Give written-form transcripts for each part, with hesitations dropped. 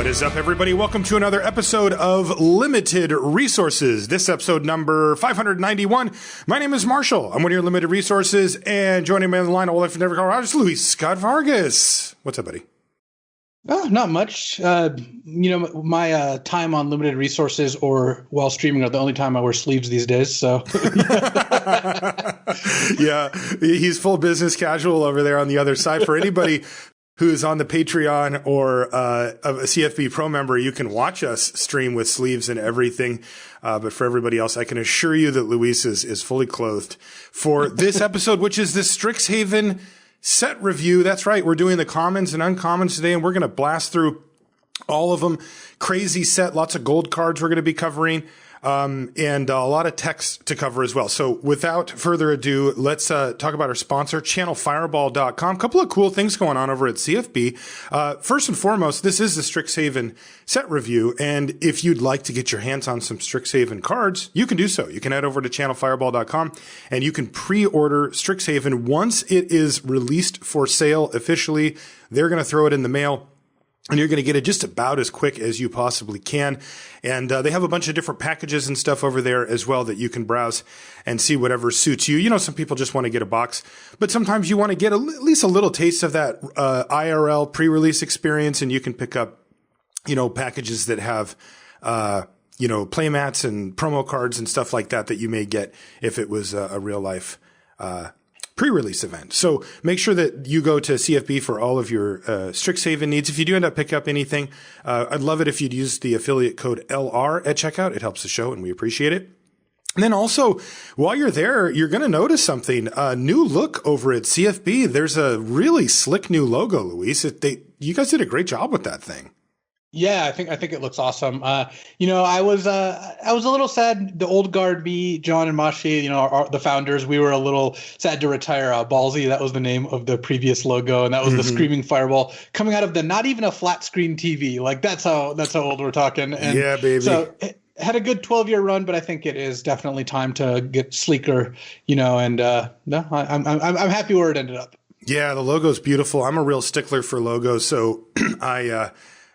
is up, everybody? Welcome to another episode of Limited Resources. This episode number 591. My name is Marshall. I'm one of your Limited Resources, and joining me on the line, all the way from Denver, Colorado, is Luis Scott-Vargas. What's up, buddy? Oh, not much. My time on Limited Resources or while streaming are the only time I wear sleeves these days. So, yeah, he's full business casual over there on the other side. For anybody who's on the Patreon or a CFB Pro member, you can watch us stream with sleeves and everything. But for everybody else, I can assure you that Luis is fully clothed for this episode, which is the Strixhaven set review. That's right. We're doing the commons and uncommons today, and we're going to blast through all of them. Crazy set, lots of gold cards we're going to be covering, and a lot of text to cover as well. So without further ado, let's talk about our sponsor, channelfireball.com. A couple of cool things going on over at CFB. First and foremost, this is the Strixhaven set review, and if you'd like to get your hands on some Strixhaven cards, you can do so. You can head over to channelfireball.com and you can pre-order Strixhaven. Once it is released for sale officially, they're going to throw it in the mail, and you're going to get it just about as quick as you possibly can. And they have a bunch of different packages and stuff over there as well that you can browse and see whatever suits you. You know, some people just want to get a box, but sometimes you want to get at least a little taste of that IRL pre-release experience, and you can pick up, you know, packages that have playmats and promo cards and stuff like that you may get if it was a real life pre-release event. So make sure that you go to CFB for all of your Strixhaven needs. If you do end up picking up anything, I'd love it if you'd use the affiliate code LR at checkout. It helps the show and we appreciate it. And then also, while you're there, you're going to notice something, a new look over at CFB. There's a really slick new logo, Luis. You guys did a great job with that thing. Yeah, I think it looks awesome. I was a little sad. The old guard, me, John, and Mashi, the founders, we were a little sad to retire Ballsy. That was the name of the previous logo, and that was the Screaming Fireball coming out of the not even a flat screen TV. Like that's how old we're talking. And yeah, baby. So it had a good 12-year run, but I think it is definitely time to get sleeker. And I'm happy where it ended up. Yeah, the logo's beautiful. I'm a real stickler for logos, so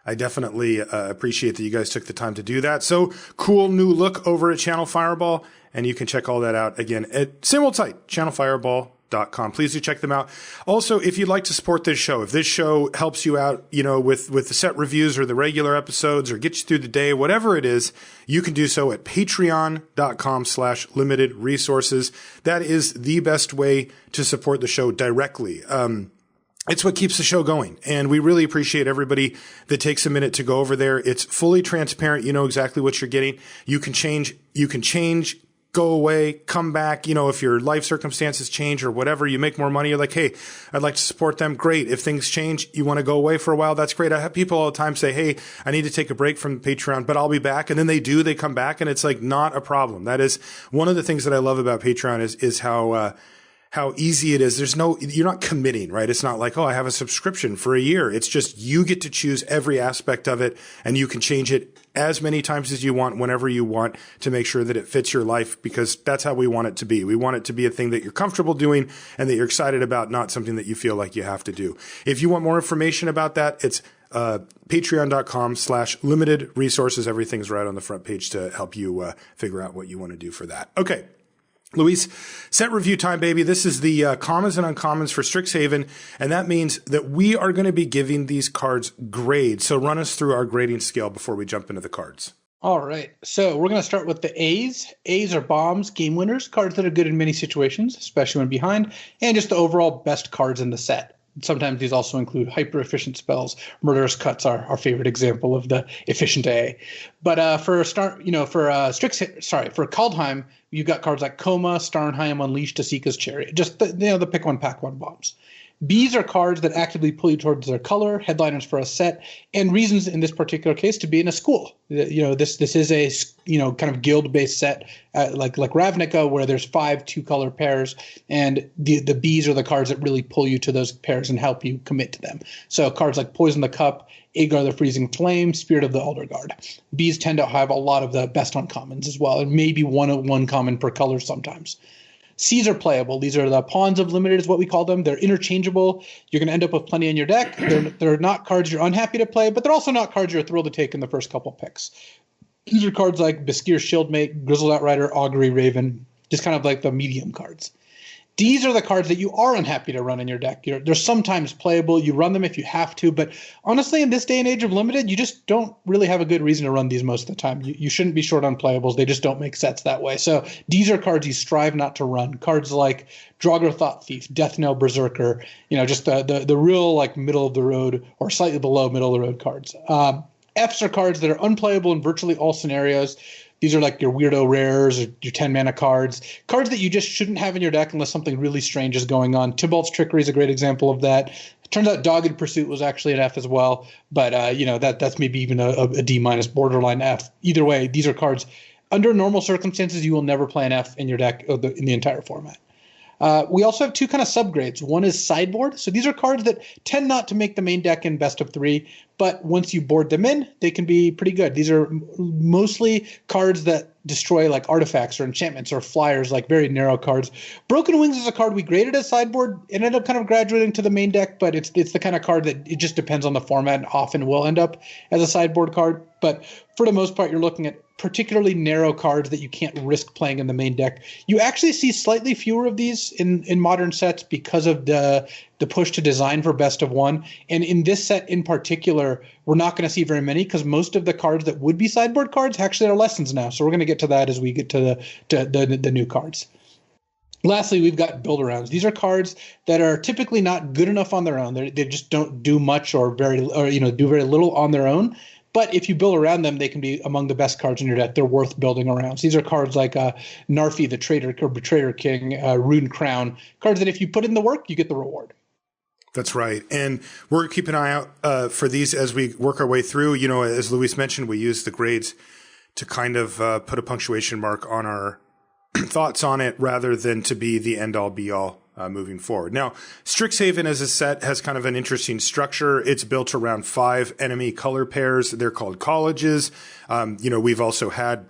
I definitely appreciate that you guys took the time to do that. So cool new look over at Channel Fireball, and you can check all that out again at same old site, channelfireball.com. Please do check them out. Also, if you'd like to support this show, if this show helps you out, with the set reviews or the regular episodes or get you through the day, whatever it is, you can do so at patreon.com/limited resources. That is the best way to support the show directly. It's what keeps the show going. And we really appreciate everybody that takes a minute to go over there. It's fully transparent. You know exactly what you're getting. You can change, go away, come back. If your life circumstances change or whatever, you make more money. You're like, hey, I'd like to support them. Great. If things change, you want to go away for a while. That's great. I have people all the time say, hey, I need to take a break from Patreon, but I'll be back. And then they come back, and it's like not a problem. That is one of the things that I love about Patreon is how easy it is. You're not committing, right? It's not like, oh, I have a subscription for a year. It's just you get to choose every aspect of it, and you can change it as many times as you want, whenever you want, to make sure that it fits your life, because that's how we want it to be. We want it to be a thing that you're comfortable doing and that you're excited about, not something that you feel like you have to do. If you want more information about that, it's patreon.com/limited resources. Everything's right on the front page to help you figure out what you want to do for that. Okay. Luis, set review time, baby. This is the commons and uncommons for Strixhaven, and that means that we are going to be giving these cards grades. So run us through our grading scale before we jump into the cards. All right. So we're going to start with the A's. A's are bombs, game winners, cards that are good in many situations, especially when behind, and just the overall best cards in the set. Sometimes these also include hyper-efficient spells. Murderous Cuts are our favorite example of the efficient A. But for Kaldheim, you've got cards like Coma, Starnheim, Unleashed, Asika's Chariot. Just the pick one, pack one bombs. B's are cards that actively pull you towards their color, headliners for a set, and reasons in this particular case to be in a school. This is a kind of guild-based set like Ravnica, where there's 5 two-color pairs, and the B's are the cards that really pull you to those pairs and help you commit to them. So cards like Poison the Cup, Agar the Freezing Flame, Spirit of the Elder Guard. B's tend to have a lot of the best uncommons as well, and maybe one common per color sometimes. C's are playable. These are the pawns of limited is what we call them. They're interchangeable. You're going to end up with plenty in your deck. They're not cards you're unhappy to play, but they're also not cards you're thrilled to take in the first couple picks. These are cards like Baskir Shieldmate, Grizzled Outrider, Augury Raven, just kind of like the medium cards. These are the cards that you are unhappy to run in your deck. They're sometimes playable. You run them if you have to, but honestly, in this day and age of limited, you just don't really have a good reason to run these most of the time. You shouldn't be short on playables. They just don't make sets that way. So these are cards you strive not to run. Cards like Draugr Thought Thief, Death Knell Berserker, just the real like middle of the road or slightly below middle of the road cards. Fs are cards that are unplayable in virtually all scenarios. These are like your weirdo rares or your 10-mana cards that you just shouldn't have in your deck unless something really strange is going on. Tybalt's Trickery is a great example of that. It turns out Dogged Pursuit was actually an F as well, but that's maybe even a D minus, borderline F. Either way, these are cards under normal circumstances you will never play an F in your deck in the entire format. We also have two kind of subgrades. One is sideboard. So these are cards that tend not to make the main deck in best of 3, but once you board them in, they can be pretty good. These are mostly cards that destroy like artifacts or enchantments or flyers, like very narrow cards. Broken Wings is a card we graded as sideboard. It ended up kind of graduating to the main deck, but it's the kind of card that it just depends on the format and often will end up as a sideboard card. But for the most part, you're looking at particularly narrow cards that you can't risk playing in the main deck. You actually see slightly fewer of these in modern sets because of the push to design for best of 1. And in this set in particular, we're not going to see very many because most of the cards that would be sideboard cards actually are lessons now. So we're going to get to that as we get to the new cards. Lastly, we've got build-arounds. These are cards that are typically not good enough on their own. They just don't do much or do very little on their own. But if you build around them, they can be among the best cards in your deck. They're worth building around. So these are cards like Narfi, the Traitor or Betrayer King, Rune Crown, cards that if you put in the work, you get the reward. That's right. And we're keeping an eye out for these as we work our way through. As Luis mentioned, we use the grades to kind of put a punctuation mark on our thoughts on it rather than to be the end-all, be-all. Moving forward. Now, Strixhaven as a set has kind of an interesting structure. It's built around 5 enemy color pairs. They're called colleges. We've also had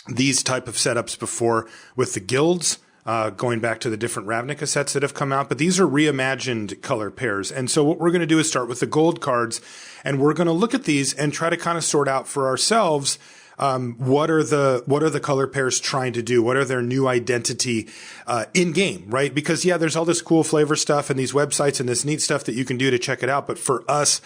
these type of setups before with the guilds, going back to the different Ravnica sets that have come out. But these are reimagined color pairs. And so what we're going to do is start with the gold cards, and we're going to look at these and try to kind of sort out for ourselves what are the color pairs trying to do? What are their new identity in game, right? Because there's all this cool flavor stuff and these websites and this neat stuff that you can do to check it out. But for us,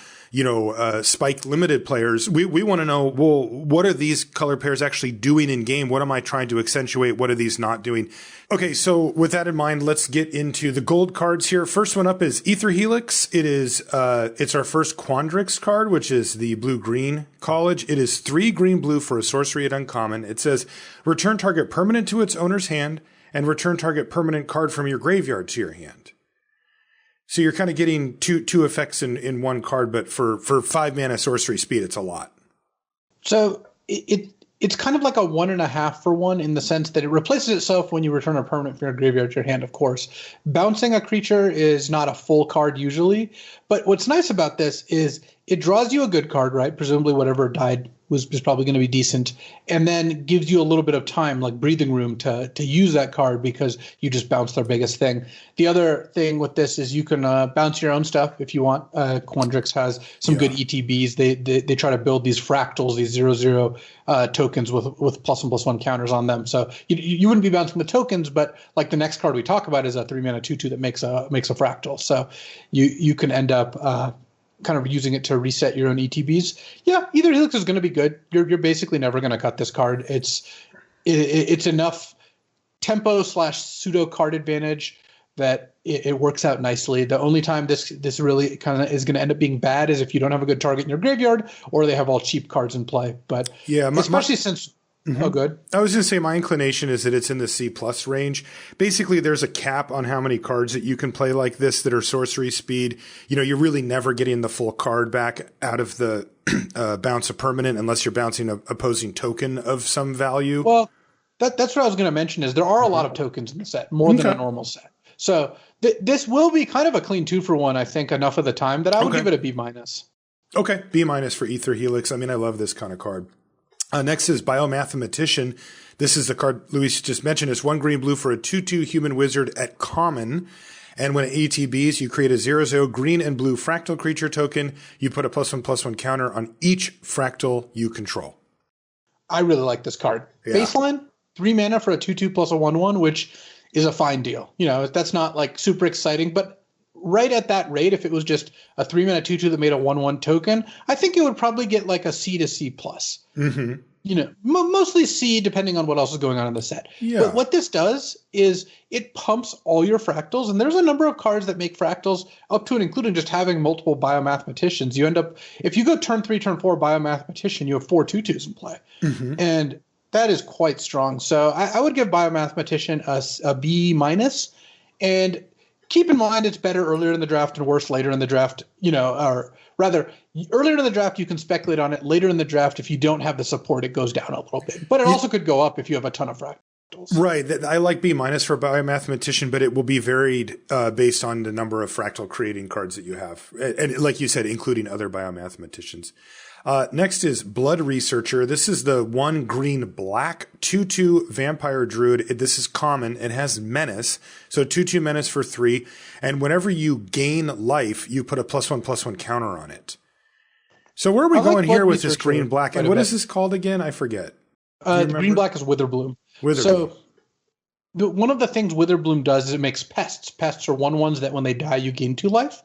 spiked limited players, we want to know, well, what are these color pairs actually doing in game? What am I trying to accentuate? What are these not doing? Okay, so with that in mind, let's get into the gold cards here. First one up is Ether Helix. It's our first Quandrix card, which is the blue-green college. It is 3 green-blue for a sorcery at uncommon. It says, return target permanent to its owner's hand and return target permanent card from your graveyard to your hand. So you're kind of getting two effects in one card, but for 5 mana sorcery speed, it's a lot. So it's kind of like a 1.5 for 1 in the sense that it replaces itself when you return a permanent from your graveyard to your hand, of course. Bouncing a creature is not a full card usually, but what's nice about this is it draws you a good card, right? Presumably whatever died was probably going to be decent, and then gives you a little bit of time, like breathing room, to use that card because you just bounced their biggest thing. The other thing with this is you can bounce your own stuff if you want. Quandrix has some good ETBs. They try to build these fractals, these 0/0 tokens with +1/+1 counters on them. So you wouldn't be bouncing the tokens, but like the next card we talk about is a 3-mana 2/2 that makes a fractal. So you can end up kind of using it to reset your own ETBs. Yeah, Ether Helix is going to be good. You're basically never going to cut this card. It's enough tempo / pseudo card advantage that it works out nicely. The only time this really kind of is going to end up being bad is if you don't have a good target in your graveyard or they have all cheap cards in play. But especially since oh, good. I was going to say my inclination is that it's in the C+ range. Basically, there's a cap on how many cards that you can play like this that are sorcery speed. You're really never getting the full card back out of the bounce a permanent unless you're bouncing an opposing token of some value. Well, that's what I was going to mention is there are a lot of tokens in the set, more than a normal set. So this will be kind of a clean 2 for 1, I think, enough of the time that I would give it a B-. Okay, B- for Ether Helix. I mean, I love this kind of card. Next is Biomathematician. This is the card Luis just mentioned. It's 1 green blue for a 2/2 human wizard at common. And when it ETBs, you create a 0/0 green and blue fractal creature token. You put a +1/+1 counter on each fractal you control. I really like this card. Yeah. Baseline, 3 mana for a 2/2 plus a 1/1, which is a fine deal. You know, that's not like super exciting, but right at that rate, if it was just a 3 mana 2/2 that made a 1/1 token, I think it would probably get like a C to C plus. Mm-hmm. You know, mostly C, depending on what else is going on in the set. Yeah. But what this does is it pumps all your fractals, and there's a number of cards that make fractals up to and including just having multiple Biomathematicians. You end up, if you go turn 3, turn 4 Biomathematician, you have 4 2/2s in play. Mm-hmm. And that is quite strong. So I would give Biomathematician a B minus. And keep in mind, it's better earlier in the draft and worse later in the draft, you know, or rather, earlier in the draft, you can speculate on it. Later in the draft, if you don't have the support, it goes down a little bit. But it also could go up if you have a ton of fractals. Right. I like B minus for Biomathematician, but it will be varied based on the number of fractal creating cards that you have. And like you said, including other Biomathematicians. Next is Blood Researcher. This is the 1 green black 2/2 vampire druid. This is common. It has menace. So 2/2 menace for 3. And whenever you gain life, you put a +1/+1 counter on it. So where are we going here with this green black? And what is this called again? I forget. The green black is Witherbloom. So one of the things Witherbloom does is it makes pests. Pests are 1/1s that when they die, you gain 2 life.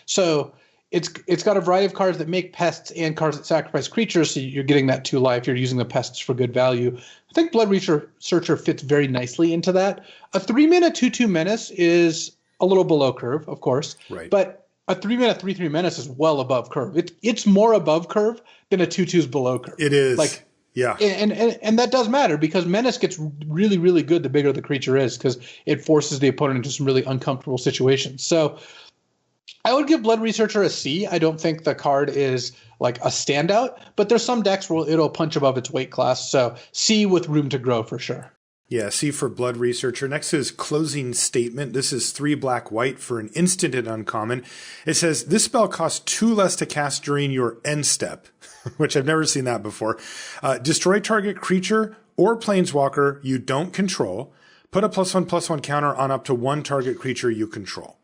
So it's got a variety of cards that make pests and cards that sacrifice creatures, so you're getting that 2 life. You're using the pests for good value. I think Blood Researcher fits very nicely into that. A 3 mana 2/2 menace is a little below curve, of course. Right. But a 3 mana 3/3 menace is well above curve. It's more above curve than a 2/2 is below curve. It is. Like, yeah. And that does matter because menace gets really, really good the bigger the creature is because it forces the opponent into some really uncomfortable situations. So I would give Blood Researcher a C. I don't think the card is like a standout, but there's some decks where it'll punch above its weight class. So C with room to grow for sure. Yeah, C for Blood Researcher. Next is Closing Statement. This is 3 black white for an instant and uncommon. It says, this spell costs 2 less to cast during your end step, which I've never seen that before. Destroy target creature or planeswalker you don't control. Put a +1/+1 counter on up to 1 target creature you control.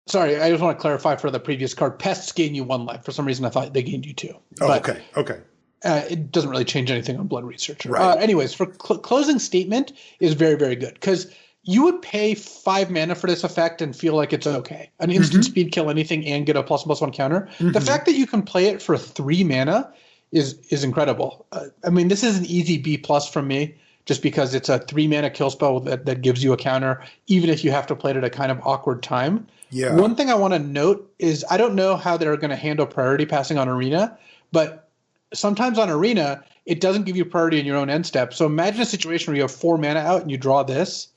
Sorry, I just want to clarify for the previous card. Pests gain you 1 life. For some reason, I thought they gained you 2. Oh, okay. It doesn't really change anything on Blood Researcher. Right. Anyways, for Closing Statement is very, very good because you would pay 5 mana for this effect and feel like it's okay. An instant speed kill anything and get a +1/+1 counter. The fact that you can play it for 3 mana is incredible. I mean, this is an easy B plus from me just because it's a 3 mana kill spell that gives you a counter, even if you have to play it at a kind of awkward time. Yeah. One thing I want to note is I don't know how they're going to handle priority passing on Arena, but sometimes on Arena, it doesn't give you priority in your own end step. So imagine a situation where you have 4 mana out and you draw this.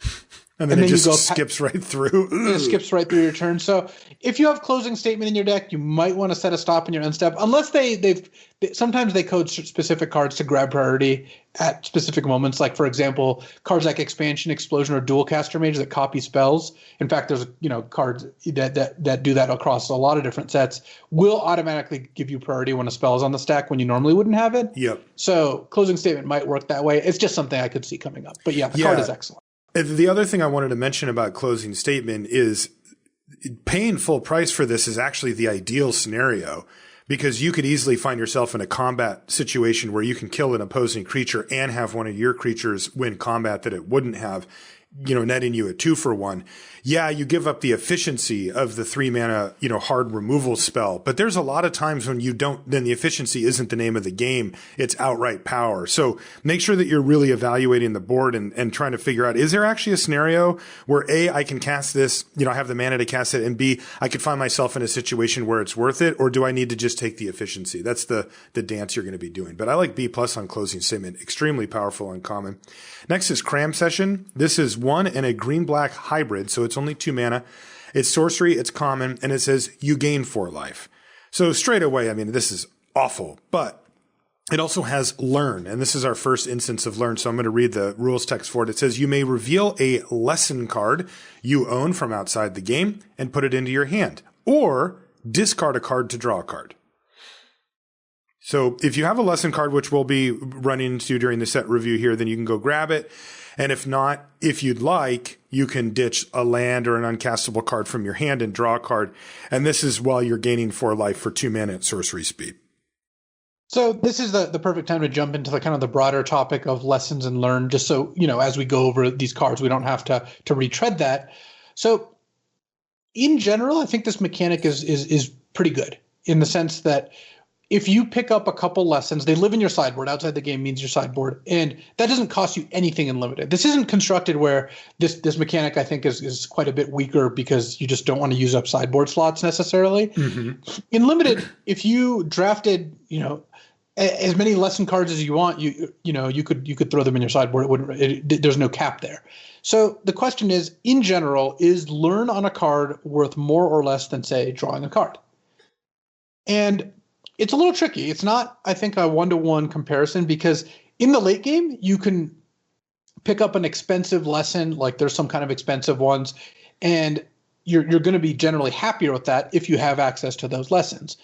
And then it just skips right through. It skips right through your turn. So if you have Closing Statement in your deck, you might want to set a stop in your end step, unless sometimes they code specific cards to grab priority at specific moments. Like, for example, cards like Expansion, Explosion, or Dual Caster Mage that copy spells. In fact, there's cards that do that across a lot of different sets. Will automatically give you priority when a spell is on the stack when you normally wouldn't have it. Yep. So Closing Statement might work that way. It's just something I could see coming up. But yeah, the card is excellent. The other thing I wanted to mention about Closing Statement is paying full price for this is actually the ideal scenario because you could easily find yourself in a combat situation where you can kill an opposing creature and have one of your creatures win combat that it wouldn't have, netting you a 2-for-1. Yeah, you give up the efficiency of the 3 mana, hard removal spell, but there's a lot of times when then the efficiency isn't the name of the game. It's outright power. So make sure that you're really evaluating the board and trying to figure out, is there actually a scenario where A, I can cast this, I have the mana to cast it, and B, I could find myself in a situation where it's worth it, or do I need to just take the efficiency? That's the dance you're going to be doing. But I like B plus on Closing Statement. Extremely powerful and common. Next is Cram Session. This is 1 and a green-black hybrid, so it's only 2 mana. It's sorcery, it's common, and it says you gain 4 life. So straight away, this is awful, but it also has Learn, and this is our first instance of Learn, so I'm going to read the rules text for it. It says you may reveal a lesson card you own from outside the game and put it into your hand, or discard a card to draw a card. So if you have a lesson card, which we'll be running into during the set review here, then you can go grab it. And if not, if you'd like, you can ditch a land or an uncastable card from your hand and draw a card. And this is while you're gaining 4 life for 2 mana at sorcery speed. So this is the perfect time to jump into the kind of the broader topic of lessons and learn, just so, you know, as we go over these cards, we don't have to retread that. So in general, I think this mechanic is pretty good in the sense that if you pick up a couple lessons, they live in your sideboard. Outside the game means your sideboard. And that doesn't cost you anything in limited. This isn't constructed where this mechanic, I think, is quite a bit weaker because you just don't want to use up sideboard slots necessarily. Mm-hmm. In limited, if you drafted, you know, as many lesson cards as you want, you could throw them in your sideboard. There's no cap there. So the question is, in general, is learn on a card worth more or less than, say, drawing a card? And it's a little tricky. It's not, I think, a 1-to-1 comparison because in the late game, you can pick up an expensive lesson, like there's some kind of expensive ones, and you're going to be generally happier with that if you have access to those lessons.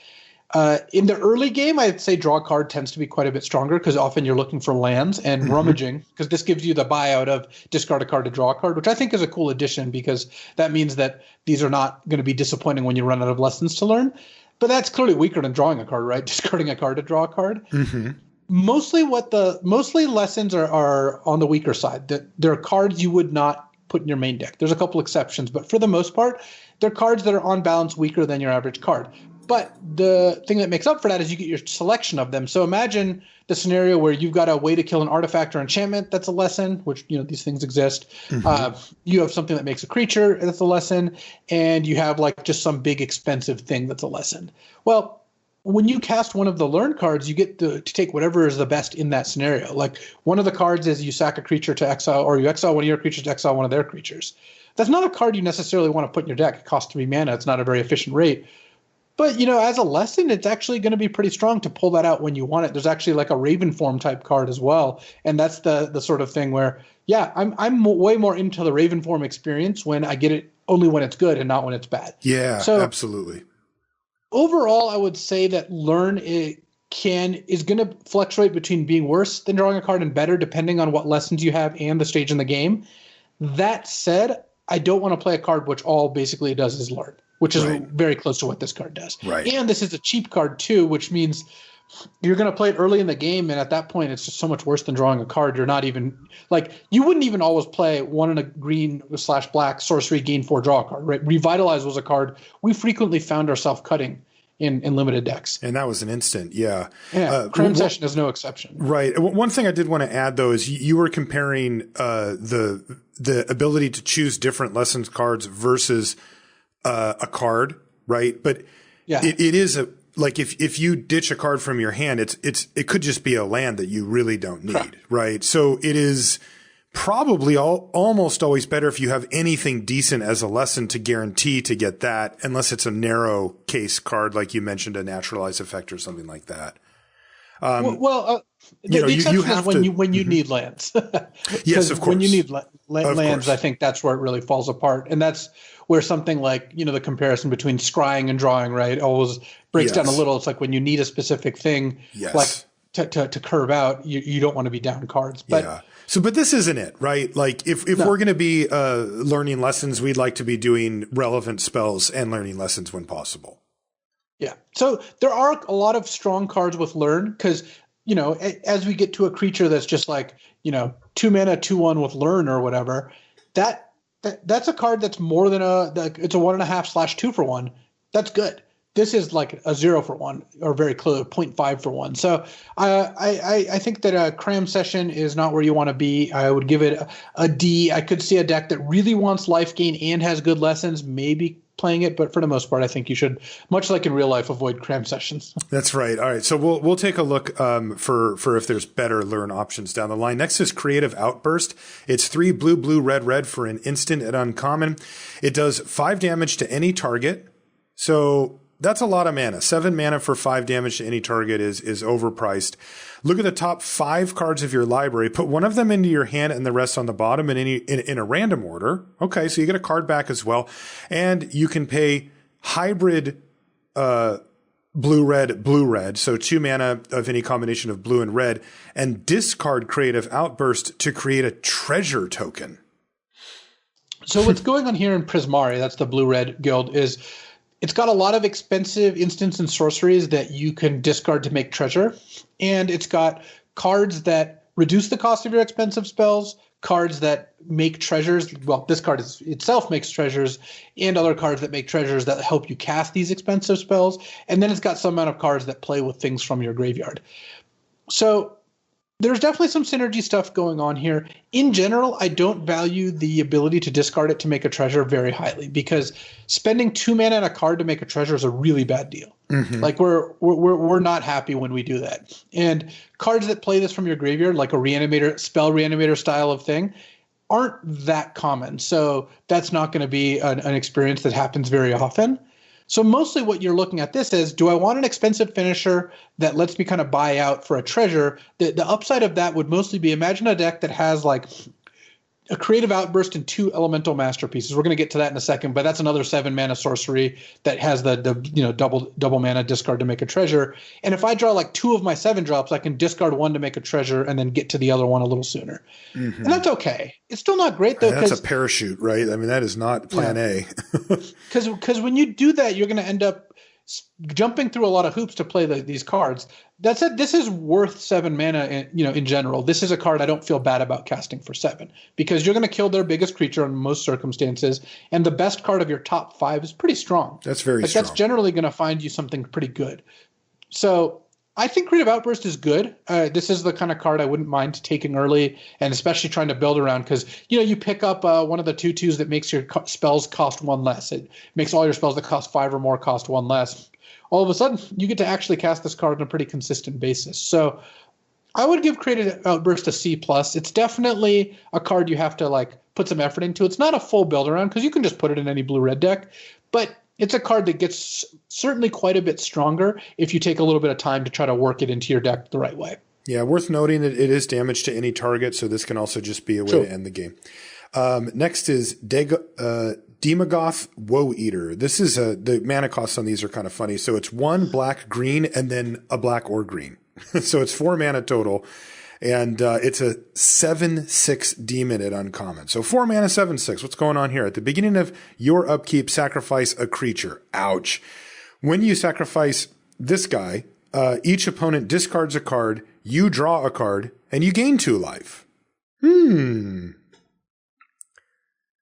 In the early game, I'd say draw a card tends to be quite a bit stronger because often you're looking for lands and rummaging because this gives you the buyout of discard a card to draw a card, which I think is a cool addition because that means that these are not going to be disappointing when you run out of lessons to learn. But that's clearly weaker than drawing a card, right? Discarding a card to draw a card. Mm-hmm. Mostly lessons are on the weaker side. That there are cards you would not put in your main deck. There's a couple exceptions, but for the most part, they're cards that are on balance weaker than your average card. But the thing that makes up for that is you get your selection of them. So imagine the scenario where you've got a way to kill an artifact or enchantment that's a lesson, which, you know, these things exist. Mm-hmm. You have something that makes a creature that's a lesson, and you have like just some big expensive thing that's a lesson. Well, when you cast one of the learn cards, you get to take whatever is the best in that scenario. Like one of the cards is you sack a creature to exile, or you exile one of your creatures to exile one of their creatures. That's not a card you necessarily want to put in your deck. It costs 3 mana. It's not a very efficient rate. But, you know, as a lesson, it's actually going to be pretty strong to pull that out when you want it. There's actually like a Raven form type card as well. And that's the sort of thing where, yeah, I'm way more into the Raven form experience when I get it only when it's good and not when it's bad. Yeah, so, absolutely. Overall, I would say that learn is going to fluctuate between being worse than drawing a card and better, depending on what lessons you have and the stage in the game. That said, I don't want to play a card which all basically does is learn, which is very close to what this card does. Right. And this is a cheap card too, which means you're going to play it early in the game, and at that point, it's just so much worse than drawing a card. You're not even you wouldn't even always play 1 and a green/black sorcery gain 4 draw card. Right. Revitalize was a card we frequently found ourselves cutting in limited decks, and that was an instant. Yeah. Cram Session is no exception. Right. One thing I did want to add though is you were comparing the ability to choose different lessons cards versus a card, right? But yeah, it is like if you ditch a card from your hand, it could just be a land that you really don't need, correct, right? So it is probably almost always better if you have anything decent as a lesson to guarantee to get that, unless it's a narrow case card like you mentioned, a naturalized effect or something like that. The exception is when you need lands. Yes, of course. When you need lands, I think that's where it really falls apart, and that's where something like, you know, the comparison between scrying and drawing, right, always breaks down a little. It's like when you need a specific thing, like to curve out, you don't want to be down cards. But yeah. But this isn't it, right? Like if we're going to be learning lessons, we'd like to be doing relevant spells and learning lessons when possible. Yeah. So there are a lot of strong cards with learn because, you know, as we get to a creature that's just like, you know, 2 mana, 2/1 with learn or whatever, that's a card that's more than it's a 1.5/2 for 1. That's good. This is like a 0 for 1 or very close, 0.5 for 1. So I think that a Cram Session is not where you want to be. I would give it a D. I could see a deck that really wants life gain and has good lessons, maybe playing it, but for the most part, I think you should, much like in real life, avoid Cram Sessions. That's right. All right, so we'll take a look for if there's better learn options down the line. Next is Creative Outburst. It's 3 blue, red for an instant at uncommon. It does 5 damage to any target. So that's a lot of mana. 7 mana for 5 damage to any target is overpriced. Look at the top 5 cards of your library. Put one of them into your hand and the rest on the bottom in a random order. Okay, so you get a card back as well. And you can pay hybrid blue, red. So 2 mana of any combination of blue and red, and discard Creative Outburst to create a treasure token. So what's going on here in Prismari, that's the blue-red guild, is it's got a lot of expensive instants and sorceries that you can discard to make treasure. And it's got cards that reduce the cost of your expensive spells, cards that make treasures. Well, this card itself makes treasures, and other cards that make treasures that help you cast these expensive spells. And then it's got some amount of cards that play with things from your graveyard. So there's definitely some synergy stuff going on here. In general, I don't value the ability to discard it to make a treasure very highly, because spending 2 mana on a card to make a treasure is a really bad deal. Mm-hmm. Like we're not happy when we do that. And cards that play this from your graveyard, like a reanimator, spell reanimator style of thing, aren't that common. So that's not going to be an experience that happens very often. So mostly what you're looking at this is, do I want an expensive finisher that lets me kind of buy out for a treasure? The upside of that would mostly be, imagine a deck that has like a Creative Outburst and 2 Elemental Masterpieces. We're going to get to that in a second, but that's another 7 mana sorcery that has the double mana discard to make a treasure. And if I draw like 2 of my 7 drops, I can discard 1 to make a treasure and then get to the other one a little sooner. Mm-hmm. And that's okay. It's still not great though. That's a parachute, right? I mean, that is not plan A. Because when you do that, you're going to end up jumping through a lot of hoops to play these cards. That said, this is worth 7 mana. In general, this is a card I don't feel bad about casting for 7, because you're going to kill their biggest creature in most circumstances, and the best card of your top 5 is pretty strong. That's very strong. That's generally going to find you something pretty good. So I think Creative Outburst is good. This is the kind of card I wouldn't mind taking early, and especially trying to build around, because you pick up one of the 2/2s that makes your spells cost 1 less. It makes all your spells that cost 5 or more cost 1 less. All of a sudden, you get to actually cast this card on a pretty consistent basis. So I would give Creative Outburst a C+. It's definitely a card you have to put some effort into. It's not a full build around, because you can just put it in any blue-red deck, but it's a card that gets certainly quite a bit stronger if you take a little bit of time to try to work it into your deck the right way. Yeah, worth noting that it is damage to any target, so this can also just be a way to end the game. Next is Demogoth Woe Eater. This is the mana costs on these are kind of funny. So it's 1 black, green, and then a black or green. So it's 4 mana total. And it's a 7/6 demon at uncommon. So 4 mana, 7/6. What's going on here? At the beginning of your upkeep, sacrifice a creature. Ouch. When you sacrifice this guy, each opponent discards a card, you draw a card, and you gain 2 life.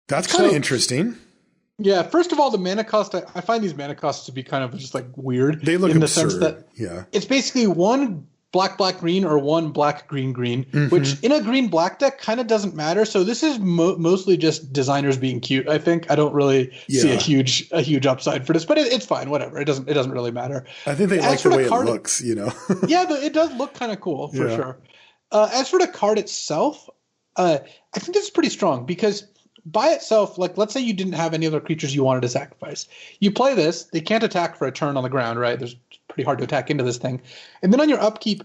That's kind of interesting. Yeah, first of all, the mana cost, I find these mana costs to be kind of just weird. They look in absurd. The sense that it's basically 1 black, black, green, or 1 black, green, green, which in a green black deck kind of doesn't matter. So this is mostly just designers being cute. I think I don't really see a huge upside for this, but it's fine. Whatever. It doesn't really matter. I think they like the way it looks. Yeah, it does look kind of cool for sure. As for the card itself, I think this is pretty strong, because by itself, let's say you didn't have any other creatures you wanted to sacrifice. You play this, they can't attack for a turn on the ground, right? It's pretty hard to attack into this thing. And then on your upkeep,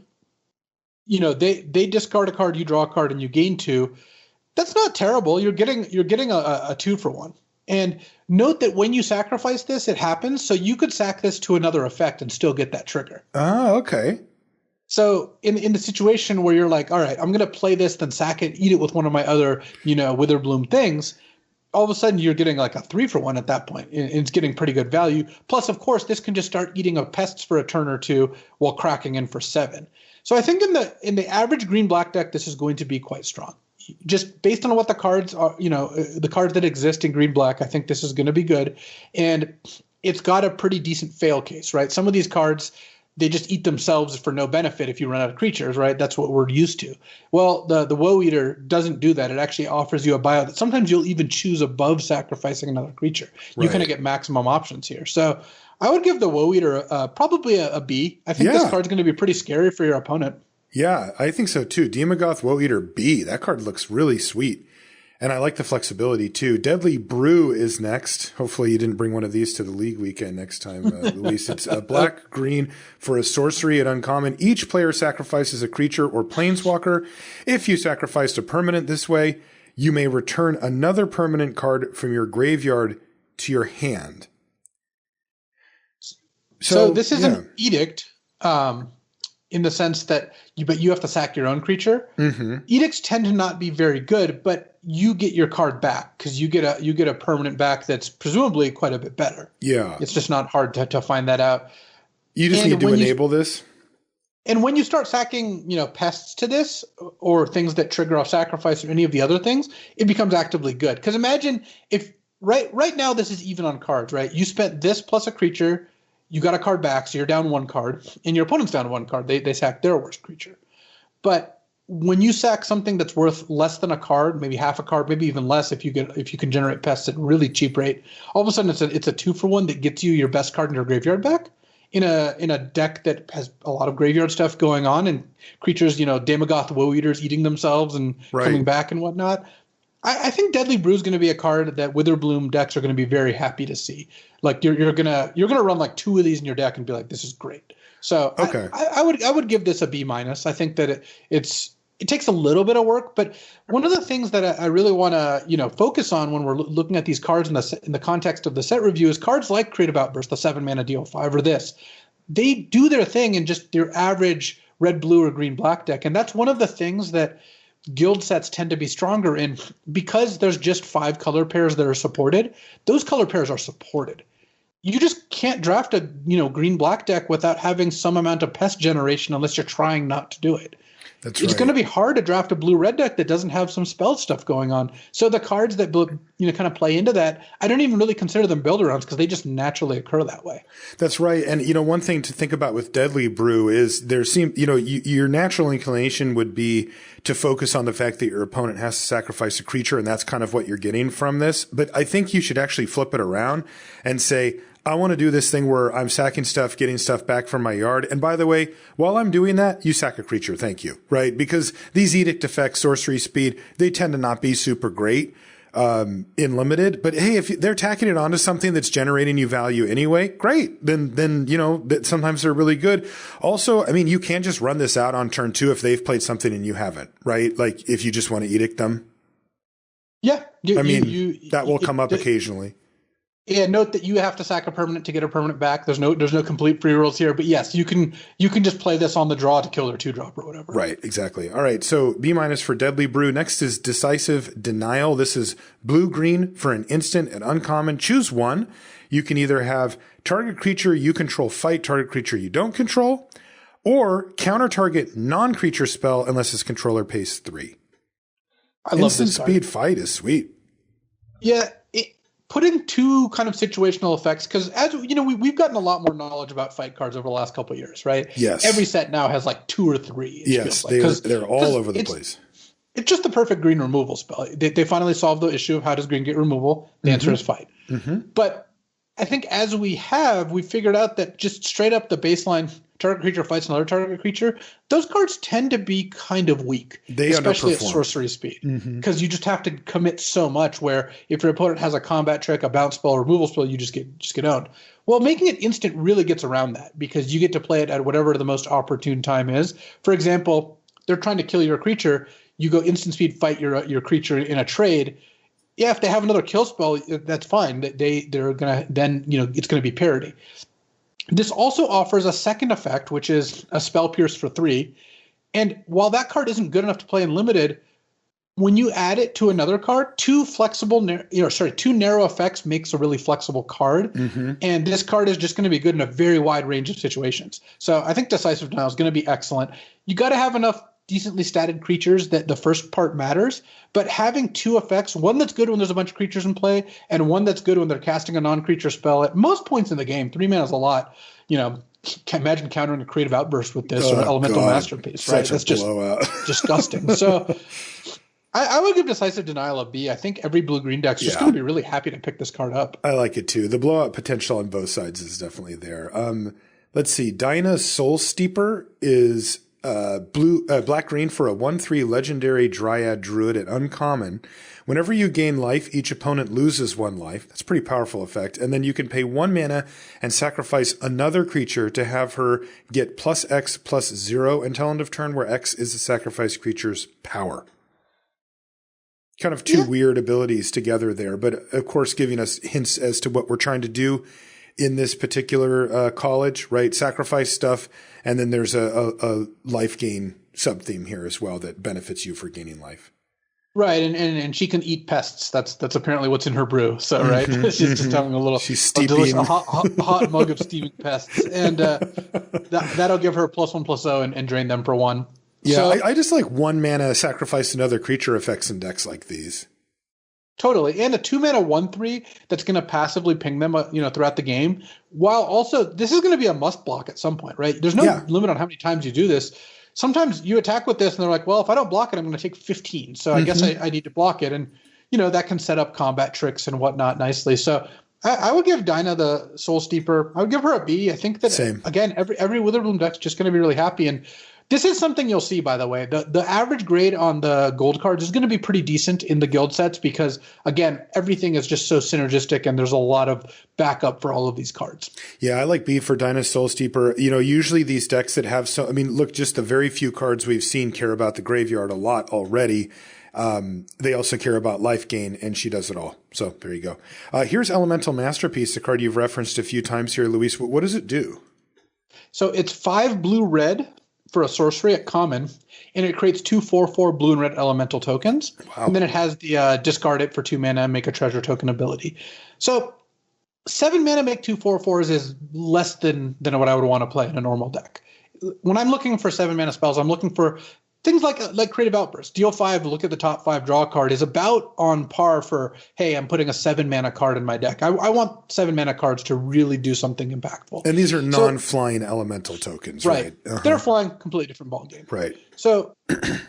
they discard a card, you draw a card, and you gain 2. That's not terrible. You're getting a 2 for 1. And note that when you sacrifice this, it happens, so you could sack this to another effect and still get that trigger. Oh, okay. So in the situation where you're like, all right, I'm going to play this, then sack it, eat it with one of my other, Witherbloom things, all of a sudden you're getting a 3 for 1 at that point. It's getting pretty good value. Plus, of course, this can just start eating up pests for a turn or 2 while cracking in for 7. So I think in the average green-black deck, this is going to be quite strong. Just based on what the cards are, the cards that exist in green-black, I think this is going to be good. And it's got a pretty decent fail case, right? Some of these cards, they just eat themselves for no benefit if you run out of creatures, right? That's what we're used to. Well, the Woe Eater doesn't do that. It actually offers you a buyout that sometimes you'll even choose above sacrificing another creature. You kind of get maximum options here. So I would give the Woe Eater probably a B. I think this card's going to be pretty scary for your opponent. Yeah, I think so too. Demogoth Woe Eater B. That card looks really sweet. And I like the flexibility too. Deadly Brew is next. Hopefully you didn't bring one of these to the league weekend next time, Luis. It's a black green for a sorcery at uncommon. Each player sacrifices a creature or planeswalker. If you sacrificed a permanent this way, you may return another permanent card from your graveyard to your hand. So this is an edict, in the sense that you have to sack your own creature. Mm-hmm. Edicts tend to not be very good, but you get your card back because you get a permanent back that's presumably quite a bit better. Yeah, it's just not hard to find that out. You just need to enable this. And when you start sacking, pests to this or things that trigger off sacrifice or any of the other things, it becomes actively good. Because imagine if right now this is even on cards, right? You spent this plus a creature, you got a card back, so you're down one card, and your opponent's down one card. They sack their worst creature. But when you sack something that's worth less than a card, maybe half a card, maybe even less, if you can generate pests at a really cheap rate, all of a sudden it's a 2-for-1 that gets you your best card in your graveyard back. In a deck that has a lot of graveyard stuff going on and creatures, Damogoth Woe Eaters eating themselves and coming back and whatnot. I think Deadly Brew is going to be a card that Witherbloom decks are going to be very happy to see. Like you're gonna run like 2 of these in your deck and be like, this is great. So okay. I would give this a B-. I think that it takes a little bit of work, but one of the things that I really want to focus on when we're looking at these cards in the context of the set review is cards like Creative Outburst, the 7-mana DO5 or this. They do their thing in just their average red, blue, or green, black deck, and that's one of the things that guild sets tend to be stronger in because there's just 5 color pairs that are supported. Those color pairs are supported. You just can't draft a green, black deck without having some amount of pest generation unless you're trying not to do it. It's going to be hard to draft a blue-red deck that doesn't have some spell stuff going on. So the cards that kind of play into that, I don't even really consider them build-arounds because they just naturally occur that way. That's right. And one thing to think about with Deadly Brew is your natural inclination would be to focus on the fact that your opponent has to sacrifice a creature, and that's kind of what you're getting from this. But I think you should actually flip it around and say, I want to do this thing where I'm sacking stuff, getting stuff back from my yard. And by the way, while I'm doing that, you sack a creature. Thank you. Right? Because these edict effects, sorcery speed, they tend to not be super great in limited. But hey, if they're tacking it onto something that's generating you value anyway, great. Then sometimes they're really good. Also, I mean, you can't just run this out on turn 2 if they've played something and you haven't, right? Like if you just want to edict them. Yeah. That will come up occasionally. Yeah, note that you have to sack a permanent to get a permanent back. There's no complete free rolls here, but yes, you can just play this on the draw to kill their 2-drop or whatever. Right, exactly. All right, so B- for Deadly Brew. Next is Decisive Denial. This is blue-green for an instant and uncommon. Choose one. You can either have target creature you control fight target creature you don't control, or counter target non-creature spell unless its controller pays 3. I love this card. Instant speed fight is sweet. Yeah. Put in 2 kind of situational effects because, as we've gotten a lot more knowledge about fight cards over the last couple of years, right? Yes. Every set now has like 2 or 3. Yes, they're all over the place. It's just the perfect green removal spell. They finally solved the issue of how does green get removal. The answer is fight. Mm-hmm. But I think as we figured out that just straight up the baseline target creature fights another target creature, those cards tend to be kind of weak, especially at sorcery speed, because you just have to commit so much where if your opponent has a combat trick, a bounce spell, or removal spell, you just get owned. Well, making it instant really gets around that because you get to play it at whatever the most opportune time is. For example, they're trying to kill your creature. You go instant speed fight your creature in a trade. Yeah, if they have another kill spell, that's fine. They're gonna it's gonna be parity. This also offers a second effect, which is a Spell Pierce for 3. And while that card isn't good enough to play in limited, when you add it to another card, 2 narrow effects makes a really flexible card. Mm-hmm. And this card is just going to be good in a very wide range of situations. So I think Decisive Denial is going to be excellent. You got to have enough decently statted creatures that the first part matters, but having 2 effects, one that's good when there's a bunch of creatures in play and one that's good when they're casting a non-creature spell at most points in the game. 3 mana is a lot. Can imagine countering a Creative Outburst with this or Elemental Masterpiece, right? That's just disgusting. So I would give Decisive Denial a B. I think every blue-green deck's just going to be really happy to pick this card up. I like it too. The blowout potential on both sides is definitely there. Let's see. Dinah's Soul Steeper is black-green for a 1/3 legendary Dryad Druid at uncommon. Whenever you gain life, each opponent loses 1 life. That's a pretty powerful effect. And then you can pay 1 mana and sacrifice another creature to have her get +X/+0 until end of turn, where X is the sacrificed creature's power. Kind of 2 weird abilities together there, but of course giving us hints as to what we're trying to do in this particular college, right? Sacrifice stuff. And then there's a life gain sub-theme here as well that benefits you for gaining life. Right, and she can eat pests. That's apparently what's in her brew. So right, she's just having a hot mug of steaming pests, and that'll give her +1/+0 and drain them for 1. Yeah, so, I just like 1 mana sacrifice another creature effects in decks like these. Totally, and a 2 mana 1/3 that's going to passively ping them, throughout the game. While also, this is going to be a must block at some point, right? There's no limit on how many times you do this. Sometimes you attack with this and they're like, well, if I don't block it, I'm going to take 15. So I guess I need to block it. And, that can set up combat tricks and whatnot nicely. So I would give Dinah the Soul Steeper. I would give her a B. I think that, again, every Witherbloom deck's just going to be really happy. And this is something you'll see, by the way. The average grade on the gold cards is going to be pretty decent in the guild sets because, again, everything is just so synergistic and there's a lot of backup for all of these cards. Yeah, I like B for Dinah's Soul Steeper. Usually these decks that have look, just the very few cards we've seen care about the graveyard a lot already. They also care about life gain, and she does it all. So there you go. Here's Elemental Masterpiece, a card you've referenced a few times here, Luis. What does it do? So it's 5 blue-red for a sorcery at common, and it creates 2 4/4 blue and red elemental tokens. Wow. And then it has the discard it for 2 mana and make a treasure token ability. So 7 mana make 2 4/4s is less than what I would want to play in a normal deck. When I'm looking for 7 mana spells, I'm looking for things like Creative Outburst. Deal 5, look at the top 5, draw a card is about on par for, hey, I'm putting a 7 mana card in my deck. I want 7 mana cards to really do something impactful. And these are non-flying elemental tokens, right? They're flying, completely different ballgame. Right. So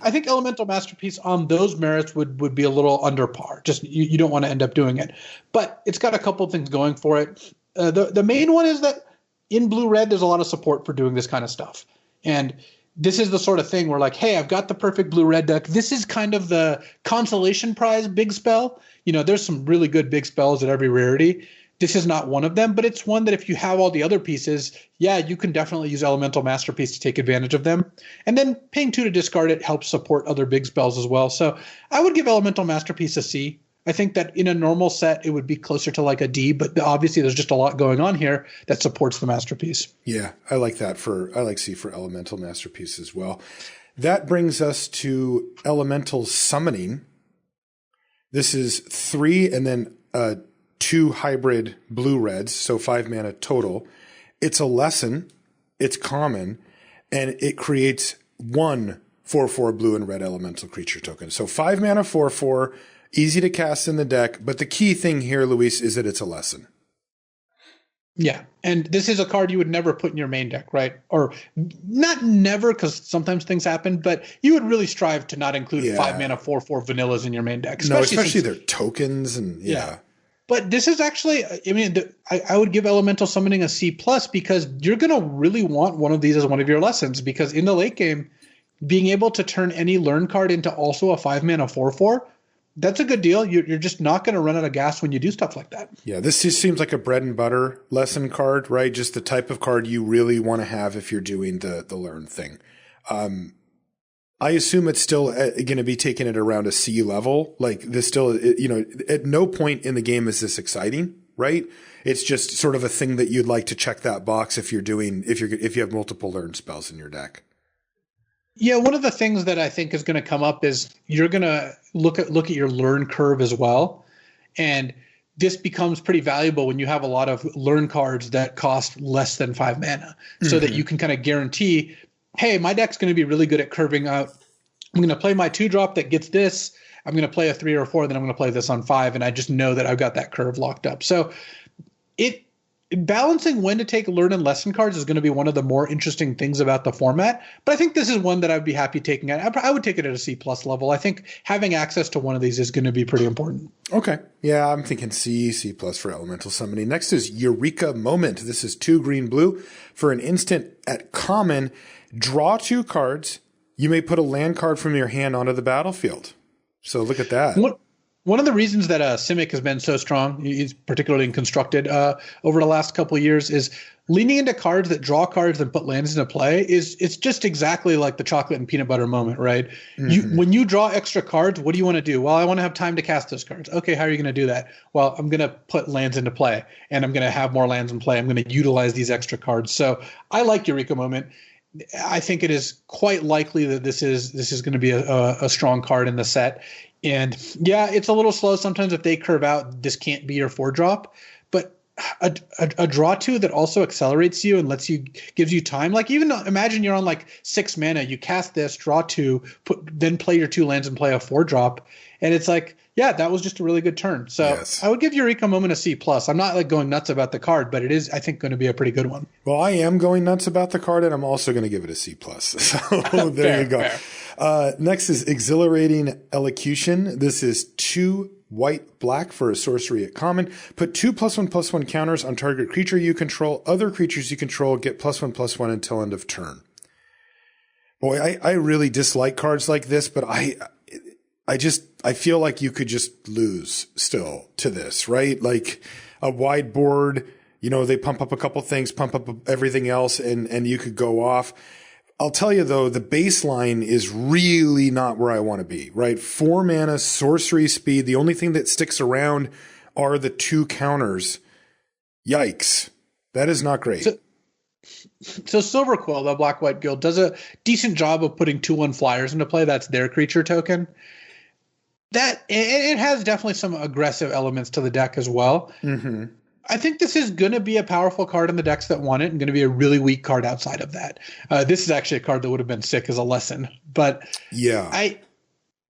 I think Elemental Masterpiece on those merits would be a little under par. Just you don't want to end up doing it. But it's got a couple of things going for it. The main one is that in blue-red, there's a lot of support for doing this kind of stuff. And this is the sort of thing where like, hey, I've got the perfect blue-red deck. This is kind of the consolation prize big spell. There's some really good big spells at every rarity. This is not one of them, but it's one that if you have all the other pieces, you can definitely use Elemental Masterpiece to take advantage of them. And then paying 2 to discard it helps support other big spells as well. So I would give Elemental Masterpiece a C. I think that in a normal set, it would be closer to like a D, but obviously there's just a lot going on here that supports the Masterpiece. Yeah, I like C for Elemental Masterpiece as well. That brings us to Elemental Summoning. This is 3 and then 2 hybrid blue-reds, so 5 mana total. It's a lesson, it's common, and it creates 1 4/4 blue and red elemental creature token. So 5 mana 4/4, easy to cast in the deck, but the key thing here, Luis, is that it's a lesson. Yeah, and this is a card you would never put in your main deck, right? Or not never, because sometimes things happen, but you would really strive to not include 5 mana 4/4 vanillas in your main deck. Especially their tokens and yeah. But this is actually, I would give Elemental Summoning a C+ because you're going to really want one of these as one of your lessons, because in the late game, being able to turn any learn card into also a 5 mana 4/4, that's a good deal. You're just not going to run out of gas when you do stuff like that. Yeah, this just seems like a bread and butter lesson card, right? Just the type of card you really want to have if you're doing the learn thing. I assume it's still going to be taken at around a C level. Like this still, at no point in the game is this exciting, right? It's just sort of a thing that you'd like to check that box if you have multiple learn spells in your deck. Yeah, one of the things that I think is going to come up is you're going to look at your learn curve as well. And this becomes pretty valuable when you have a lot of learn cards that cost less than 5 mana, so that you can kind of guarantee, hey, my deck's going to be really good at curving out. I'm going to play my 2-drop that gets this. I'm going to play a 3 or 4, then I'm going to play this on 5, and I just know that I've got that curve locked up. So balancing when to take learn and lesson cards is going to be one of the more interesting things about the format. But I think this is one that I'd be happy taking at. I would take it at a C+ level. I think having access to one of these is going to be pretty important. Okay. Yeah, I'm thinking C+ for Elemental Summoning. Next is Eureka Moment. This is 2 green blue for an instant at common. Draw 2 cards. You may put a land card from your hand onto the battlefield. So look at that. One of the reasons that Simic has been so strong, he's particularly in constructed over the last couple of years, is leaning into cards that draw cards and put lands into play. It's just exactly like the chocolate and peanut butter moment, right? When you draw extra cards, what do you want to do? Well, I want to have time to cast those cards. Okay, how are you going to do that? Well, I'm going to put lands into play, and I'm going to have more lands in play. I'm going to utilize these extra cards. So I like Eureka Moment. I think it is quite likely that this is going to be a strong card in the set. And yeah, it's a little slow sometimes if they curve out. This can't be your 4-drop, but a draw 2 that also accelerates you and gives you time. Like even imagine you're on like 6 mana, you cast this, draw 2, then play your 2 lands and play a 4-drop, and it's like, yeah, that was just a really good turn. So yes. I would give Eureka Moment a C+. I'm not like going nuts about the card, but it is, I think, going to be a pretty good one. Well, I am going nuts about the card, and I'm also going to give it a C+. So there you go. Next is Exhilarating Elocution. This is 2 white-black for a sorcery at common. Put 2 +1/+1 counters on target creature you control. Other creatures you control get +1/+1 until end of turn. Boy, I really dislike cards like this, but I feel like you could just lose still to this, right? Like a wide board, they pump up a couple things, pump up everything else, and you could go off. I'll tell you though, the baseline is really not where I want to be, right? 4 mana, sorcery speed. The only thing that sticks around are the 2 counters. Yikes. That is not great. So Silverquill, the Black-White Guild, does a decent job of putting 2/1 flyers into play. That's their creature token. That it has definitely some aggressive elements to the deck as well. Mm-hmm. I think this is going to be a powerful card in the decks that want it and going to be a really weak card outside of that. This is actually a card that would have been sick as a lesson. But yeah,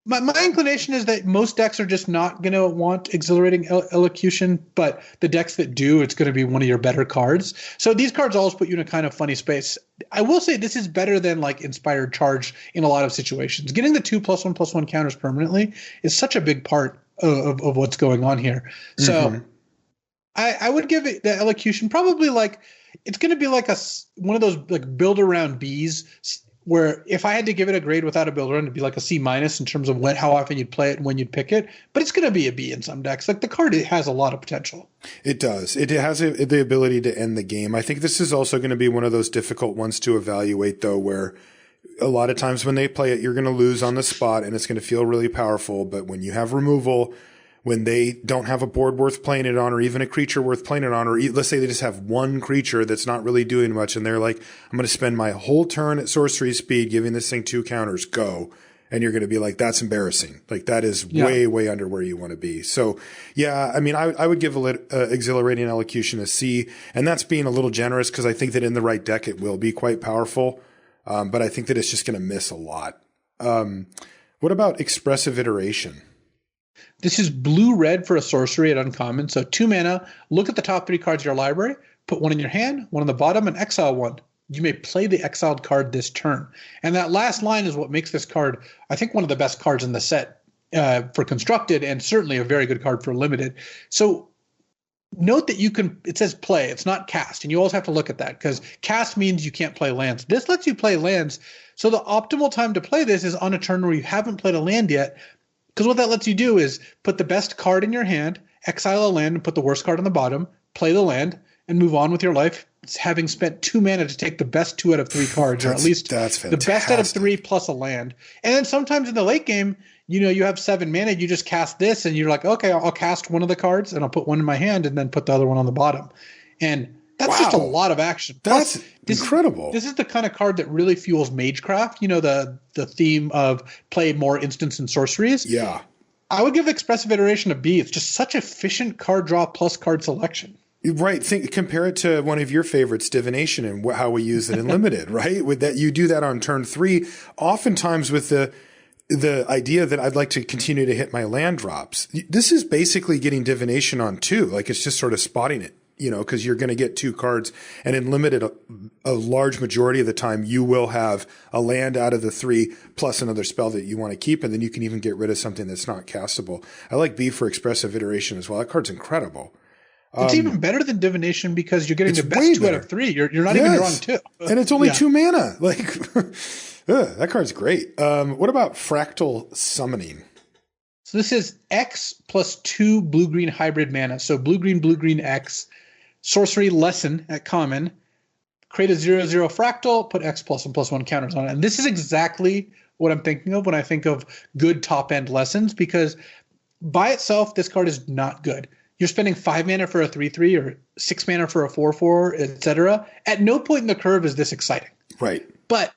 my inclination is that most decks are just not going to want Exhilarating Elocution, but the decks that do, it's going to be one of your better cards. So these cards always put you in a kind of funny space. I will say this is better than like Inspired Charge in a lot of situations. Getting the 2 +1/+1 counters permanently is such a big part of what's going on here. So mm-hmm. I would give it the Elocution probably like it's going to be like one of those like build around Bs where if I had to give it a grade without a build around, it'd be like a C- in terms of how often you'd play it and when you'd pick it. But it's going to be a B in some decks. Like the card, it has a lot of potential. It does. It has the ability to end the game. I think this is also going to be one of those difficult ones to evaluate though, where a lot of times when they play it, you're going to lose on the spot and it's going to feel really powerful. But when you have removal, when they don't have a board worth playing it on or even a creature worth playing it on, or let's say they just have one creature that's not really doing much and they're like, I'm going to spend my whole turn at sorcery speed giving this thing 2 counters, go. And you're going to be like, that's embarrassing. Like that is way under where you want to be. So yeah, I mean, I would give Exhilarating Elocution a C, and that's being a little generous because I think that in the right deck it will be quite powerful. But I think that it's just going to miss a lot. What about Expressive Iteration? This is blue-red for a sorcery at uncommon. So 2 mana, look at the top 3 cards of your library, put 1 in your hand, 1 on the bottom, and exile 1. You may play the exiled card this turn. And that last line is what makes this card, I think, one of the best cards in the set for constructed and certainly a very good card for limited. So note that it says play, it's not cast. And you always have to look at that because cast means you can't play lands. This lets you play lands. So the optimal time to play this is on a turn where you haven't played a land yet. Because what that lets you do is put the best card in your hand, exile a land, and put the worst card on the bottom, play the land, and move on with your life, having spent 2 mana to take the best 2 out of 3 cards, or at least the best out of 3 plus a land. And then sometimes in the late game, you have 7 mana, you just cast this, and you're like, okay, I'll cast one of the cards, and I'll put 1 in my hand, and then put the other one on the bottom. And that's just a lot of action. That's incredible. This is the kind of card that really fuels Magecraft, the theme of play more instants and sorceries. Yeah. I would give Expressive Iteration a B. It's just such efficient card draw plus card selection. Right. Compare it to one of your favorites, Divination, and how we use it in Limited, right? With that, you do that on turn 3, oftentimes with the idea that I'd like to continue to hit my land drops. This is basically getting Divination on 2. Like it's just sort of spotting it. Because you're going to get 2 cards, and in Limited, a large majority of the time, you will have a land out of the 3 plus another spell that you want to keep, and then you can even get rid of something that's not castable. I like B for Expressive Iteration as well. That card's incredible. It's even better than Divination because you're getting the best 2 out of 3. You're not even wrong 2. And it's only 2 mana. Like, that card's great. What about Fractal Summoning? So this is X plus 2 blue-green hybrid mana. So blue-green, X. Sorcery lesson at common. Create a 0/0 fractal, put X plus and plus 1 counters on it. And this is exactly what I'm thinking of when I think of good top-end lessons, because by itself, this card is not good. You're spending 5 mana for a 3/3 or 6 mana for a 4/4, etc. At no point in the curve is this exciting. Right. But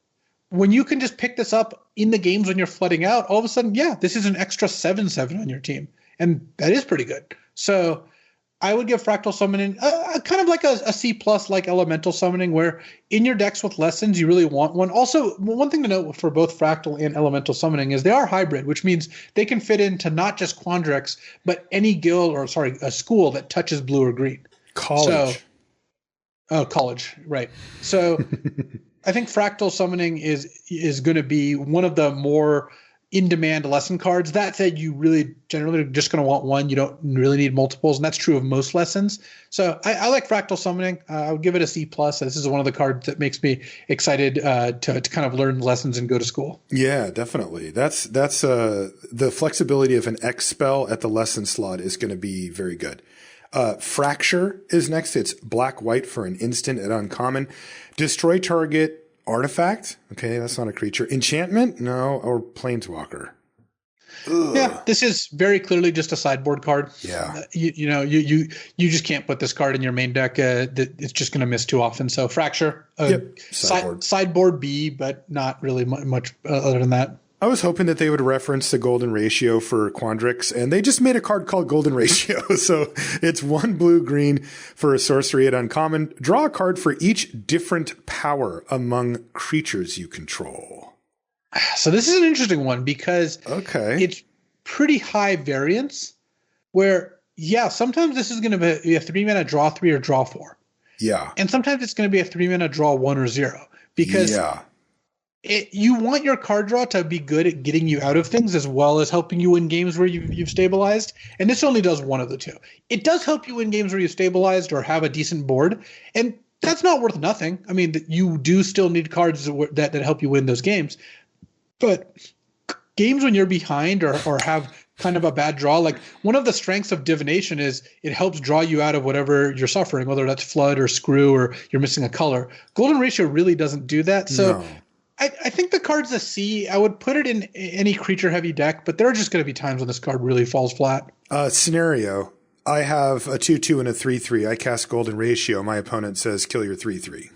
when you can just pick this up in the games when you're flooding out, all of a sudden, yeah, this is an extra 7/7 on your team. And that is pretty good. So I would give Fractal Summoning kind of like a C plus like Elemental Summoning, where in your decks with lessons, you really want one. Also, one thing to note for both Fractal and Elemental Summoning is they are hybrid, which means they can fit into not just Quandrix, but any guild or, sorry, a school that touches blue or green. College. College, right. So I think Fractal Summoning is going to be one of the more in-demand lesson cards. That said, you really generally are just going to want one. You don't really need multiples, and that's true of most lessons. So I like Fractal Summoning. I would give it a C+. This is one of the cards that makes me excited to kind of learn lessons and go to school. Yeah, definitely. That's the flexibility of an X spell at the lesson slot is going to be very good. Fracture is next. It's black-white for an instant at uncommon. Destroy target artifact. Okay, that's not a creature. Enchantment? No. Or planeswalker. Ugh. Yeah, this is very clearly just a sideboard card. Yeah. You just can't put this card in your main deck. It's just going to miss too often. So Fracture, sideboard B, but not really much other than that. I was hoping that they would reference the golden ratio for Quandrix, and they just made a card called Golden Ratio. So it's 1 blue-green for a sorcery at uncommon. Draw a card for each different power among creatures you control. So this is an interesting one because it's pretty high variance where, yeah, sometimes this is going to be a 3-mana draw 3 or draw 4. Yeah. And sometimes it's going to be a 3-mana draw 1 or 0 because you want your card draw to be good at getting you out of things as well as helping you win games where you've stabilized. And this only does one of the two. It does help you win games where you've stabilized or have a decent board. And that's not worth nothing. I mean, you do still need cards that help you win those games. But games when you're behind or have kind of a bad draw, like one of the strengths of divination is it helps draw you out of whatever you're suffering, whether that's flood or screw or you're missing a color. Golden Ratio really doesn't do that. So no. I think the card's a C. I would put it in any creature-heavy deck, but there are just going to be times when this card really falls flat. Scenario. I have a 2/2 and a 3/3. I cast Golden Ratio. My opponent says, kill your 3/3.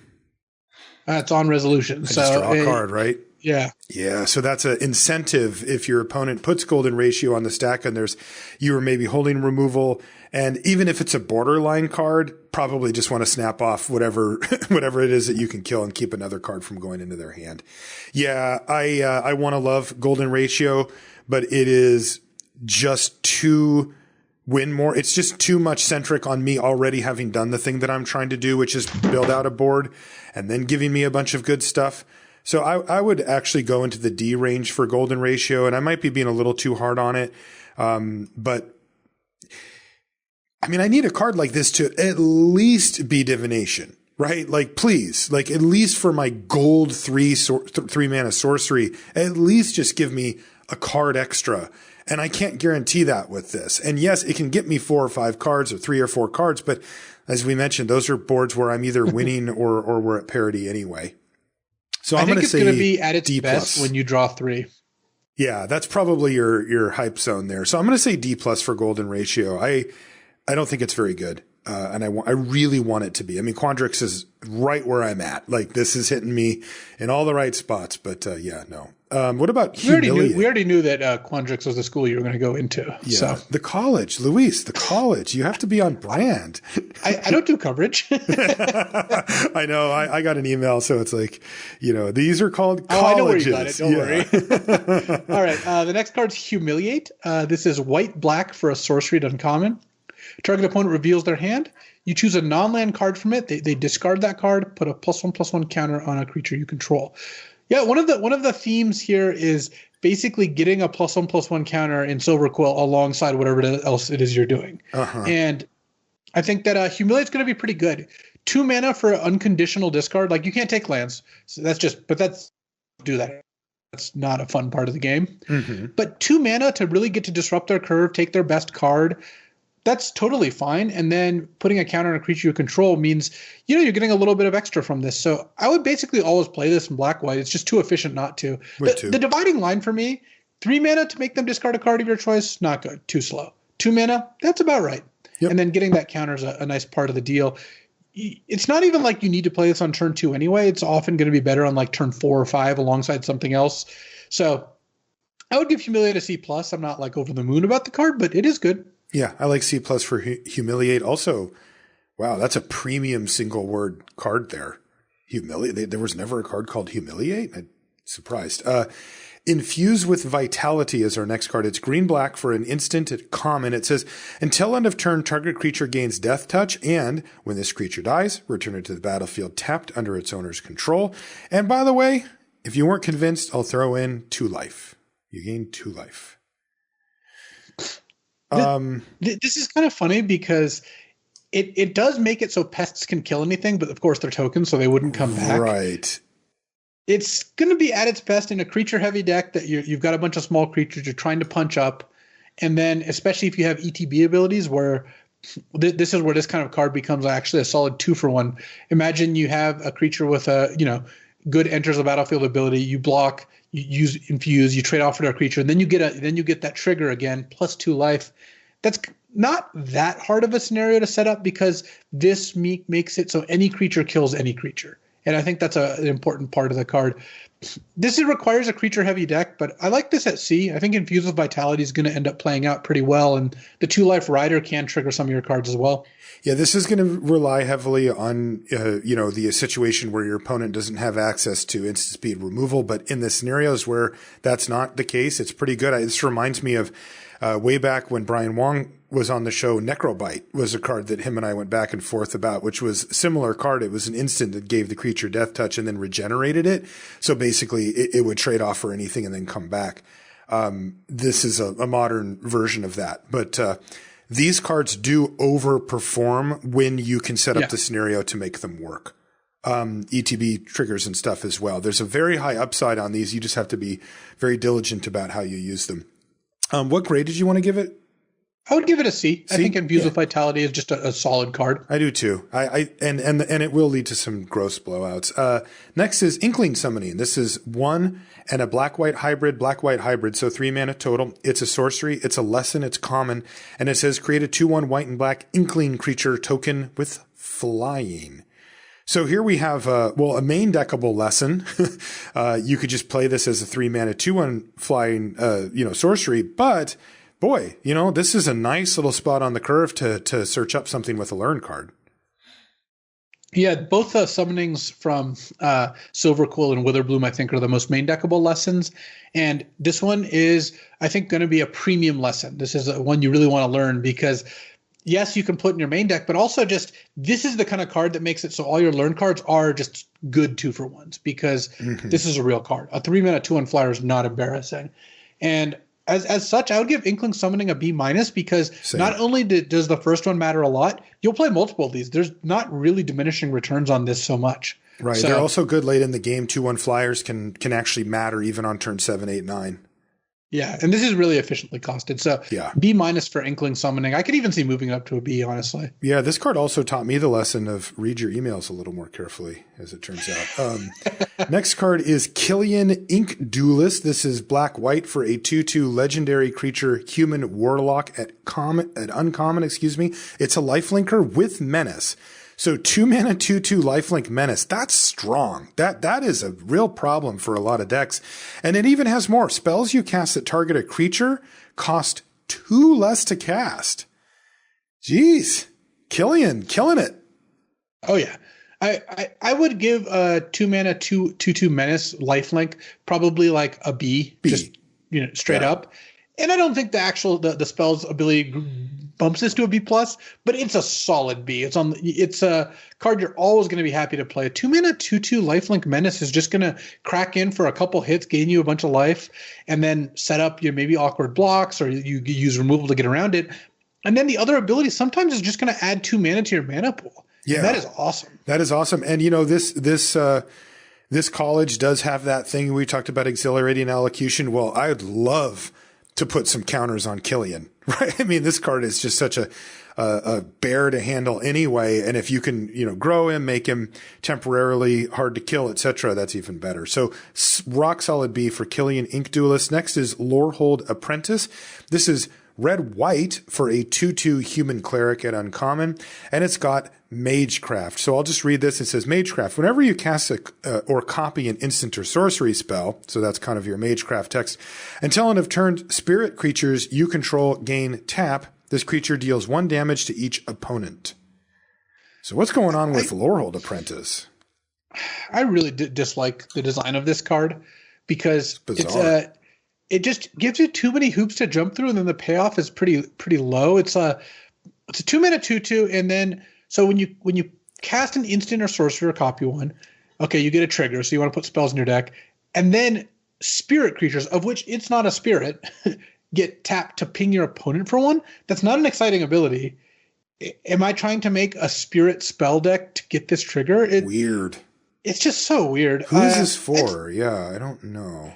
It's on resolution. Just draw a card, right? Yeah. Yeah. So that's an incentive if your opponent puts Golden Ratio on the stack and you are maybe holding removal. And even if it's a borderline card, probably just want to snap off whatever it is that you can kill and keep another card from going into their hand. Yeah. I want to love Golden Ratio, but it is just too win more. It's just too much centric on me already having done the thing that I'm trying to do, which is build out a board and then giving me a bunch of good stuff. So I would actually go into the D range for Golden Ratio, and I might be being a little too hard on it. But I mean, I need a card like this to at least be divination, right? Like, please, like at least for my gold 3 mana sorcery, at least just give me a card extra. And I can't guarantee that with this. And yes, it can get me 4 or 5 cards or 3 or 4 cards. But as we mentioned, those are boards where I'm either winning or we're at parity anyway. So I'm going to say it's going to be at its D+. best when you draw 3. Yeah, that's probably your hype zone there. So I'm going to say D+ for Golden Ratio. I don't think it's very good. And I really want it to be. I mean, Quandrix is right where I'm at. Like, this is hitting me in all the right spots. But yeah, no. What about Humiliate? We already knew that Quandrix was the school you were going to go into. Yeah, so. The college, Luis, the college. You have to be on brand. I don't do coverage. I know. I got an email, so it's like, these are called colleges. I know where you got it. Don't worry. All right. The next card's Humiliate. This is white-black for a sorcery at uncommon. Target opponent reveals their hand. You choose a non-land card from it. They discard that card, put a +1/+1 counter on a creature you control. Yeah, one of the themes here is basically getting a +1/+1 counter in Silver Quill alongside whatever else it is you're doing. And I think that Humiliate's going to be pretty good. 2 mana for unconditional discard. Like, you can't take lands. So do that. that's not a fun part of the game. Mm-hmm. But 2 mana to really get to disrupt their curve, take their best card, that's totally fine. And then putting a counter on a creature you control means, you're getting a little bit of extra from this. So I would basically always play this in black-white. It's just too efficient not to. The dividing line for me, 3 mana to make them discard a card of your choice, not good, too slow. 2 mana, that's about right. Yep. And then getting that counter is a nice part of the deal. It's not even like you need to play this on turn 2 anyway. It's often going to be better on like turn 4 or 5 alongside something else. So I would give Humiliate a C+. I'm not like over the moon about the card, but it is good. Yeah, I like C+ for Humiliate. Also, wow, that's a premium single word card there. Humiliate. There was never a card called Humiliate? I'm surprised. Infuse with Vitality is our next card. It's green-black for an instant at common. It says, until end of turn, target creature gains Death Touch, and when this creature dies, return it to the battlefield tapped under its owner's control. And by the way, if you weren't convinced, I'll throw in 2 life. You gain 2 life. This is kind of funny because it does make it so pests can kill anything, but of course they're tokens, so they wouldn't come back. Right. It's going to be at its best in a creature-heavy deck that you've got a bunch of small creatures you're trying to punch up, and then especially if you have ETB abilities where this is where this kind of card becomes actually a solid 2-for-1. Imagine you have a creature with a good enters the battlefield ability. You block, you use infuse, you trade off for a creature, and then you get that trigger again plus 2 life. That's not that hard of a scenario to set up because this makes it so any creature kills any creature. And I think that's an important part of the card. This requires a creature-heavy deck, but I like this at C. I think Infuse with Vitality is going to end up playing out pretty well, and the 2-life Rider can trigger some of your cards as well. Yeah, this is going to rely heavily on, the situation where your opponent doesn't have access to instant speed removal, but in the scenarios where that's not the case, it's pretty good. This reminds me of way back when Brian Wong was on the show. Necrobite was a card that him and I went back and forth about, which was a similar card. It was an instant that gave the creature Death Touch and then regenerated it. So basically it would trade off for anything and then come back. This is a modern version of that. But these cards do overperform when you can set up the scenario to make them work. ETB triggers and stuff as well. There's a very high upside on these. You just have to be very diligent about how you use them. What grade did you want to give it? I would give it a C. I think Infuse with Vitality is just a solid card. I do too. And it will lead to some gross blowouts. Next is Inkling Summoning. This is 1 and a black-white hybrid, so 3 mana total. It's a sorcery. It's a lesson. It's common. And it says create a 2/1 white and black Inkling creature token with flying. So here we have, a main deckable lesson. You could just play this as a 3 mana 2/1 flying, sorcery, but boy, this is a nice little spot on the curve to search up something with a learn card. Yeah, both summonings from Silverquill and Witherbloom, I think, are the most main deckable lessons. And this one is, I think, going to be a premium lesson. This is one you really want to learn because, yes, you can put in your main deck, but also just this is the kind of card that makes it so all your learn cards are just good 2-for-1s because this is a real card. A 3 mana 2/1 flyer is not embarrassing. And as such, I would give Inkling Summoning a B- because not only does the first one matter a lot, you'll play multiple of these. There's not really diminishing returns on this so much. Right. So, they're also good late in the game. 2/1 flyers can actually matter even on turn 7, 8, 9. Yeah, and this is really efficiently costed. So B- for Inkling Summoning. I could even see moving it up to a B, honestly. Yeah, this card also taught me the lesson of read your emails a little more carefully, as it turns out. Next card is Killian Ink Duelist. This is black-white for a 2/2 legendary creature, human warlock at uncommon, It's a lifelinker with menace. So 2 mana 2/2 lifelink menace. That's strong. That is a real problem for a lot of decks. And it even has more. Spells you cast that target a creature cost 2 less to cast. Jeez. Killian, killing it. Oh yeah. I would give a 2 mana 2/2 menace lifelink probably like a B. Just straight up. And I don't think the spell's ability bumps this to a B+, but it's a solid B. It's a card you're always going to be happy to play. 2 mana 2/2 lifelink menace is just going to crack in for a couple hits, gain you a bunch of life, and then set up maybe awkward blocks or you use removal to get around it. And then the other ability sometimes is just going to add 2 mana to your mana pool. Yeah, and that is awesome. That is awesome. And this this college does have that thing we talked about, exhilarating elocution. Well, I'd love to put some counters on Killian, right? I mean, this card is just such a bear to handle anyway. And if you can, grow him, make him temporarily hard to kill, etc., that's even better. So rock solid B for Killian Ink Duelist. Next is Lorehold Apprentice. This is red-white for a 2/2 human cleric at uncommon, and it's got Magecraft. So I'll just read this. It says, Magecraft, whenever you cast or copy an instant or sorcery spell, so that's kind of your Magecraft text, until end of turn, spirit creatures you control gain tap. This creature deals 1 damage to each opponent. So what's going on with Lorehold Apprentice? I really dislike the design of this card because it just gives you too many hoops to jump through, and then the payoff is pretty low. It's a 2-mana 2/2, and then so when you cast an instant or sorcery or copy one, okay, you get a trigger, so you want to put spells in your deck, and then spirit creatures, of which it's not a spirit, get tapped to ping your opponent for 1. That's not an exciting ability. Am I trying to make a spirit spell deck to get this trigger? Weird. It's just so weird. Who is this for? Yeah, I don't know.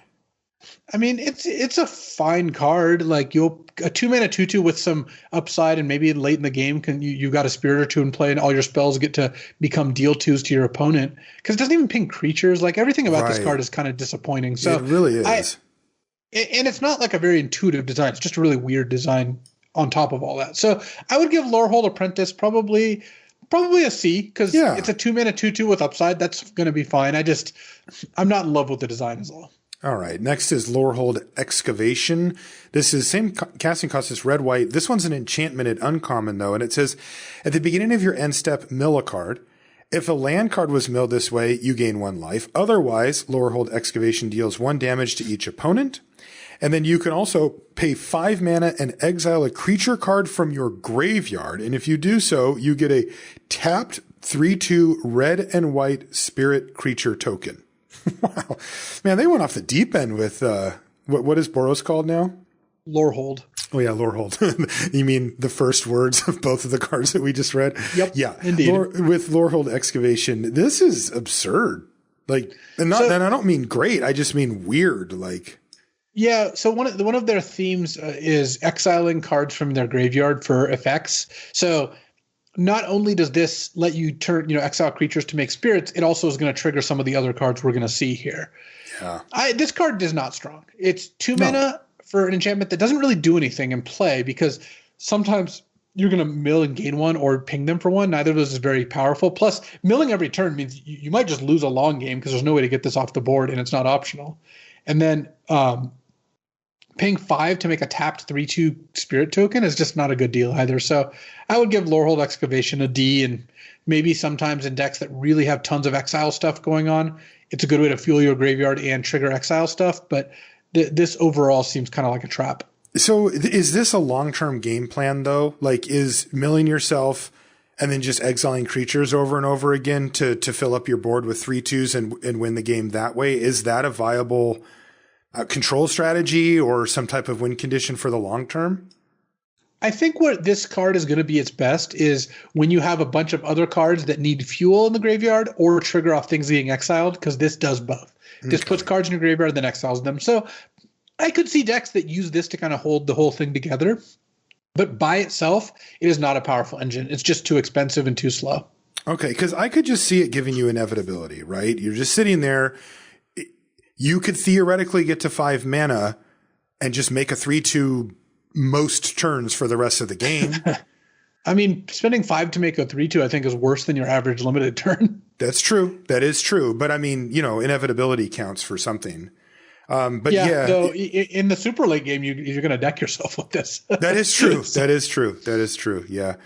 I mean, it's a fine card. Like a 2-mana 2/2 with some upside, and maybe late in the game you got a spirit or 2 in play, and all your spells get to become deal 2s to your opponent because it doesn't even ping creatures. Like everything about this card is kind of disappointing. So it really is. And it's not like a very intuitive design. It's just a really weird design on top of all that. So I would give Lorehold Apprentice probably a C because it's a 2-mana 2/2 with upside. That's going to be fine. I'm not in love with the design is all. All right. Next is Lorehold Excavation. This is same casting cost as red-white. This one's an enchantment at uncommon, though, and it says, at the beginning of your end step, mill a card. If a land card was milled this way, you gain 1 life. Otherwise, Lorehold Excavation deals 1 damage to each opponent. And then you can also pay 5 mana and exile a creature card from your graveyard. And if you do so, you get a tapped 3/2 red and white spirit creature token. Wow. Man, they went off the deep end with, what is Boros called now? Lorehold. Oh, yeah, Lorehold. You mean the first words of both of the cards that we just read? Yep. Yeah. Indeed. With Lorehold Excavation, this is absurd. Like, and I don't mean great. I just mean weird. Like, yeah. So one of their themes is exiling cards from their graveyard for effects. So not only does this let you exile creatures to make spirits, it also is going to trigger some of the other cards we're going to see here. Yeah. This card is not strong. It's 2 mana for an enchantment that doesn't really do anything in play because sometimes you're going to mill and gain 1 or ping them for 1. Neither of those is very powerful. Plus, milling every turn means you might just lose a long game because there's no way to get this off the board and it's not optional. And then paying 5 to make a tapped 3/2 spirit token is just not a good deal either. So I would give Lorehold Excavation a D, and maybe sometimes in decks that really have tons of exile stuff going on, it's a good way to fuel your graveyard and trigger exile stuff. But this overall seems kind of like a trap. So is this a long-term game plan, though? Like, is milling yourself and then just exiling creatures over and over again to fill up your board with 3/2s and win the game that way? Is that a viable control strategy or some type of win condition for the long term? I think what this card is going to be its best is when you have a bunch of other cards that need fuel in the graveyard or trigger off things being exiled, because this does both. This puts cards in your graveyard, then exiles them. So I could see decks that use this to kind of hold the whole thing together. But by itself, it is not a powerful engine. It's just too expensive and too slow. Okay, because I could just see it giving you inevitability, right? You're just sitting there. You could theoretically get to 5 mana and just make a 3/2 most turns for the rest of the game. I mean, spending 5 to make a 3/2, I think, is worse than your average limited turn. That's true. That is true. But I mean, inevitability counts for something. But though in the super late game, you're going to deck yourself with this. That is true. That is true. That is true. Yeah.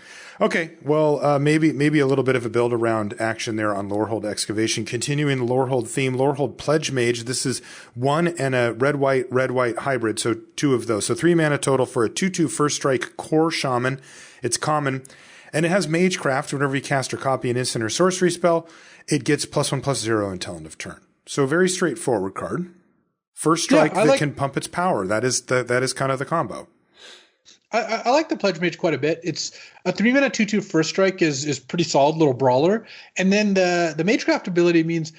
Okay. Well, maybe a little bit of a build around action there on Lorehold Excavation. Continuing the Lorehold theme, Lorehold Pledge Mage. This is 1 and a red-white hybrid. So 2 of those. So 3 mana total for a 2/2 first strike core shaman. It's common. And it has Magecraft. Whenever you cast or copy an instant or sorcery spell, it gets +1/+0 until end of turn. So very straightforward card. First strike that can pump its power. That is kind of the combo. I like the Pledge Mage quite a bit. It's a 3 mana 2/2 first strike is pretty solid, little brawler. And then the Magecraft ability means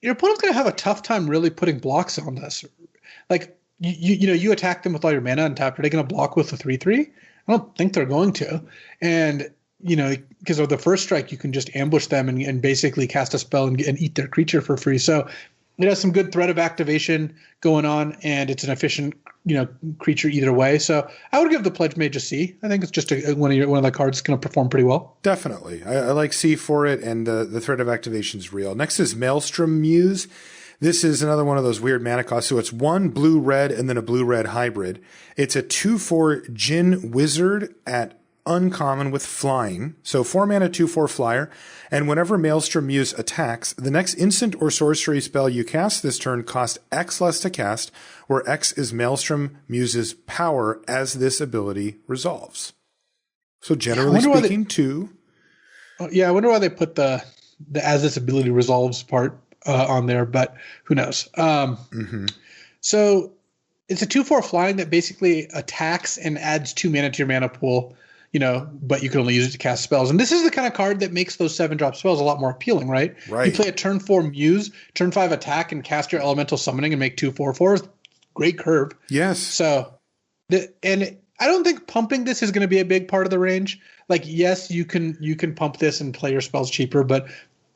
your opponent's going to have a tough time really putting blocks on this. Like, you attack them with all your mana and tap. Are they going to block with the 3/3? I don't think they're going to. And, because of the first strike, you can just ambush them and basically cast a spell and eat their creature for free. So it has some good threat of activation going on, and it's an efficient, creature either way. So I would give the Pledge Mage a C. I think it's just one of the cards that's going to perform pretty well. Definitely. I like C for it, and the threat of activation is real. Next is Maelstrom Muse. This is another one of those weird mana costs. So it's 1 blue-red and then a blue-red hybrid. It's a 2/4 Djinn Wizard at uncommon with flying. So 4 mana, 2/4 flyer. And whenever Maelstrom Muse attacks, the next instant or sorcery spell you cast this turn costs X less to cast, where X is Maelstrom Muse's power as this ability resolves. So generally speaking, 2. Yeah, I wonder why they put the as this ability resolves part on there, but who knows? So it's a 2/4 flying that basically attacks and adds 2 mana to your mana pool, but you can only use it to cast spells. And this is the kind of card that makes those 7-drop spells a lot more appealing, right? Right. You play a turn 4 Muse, turn 5 attack, and cast your elemental summoning and make 2 4/4s. Great curve. Yes. So, and I don't think pumping this is going to be a big part of the range. Like, yes, you can pump this and play your spells cheaper, but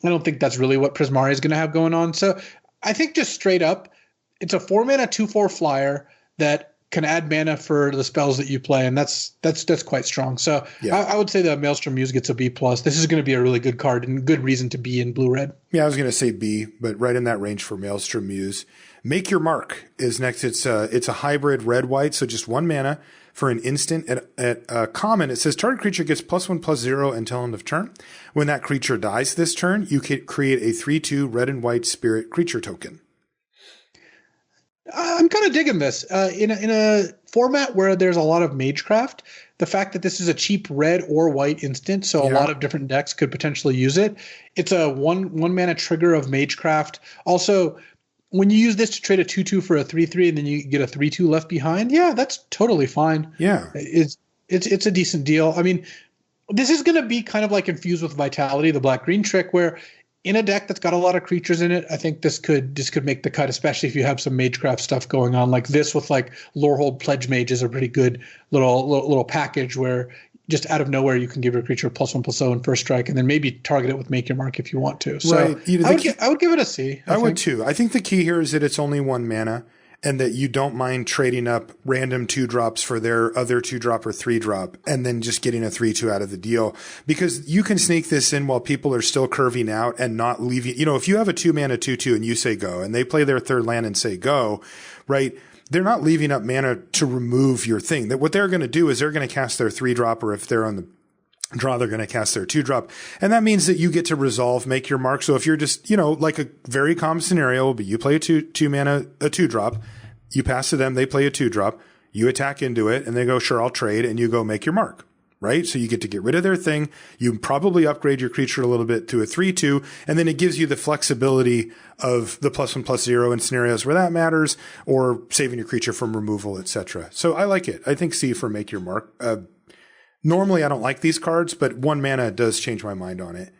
I don't think that's really what Prismari is going to have going on. So I think just straight up, it's a 4 mana 2/4 flyer that can add mana for the spells that you play, and that's quite strong. So yeah. I would say that Maelstrom Muse gets a B+. This is going to be a really good card and good reason to be in blue-red. Yeah, I was going to say B, but right in that range for Maelstrom Muse. Make Your Mark is next. It's a hybrid red-white, so just 1 mana for an instant. At common, it says target creature gets +1/+0 until end of turn. When that creature dies this turn, you can create a 3/2 red and white spirit creature token. I'm kind of digging this. In a format where there's a lot of Magecraft, the fact that this is a cheap red or white instant, so a lot of different decks could potentially use it. It's a one mana trigger of Magecraft. Also, when you use this to trade a 2/2 for a 3/3 and then you get a 3/2 left behind, yeah, that's totally fine. Yeah. It's a decent deal. I mean, this is going to be kind of like infused with Vitality, the black-green trick, where in a deck that's got a lot of creatures in it, I think this could make the cut, especially if you have some Magecraft stuff going on like this with like Lorehold Pledge Mage is a pretty good little package where just out of nowhere you can give your creature +1/+0 in first strike and then maybe target it with Make Your Mark if you want to. So right. I would give it a C. I would too. I think the key here is that it's only 1 mana and that you don't mind trading up random 2-drops for their other 2-drop or 3-drop and then just getting a 3/2 out of the deal, because you can sneak this in while people are still curving out and not leaving. If you have a 2 mana 2/2 and you say go and they play their 3rd land and say go, right? They're not leaving up mana to remove your thing. That what they're going to do is they're going to cast their 3-drop, or if they're on the draw, they're going to cast their 2-drop. And that means that you get to resolve Make Your Mark. So if you're just, like a very common scenario will be you play a 2 mana, a 2-drop, you pass to them, they play a 2-drop, you attack into it, and they go, sure, I'll trade, and you go Make Your Mark, right? So you get to get rid of their thing. You probably upgrade your creature a little bit to a 3/2, and then it gives you the flexibility of the +1/+0 in scenarios where that matters, or saving your creature from removal, etc. So I like it. I think C for Make Your Mark. Normally I don't like these cards, but 1 mana does change my mind on it.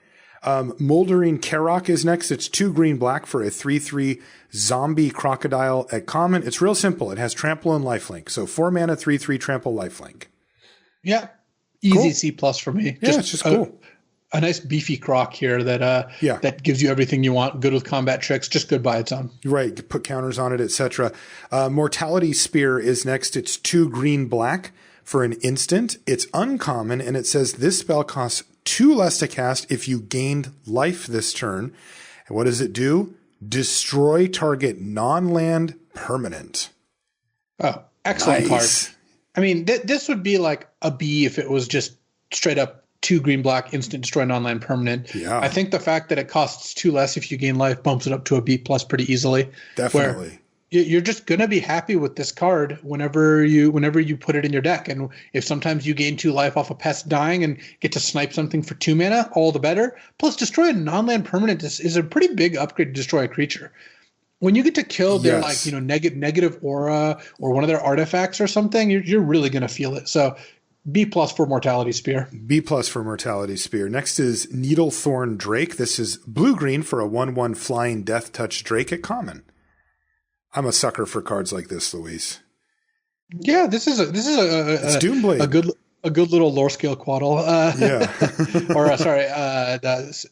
Moldering Karok is next. It's 2 green-black for a 3/3 zombie crocodile at common. It's real simple. It has trample and lifelink. So 4 mana, 3/3 trample lifelink. Yeah. Easy Cool. C+ for me. Yeah, it's just cool. A nice beefy croc here that gives you everything you want. Good with combat tricks, just good by its own. Right. Put counters on it, etc. Mortality Spear is next. It's 2 green-black for an instant. It's uncommon, and it says this spell costs 2 less to cast if you gained life this turn. And what does it do? Destroy target non-land permanent. Oh, excellent Nice. card. I mean, this would be like a B if it was just straight up 2 green-black instant destroy non-land permanent. Yeah. I think the fact that it costs 2 less if you gain life bumps it up to a B+ pretty easily. Definitely. You're just going to be happy with this card whenever you put it in your deck. And if sometimes you gain 2 life off a pest dying and get to snipe something for 2 mana, all the better. Plus, destroy a non-land permanent is a pretty big upgrade to destroy a creature. When you get to kill their negative aura or one of their artifacts or something, you're really going to feel it. So B+ for Mortality Spear. B+ for Mortality Spear. Next is Needlethorn Drake. This is blue-green for a 1/1 flying Death Touch Drake at common. I'm a sucker for cards like this, Luis. Yeah, this is a Doomblade. A good little lore scale Quaddle. The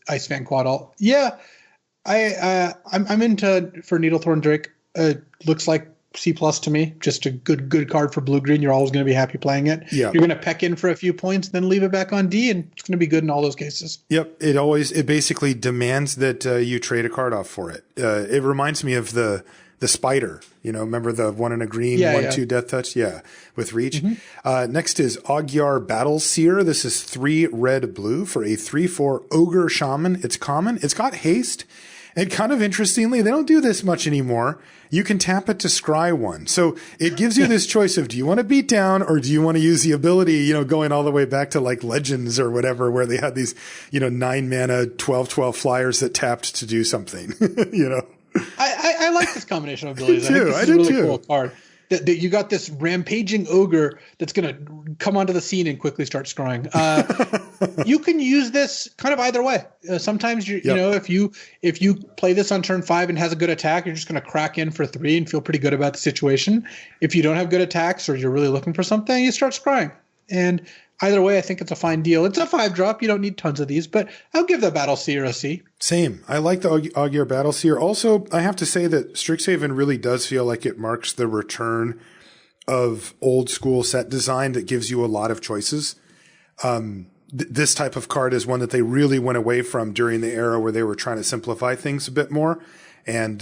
Ice Fan Quaddle. Yeah, I'm into for Needlethorn Drake. Looks like C+ to me. Just a good card for blue green. You're always going to be happy playing it. Yeah. You're going to peck in for a few points, then leave it back on D, and it's going to be good in all those cases. Yep. It basically demands that you trade a card off for it. It reminds me of the spider. Remember the 1 and a green, 1/2 Death Touch? Yeah, with reach. Mm-hmm. Next is Magyar Battle Seer. This is 3 red-blue for a 3/4 Ogre Shaman. It's common. It's got haste. And kind of interestingly, they don't do this much anymore. You can tap it to scry 1. So it gives you this choice of, do you want to beat down or do you want to use the ability, going all the way back to like Legends or whatever, where they had these, 9 mana, 12/12 flyers that tapped to do something, I like this combination of abilities. I do think this is a really cool card. That you got this rampaging ogre that's going to come onto the scene and quickly start scrying. You can use this kind of either way. Sometimes if you play this on turn 5 and has a good attack, you're just going to crack in for 3 and feel pretty good about the situation. If you don't have good attacks or you're really looking for something, you start scrying. And either way, I think it's a fine deal. It's a 5-drop. You don't need tons of these, but I'll give the Battle Seer a C. Same. I like the Magyar Battle Seer. Also, I have to say that Strixhaven really does feel like it marks the return of old school set design that gives you a lot of choices. This type of card is one that they really went away from during the era where they were trying to simplify things a bit more. And,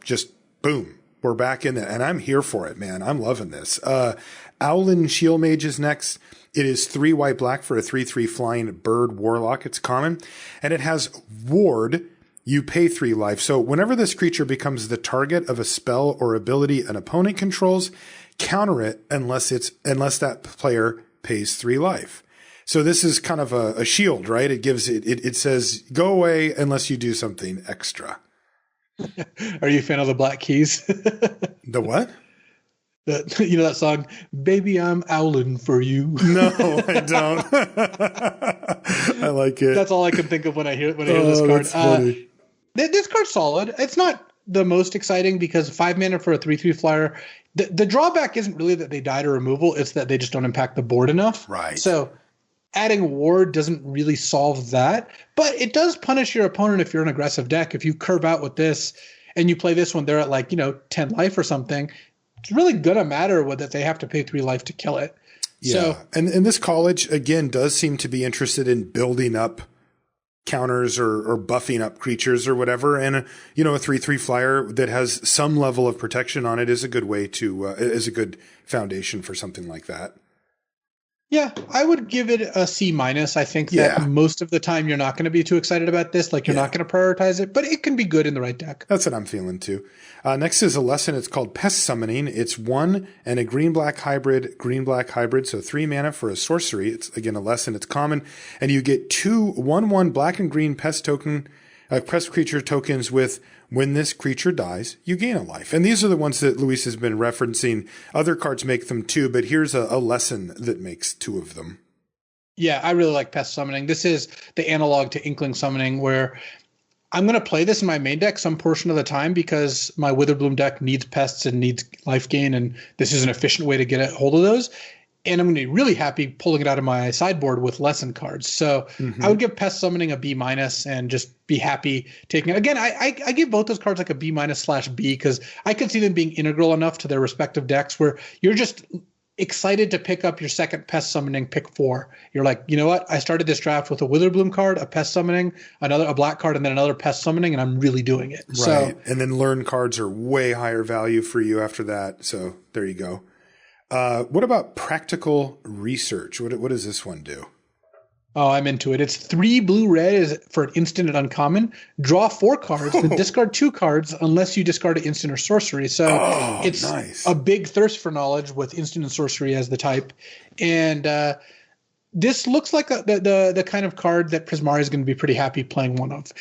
just boom, we're back in it. And I'm here for it, man. I'm loving this. Owlin Shield Mage is next. It is 3 white-black for a 3/3 flying bird warlock. It's common. And it has Ward. You pay 3 life. So whenever this creature becomes the target of a spell or ability an opponent controls, counter it unless that player pays 3 life. So this is kind of a shield, right? It says, go away unless you do something extra. Are you a fan of the Black Keys? The what? That song, Baby, I'm Owlin' for You. No, I don't. I like it. That's all I can think of when I hear this card. That's funny. This card's solid. It's not the most exciting because 5 mana for a 3/3 flyer. The drawback isn't really that they die to removal. It's that they just don't impact the board enough. Right. So adding Ward doesn't really solve that. But it does punish your opponent if you're an aggressive deck. If you curve out with this and you play this when they're at 10 life or something, it's really going to matter whether they have to pay 3 life to kill it. Yeah. So, and this college, again, does seem to be interested in building up counters or buffing up creatures or whatever. And, a 3/3 flyer that has some level of protection on it is a good way is a good foundation for something like that. Yeah, I would give it a C-. I think that most of the time you're not going to be too excited about this. You're not going to prioritize it, but it can be good in the right deck. That's what I'm feeling too. Next is a lesson. It's called Pest Summoning. It's 1 and a green-black hybrid. So 3 mana for a sorcery. It's, again, a lesson. It's common. And you get 2 1/1 black and green pest creature tokens with, when this creature dies, you gain a life. And these are the ones that Luis has been referencing. Other cards make them too, but here's a lesson that makes 2 of them. Yeah, I really like Pest Summoning. This is the analog to Inkling Summoning, where I'm going to play this in my main deck some portion of the time because my Witherbloom deck needs pests and needs life gain, and this is an efficient way to get a hold of those. And I'm going to be really happy pulling it out of my sideboard with lesson cards. So I would give Pest Summoning a B- and just be happy taking it. Again, I give both those cards like a B-/B because I could see them being integral enough to their respective decks where you're just excited to pick up your second Pest Summoning pick 4. You're like, you know what? I started this draft with a Witherbloom card, a Pest Summoning, a black card, and then another Pest Summoning, and I'm really doing it. Right. So, and then learn cards are way higher value for you after that. So there you go. What about Practical Research? What does this one do? Oh, I'm into it. It's 3 blue-red is for an instant and uncommon. Draw 4 cards, then discard 2 cards unless you discard an instant or sorcery. So it's nice. A big thirst for knowledge with instant and sorcery as the type. And this looks like the kind of card that Prismari is going to be pretty happy playing one of.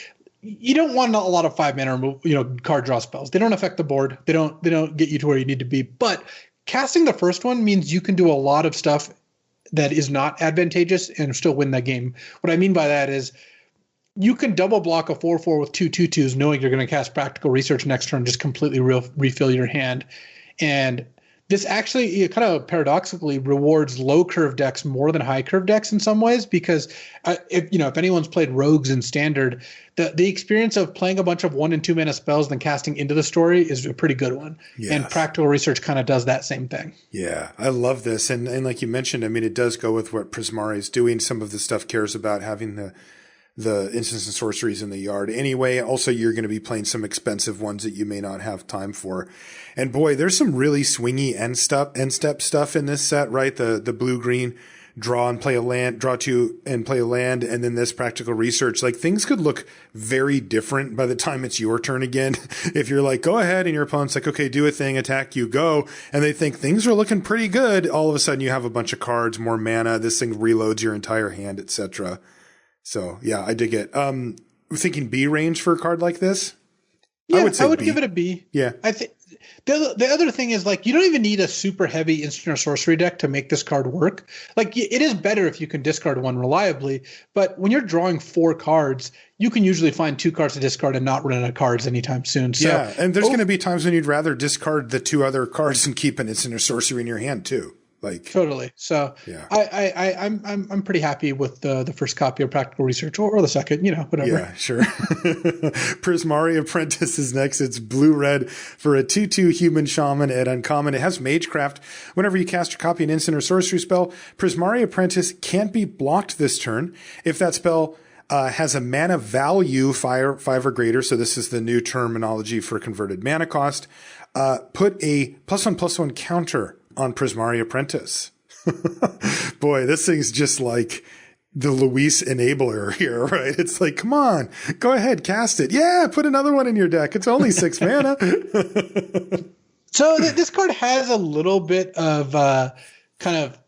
You don't want a lot of 5-mana card draw spells. They don't affect the board. They don't get you to where you need to be. But casting the first one means you can do a lot of stuff that is not advantageous and still win that game. What I mean by that is you can double block a 4/4 with 2/2/2s knowing you're going to cast Practical Research next turn, just completely refill your hand. And this actually kind of paradoxically rewards low curve decks more than high curve decks in some ways, because if anyone's played Rogues in Standard, the experience of playing a bunch of 1 and 2 mana spells then casting into the story is a pretty good one. Yes. And Practical Research kind of does that same thing. Yeah, I love this. And like you mentioned, I mean, it does go with what Prismari is doing. Some of the stuff cares about having the instants and sorceries in the yard. Anyway, also you're going to be playing some expensive ones that you may not have time for. And boy, there's some really swingy end step stuff in this set, right? The blue-green draw and play a land, draw 2 and play a land, and then this Practical Research. Like, things could look very different by the time it's your turn again. If you're like, go ahead, and your opponent's like, okay, do a thing, attack you, go. And they think things are looking pretty good. All of a sudden you have a bunch of cards, more mana. This thing reloads your entire hand, etc. So yeah, I dig it. Thinking B range for a card like this? Yeah, I would give it a B. Yeah. I think the other thing is, like, you don't even need a super heavy instant or sorcery deck to make this card work. Like, it is better if you can discard one reliably, but when you're drawing 4 cards, you can usually find 2 cards to discard and not run out of cards anytime soon. So, yeah, and there's going to be times when you'd rather discard the 2 other cards and keep an instant or sorcery in your hand too. Like, totally. So yeah. I'm pretty happy with the first copy of Practical Research or the second, whatever. Yeah, sure. Prismari Apprentice is next. It's blue-red for a 2/2 human shaman at uncommon. It has Magecraft. Whenever you cast or copy an instant or sorcery spell, Prismari Apprentice can't be blocked this turn. If that spell has a mana value 5 or greater, so this is the new terminology for converted mana cost, put a +1/+1 counter on Prismari Apprentice. Boy, this thing's just like the Luis enabler here, right? It's like, come on, go ahead, cast it. Yeah, put another one in your deck. It's only 6 mana. So this card has a little bit of kind of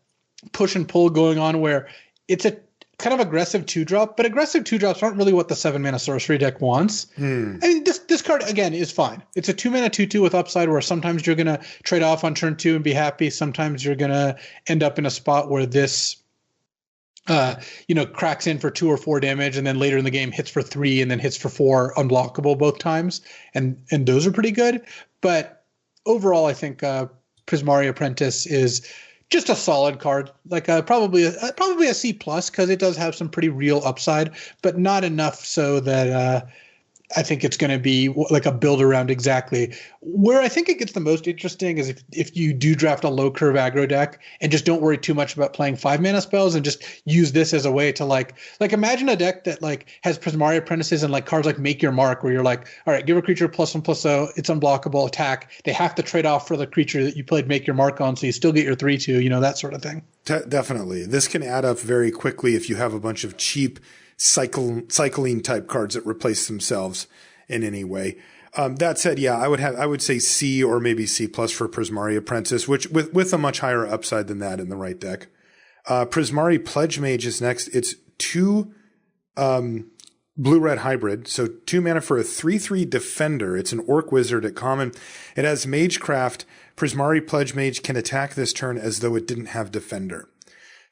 push and pull going on, where it's a kind of aggressive 2-drop, but aggressive 2-drops aren't really what the 7-mana sorcery deck wants. I mean, this card, again, is fine. It's a 2-mana 2/2 with upside, where sometimes you're going to trade off on turn 2 and be happy. Sometimes you're going to end up in a spot where this, cracks in for 2 or 4 damage, and then later in the game hits for 3 and then hits for 4 unblockable both times. And those are pretty good. But overall, I think Prismari Apprentice is just a solid card, like probably a C+, because it does have some pretty real upside, but not enough so that I think it's going to be like a build around exactly. Where I think it gets the most interesting is if you do draft a low curve aggro deck and just don't worry too much about playing 5-mana spells and just use this as a way to like imagine a deck that like has Prismari Apprentices and like cards like Make Your Mark, where you're like, all right, give a creature +1/+0, it's unblockable, attack. They have to trade off for the creature that you played Make Your Mark on, so you still get your 3/2, that sort of thing. Definitely. This can add up very quickly if you have a bunch of cheap cycling type cards that replace themselves in any way. That said, yeah, I would say C or maybe C+ for Prismari Apprentice, which with a much higher upside than that in the right deck. Prismari Pledge Mage is next. It's 2 blue-red hybrid, so 2 mana for a 3/3 defender. It's an orc wizard at common. It has Magecraft. Prismari Pledge Mage can attack this turn as though it didn't have defender.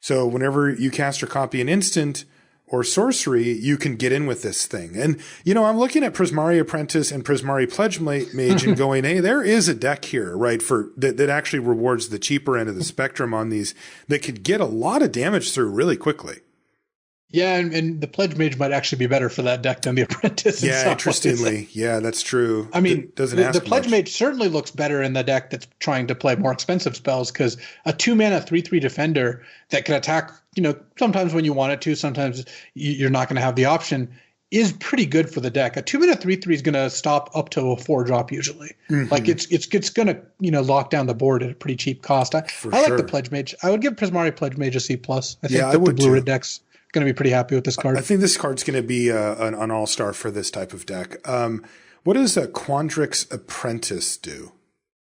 So whenever you cast or copy an instant or sorcery, you can get in with this thing. And, I'm looking at Prismari Apprentice and Prismari Pledge Mage and going, hey, there is a deck here, right, that actually rewards the cheaper end of the spectrum on these that could get a lot of damage through really quickly. Yeah, and the Pledge Mage might actually be better for that deck than the Apprentice. Yeah, interestingly. Yeah, that's true. I mean, the Pledge Mage certainly looks better in the deck that's trying to play more expensive spells, because a 2-mana 3/3 defender that can attack, sometimes when you want it to, sometimes you're not going to have the option, is pretty good for the deck. A 2-mana 3/3 is going to stop up to a 4-drop usually. Mm-hmm. Like it's going to, lock down the board at a pretty cheap cost. I like the Pledge Mage. I would give Prismari Pledge Mage a C+. I think the blue-red deck's going to be pretty happy with this card. I think this card's going to be an all-star for this type of deck. What does a Quandrix Apprentice do?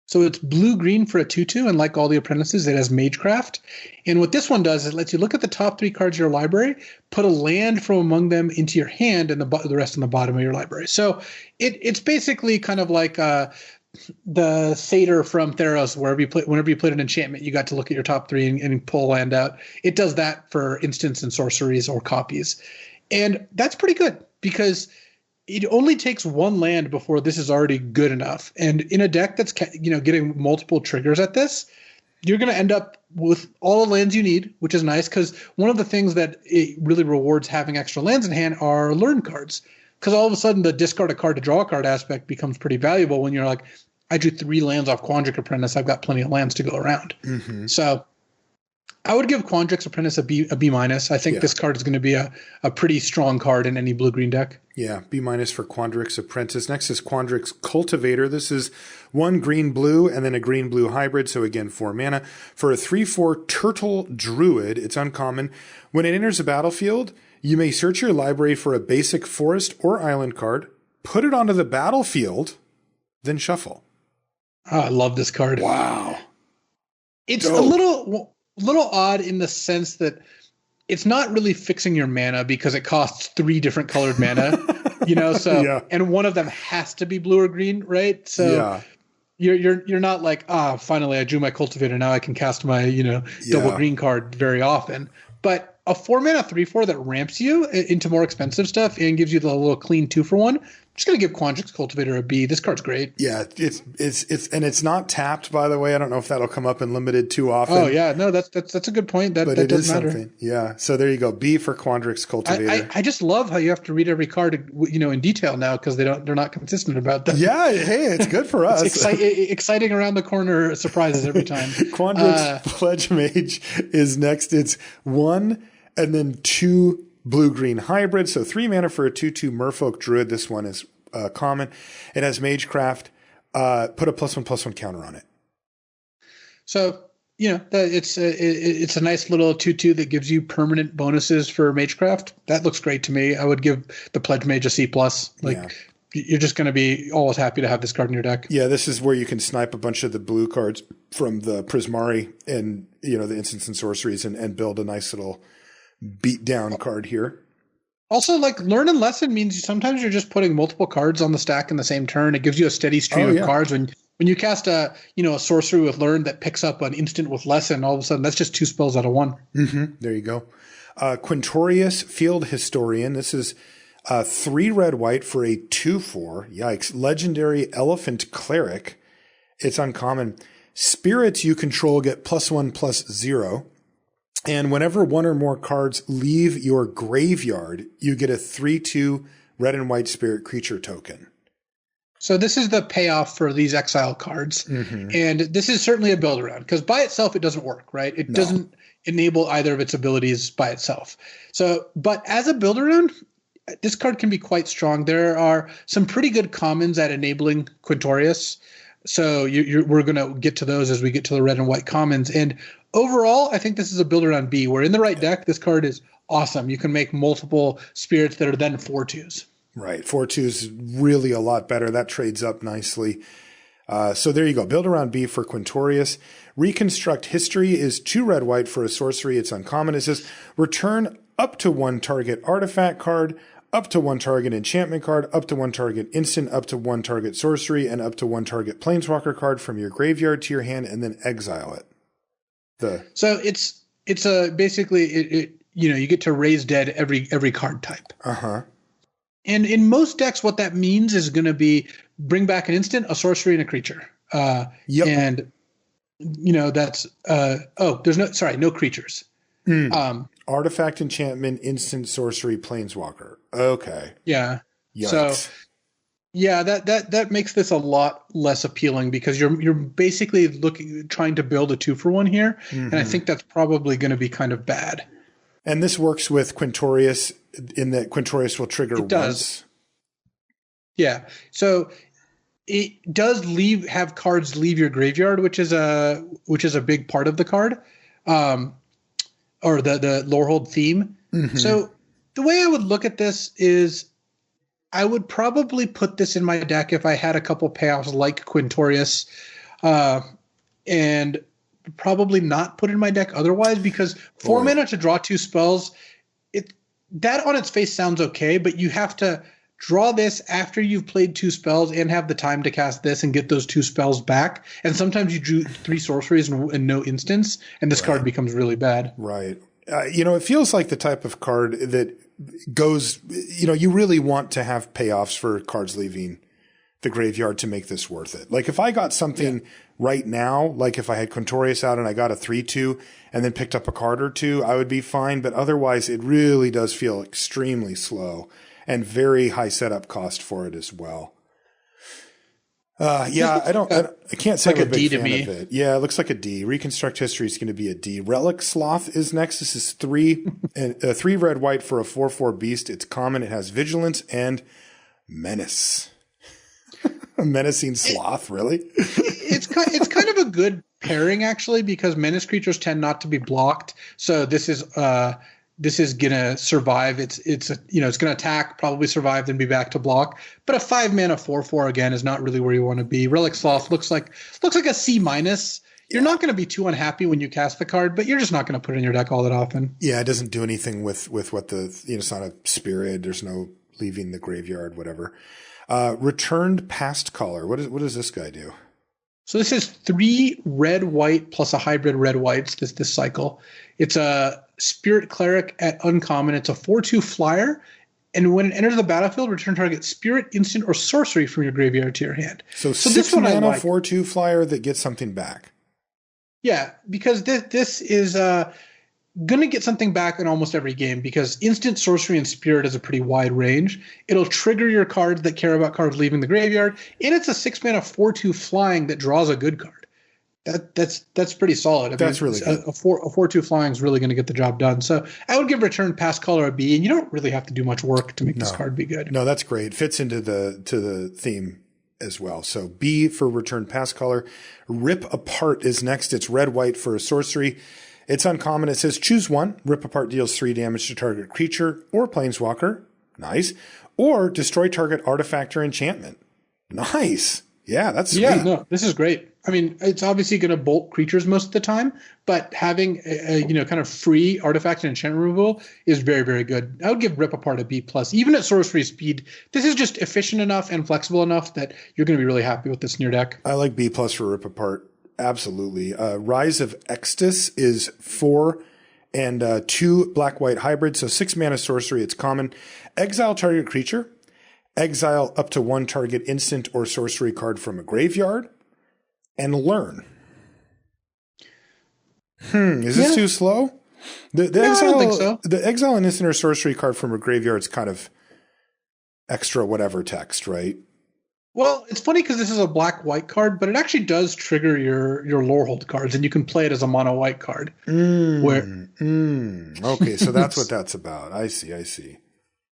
So it's blue-green for a 2/2, and like all the Apprentices, it has Magecraft. And what this one does is it lets you look at the top 3 cards of your library, put a land from among them into your hand, and the rest on the bottom of your library. So it's basically kind of like the Satyr from Theros, whenever you played an enchantment, you got to look at your top three and pull a land out. It does that for instants and sorceries or copies. And that's pretty good because it only takes one land before this is already good enough. And in a deck that's getting multiple triggers at this, you're going to end up with all the lands you need, which is nice because one of the things that it really rewards having extra lands in hand are learn cards. Because all of a sudden the discard a card to draw a card aspect becomes pretty valuable when you're like, I drew 3 lands off Quandrix Apprentice. I've got plenty of lands to go around. Mm-hmm. So I would give Quandrix Apprentice a B minus. I think this card is going to be a pretty strong card in any blue-green deck. Yeah, B minus for Quandrix Apprentice. Next is Quandrix Cultivator. This is 1 green-blue and then a green-blue hybrid. So again, 4 mana. For a 3/4 Turtle Druid, it's uncommon. When it enters the battlefield, you may search your library for a basic forest or island card, put it onto the battlefield, then shuffle. Oh, I love this card. Wow. It's a little odd in the sense that it's not really fixing your mana because it costs 3 different colored mana, and one of them has to be blue or green, right? So you're not like, finally I drew my Cultivator, now I can cast my, double green card very often. But a 4 mana 3/4 that ramps you into more expensive stuff and gives you the little clean 2-for-1. I'm just gonna give Quandrix Cultivator a B. This card's great. Yeah, it's not tapped, by the way. I don't know if that'll come up in limited too often. Oh yeah, no, that's a good point. That does matter. Something. Yeah. So there you go. B for Quandrix Cultivator. I just love how you have to read every card, in detail now because they're not consistent about that. Yeah. Hey, it's good for us. Exciting around the corner surprises every time. Quandrix Pledge Mage is next. It's 1 and then 2 blue-green hybrid. So 3 mana for a 2/2 Merfolk Druid. This one is common. It has Magecraft. Put a +1/+1 counter on it. So, it's a nice little 2/2 that gives you permanent bonuses for Magecraft. That looks great to me. I would give the Pledge Mage a C+. You're just going to be always happy to have this card in your deck. Yeah, this is where you can snipe a bunch of the blue cards from the Prismari and, the instants and sorceries and build a nice little beat down card here. Also, Learn and Lesson means sometimes you're just putting multiple cards on the stack in the same turn. It gives you a steady stream of cards. When you cast a sorcery with Learn that picks up an instant with Lesson, all of a sudden that's just 2 spells out of 1. Mm-hmm. There you go. Quintorius Field Historian. This is 3 red-white for a 2/4. Yikes. Legendary Elephant Cleric. It's uncommon. Spirits you control get +1/+0. And whenever 1 or more cards leave your graveyard, you get a 3/2 red and white spirit creature token. So this is the payoff for these exile cards. Mm-hmm. And this is certainly a build around because by itself, it doesn't work, right? It doesn't enable either of its abilities by itself. So, but as a build around, this card can be quite strong. There are some pretty good commons at enabling Quintorius. So we're going to get to those as we get to the red and white commons. And overall, I think this is a build around B, where in the right deck, this card is awesome. You can make multiple spirits that are then 4/2s. Right. 4/2's really a lot better. That trades up nicely. So there you go. Build around B for Quintorius. Reconstruct History is 2 red-white for a sorcery. It's uncommon. It says return up to 1 target artifact card, up to 1 target enchantment card, up to 1 target instant, up to 1 target sorcery, and up to 1 target planeswalker card from your graveyard to your hand, and then exile it. So it's basically you get to raise dead every card type. Uh-huh. And in most decks, what that means is going to be bring back an instant, a sorcery, and a creature. Yep. And that's no creatures. Artifact, enchantment, instant, sorcery, planeswalker. Okay. Yeah. Yikes. So yeah, that makes this a lot less appealing because you're basically trying to build a 2-for-1 here, and I think that's probably going to be kind of bad. And this works with Quintorius in that Quintorius will trigger once. Yeah. So it does have cards leave your graveyard, which is a big part of the card, or the Lorehold theme. Mm-hmm. So the way I would look at this is I would probably put this in my deck if I had a couple payoffs like Quintorius, and probably not put in my deck otherwise because 4 mana to draw 2 spells, that on its face sounds okay, but you have to draw this after you've played 2 spells and have the time to cast this and get those 2 spells back. And sometimes you drew 3 sorceries and no instants, and this card becomes really bad. Right. It feels like the type of card that goes, you really want to have payoffs for cards leaving the graveyard to make this worth it. Like if I got something right now, like if I had Quintorius out and I got a 3/2 and then picked up a card or 2, I would be fine. But otherwise, it really does feel extremely slow and very high setup cost for it as well. I can't say like I'm a big D to fan me. of it. Yeah, it looks like a D. Reconstruct History is going to be a D. Relic Sloth is next. This is 3 red white for a 4/4 beast. It's common. It has vigilance and menace. A menacing sloth, really? It's kind of a good pairing actually, because menace creatures tend not to be blocked. So this is gonna survive. It's gonna attack, probably survive, then be back to block. But a 5 mana 4/4 again is not really where you want to be. Relic Sloth looks like a C-. You're not going to be too unhappy when you cast the card, but you're just not going to put it in your deck all that often. Yeah, it doesn't do anything with what it's not a spirit. There's no leaving the graveyard, whatever. Returned Past Caller. What does this guy do? So this is 3 red white plus a hybrid red whites this cycle. It's a Spirit Cleric at uncommon. It's a 4/2 flyer, and when it enters the battlefield, return target spirit, instant, or sorcery from your graveyard to your hand. So 6 mana 4/2 flyer that gets something back. Yeah, because this is going to get something back in almost every game, because instant, sorcery, and spirit is a pretty wide range. It'll trigger your cards that care about cards leaving the graveyard, and it's a 6 mana 4/2 flying that draws a good card. That's pretty solid. That's really good. A 4/2 flying is really going to get the job done. So I would give Return Past Caller a B, and you don't really have to do much work to make this card be good. No, that's great. Fits into the theme as well. So B for Return Past Caller. Rip Apart is next. It's red white for a sorcery. It's uncommon. It says choose one. Rip Apart deals 3 damage to target creature or planeswalker. Nice. Or destroy target artifact or enchantment. Nice. Yeah, that's sweet. Yeah, no, this is great. I mean, it's obviously going to bolt creatures most of the time, but having a kind of free artifact and enchantment removal is very, very good. I would give Rip Apart a B+. Even at sorcery speed, this is just efficient enough and flexible enough that you're going to be really happy with this in your deck. I like B+ for Rip Apart. Absolutely. Rise of Extus is 4 and 2 black-white hybrid. So 6 mana sorcery. It's common. Exile target creature. Exile up to 1 target instant or sorcery card from a graveyard. And learn. Is this too slow? The exile, I don't think so. The exile an instant or sorcery card from a graveyard is kind of extra whatever text, right? Well, it's funny because this is a black-white card, but it actually does trigger your Lorehold cards, and you can play it as a mono-white card. Okay, so that's what that's about. I see.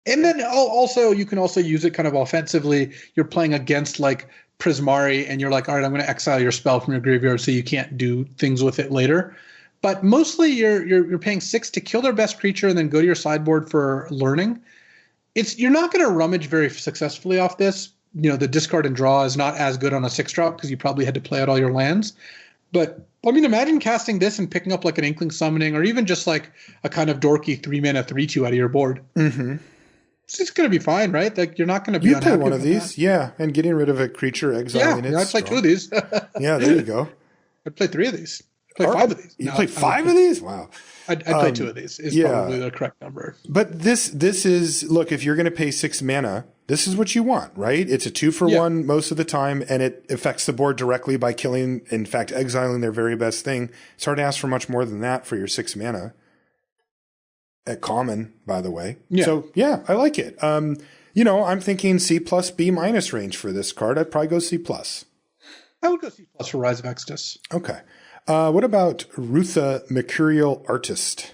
And then also you can also use it kind of offensively. You're playing against like Prismari, and you're like, all right, I'm going to exile your spell from your graveyard so you can't do things with it later. But mostly you're paying 6 to kill their best creature and then go to your sideboard for learning. You're not going to rummage very successfully off this. The discard and draw is not as good on a 6-drop because you probably had to play out all your lands. But I mean, imagine casting this and picking up like an Inkling Summoning, or even just like a kind of dorky 3 mana 3/2 out of your board. Mm-hmm. It's going to be fine, right? Like you're not going to be unhappy. You play one of these, yeah, and getting rid of a creature, exiling it. Yeah, I'd play 2 of these. Yeah, there you go. I'd play 3 of these. I'd play 5 of these. You play 5 of these? Wow. I'd play 2 of these. Is probably the correct number. But this is, look, if you're going to pay 6 mana, this is what you want, right? It's a 2-for-1 most of the time, and it affects the board directly by killing, in fact, exiling their very best thing. It's hard to ask for much more than that for your 6 mana. At common, by the way. Yeah. So, yeah, I like it. I'm thinking C+, B- range for this card. I'd probably go C+. I would go C+ for Rise of Extus. Okay. What about Rutha, Mercurial Artist?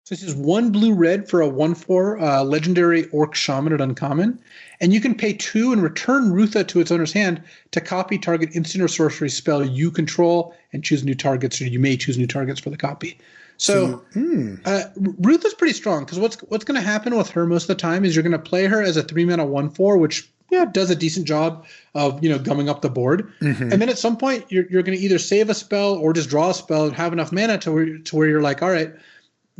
So this is 1 blue-red for a 1/4 legendary Orc Shaman at uncommon. And you can pay 2 and return Rutha to its owner's hand to copy target instant or sorcery spell you control and choose new targets, or you may choose new targets for the copy. So Rutha's pretty strong, because what's going to happen with her most of the time is you're going to play her as a 3 mana 1/4, which does a decent job of gumming up the board. Mm-hmm. And then at some point you're going to either save a spell or just draw a spell and have enough mana to where you're like, all right,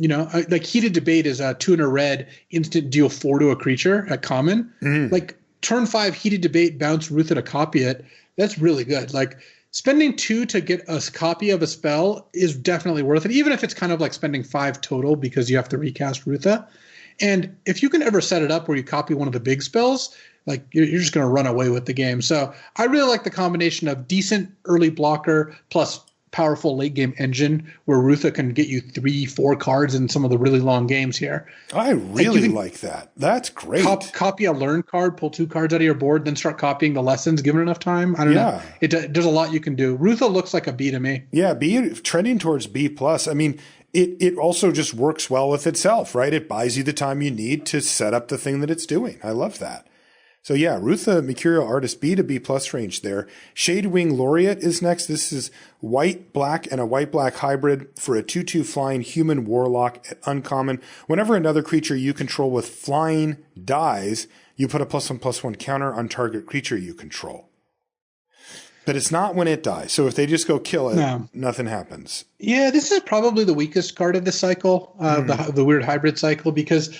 like Heated Debate is a 2 and a red instant deal 4 to a creature at common. Like turn 5 Heated Debate, bounce Rutha to copy it. That's really good. Like spending 2 to get a copy of a spell is definitely worth it, even if it's kind of like spending 5 total because you have to recast Rutha. And if you can ever set it up where you copy one of the big spells, like you're just going to run away with the game. So I really like the combination of decent early blocker plus powerful late game engine where Rutha can get you 3-4 cards in some of the really long games here. I really like that. That's great. Copy a learn card, pull 2 cards out of your board, then start copying the lessons given enough time. I don't know. There's a lot you can do. Rutha looks like a B to me. Yeah, B trending towards B+. I mean, it also just works well with itself, right? It buys you the time you need to set up the thing that it's doing. I love that. So yeah, Rutha, Mercurial Artist, B to B+ range there. Shadewing Laureate is next. This is white-black and a white-black hybrid for a 2/2 flying human warlock at uncommon. Whenever another creature you control with flying dies, you put a +1/+1 counter on target creature you control. But it's not when it dies. So if they just go kill it, nothing happens. Yeah, this is probably the weakest card of the cycle, the weird hybrid cycle, because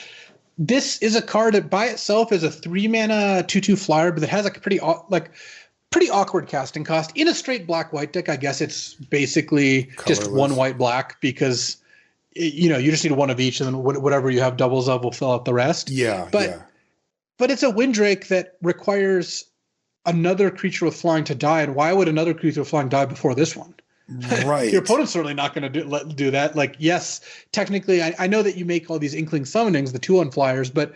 this is a card that by itself is a 3-mana 2/2 flyer, but it has like a pretty awkward casting cost. In a straight black-white deck, I guess it's basically just 1 white-black because you just need 1 of each, and then whatever you have doubles of will fill out the rest. But it's a Windrake that requires another creature with flying to die, and why would another creature with flying die before this one? Right. Your opponent's certainly not going to do that. Like, yes, technically, I know that you make all these Inkling Summonings, the 2/1 flyers, but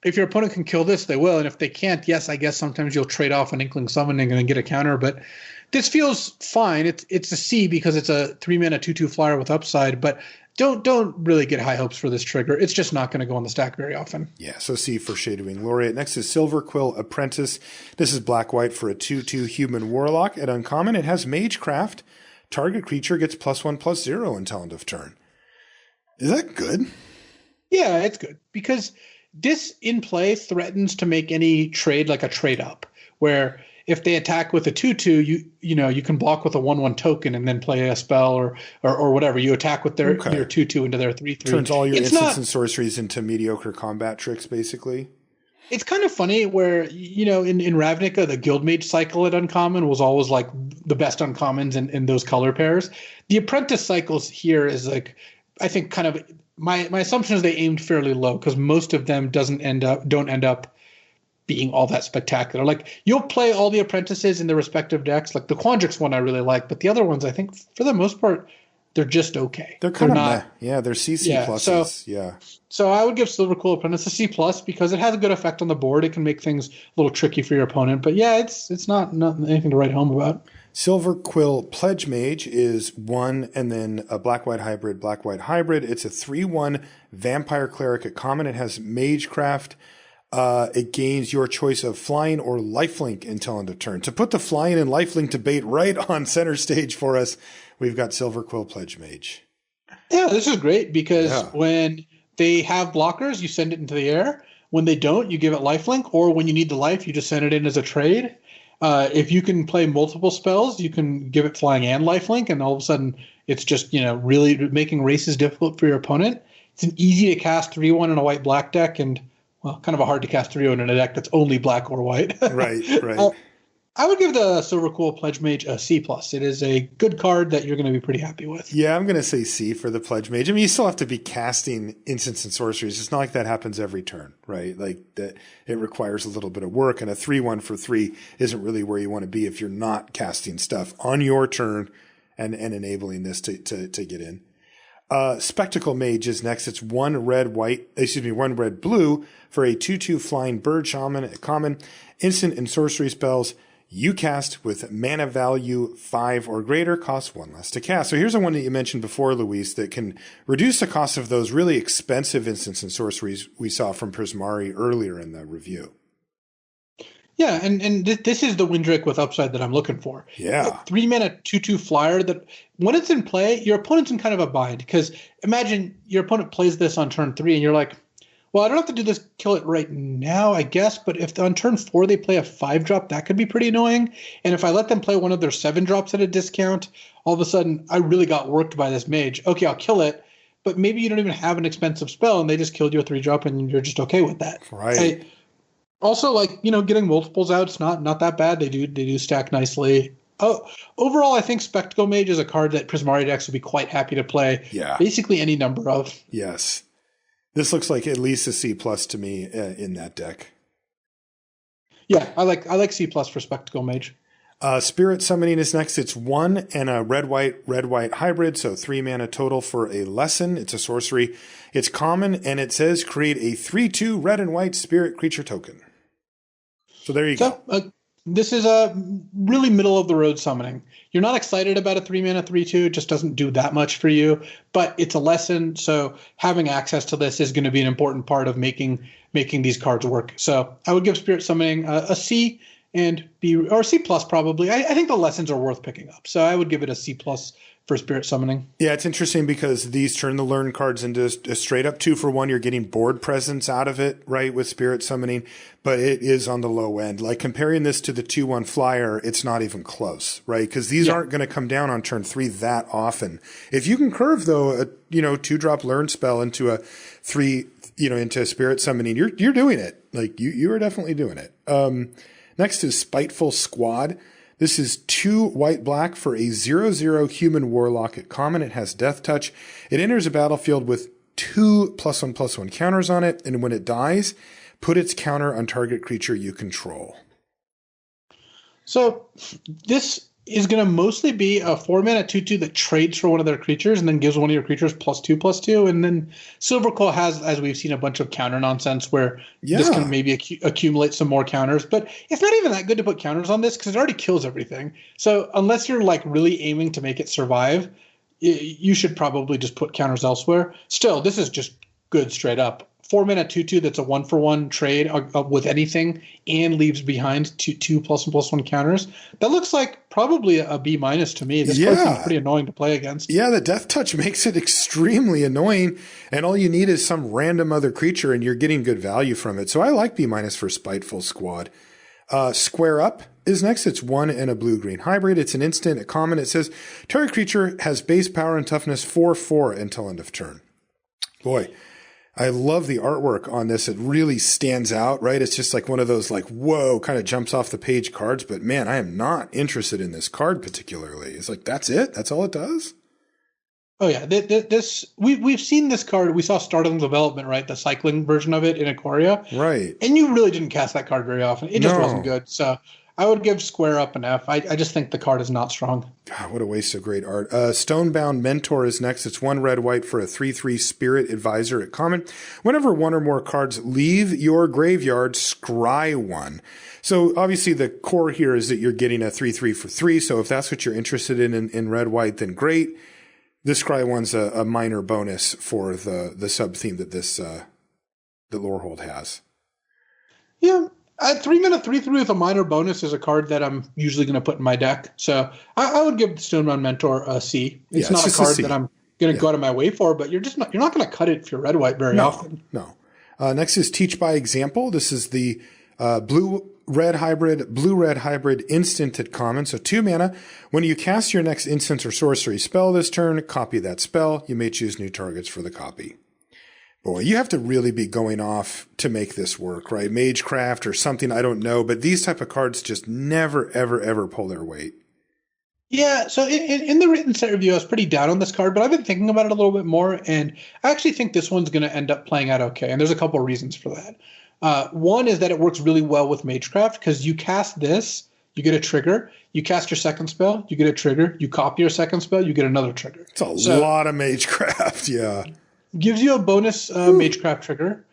if your opponent can kill this, they will. And if they can't, yes, I guess sometimes you'll trade off an Inkling Summoning and then get a counter. But this feels fine. It's a C because it's a 3-mana 2/2 flyer with upside, but don't really get high hopes for this trigger. It's just not going to go on the stack very often. Yeah, so C for Shadowwing Laureate. Next is Silver Quill Apprentice. This is black-white for a 2/2 human warlock at uncommon. It has Magecraft. Target creature gets +1/+0 until end of turn. Is that good? Yeah, it's good because this in play threatens to make any trade like a trade up, where if they attack with a 2/2, you can block with a 1/1 token and then play a spell or whatever. You attack with their 2/2 into their 3/3. Turns all your instants and sorceries into mediocre combat tricks, basically. It's kind of funny where, in Ravnica, the Guildmage cycle at uncommon was always like the best uncommons in those color pairs. The Apprentice cycles here is like, I think kind of my assumption is they aimed fairly low because most of them don't end up being all that spectacular. Like you'll play all the Apprentices in their respective decks. Like the Quandrix one I really like, but the other ones I think for the most part, they're just okay. They're kind of not. Yeah, they're CC pluses. So I would give Silver Quill Apprentice a C+ because it has a good effect on the board. It can make things a little tricky for your opponent. But yeah, it's not anything to write home about. Silver Quill Pledge Mage is 1 and then a black-white hybrid, black-white hybrid. It's a 3/1 Vampire Cleric at common. It has Magecraft. It gains your choice of flying or lifelink until end of turn. To put the flying and lifelink debate right on center stage for us, we've got Silver Quill Pledge Mage. Yeah, this is great because when they have blockers, you send it into the air. When they don't, you give it lifelink, or when you need the life, you just send it in as a trade. If you can play multiple spells, you can give it flying and lifelink, and all of a sudden it's just really making races difficult for your opponent. It's an easy to cast 3/1 in a white-black deck, and kind of a hard to cast 3/1 in a deck that's only black or white. Right. I would give the Silver Quill Pledge Mage a C+. It is a good card that you're going to be pretty happy with. Yeah, I'm going to say C for the Pledge Mage. I mean, you still have to be casting instants and sorceries. It's not like that happens every turn, right? Like that, it requires a little bit of work, and a 3/1 for 3 isn't really where you want to be if you're not casting stuff on your turn and enabling this to get in. Spectacle Mage is next. It's 1 red blue for a 2/2 flying bird shaman at common. Instant and sorcery spells you cast with mana value 5 or greater costs 1 less to cast. So here's the one that you mentioned before, Luis, that can reduce the cost of those really expensive instants and sorceries we saw from Prismari earlier in the review. Yeah, and this is the Windrake with upside that I'm looking for. Yeah. 3-mana 2/2 flyer that when it's in play, your opponent's in kind of a bind because imagine your opponent plays this on turn 3 and you're like, well, I don't have to do this, kill it right now, I guess, but if on turn 4 they play a 5-drop, that could be pretty annoying. And if I let them play one of their 7-drops at a discount, all of a sudden I really got worked by this mage. Okay, I'll kill it, but maybe you don't even have an expensive spell and they just killed your 3-drop and you're just okay with that. Right. Also, like, getting multiples out, it's not that bad. They do stack nicely. Oh, overall, I think Spectacle Mage is a card that Prismari decks would be quite happy to play. Yeah. Basically any number of. Yes. This looks like at least a C+ to me in that deck. Yeah, I like C+ for Spectacle Mage. Spirit Summoning is next. It's 1 and a red-white hybrid, so 3 mana total for a lesson. It's a sorcery. It's common, and it says create a 3/2 red and white spirit creature token. So there you go. This is a really middle-of-the-road summoning. You're not excited about a 3-mana 3/2. It just doesn't do that much for you, but it's a lesson, so having access to this is going to be an important part of making these cards work. So I would give Spirit Summoning a C and B, or C+ probably. I think the lessons are worth picking up, so I would give it a C+ for Spirit Summoning. Yeah, it's interesting because these turn the learn cards into a straight up 2-for-1. You're getting board presence out of it, right, with Spirit Summoning, but it is on the low end. Like comparing this to the 2/1 flyer, it's not even close, right? Because these aren't going to come down on turn 3 that often. If you can curve though, a 2-drop learn spell into a 3, into a Spirit Summoning, you're doing it. Like you are definitely doing it. Next is Spiteful Squad. This is 2 white-black for a 0/0 human warlock at common. It has Death Touch. It enters a battlefield with 2 +1/+1 counters on it, and when it dies, put its counter on target creature you control. So this is going to mostly be a 4-mana 2/2 that trades for one of their creatures and then gives one of your creatures +2/+2. And then Silverclaw has, as we've seen, a bunch of counter nonsense where this can maybe accumulate some more counters. But it's not even that good to put counters on this because it already kills everything. So unless you're like really aiming to make it survive, you should probably just put counters elsewhere. Still, this is just good straight up. 4-mana 2/2 that's a 1-for-1 trade with anything and leaves behind two +1/+1 counters. That looks like probably a B- to me. This card seems pretty annoying to play against. Yeah, the Death Touch makes it extremely annoying, and all you need is some random other creature, and you're getting good value from it. So I like B- for Spiteful Squad. Square Up is next. It's 1 and a blue-green hybrid. It's an instant, a common. It says target creature has base power and toughness 4/4 until end of turn. Boy, I love the artwork on this. It really stands out, right? It's just like one of those like, whoa, kind of jumps off the page cards. But man, I am not interested in this card particularly. It's like, that's it? That's all it does? Oh yeah, we've seen this card. We saw Startling Development, right? The cycling version of it in Ikoria. Right. And you really didn't cast that card very often. It just wasn't good. So I would give Square Up an F. I just think the card is not strong. God, what a waste of great art. Stonebound Mentor is next. It's 1 red-white for a 3/3 Spirit Advisor at common. Whenever one or more cards leave your graveyard, scry 1. So obviously the core here is that you're getting a 3/3 for 3. So if that's what you're interested in red-white, then great. This scry 1's a minor bonus for the sub-theme that this that Lorehold has. Yeah. 3-mana 3/3 with a minor bonus is a card that I'm usually going to put in my deck. So I would give the Stonebound Mentor a C. It's not a card that I'm going to go out of my way for, but you're not going to cut it if you're red-white very often. No. Next is Teach by Example. This is the blue-red hybrid instant at common. So 2 mana. When you cast your next instant or sorcery spell this turn, copy that spell. You may choose new targets for the copy. Boy, you have to really be going off to make this work, right? Magecraft or something, I don't know. But these type of cards just never, ever, ever pull their weight. Yeah, so in the written set review, I was pretty down on this card, but I've been thinking about it a little bit more, and I actually think this one's going to end up playing out okay, and there's a couple of reasons for that. One is that it works really well with Magecraft, because you cast this, you get a trigger, you cast your second spell, you get a trigger, you copy your second spell, you get another trigger. It's a lot of Magecraft, yeah. Gives you a bonus Magecraft trigger.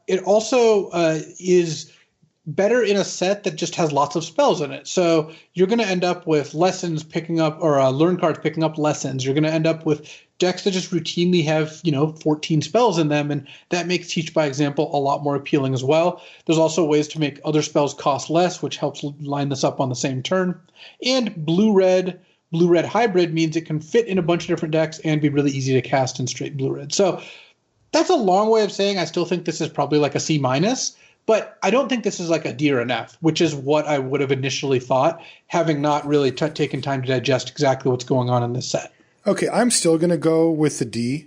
It also is better in a set that just has lots of spells in it. So you're going to end up with lessons picking up, or learn cards picking up lessons. You're going to end up with decks that just routinely have, 14 spells in them, and that makes Teach by Example a lot more appealing as well. There's also ways to make other spells cost less, which helps line this up on the same turn. And blue-red hybrid means it can fit in a bunch of different decks and be really easy to cast in straight blue-red. So that's a long way of saying I still think this is probably like a C-, but I don't think this is like a D or an F, which is what I would have initially thought, having not really taken time to digest exactly what's going on in this set. Okay, I'm still going to go with the D.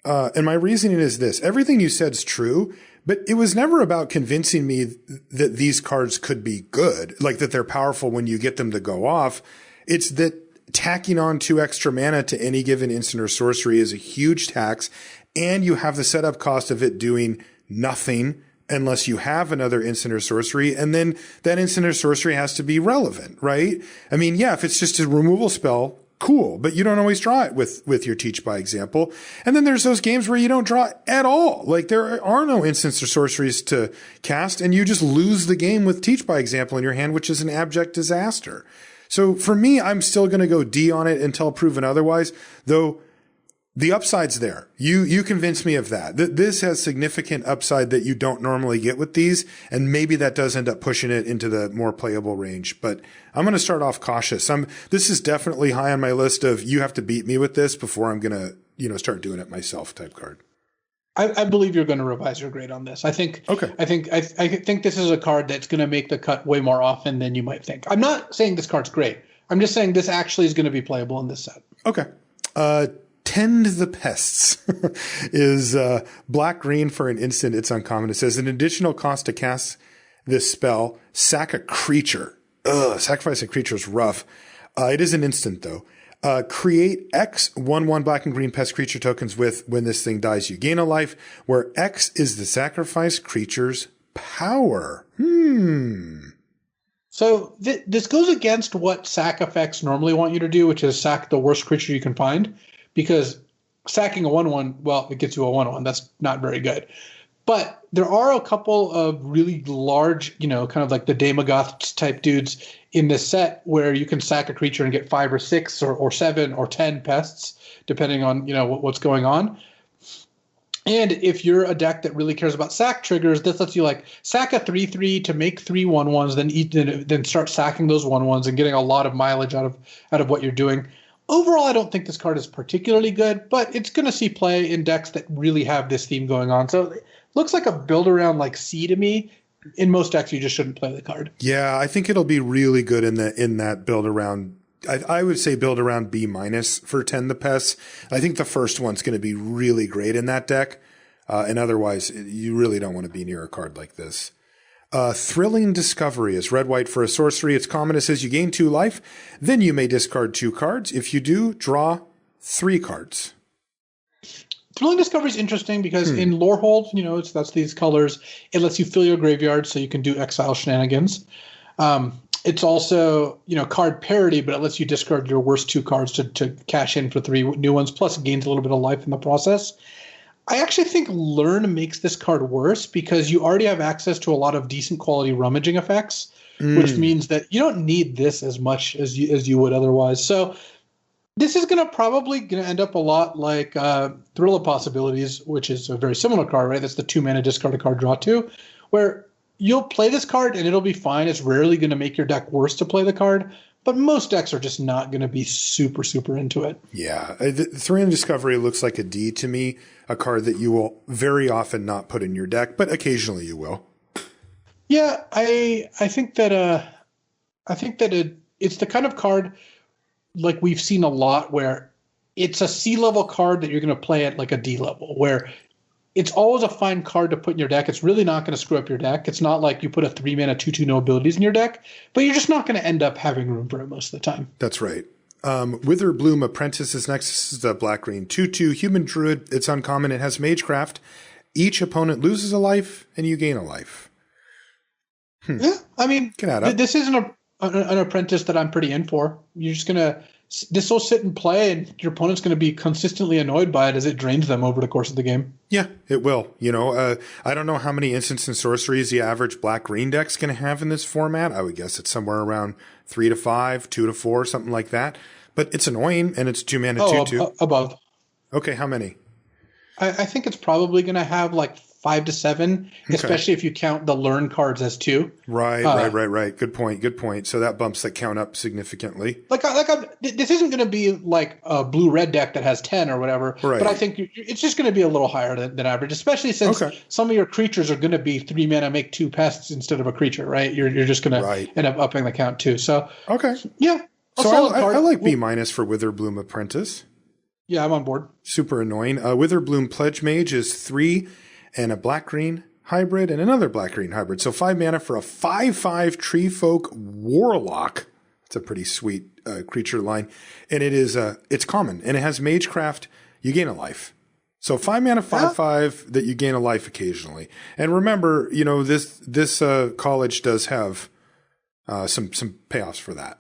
And my reasoning is this. Everything you said is true, but it was never about convincing me that these cards could be good, like that they're powerful when you get them to go off. It's that tacking on 2 extra mana to any given instant or sorcery is a huge tax, and you have the setup cost of it doing nothing unless you have another instant or sorcery, and then that instant or sorcery has to be relevant, right? I mean, yeah, if it's just a removal spell, cool, but you don't always draw it with your Teach by Example. And then there's those games where you don't draw at all. Like there are no instants or sorceries to cast, and you just lose the game with Teach by Example in your hand, which is an abject disaster. So for me, I'm still going to go D on it until proven otherwise, though the upside's there. You convinced me of that. This has significant upside that you don't normally get with these, and maybe that does end up pushing it into the more playable range. But I'm going to start off cautious. This is definitely high on my list of you have to beat me with this before I'm going to, start doing it myself type card. I believe you're going to revise your grade on this. I think this is a card that's going to make the cut way more often than you might think. I'm not saying this card's great. I'm just saying this actually is going to be playable in this set. Okay. Tend the Pests is black-green for an instant. It's uncommon. It says an additional cost to cast this spell, sack a creature. Sacrifice a creature is rough. It is an instant, though. Create X 1/1 black and green pest creature tokens with when this thing dies, you gain a life, where X is the sacrifice creature's power. So this goes against what sack effects normally want you to do, which is sack the worst creature you can find. Because sacking a 1/1, well, it gets you a 1/1. That's not very good. But there are a couple of really large, kind of like the Daemogoth type dudes in this set where you can sack a creature and get 5 or 6 or 7 or 10 pests, depending on, what's going on. And if you're a deck that really cares about sack triggers, this lets you sack a 3/3 to make 3 1/1s, then start sacking those 1/1s and getting a lot of mileage out of what you're doing. Overall, I don't think this card is particularly good, but it's going to see play in decks that really have this theme going on. So it looks like a build around like C to me. In most decks, you just shouldn't play the card. Yeah, I think it'll be really good in that build around. I would say build around B- for Tend the Pests. I think the first one's going to be really great in that deck. And otherwise, you really don't want to be near a card like this. Thrilling Discovery is red-white for a sorcery. It's common. It says you gain 2 life. Then you may discard 2 cards. If you do, draw 3 cards. Thrilling Discovery is interesting because in Lorehold, that's these colors. It lets you fill your graveyard so you can do exile shenanigans. It's also, card parity, but it lets you discard your worst 2 cards to cash in for 3 new ones, plus it gains a little bit of life in the process. I actually think Learn makes this card worse because you already have access to a lot of decent quality rummaging effects, which means that you don't need this as much as you would otherwise. So this is probably going to end up a lot like Thrill of Possibilities, which is a very similar card, right? That's the 2 mana discard a card, draw 2, where you'll play this card and it'll be fine. It's rarely going to make your deck worse to play the card. But most decks are just not going to be super, super into it. Yeah. Thrilling Discovery looks like a D to me, a card that you will very often not put in your deck, but occasionally you will. Yeah, I think that it's the kind of card like we've seen a lot where it's a C level card that you're going to play at like a D level, where it's always a fine card to put in your deck. It's really not going to screw up your deck. It's not like you put a 3 mana 2/2 no abilities in your deck, but you're just not going to end up having room for it most of the time. That's right. Witherbloom Apprentice is next. This is the black-green 2/2 human druid. It's uncommon. It has Magecraft. Each opponent loses a life, and you gain a life. Yeah, I mean, this isn't an apprentice that I'm pretty in for. You're just going to this will sit and play, and your opponent's going to be consistently annoyed by it as it drains them over the course of the game. Yeah, it will. I don't know how many instants and sorceries the average black-green deck's going to have in this format. I would guess it's somewhere around 3 to 5, 2 to 4, something like that. But it's annoying, and it's 2 mana 2/2. Above. Okay, how many? I think it's probably going to have like 5 to 7, especially if you count the Learn cards as 2. Right. Good point. So that bumps that count up significantly. This isn't going to be like a blue-red deck that has 10 or whatever, right. But I think it's just going to be a little higher than average, especially since some of your creatures are going to be 3 mana make 2 pests instead of a creature, right? You're just going to end up upping the count too. So okay, yeah. So I like B- for Witherbloom Apprentice. Yeah, I'm on board. Super annoying. Witherbloom Pledge Mage is 3 and a black-green hybrid and another black-green hybrid. So 5 mana for a 5/5 Tree Folk Warlock. It's a pretty sweet creature line. And it's common. And it has Magecraft. You gain a life. So 5 mana, 5/5 that you gain a life occasionally. And remember, this college does have some payoffs for that.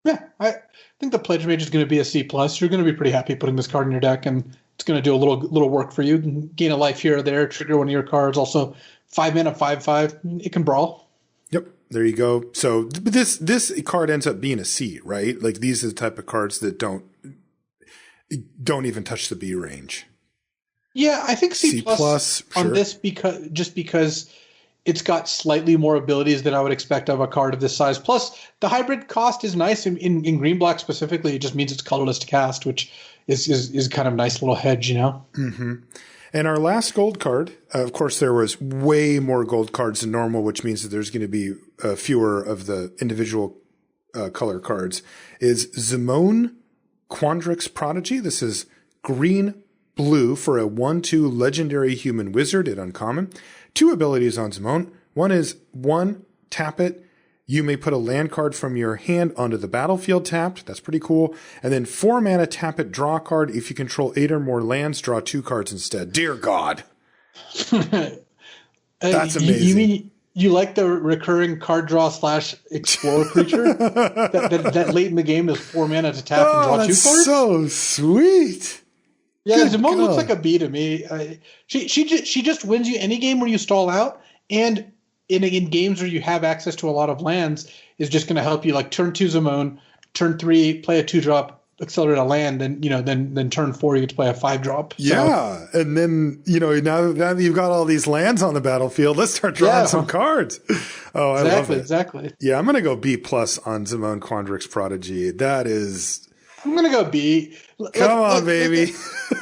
Yeah, I think the Pledge Mage is going to be a C+. You're going to be pretty happy putting this card in your deck, and it's going to do a little work for you. You can gain a life here or there, trigger one of your cards. Also, 5 mana, 5/5. It can brawl. Yep, there you go. So this card ends up being a C, right? Like these are the type of cards that don't even touch the B range. Yeah, I think C+, on this because it's got slightly more abilities than I would expect of a card of this size. Plus, the hybrid cost is nice in green-black specifically. It just means it's colorless to cast, which is kind of a nice little hedge, Mm-hmm. And our last gold card, of course, there was way more gold cards than normal, which means that there's going to be fewer of the individual color cards, is Zimone Quandrix Prodigy. This is green-blue for a 1/2 legendary human wizard at uncommon. 2 abilities on Zimone. One is 1, tap it. You may put a land card from your hand onto the battlefield tapped. That's pretty cool. And then 4 mana, tap it, draw a card. If you control 8 or more lands, draw 2 cards instead. Dear God. That's amazing. You mean you like the recurring card draw / explore creature that late in the game is 4 mana to tap and draw 2 cards? So sweet. Yeah, Zimone looks like a B to me. She just wins you any game where you stall out, and in games where you have access to a lot of lands, is just going to help you. Like turn 2 Zimone, turn 3 play a 2-drop, accelerate a land, then then turn 4 you get to play a 5-drop. Yeah, and then now that you've got all these lands on the battlefield, let's start drawing some cards. Oh, I love it. Exactly. Yeah, I'm going to go B+ on Zimone Quandrix Prodigy. That is. I'm gonna go B. Come on, baby.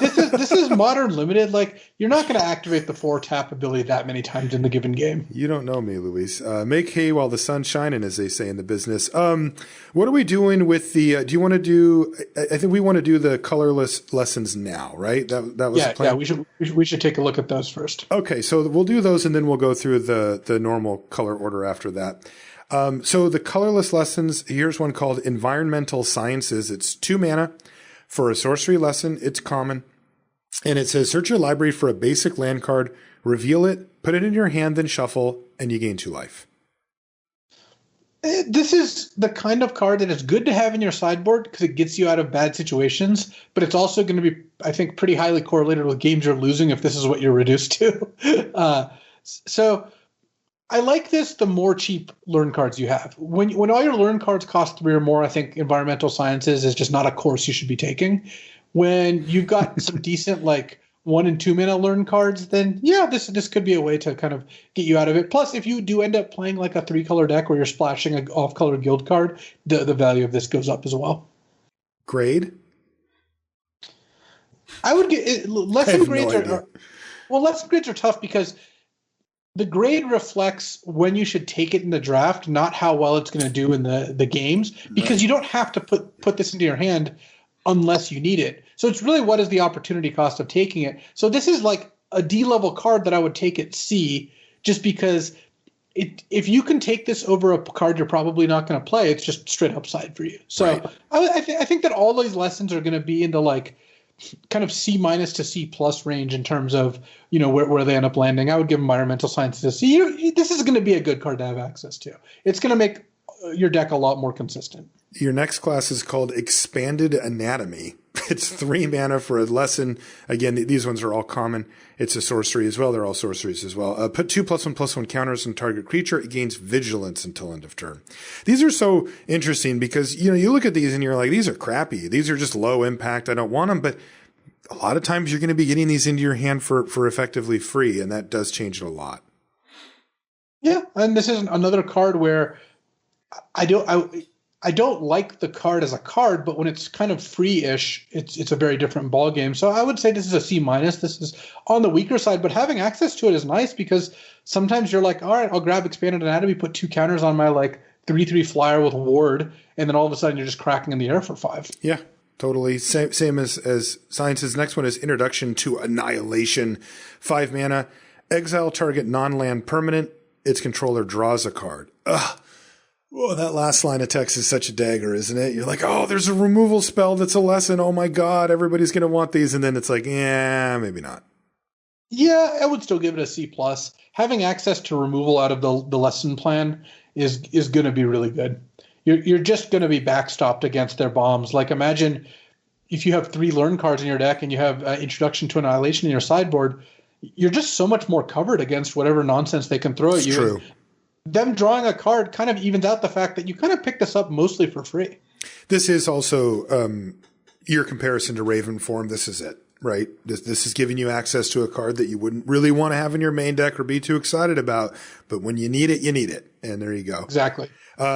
This is modern limited. Like you're not going to activate the 4 tap ability that many times in the given game. You don't know me, Luis. Make hay while the sun's shining, as they say in the business. What are we doing with the? Do you want to do? I think we want to do the colorless lessons now, right? That was the plan. Yeah. We should take a look at those first. Okay, so we'll do those, and then we'll go through the normal color order after that. So the colorless lessons, here's one called Environmental Sciences. It's 2 mana for a sorcery lesson. It's common. And it says, search your library for a basic land card, reveal it, put it in your hand, then shuffle, and you gain 2 life. This is the kind of card that is good to have in your sideboard because it gets you out of bad situations, but it's also going to be, I think, pretty highly correlated with games you're losing if this is what you're reduced to. So I like this the more cheap learn cards you have. When all your learn cards cost 3 or more, I think Environmental Sciences is just not a course you should be taking. When you've got some decent 1 and 2 mana learn cards, then yeah, this could be a way to kind of get you out of it. Plus, if you do end up playing a 3-color deck where you're splashing an off-color guild card, the value of this goes up as well. Grade? I would get lesson grades lesson grades are tough because the grade reflects when you should take it in the draft, not how well it's going to do in the games, because you don't have to put this into your hand unless you need it. So it's really what is the opportunity cost of taking it. So this is like a D-level card that I would take at C just because if you can take this over a card you're probably not going to play, it's just straight upside for you. So right. I think that all these lessons are going to be into kind of C- to C+ range in terms of where they end up landing. I would give Environmental Sciences a C. This is going to be a good card to have access to. It's going to make your deck a lot more consistent. Your next class is called Expanded Anatomy. It's 3 mana for a lesson. Again, these ones are all common. It's a sorcery as well. They're all sorceries as well. Put 2 +1/+1 counters on target creature. It gains vigilance until end of turn. These are so interesting because, you look at these and you're like, these are crappy. These are just low impact. I don't want them. But a lot of times you're going to be getting these into your hand for effectively free. And that does change it a lot. Yeah. And this is another card where I don't like the card as a card, but when it's kind of free-ish, it's a very different ball game. So I would say this is a C-. This is on the weaker side, but having access to it is nice because sometimes you're like, all right, I'll grab Expanded Anatomy, put 2 counters on my 3/3 flyer with ward, and then all of a sudden you're just cracking in the air for 5. Yeah. totally. Same as Science's. Next one is Introduction to Annihilation. 5 mana. Exile target non-land permanent. Its controller draws a card. Ugh. Oh, that last line of text is such a dagger, isn't it? You're like, oh, there's a removal spell that's a lesson. Oh my God, everybody's going to want these. And then it's like, yeah, maybe not. Yeah, I would still give it a C+. Having access to removal out of the lesson plan is going to be really good. You're just going to be backstopped against their bombs. Like, imagine if you have 3 learn cards in your deck and you have Introduction to Annihilation in your sideboard, you're just so much more covered against whatever nonsense they can throw at you. True. Them drawing a card kind of evens out the fact that you kind of picked this up mostly for free. This is also your comparison to Raven form. This is it, right? This is giving you access to a card that you wouldn't really want to have in your main deck or be too excited about. But when you need it, you need it. And there you go. Exactly.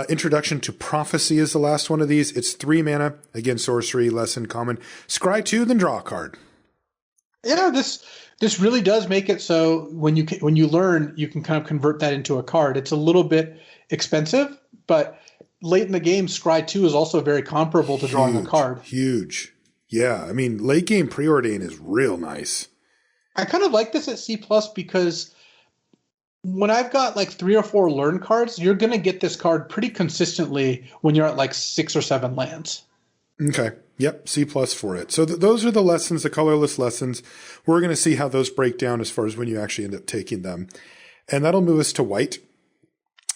Introduction to Prophecy is the last one of these. It's 3 mana. Again, sorcery, lesson, common. Scry 2, then draw a card. Yeah, this really does make it so when you learn, you can kind of convert that into a card. It's a little bit expensive, but late in the game, Scry 2 is also very comparable to drawing a card. Huge. Yeah, I mean, late game Preordain is real nice. I kind of like this at C+ because when I've got like 3 or 4 learn cards, you're going to get this card pretty consistently when you're at like 6 or 7 lands. Okay. Yep, C+ for it. So those are the lessons, the colorless lessons. We're going to see how those break down as far as when you actually end up taking them. And that'll move us to white,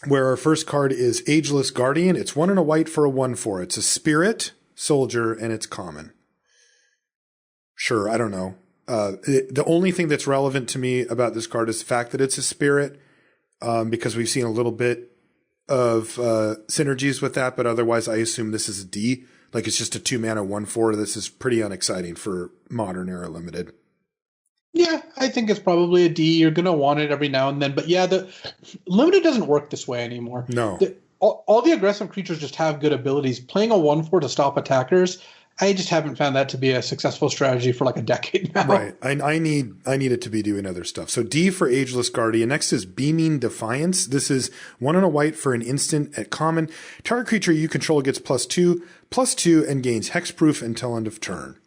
where our first card is Ageless Guardian. It's 1 and a white for a 1/4. It's a spirit, soldier, and it's common. Sure, I don't know. The only thing that's relevant to me about this card is the fact that it's a spirit, because we've seen a little bit of synergies with that, but otherwise I assume this is a D. Like it's just a 2 mana 1/4. This is pretty unexciting for Modern Era Limited. Yeah, I think it's probably a D. You're going to want it every now and then. But yeah, the Limited doesn't work this way anymore. No. All the aggressive creatures just have good abilities. Playing a 1/4 to stop attackers, I just haven't found that to be a successful strategy for like a decade now. Right. I need it to be doing other stuff. So D for Ageless Guardian. Next is Beaming Defiance. This is 1 and a white for an instant at common. Target creature you control gets +2/+2 and gains hexproof until end of turn.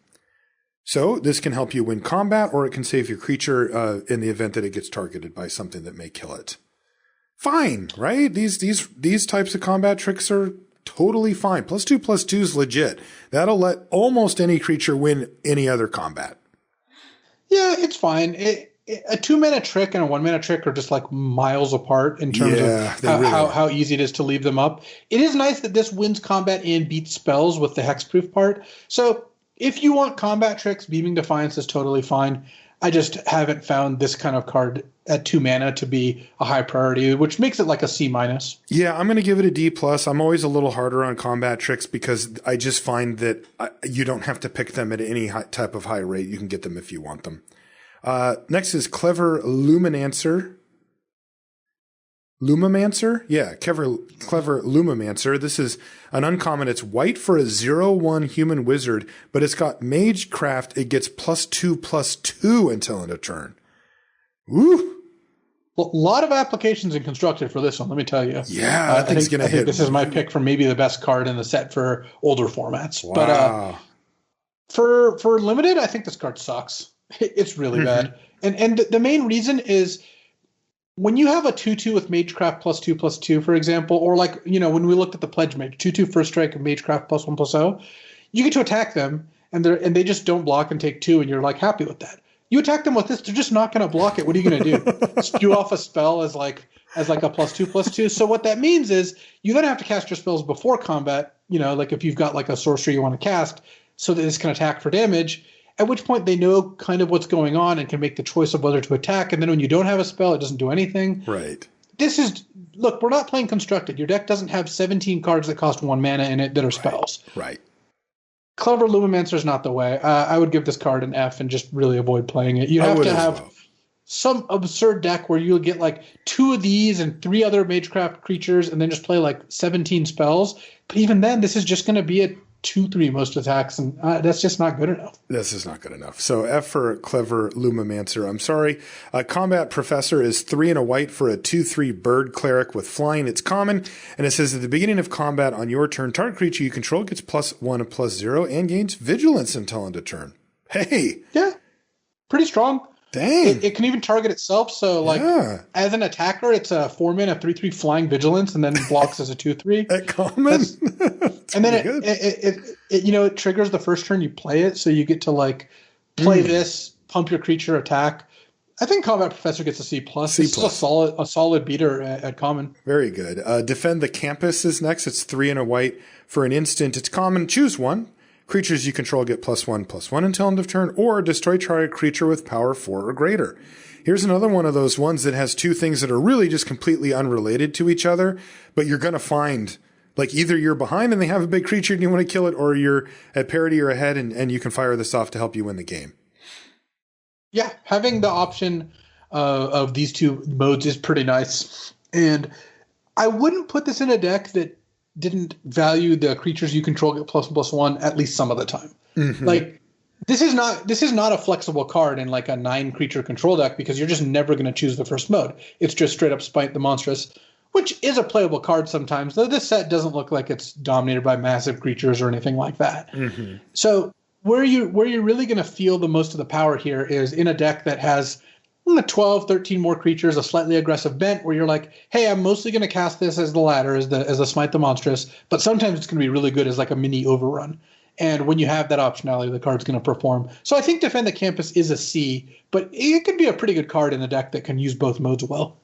So this can help you win combat, or it can save your creature in the event that it gets targeted by something that may kill it. Fine, right? These types of combat tricks are totally fine. +2/+2 is legit. That'll let almost any creature win any other combat. Yeah, it's fine. A 2 mana trick and a 1 mana trick are just like miles apart in terms of how easy it is to leave them up. It is nice that this wins combat and beats spells with the hexproof part. So if you want combat tricks, Beaming Defiance is totally fine. I just haven't found this kind of card at 2 mana to be a high priority, which makes it like a C-. Yeah, I'm going to give it a D+. I'm always a little harder on combat tricks because I just find that you don't have to pick them at any type of high rate. You can get them if you want them. Next is Clever Lumimancer. Lumimancer? Yeah, Clever Lumimancer. This is an uncommon. It's white for a 0/1 human wizard, but it's got Magecraft. It gets +2/+2 until end of turn. Woo! Well, a lot of applications in Constructed for this one, let me tell you. Yeah, I think this is my pick for maybe the best card in the set for older formats. Wow. But for Limited, I think this card sucks. It's really bad. And the main reason is when you have a 2/2 with Magecraft +2/+2, for example, or like, when we looked at the Pledge Mage, 2/2 first strike of Magecraft +1/+0, you get to attack them and they just don't block and take 2, and you're like happy with that. You attack them with this, they're just not going to block it. What are you going to do? Spew off a spell as like a +2/+2. So what that means is you then have to cast your spells before combat, like if you've got like a sorcery you want to cast, so that this can attack for damage. At which point they know kind of what's going on and can make the choice of whether to attack. And then when you don't have a spell, it doesn't do anything. Right. Look, we're not playing Constructed. Your deck doesn't have 17 cards that cost 1 mana in it that are spells. Right. Clever Lumimancer is not the way. I would give this card an F and just really avoid playing it. You have to have some absurd deck where you'll get like 2 of these and 3 other Magecraft creatures and then just play like 17 spells. But even then, this is just going to be 2/3 most attacks, and that's just not good enough. This is not good enough. So F for Clever Lumimancer. I'm sorry. Combat Professor is 3 and a white for a 2/3 bird cleric with flying. It's common, and it says at the beginning of combat on your turn, target creature you control gets +1 and +0 and gains vigilance until end of turn. Hey. Yeah. Pretty strong. Dang. It can even target itself. So, like, as an attacker, it's a 4-mana 3/3 flying vigilance, and then blocks as a 2/3. At common? And then it triggers the first turn you play it, so you get to, like, play this, pump your creature, attack. I think Combat Professor gets a C+. It's a solid beater at common. Very good. Defend the Campus is next. It's 3 and a white for an instant. It's common. Choose one. Creatures you control get +1/+1 until end of turn, or destroy target creature with power 4 or greater. Here's another one of those ones that has two things that are really just completely unrelated to each other, but you're going to find, like, either you're behind and they have a big creature and you want to kill it, or you're at parity or ahead and you can fire this off to help you win the game. Yeah, having the option of these two modes is pretty nice. And I wouldn't put this in a deck that didn't value the creatures you control get +1/+1 at least some of the time. Mm-hmm. Like, this is not a flexible card in like a 9 creature control deck, because you're just never going to choose the first mode. It's just straight up Spite the Monstrous, which is a playable card sometimes, though this set doesn't look like it's dominated by massive creatures or anything like that. Mm-hmm. So where you're really going to feel the most of the power here is in a deck that has 12, 13 more creatures, a slightly aggressive bent, where you're like, hey, I'm mostly going to cast this as the ladder, as the Smite the Monstrous, but sometimes it's going to be really good as like a mini overrun. And when you have that optionality, the card's going to perform. So I think Defend the Campus is a C, but it could be a pretty good card in a deck that can use both modes well.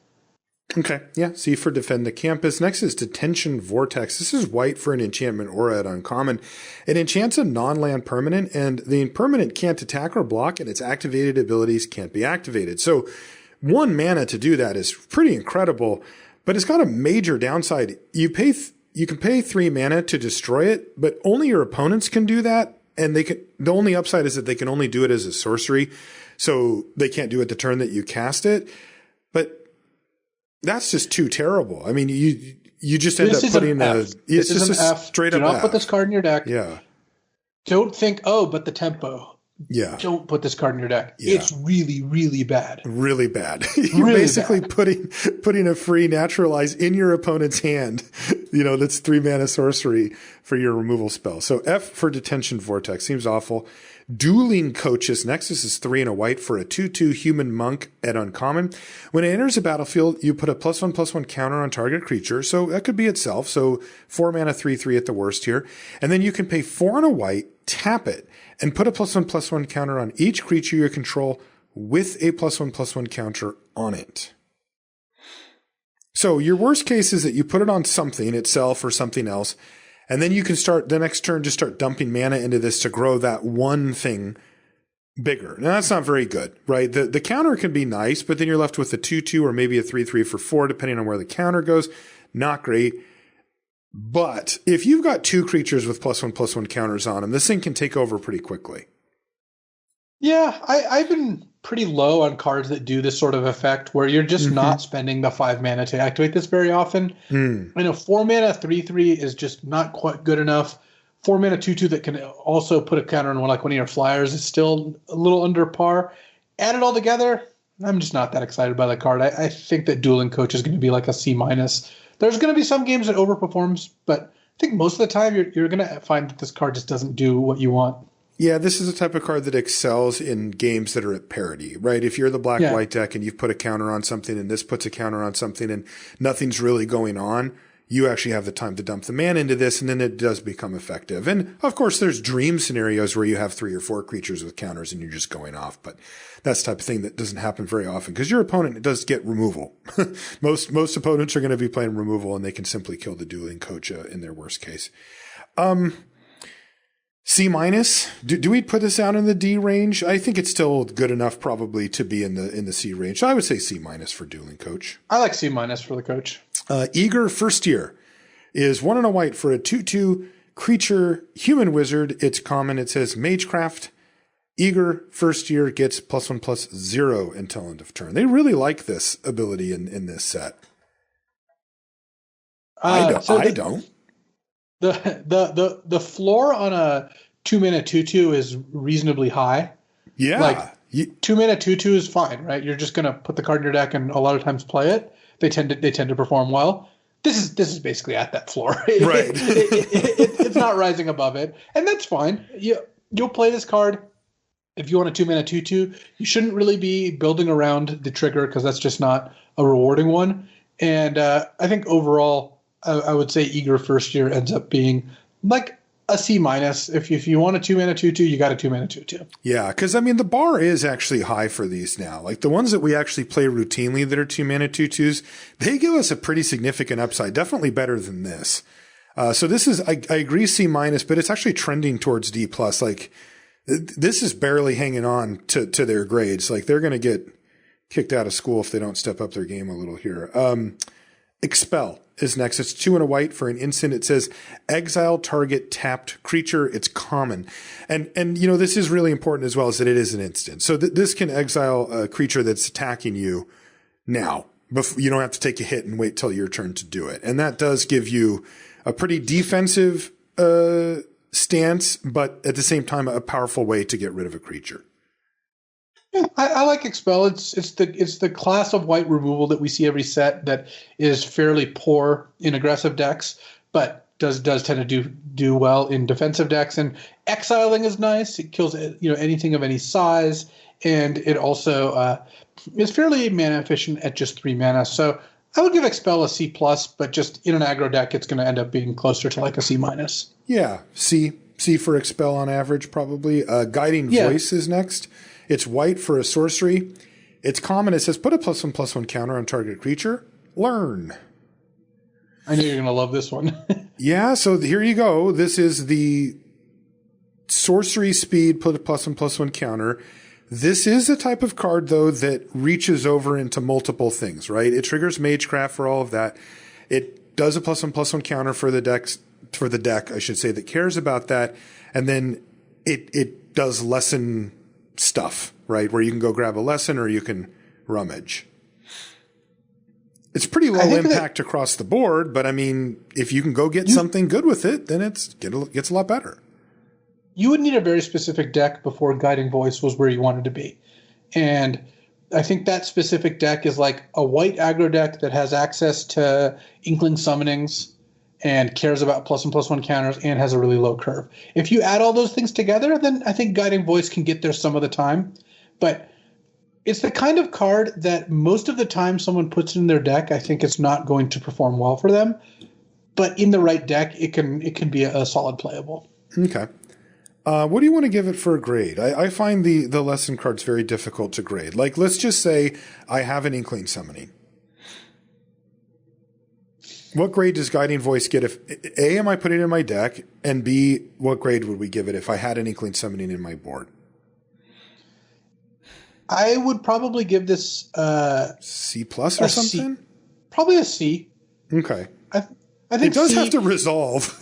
Okay, yeah, C for Defend the Campus. Next is Detention Vortex. This is white for an enchantment aura at uncommon. It enchants a non-land permanent, and the permanent can't attack or block, and its activated abilities can't be activated. So 1 mana to do that is pretty incredible, but it's got a major downside. You can pay 3 mana to destroy it, but only your opponents can do that, and the only upside is that they can only do it as a sorcery, so they can't do it the turn that you cast it. But that's just too terrible. I mean, you just end up putting it's just a F. straight up Do not F. put this card in your deck. Yeah. Don't think, but the tempo. Yeah. Don't put this card in your deck. Yeah. It's really, really bad. Really bad. You're really basically putting a free Naturalize in your opponent's hand. That's 3 mana sorcery for your removal spell. So F for Detention Vortex seems awful. Dueling Coaches next. This is 3 and a white for a 2/2 human monk at uncommon. When it enters a battlefield, you put a +1/+1 counter on target creature. So that could be itself. So 4 mana 3/3 at the worst here. And then you can pay 4 and a white, tap it, and put a +1/+1 counter on each creature you control with a +1/+1 counter on it. So your worst case is that you put it on something itself or something else, and then you can start the next turn, just start dumping mana into this to grow that one thing bigger. Now, that's not very good, right? The counter can be nice, but then you're left with a 2/2 or maybe a 3/3 for 4, depending on where the counter goes. Not great. But if you've got 2 creatures with +1/+1 counters on them, this thing can take over pretty quickly. Yeah, I've been pretty low on cards that do this sort of effect, where you're just not spending the 5 mana to activate this very often. I know 4 mana 3/3 is just not quite good enough. 4 mana 2/2 that can also put a counter on one of your flyers is still a little under par. Add it all together, I'm just not that excited by the card. I think that Dueling Coach is going to be like a C-. There's going to be some games that overperforms, but I think most of the time you're going to find that this card just doesn't do what you want. Yeah, this is a type of card that excels in games that are at parity, right? If you're the black-white deck and you've put a counter on something and this puts a counter on something and nothing's really going on, you actually have the time to dump the mana into this, and then it does become effective. And, of course, there's dream scenarios where you have 3 or 4 creatures with counters and you're just going off. But that's the type of thing that doesn't happen very often because your opponent does get removal. Most opponents are going to be playing removal, and they can simply kill the Dueling Coach in their worst case. C-. Do we put this out in the D range? I think it's still good enough probably to be in the C range. So I would say C- for Dueling Coach. I like C- for the coach. Eager First Year is 1 and a white for a 2/2 creature human wizard. It's common. It says Magecraft. Eager First Year gets +1/+0 until end of turn. They really like this ability in this set. I don't. the floor on a 2-mana 2/2 is reasonably high. Yeah. Like 2-mana 2/2 is fine, right? You're just gonna put the card in your deck and a lot of times play it. They tend to perform well. This is basically at that floor. Right. It's not rising above it, and that's fine. You'll play this card if you want a 2-mana 2/2. You shouldn't really be building around the trigger because that's just not a rewarding one. And I think overall, I would say Eager First Year ends up being like a C-. If you want a 2-mana 2/2, you got a 2-mana 2/2. Yeah, because I mean the bar is actually high for these now. Like the ones that we actually play routinely that are 2-mana 2/2s, they give us a pretty significant upside. Definitely better than this. So this is I agree C-, but it's actually trending towards D+. Like this is barely hanging on to their grades. Like they're going to get kicked out of school if they don't step up their game a little here. Expel is next. It's 2 and a white for an instant. It says exile target tapped creature. It's common. And this is really important as well, is that it is an instant. So this can exile a creature that's attacking you now. You don't have to take a hit and wait till your turn to do it. And that does give you a pretty defensive, stance, but at the same time, a powerful way to get rid of a creature. Yeah, I like Expel. It's the class of white removal that we see every set that is fairly poor in aggressive decks, but does tend to do well in defensive decks. And exiling is nice. It kills anything of any size, and it also is fairly mana efficient at just 3 mana. So I would give Expel a C+, but just in an aggro deck, it's going to end up being closer to like a C-. Yeah, C for Expel on average, probably. Guiding Voice is next. It's white for a sorcery. It's common. It says put a +1/+1 counter on target creature. Learn. I knew you're going to love this one. Yeah, so here you go. This is the sorcery speed, put a +1/+1 counter. This is a type of card, though, that reaches over into multiple things, right? It triggers Magecraft for all of that. It does a +1/+1 counter for the deck, I should say, that cares about that. And then it does lesson stuff, right? Where you can go grab a lesson or you can rummage. It's pretty low impact across the board, but I mean, if you can go get something good with it, then it gets a lot better. You would need a very specific deck before Guiding Voice was where you wanted to be. And I think that specific deck is like a white aggro deck that has access to Inkling Summonings and cares about +1/+1 counters and has a really low curve. If you add all those things together, then I think Guiding Voice can get there some of the time. But it's the kind of card that most of the time someone puts in their deck, I think it's not going to perform well for them. But in the right deck, it can be a solid playable. Okay. What do you want to give it for a grade? I find the lesson cards very difficult to grade. Like, let's just say I have an Inkling Summoning. What grade does Guiding Voice get if A, am I putting it in my deck, and B, what grade would we give it if I had an Inkling Summoning in my board? I would probably give this C+ or something? Probably a C. Okay. I think it does have to resolve.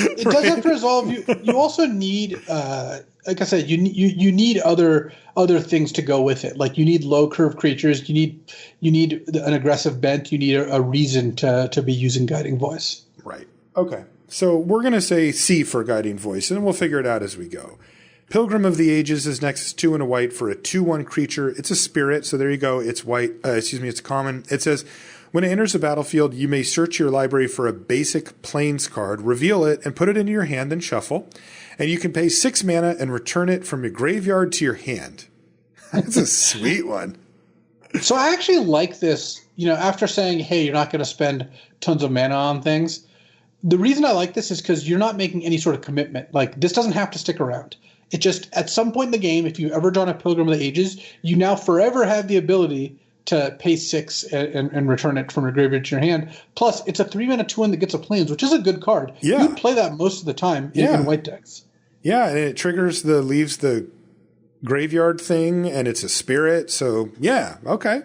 It does have to resolve. You also need, like I said, you need other things to go with it. Like you need low curve creatures. You need an aggressive bent. You need a reason to be using Guiding Voice. Right. Okay. So we're going to say C for Guiding Voice, and we'll figure it out as we go. Pilgrim of the Ages is next. It's 2 and a white for a 2/1 creature. It's a spirit, so there you go. It's white. It's common. It says, when it enters the battlefield, you may search your library for a basic Plains card, reveal it, and put it into your hand and shuffle. And you can pay 6 mana and return it from your graveyard to your hand. That's a sweet one. So I actually like this, after saying, hey, you're not going to spend tons of mana on things. The reason I like this is because you're not making any sort of commitment. Like, this doesn't have to stick around. It just, at some point in the game, if you've ever drawn a Pilgrim of the Ages, you now forever have the ability to pay 6 and return it from your graveyard to your hand. Plus, it's a 3-mana 2/1 that gets a Plains, which is a good card. Yeah. You play that most of the time in white decks. Yeah, and it leaves the graveyard thing, and it's a spirit. So, yeah, okay.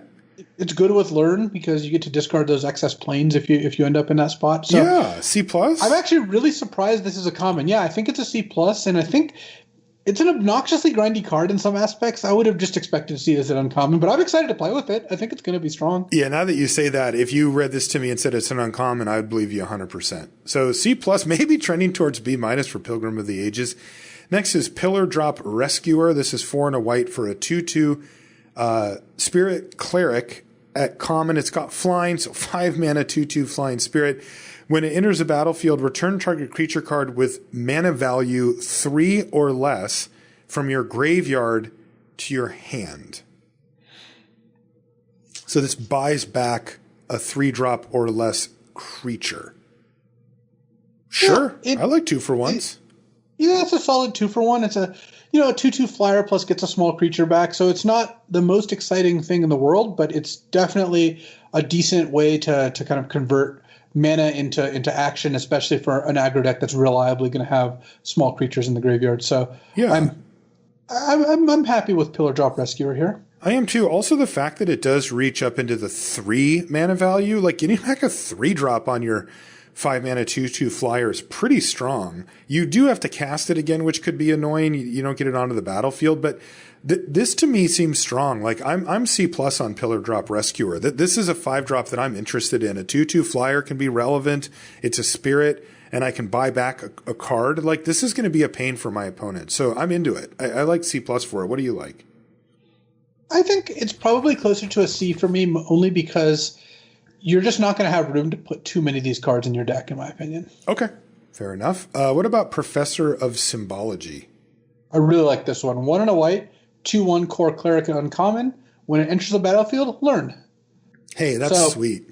It's good with Learn because you get to discard those excess Plains if you end up in that spot. So yeah, C+. I'm actually really surprised this is a common. Yeah, I think it's a C+, and I think It's an obnoxiously grindy card in some aspects. I would have just expected to see this at uncommon, but I'm excited to play with it. I think it's going to be strong. Yeah, now that you say that, if you read this to me and said it's an uncommon, I would believe you 100%. So C+, maybe trending towards B- for Pilgrim of the Ages. Next is Pillar Drop Rescuer. This is 4 and a white for a 2/2 Spirit Cleric. At common, it's got flying, so 5 mana, 2/2 flying spirit. When it enters the battlefield, return target creature card with mana value 3 or less from your graveyard to your hand. So this buys back a 3-drop or less creature. Sure, I like 2-for-1s. Yeah, it's a solid 2-for-1. It's a 2/2 flyer plus gets a small creature back. So it's not the most exciting thing in the world, but it's definitely a decent way to kind of convert mana into action, especially for an aggro deck that's reliably going to have small creatures in the graveyard. So yeah, I'm happy with Pillar Drop Rescuer here. I am too. Also, the fact that it does reach up into the 3 mana value, like getting back a 3-drop on your 5 mana 2/2 flyer is pretty strong. You do have to cast it again, which could be annoying. You don't get it onto the battlefield, but this to me seems strong. Like I'm C+ on Pillar Drop Rescuer. This is a 5-drop that I'm interested in. A 2/2 flyer can be relevant. It's a spirit, and I can buy back a card. Like this is going to be a pain for my opponent. So I'm into it. I like C+ for it. What do you like? I think it's probably closer to a C for me, only because you're just not going to have room to put too many of these cards in your deck, in my opinion. Okay, fair enough. What about Professor of Symbology? I really like this one. 1 and a white, 2/1 core cleric and uncommon. When it enters the battlefield, learn. Hey, that's sweet.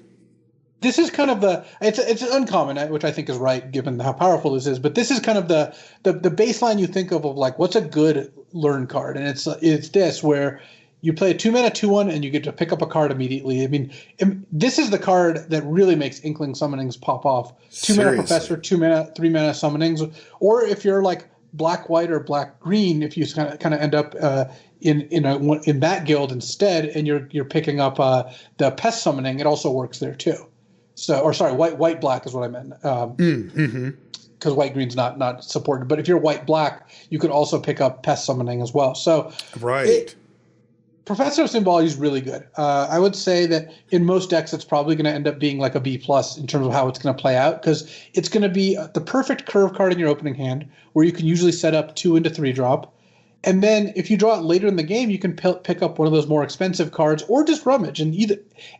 This is kind of it's an uncommon, which I think is right given how powerful this is. But this is kind of the baseline you think of like what's a good learn card, and it's this where you play a 2 mana 2/1 and you get to pick up a card immediately. I mean, this is the card that really makes Inkling Summonings pop off. 2 mana Professor, 2 mana, 3 mana Summonings, or if you're like black white or black green, if you kind of end up in that guild instead, and you're picking up the Pest Summoning, it also works there too. So, or sorry, white black is what I meant. Because white green's not supported. But if you're white black, you could also pick up Pest Summoning as well. So right. Professor of Symbology is really good. I would say that in most decks, it's probably going to end up being like a B+ in terms of how it's going to play out, because it's going to be the perfect curve card in your opening hand, where you can usually set up 2 into 3-drop. And then if you draw it later in the game, you can pick up one of those more expensive cards or just rummage. And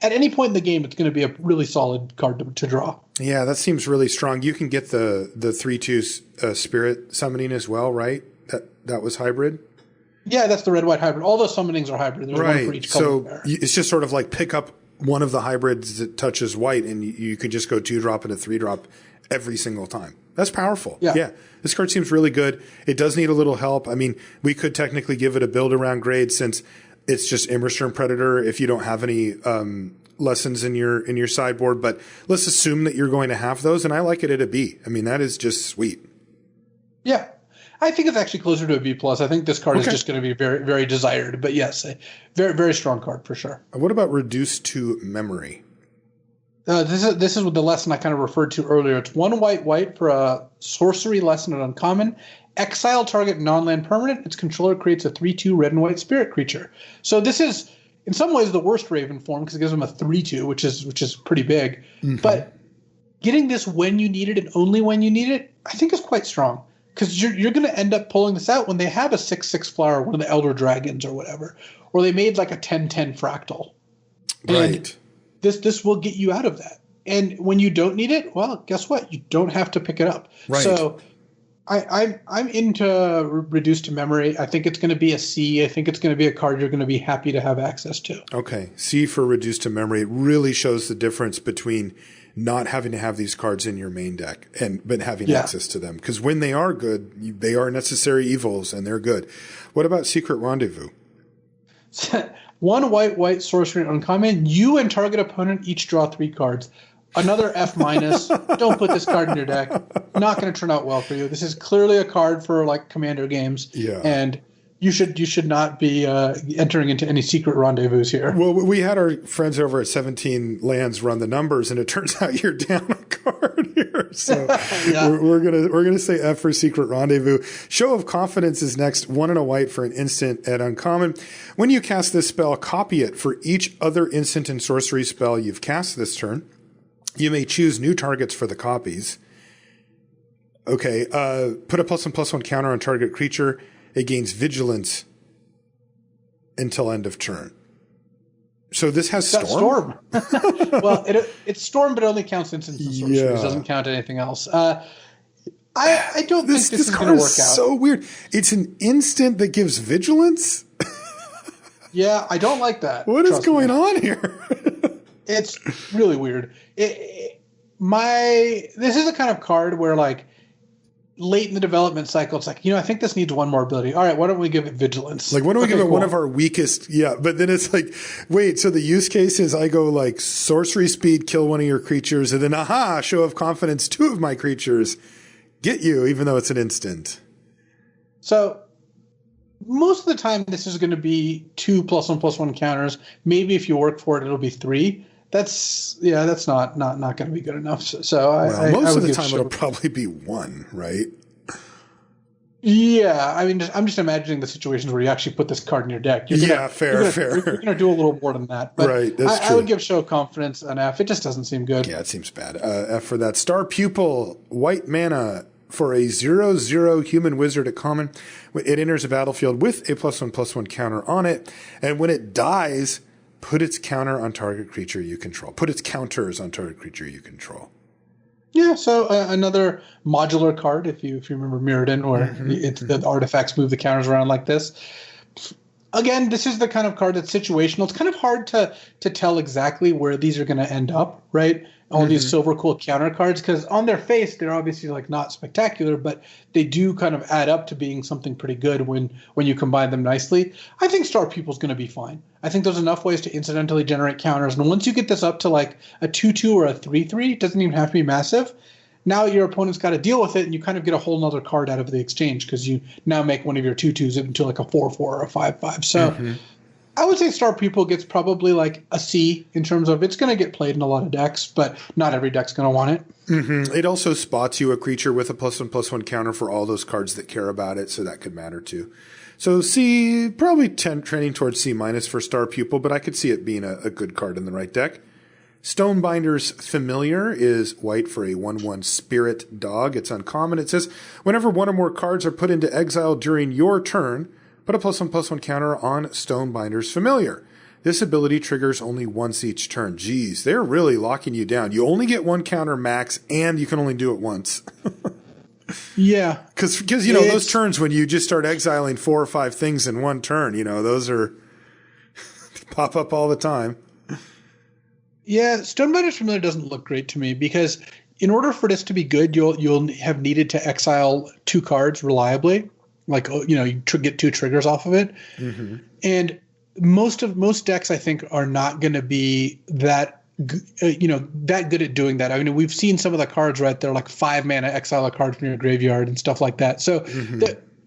at any point in the game, it's going to be a really solid card to draw. Yeah, that seems really strong. You can get the 3/2 Spirit Summoning as well, right? That was hybrid? Yeah, that's the red-white hybrid. All those summonings are hybrid. There's one for each color. So it's just sort of like pick up one of the hybrids that touches white, and you can just go 2-drop and a 3-drop every single time. That's powerful. Yeah. This card seems really good. It does need a little help. I mean, we could technically give it a build-around grade since it's just Immersturm Predator if you don't have any lessons in your sideboard. But let's assume that you're going to have those, and I like it at a B. I mean, that is just sweet. Yeah. I think it's actually closer to a B+. I think this card is just going to be very, very desired. But yes, a very, very strong card for sure. What about Reduced to Memory? This is the lesson I kind of referred to earlier. It's 1 white for a sorcery lesson at uncommon. Exile target non-land permanent. Its controller creates a 3/2 red and white spirit creature. So this is in some ways the worst Raven form because it gives them a 3/2, which is pretty big. Mm-hmm. But getting this when you need it and only when you need it, I think is quite strong. Because you're going to end up pulling this out when they have a 6/6 flower, one of the Elder Dragons or whatever, or they made like a 10/10 fractal. Right. And this will get you out of that. And when you don't need it, well, guess what? You don't have to pick it up. Right. So I'm into Reduced to Memory. I think it's going to be a C. I think it's going to be a card you're going to be happy to have access to. Okay. C for Reduced to Memory. It really shows the difference between not having to have these cards in your main deck but having access to them. Because when they are good, they are necessary evils and they're good. What about Secret Rendezvous? 1 white sorcery uncommon. You and target opponent each draw 3 cards. Another F-. Don't put this card in your deck. Not going to turn out well for you. This is clearly a card for like Commander games. Yeah. And you should not be entering into any secret rendezvous here. Well, we had our friends over at 17 Lands run the numbers, and it turns out you're down a card here. So we're gonna say F for Secret Rendezvous. Show of Confidence is next. 1 and a white for an instant at uncommon. When you cast this spell, copy it for each other instant and sorcery spell you've cast this turn. You may choose new targets for the copies. Okay, put a +1/+1 counter on target creature. It gains vigilance until end of turn. So this has Storm? Well, it's Storm, but it only counts instants and sorceries. It doesn't count anything else. I don't think this is going to work out. So weird. It's an instant that gives vigilance? Yeah, I don't like that. What is going on here? It's really weird. This is the kind of card where, like, late in the development cycle, it's like, I think this needs one more ability. All right, why don't we give it vigilance? Like, why don't we give it one of our weakest? Yeah, but then it's like, wait, so the use case is I go like sorcery speed, kill one of your creatures, and then show of confidence, 2 of my creatures get you, even though it's an instant. So most of the time, this is going to be 2 +1/+1 counters. Maybe if you work for it, it'll be 3. That's not going to be good enough. So most of the time it'll probably be 1, right? Yeah, I mean, I'm just imagining the situations where you actually put this card in your deck. Fair. You're going to do a little more than that. But right, that's true. I would give Show of Confidence an F. It just doesn't seem good. Yeah, it seems bad. F for that. Star Pupil, white mana for a 0/0 human wizard at common. It enters a battlefield with a +1/+1 counter on it, and when it dies, put its counter on target creature you control. Put its counters on target creature you control. Yeah, so another modular card, if you remember Mirrodin, where the artifacts move the counters around like this. Again, this is the kind of card that's situational. It's kind of hard to tell exactly where these are going to end up, right? All these silver cool counter cards, because on their face, they're obviously like not spectacular, but they do kind of add up to being something pretty good when you combine them nicely. I think Star Pupil's going to be fine. I think there's enough ways to incidentally generate counters. And once you get this up to like a 2/2 or a 3/3, it doesn't even have to be massive. Now your opponent's got to deal with it, and you kind of get a whole nother card out of the exchange because you now make one of your 2/2s into like a 4/4 or a 5/5. So I would say Star Pupil gets probably like a C in terms of it's going to get played in a lot of decks, but not every deck's going to want it. It also spots you a creature with a +1/+1 counter for all those cards that care about it, so that could matter too. So C, probably trending towards C- for Star Pupil, but I could see it being a good card in the right deck. Stonebinder's Familiar is white for a 1/1 spirit dog. It's uncommon. It says, whenever one or more cards are put into exile during your turn, put a +1/+1 counter on Stonebinder's Familiar. This ability triggers only once each turn. Geez, they're really locking you down. You only get 1 counter max, and you can only do it once. Yeah. Because those turns when you just start exiling 4 or 5 things in one turn, those are pop up all the time. Yeah, Stonebinder's Familiar doesn't look great to me because in order for this to be good, you'll have needed to exile 2 cards reliably. Like, you get 2 triggers off of it. And most decks, I think, are not going to be that good at doing that. I mean, we've seen some of the cards, right? They're like 5 mana, exile a card from your graveyard and stuff like that. So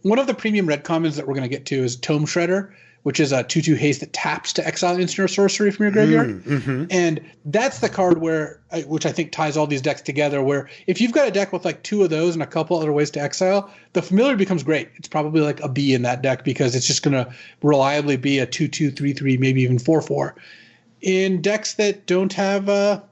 one of the premium red commons that we're going to get to is Tome Shredder, which is a 2/2 haste that taps to exile instant or sorcery from your graveyard. And that's the card which I think ties all these decks together, where if you've got a deck with like 2 of those and a couple other ways to exile, the Familiar becomes great. It's probably like a B in that deck because it's just going to reliably be a 2/2, 3/3, maybe even 4/4. In decks that don't have that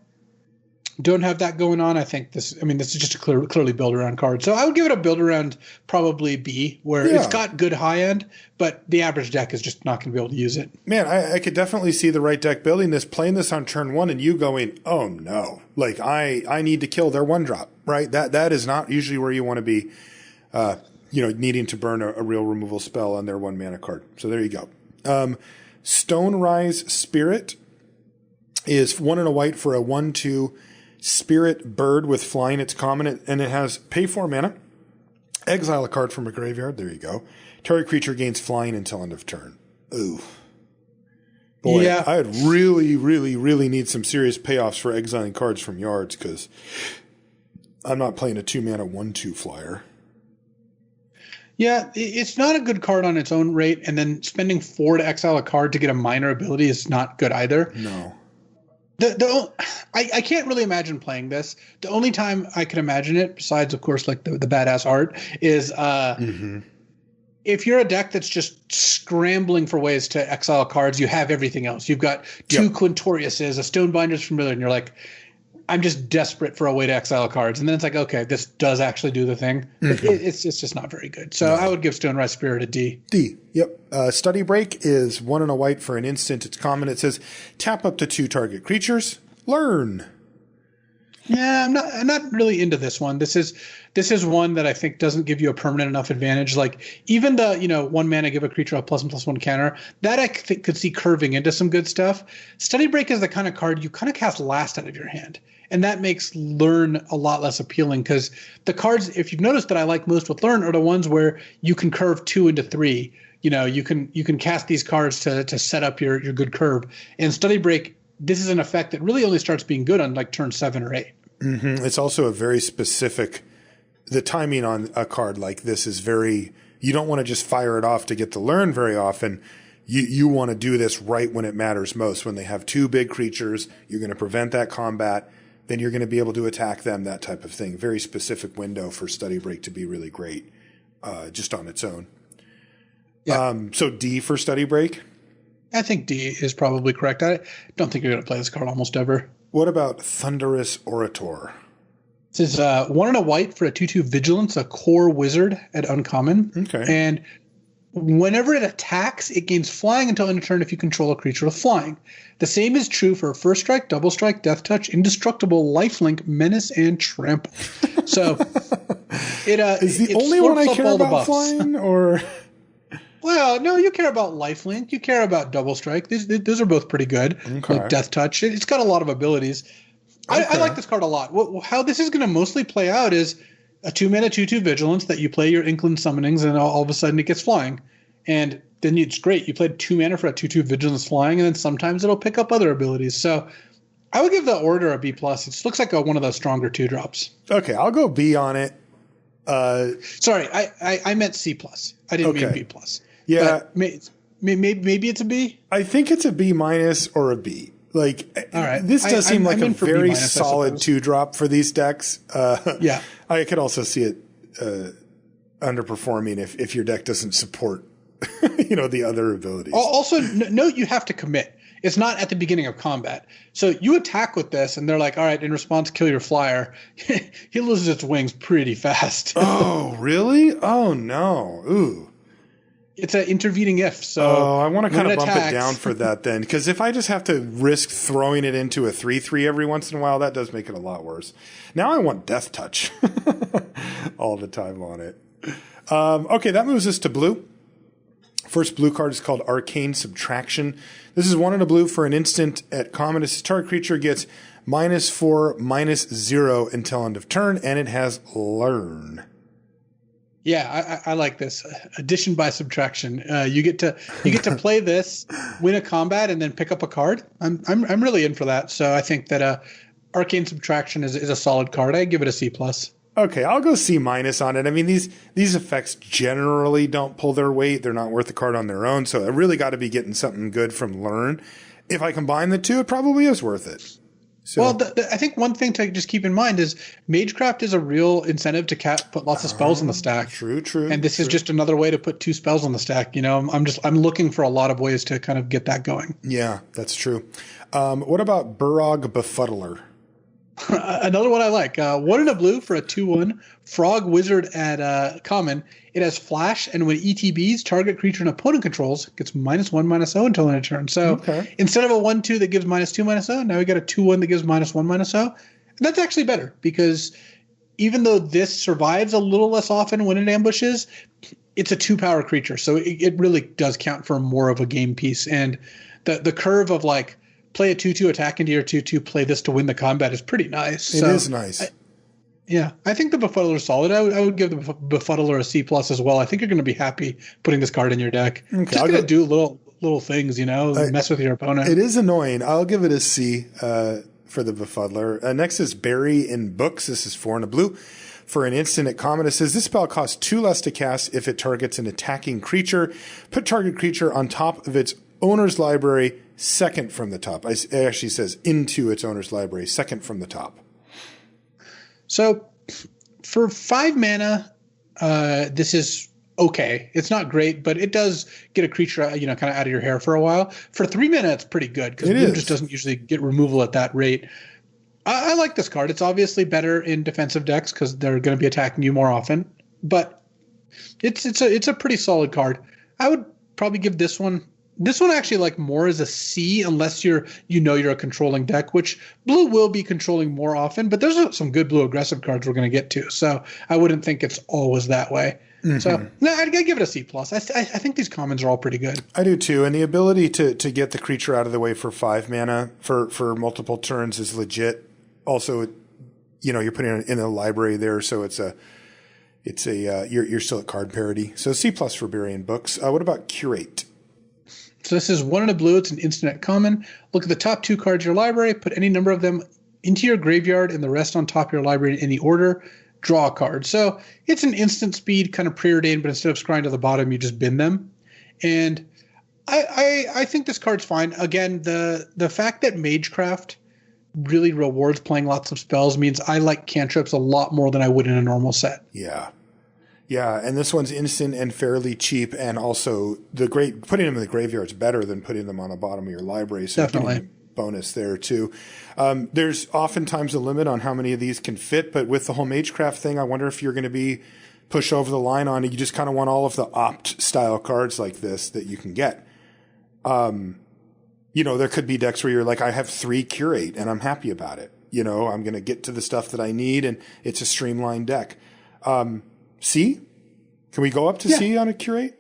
going on, I think this is just a clearly build around card. So I would give it a build around probably B, where it's got good high end, but the average deck is just not going to be able to use it. Man, I could definitely see the right deck building this, playing this on turn 1, and you going, oh no, like I need to kill their 1-drop, right? That is not usually where you want to be, needing to burn a real removal spell on their 1 mana card. So there you go. Stone Rise Spirit is 1 and a white for a 1/2 spirit bird with flying. It's common, and it has pay 4 mana. Exile a card from a graveyard. There you go. Target creature gains flying until end of turn. Ooh. Boy, yeah. I would really, really, really need some serious payoffs for exiling cards from yards, because I'm not playing a 2 mana 1/2 flyer. Yeah, it's not a good card on its own rate, and then spending 4 to exile a card to get a minor ability is not good either. No. I can't really imagine playing this. The only time I can imagine it, besides of course like the badass art, is if you're a deck that's just scrambling for ways to exile cards. You have everything else. You've got two Quintoriuses, a Stonebinder's Familiar, and you're like, I'm just desperate for a way to exile cards. And then it's like, okay, this does actually do the thing. It's just not very good. So I would give Stonerise Spirit a D. D. Yep. Study Break is 1 and a white for an instant. It's common. It says tap up to 2 target creatures. Learn. Yeah, I'm not really into this one. This is one that I think doesn't give you a permanent enough advantage. Like even the 1 mana give a creature a +1/+1 counter, that I think could see curving into some good stuff. Study Break is the kind of card you kind of cast last out of your hand. And that makes Learn a lot less appealing because the cards, if you've noticed that I like most with Learn, are the ones where you can curve 2 into 3. You can cast these cards to set up your good curve. And Study Break, this is an effect that really only starts being good on like turn 7 or 8. Mm-hmm. It's also a very specific. The timing on a card like this is very. You don't want to just fire it off to get to Learn very often. You want to do this right when it matters most. When they have 2 big creatures, you're going to prevent that combat. Then you're going to be able to attack them, that type of thing. Very specific window for Study Break to be really great, just on its own. Yeah. So D for Study Break? I think D is probably correct. I don't think you're going to play this card almost ever. What about Thunderous Orator? This is 1 and a white for a 2/2 Vigilance, a core wizard at uncommon. Okay. And whenever it attacks, it gains flying until end of turn if you control a creature with flying. The same is true for First Strike, Double Strike, Death Touch, Indestructible, Lifelink, Menace, and Trample. So it is the only one I care about flying, or? Well, no, you care about Lifelink. You care about Double Strike. Those are both pretty good. Okay. Like Death Touch. It's got a lot of abilities. Okay. I like this card a lot. How this is going to mostly play out is a 2-mana 2/2 Vigilance that you play your Inkling Summonings, and all of a sudden it gets flying. And then it's great. You played 2 mana for a 2/2 Vigilance flying, and then sometimes it'll pick up other abilities. So I would give the Order a B+. It looks like one of those stronger 2-drops. Okay, I'll go B on it. Sorry, I meant C+. I didn't mean B+. Yeah. But maybe it's a B? I think it's a B- or a B. Like, all right. This does seem like a very B-, solid 2-drop for these decks. Yeah. I could also see it underperforming if your deck doesn't support, the other abilities. Also, note you have to commit. It's not at the beginning of combat. So you attack with this, and they're like, all right, in response, kill your flyer. He loses its wings pretty fast. Oh, really? Oh, no. Ooh. It's an intervening if. So I want to kind of bump it down for that then. Because if I just have to risk throwing it into a 3/3 every once in a while, that does make it a lot worse. Now I want Death Touch all the time on it. Okay, that moves us to blue. First blue card is called Arcane Subtraction. This is 1 and a blue for an instant at common. This target creature gets -4/-0 until end of turn, and it has Learn. Yeah, I like this. Addition by subtraction. You get to play this, win a combat, and then pick up a card. I'm really in for that. So I think that Arcane Subtraction is a solid card. I give it a C+. Okay, I'll go C- on it. I mean, these effects generally don't pull their weight. They're not worth the card on their own. So I really got to be getting something good from Learn. If I combine the two, it probably is worth it. So. Well, I think one thing to just keep in mind is Magecraft is a real incentive to put lots of spells on the stack. True. And this is just another way to put 2 spells on the stack. I'm looking for a lot of ways to kind of get that going. Yeah, that's true. What about Burrog Befuddler? Another one I like. 1 and a blue for a 2/1 Frog Wizard at common. It has flash, and when ETBs, target creature an opponent controls gets -1/-0 until end of turn. So instead of a 1/2 that gives -2/-0, now we got a 2/1 that gives -1/-0. And that's actually better because even though this survives a little less often when it ambushes, it's a 2-power creature. So it really does count for more of a game piece. And the curve of like play a 2/2 attack into your 2/2, play this to win the combat is pretty nice. It is nice. I think the Befuddler is solid. I would give the Befuddler a C+ as well. I think you're going to be happy putting this card in your deck. Okay, just going to do little things, mess with your opponent. It is annoying. I'll give it a C for the Befuddler. Next is Bury in Books. This is 4 and a blue. For an instant at common, it says this spell costs 2 less to cast if it targets an attacking creature. Put target creature on top of its owner's library second from the top. It actually says into its owner's library, second from the top. So for 5 mana, this is okay. It's not great, but it does get a creature, kind of out of your hair for a while. For 3 mana, it's pretty good because blue just doesn't usually get removal at that rate. I like this card. It's obviously better in defensive decks because they're going to be attacking you more often, but it's a pretty solid card. I would probably give this one actually like more as a C unless you're a controlling deck, which blue will be controlling more often, but there's some good blue aggressive cards we're going to get to. So I wouldn't think it's always that way. Mm-hmm. So no, I'd give it a C+. I think these commons are all pretty good. I do too. And the ability to get the creature out of the way for 5 mana for multiple turns is legit. Also, you're putting it in a library there. So you're still at card parity. So C+ for Burying Books. What about Curate? So this is 1 in a blue. It's an instant common. Look at the top 2 cards of your library. Put any number of them into your graveyard and the rest on top of your library in any order. Draw a card. So it's an instant speed kind of preordained, but instead of scrying to the bottom, you just bin them. And I think this card's fine. Again, the fact that Magecraft really rewards playing lots of spells means I like cantrips a lot more than I would in a normal set. Yeah. Yeah, and this one's instant and fairly cheap, and also putting them in the graveyard is better than putting them on the bottom of your library. So definitely bonus there too. There's oftentimes a limit on how many of these can fit, but with the whole Magecraft thing, I wonder if you're going to be pushed over the line on it. You just kind of want all of the opt style cards like this that you can get. There could be decks where you're like, I have 3 Curate and I'm happy about it. I'm going to get to the stuff that I need and it's a streamlined deck. C? Can we go up to C on a Curate?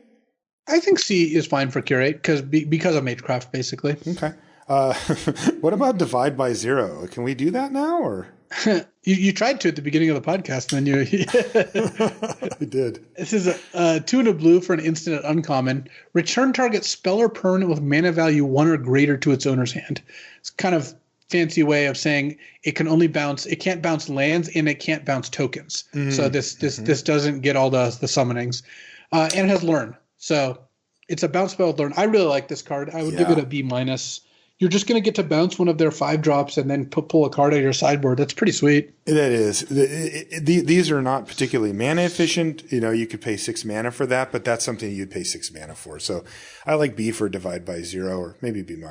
I think C is fine for Curate because of Magecraft, basically. Okay. What about Divide by 0? Can we do that now, or you tried to at the beginning of the podcast, and then you I did. This is a 2 in a blue for an instant at uncommon. Return target spell or permanent with mana value 1 or greater to its owner's hand. It's kind of fancy way of saying it can't bounce lands and it can't bounce tokens. Mm-hmm. So this doesn't get all the summonings. And it has learn. So it's a bounce spell with learn. I really like this card. I would give it a B-. You're just going to get to bounce one of their 5 drops and then pull a card out of your sideboard. That's pretty sweet. That is. These are not particularly mana efficient. You could pay 6 mana for that, but that's something you'd pay 6 mana for. So I like B for Divide by 0 or maybe B-.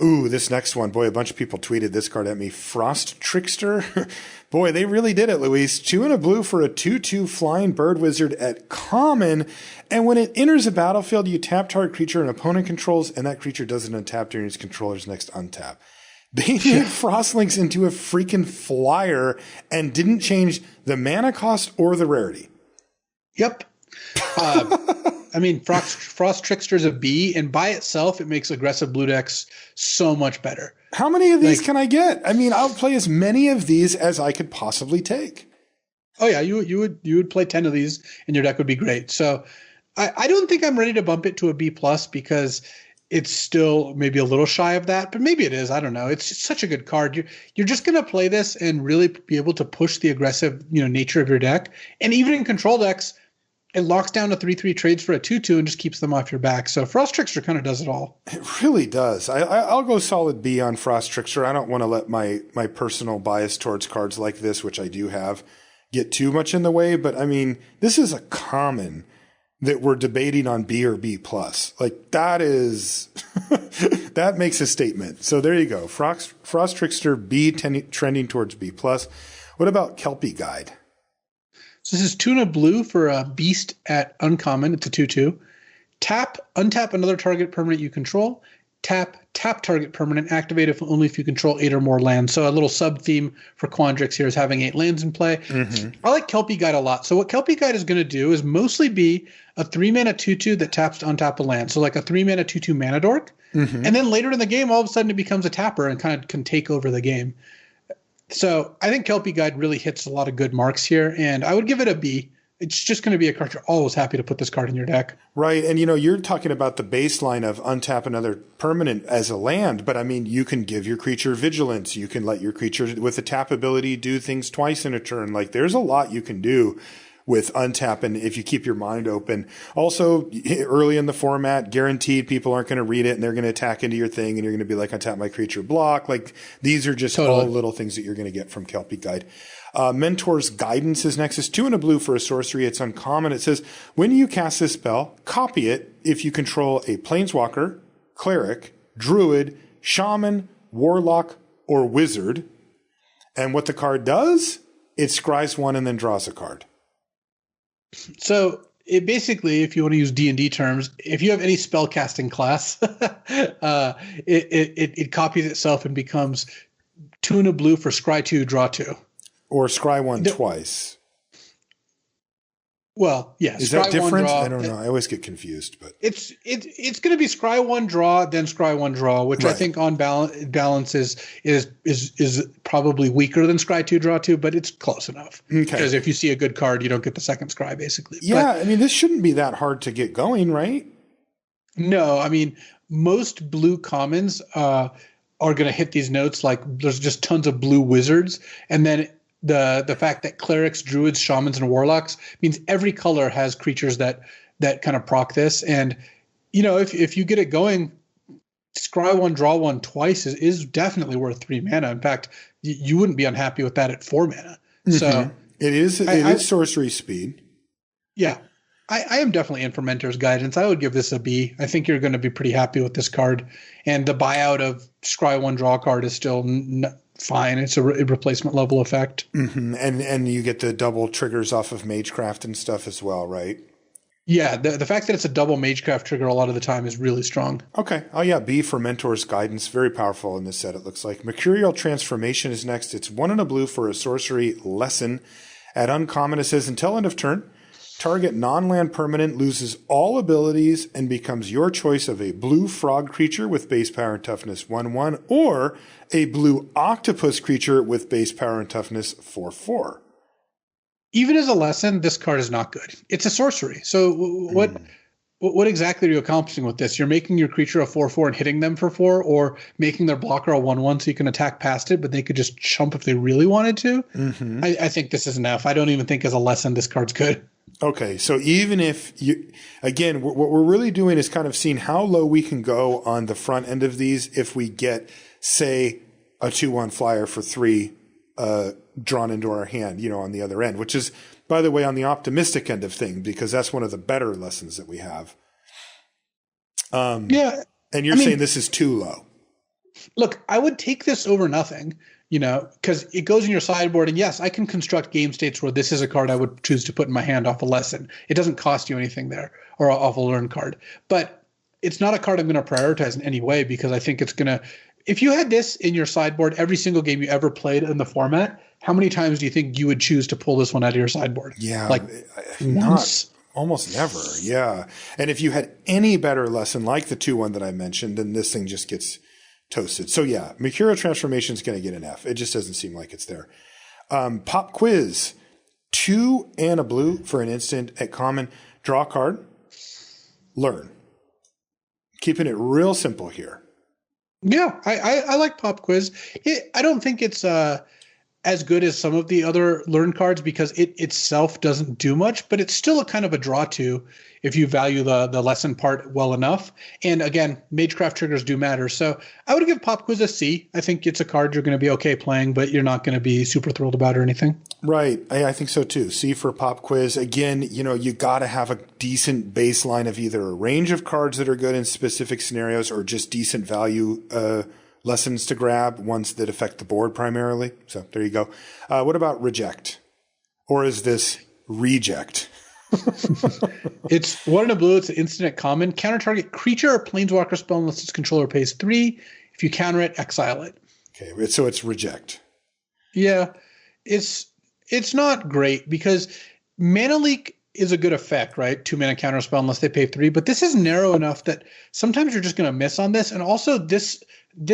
Ooh, this next one. Boy, a bunch of people tweeted this card at me. Frost Trickster. Boy, they really did it, Luis. 2 in a blue for a 2/2 flying bird wizard at common. And when it enters a battlefield, you tap target creature an opponent controls, and that creature doesn't untap during its controller's next untap. They made Frostlinks into a freaking flyer and didn't change the mana cost or the rarity. Yep. Frost Trickster's a B, and by itself, it makes aggressive blue decks so much better. How many of these can I get? I'll play as many of these as I could possibly take. Oh yeah, you would play 10 of these, and your deck would be great. So I don't think I'm ready to bump it to a B+ because it's still maybe a little shy of that, but maybe it is. I don't know. It's just such a good card. You're just going to play this and really be able to push the aggressive nature of your deck, and even in control decks. It locks down to 3/3 trades for a 2/2 and just keeps them off your back. So Frost Trickster kind of does it all. It really does. I'll go solid B on Frost Trickster. I don't want to let my personal bias towards cards like this, which I do have, get too much in the way. But this is a common that we're debating on B or B+. Like that is, that makes a statement. So there you go. Frost Trickster B trending towards B+. What about Kelpie Guide? So this is 2 in a blue for a beast at uncommon. It's a 2/2. Untap another target permanent you control. Tap target permanent. Activate only if you control 8 or more lands. So a little sub theme for Quandrix here is having 8 lands in play. Mm-hmm. I like Kelpie Guide a lot. So what Kelpie Guide is going to do is mostly be a 3-mana 2/2 that taps to untap a land. So like a 3-mana 2/2 mana dork. Mm-hmm. And then later in the game, all of a sudden it becomes a tapper and kind of can take over the game. So I think Kelpie Guide really hits a lot of good marks here, and I would give it a B. It's just going to be a card you're always happy to put this card in your deck. Right, and you're talking about the baseline of untap another permanent as a land, but you can give your creature vigilance. You can let your creature with a tap ability do things twice in a turn. Like there's a lot you can do with untapping if you keep your mind open. Also, early in the format, guaranteed people aren't going to read it and they're going to attack into your thing and you're going to be like, untap my creature, block. Like, these are just all little things that you're going to get from Kelpie Guide. Mentor's Guidance is next. It's 2 and a blue for a sorcery. It's uncommon. It says, when you cast this spell, copy it if you control a planeswalker, cleric, druid, shaman, warlock, or wizard. And what the card does, it scries 1 and then draws a card. So it basically, if you want to use D&D terms, if you have any spell casting class, it copies itself and becomes 2 and a blue for scry 2, draw 2. Or scry 1 twice. Well, yeah. Is that different? I don't know. I always get confused, but it's going to be scry 1 draw, then scry 1 draw, which I think on balance is probably weaker than scry 2 draw 2, but it's close enough. Okay. Because if you see a good card, you don't get the second scry, basically. Yeah, I mean, this shouldn't be that hard to get going, right? No, I mean, most blue commons are going to hit these notes. Like, there's just tons of blue wizards, and then the fact that clerics, druids, shamans, and warlocks means every color has creatures that kind of proc this. And, you know, if you get it going, scry 1, draw 1 twice is definitely worth 3 mana. In fact, you wouldn't be unhappy with that at 4 mana. Mm-hmm. So it is sorcery speed. Yeah. I am definitely in for Mentor's Guidance. I would give this a B. I think you're going to be pretty happy with this card. And the buyout of scry 1 draw card is still fine. It's a replacement level effect. Mm-hmm. And you get the double triggers off of Magecraft and stuff as well, right? Yeah, the fact that it's a double Magecraft trigger a lot of the time is really strong. Okay. Oh, yeah, B for Mentor's Guidance. Very powerful in this set, it looks like. Mercurial Transformation is next. It's 1 and a blue for a sorcery lesson. At uncommon, it says, until end of turn, target non-land permanent loses all abilities and becomes your choice of a blue frog creature with base power and toughness 1/1 or a blue octopus creature with base power and toughness 4/4. Even as a lesson, this card is not good. It's a sorcery. So what exactly are you accomplishing with this? You're making your creature a 4/4 and hitting them for 4, or making their blocker a 1/1 so you can attack past it, but they could just chump if they really wanted to. Mm-hmm. I think this is enough. I don't even think as a lesson this card's good. Okay, so even if you, again, what we're really doing is kind of seeing how low we can go on the front end of these if we get, say, a 2/1 flyer for 3 drawn into our hand, you know, on the other end, which is, by the way, on the optimistic end of thing, because that's one of the better lessons that we have. Yeah. And you're saying this is too low. Look, I would take this over nothing. You know, because it goes in your sideboard, and yes, I can construct game states where this is a card I would choose to put in my hand off a lesson. It doesn't cost you anything there, or off a learn card. But it's not a card I'm going to prioritize in any way, because I think it's going to – if you had this in your sideboard every single game you ever played in the format, how many times do you think you would choose to pull this one out of your sideboard? Yeah. Like once? Almost never, yeah. And if you had any better lesson like the 2/1 that I mentioned, then this thing just gets – toasted. So yeah, Mercurial Transformation is going to get an F. It just doesn't seem like it's there. Pop Quiz, 2 and a blue for an instant at common. Draw a card, learn. Keeping it real simple here. Yeah, I like Pop Quiz. I don't think it's as good as some of the other learn cards because it itself doesn't do much, but it's still a kind of a draw to if you value the lesson part well enough. And again, Magecraft triggers do matter. So I would give Pop Quiz a C. I think it's a card you're going to be okay playing, but you're not going to be super thrilled about or anything. Right. I think so too. C for Pop Quiz. Again, you know, you got to have a decent baseline of either a range of cards that are good in specific scenarios or just decent value lessons to grab, ones that affect the board primarily. So there you go. What about Reject? Or is this Reject? It's 1 and a blue. It's an instant at common. Counter target creature or planeswalker spell unless its controller pays 3. If you counter it, exile it. Okay, so it's Reject. Yeah, it's not great because Mana Leak is a good effect, right? 2 mana counter spell unless they pay 3. But this is narrow enough that sometimes you're just going to miss on this. And also this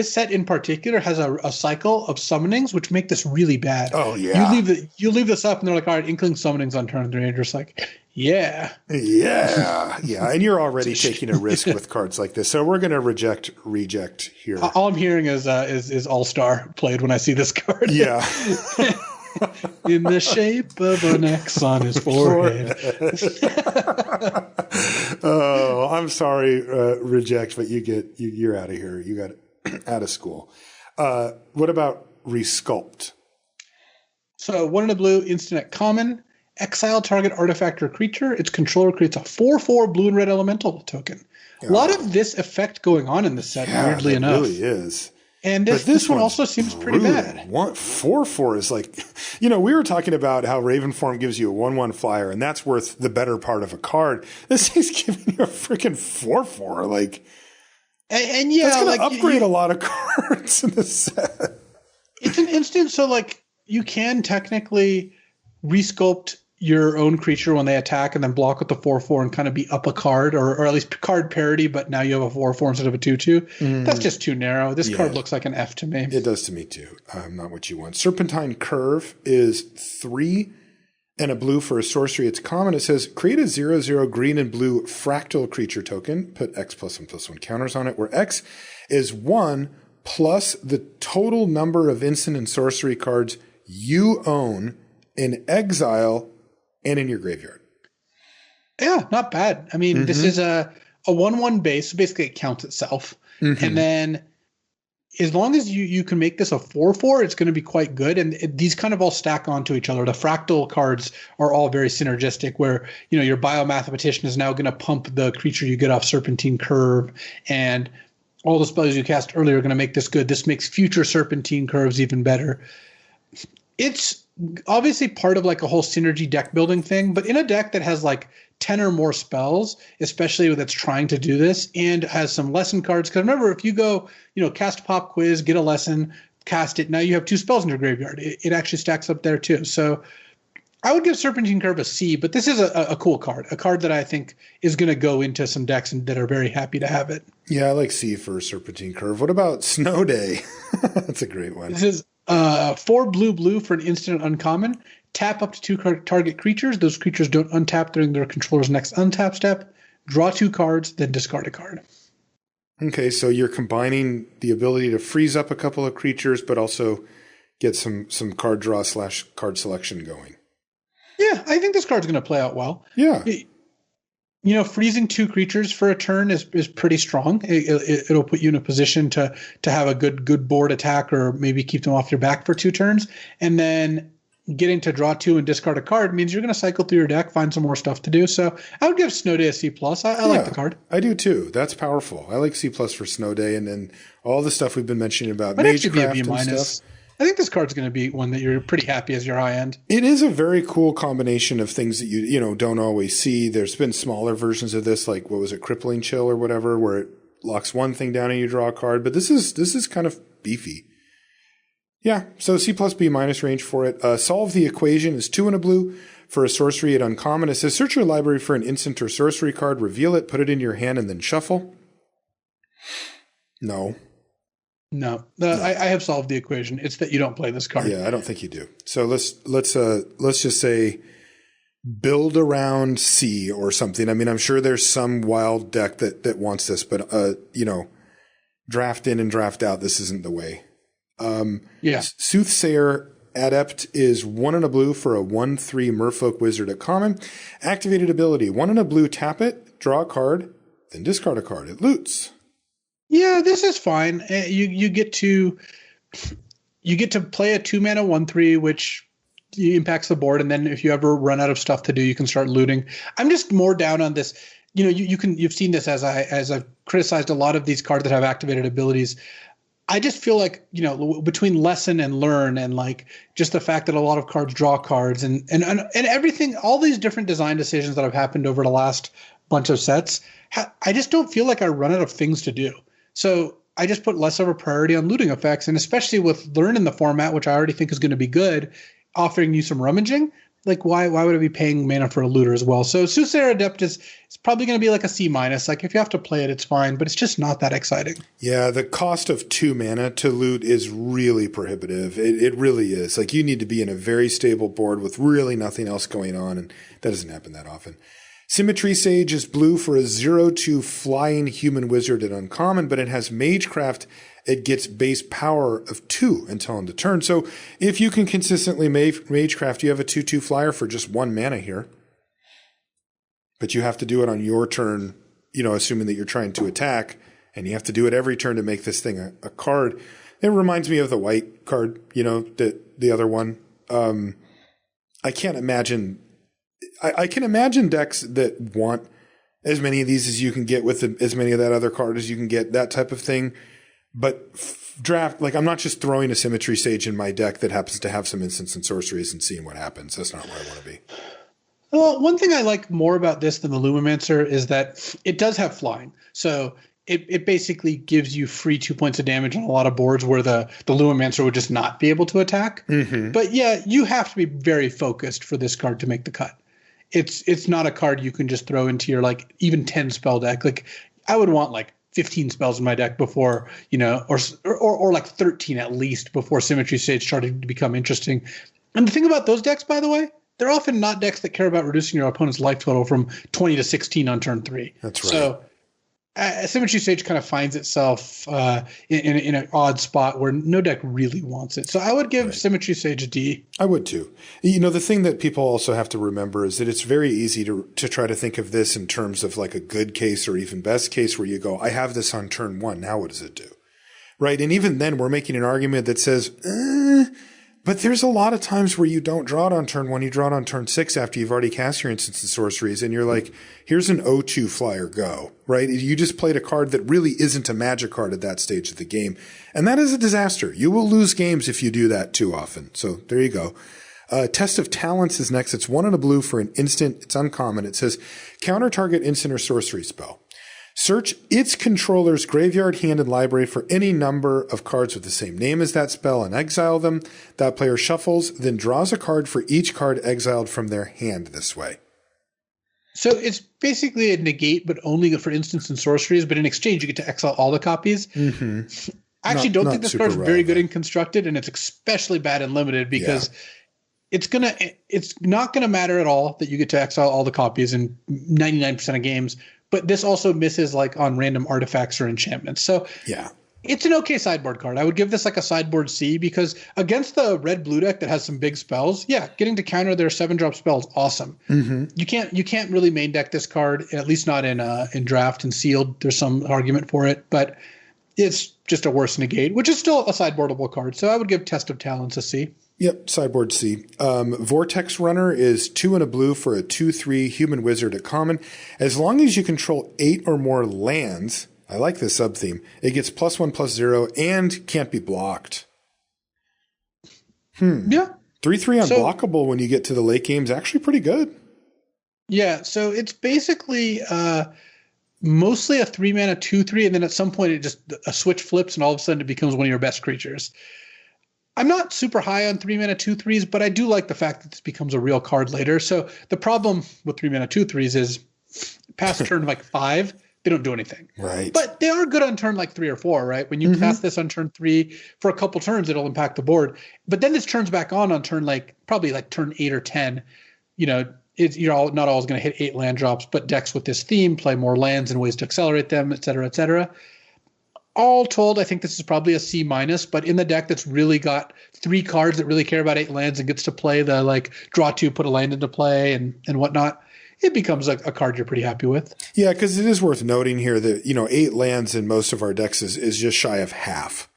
set in particular has a cycle of summonings, which make this really bad. Oh, yeah. You leave this up and they're like, all right, Inkling summonings on turn 3. And you're just like, yeah. Yeah. Yeah. And you're already taking a risk with cards like this. So we're going to Reject here. All I'm hearing is All-Star played when I see this card. Yeah. In the shape of an X on his forehead. Oh, I'm sorry, Reject, but you're out of here. You got out of school. What about Resculpt? So 1 in a blue, instant at common. Exile target artifact or creature. Its controller creates a 4/4 blue and red elemental token. A lot of this effect going on in the set, weirdly enough. It really is. And this one also seems pretty bad. 4/4 is like, we were talking about how Ravenform gives you a 1/1 flyer, and that's worth the better part of a card. This is giving you a freaking 4/4. Like, and yeah, that's going to upgrade a lot of cards in the set. It's an instant, so like you can technically resculpt your own creature when they attack and then block with the 4/4 and kind of be up a card or at least card parity, but now you have a 4/4 instead of a 2/2. That's just too narrow. This card looks like an F to me. It does to me too. Not what you want. Serpentine Curve is 3 and a blue for a sorcery. It's common. It says create a 0/0 green and blue fractal creature token. Put X+1/+1 counters on it, where X is 1 plus the total number of instant and sorcery cards you own in exile and in your graveyard. Yeah, not bad. I mean, this is a 1/1 base. So basically, it counts itself. And then as long as you can make this a 4/4, it's going to be quite good. And these kind of all stack onto each other. The fractal cards are all very synergistic where, your Biomathematician is now going to pump the creature you get off Serpentine Curve. And all the spells you cast earlier are going to make this good. This makes future Serpentine Curves even better. It's obviously part of like a whole synergy deck building thing, but in a deck that has like 10 or more spells, especially that's trying to do this and has some lesson cards. Because remember, if you go, cast Pop Quiz, get a lesson, cast it, now you have 2 spells in your graveyard. It actually stacks up there too. So I would give Serpentine Curve a C, but this is a cool card, a card that I think is going to go into some decks and that are very happy to have it. Yeah, I like C for Serpentine Curve. What about Snow Day? That's a great one. This is 4 blue for an instant uncommon. Tap up to 2 target creatures. Those creatures don't untap during their controller's next untap step. Draw 2 cards, then discard a card. Okay, so you're combining the ability to freeze up a couple of creatures, but also get some card draw / card selection going. Yeah, I think this card's going to play out well. Yeah. Freezing 2 creatures for a turn is pretty strong. It'll put you in a position to have a good board attack or maybe keep them off your back for 2 turns. And then getting to draw 2 and discard a card means you're going to cycle through your deck, find some more stuff to do. So I would give Snow Day a C+. I like the card. I do too. That's powerful. I like C+ for Snow Day and then all the stuff we've been mentioning about Might actually be a Magecraft B-. and stuff. I think this card's going to be one that you're pretty happy as your high end. It is a very cool combination of things that you don't always see. There's been smaller versions of this, like what was it, Crippling Chill or whatever, where it locks one thing down and you draw a card. But this is kind of beefy. Yeah, so C+, B- range for it. Solve the Equation is 2 and a blue for a sorcery at uncommon. It says search your library for an instant or sorcery card, reveal it, put it in your hand, and then shuffle. No. I have solved the equation. It's that you don't play this card. Yeah, I don't think you do. So let's just say build around C or something. I mean, I'm sure there's some wild deck that wants this, but draft in and draft out. This isn't the way. Soothsayer Adept is 1 and a blue for a 1/3 Merfolk Wizard at common. Activated ability: 1 and a blue. Tap it, draw a card, then discard a card. It loots. Yeah, this is fine. You get to play a 2-mana 1/3, which impacts the board, and then if you ever run out of stuff to do, you can start looting. I'm just more down on this. You've seen this as I've criticized a lot of these cards that have activated abilities. I just feel like, between lesson and learn and like just the fact that a lot of cards draw cards and everything, all these different design decisions that have happened over the last bunch of sets, I just don't feel like I run out of things to do. So I just put less of a priority on looting effects, and especially with Learn in the format, which I already think is going to be good, offering you some rummaging. Like, why would I be paying mana for a looter as well? So Soothsayer Adept is probably going to be like a C-. Like, if you have to play it, it's fine, but it's just not that exciting. Yeah, the cost of 2 mana to loot is really prohibitive. It really is. Like, you need to be in a very stable board with really nothing else going on, and that doesn't happen that often. Symmetry Sage is blue for a 0/2 flying human wizard at uncommon, but it has Magecraft. It gets base power of 2 until end of turn. So if you can consistently Magecraft, you have a 2/2 flyer for just 1 mana here. But you have to do it on your turn, assuming that you're trying to attack, and you have to do it every turn to make this thing a card. It reminds me of the white card, the other one. I can't imagine. I can imagine decks that want as many of these as you can get with as many of that other card as you can get, that type of thing. But draft, I'm not just throwing a Symmetry Sage in my deck that happens to have some instants and sorceries and seeing what happens. That's not where I want to be. Well, one thing I like more about this than the Lumimancer is that it does have flying. So it basically gives you free 2 points of damage on a lot of boards where the Lumimancer would just not be able to attack. Mm-hmm. But yeah, you have to be very focused for this card to make the cut. It's not a card you can just throw into your even 10 spell deck. I would want 15 spells in my deck before, or 13 at least before Symmetry Sage started to become interesting. And the thing about those decks, by the way, they're often not decks that care about reducing your opponent's life total from 20 to 16 on turn 3. That's right. So Symmetry Sage kind of finds itself in an odd spot where no deck really wants it. So I would give Symmetry Sage a D. I would too. The thing that people also have to remember is that it's very easy to try to think of this in terms of a good case or even best case where you go, I have this on turn 1. Now what does it do? Right. And even then we're making an argument that says, but there's a lot of times where you don't draw it on turn 1. You draw it on turn 6 after you've already cast your instants and sorceries. And you're like, here's an 0/2 flyer, go. Right? You just played a card that really isn't a magic card at that stage of the game. And that is a disaster. You will lose games if you do that too often. So there you go. Test of Talents is next. It's 1 and a blue for an instant. It's uncommon. It says counter target instant or sorcery spell. Search its controller's graveyard, hand, and library for any number of cards with the same name as that spell and exile them. That player shuffles, then draws a card for each card exiled from their hand this way. So it's basically a negate, but only for instants and sorceries. But in exchange, you get to exile all the copies. Mm-hmm. I actually don't think this card's very good and constructed, and it's especially bad and limited because it's not gonna matter at all that you get to exile all the copies in 99% of games. But this also misses on random artifacts or enchantments. So it's an okay sideboard card. I would give this a sideboard C because against the red-blue deck that has some big spells, getting to counter their 7-drop spells, awesome. Mm-hmm. You can't really main deck this card, at least not in draft and sealed. There's some argument for it, but it's just a worse negate, which is still a sideboardable card. So I would give Test of Talents a C. Yep, sideboard C. Vortex Runner is 2 and a blue for a 2/3 human wizard at common. As long as you control 8 or more lands, I like this sub-theme, it gets +1/+0 and can't be blocked. Yeah. 3/3 unblockable when you get to the late game is actually pretty good. Yeah, so it's basically mostly a 3-mana 2/3, and then at some point a switch flips and all of a sudden it becomes one of your best creatures. I'm not super high on 3-mana 2/3s, but I do like the fact that this becomes a real card later. So the problem with 3-mana 2/3s is past turn 5, they don't do anything. Right. But they are good on turn 3 or 4, right? When you cast this on turn 3 for a couple turns, it'll impact the board. But then this turns back on turn probably turn 8 or 10. You're not always going to hit 8 land drops, but decks with this theme play more lands and ways to accelerate them, et cetera, et cetera. All told, I think this is probably a C-, but in the deck that's really got 3 cards that really care about 8 lands and gets to play the draw 2, put a land into play and whatnot, it becomes a card you're pretty happy with. Yeah, because it is worth noting here that, 8 lands in most of our decks is just shy of half.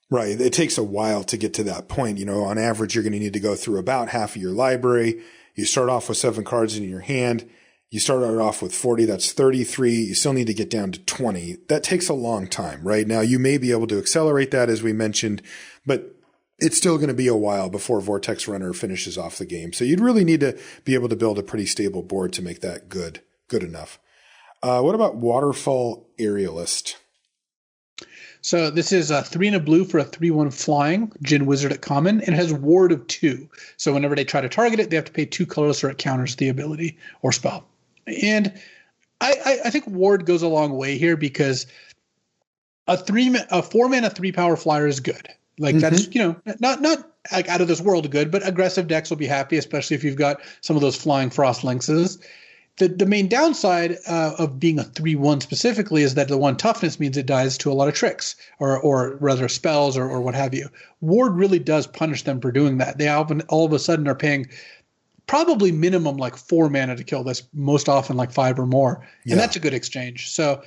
Right. It takes a while to get to that point. On average, you're going to need to go through about half of your library. You start off with 7 cards in your hand. You started off with 40, that's 33. You still need to get down to 20. That takes a long time, right? Now, you may be able to accelerate that, as we mentioned, but it's still going to be a while before Vortex Runner finishes off the game. So you'd really need to be able to build a pretty stable board to make that good enough. What about Waterfall Aerialist? So this is a 3 and a blue for a 3/1 flying Djinn Wizard at common. It has Ward of 2. So whenever they try to target it, they have to pay 2 colorless or it counters the ability or spell. And I think Ward goes a long way here because a 4-mana 3-power flyer is good. That's, not out of this world good, but aggressive decks will be happy, especially if you've got some of those flying Frost Lynxes. The main downside of being a 3/1 specifically is that the 1 toughness means it dies to a lot of tricks or rather spells or what have you. Ward really does punish them for doing that. They often all of a sudden are paying probably minimum like 4 mana to kill this, most often like 5 or more. And that's a good exchange. So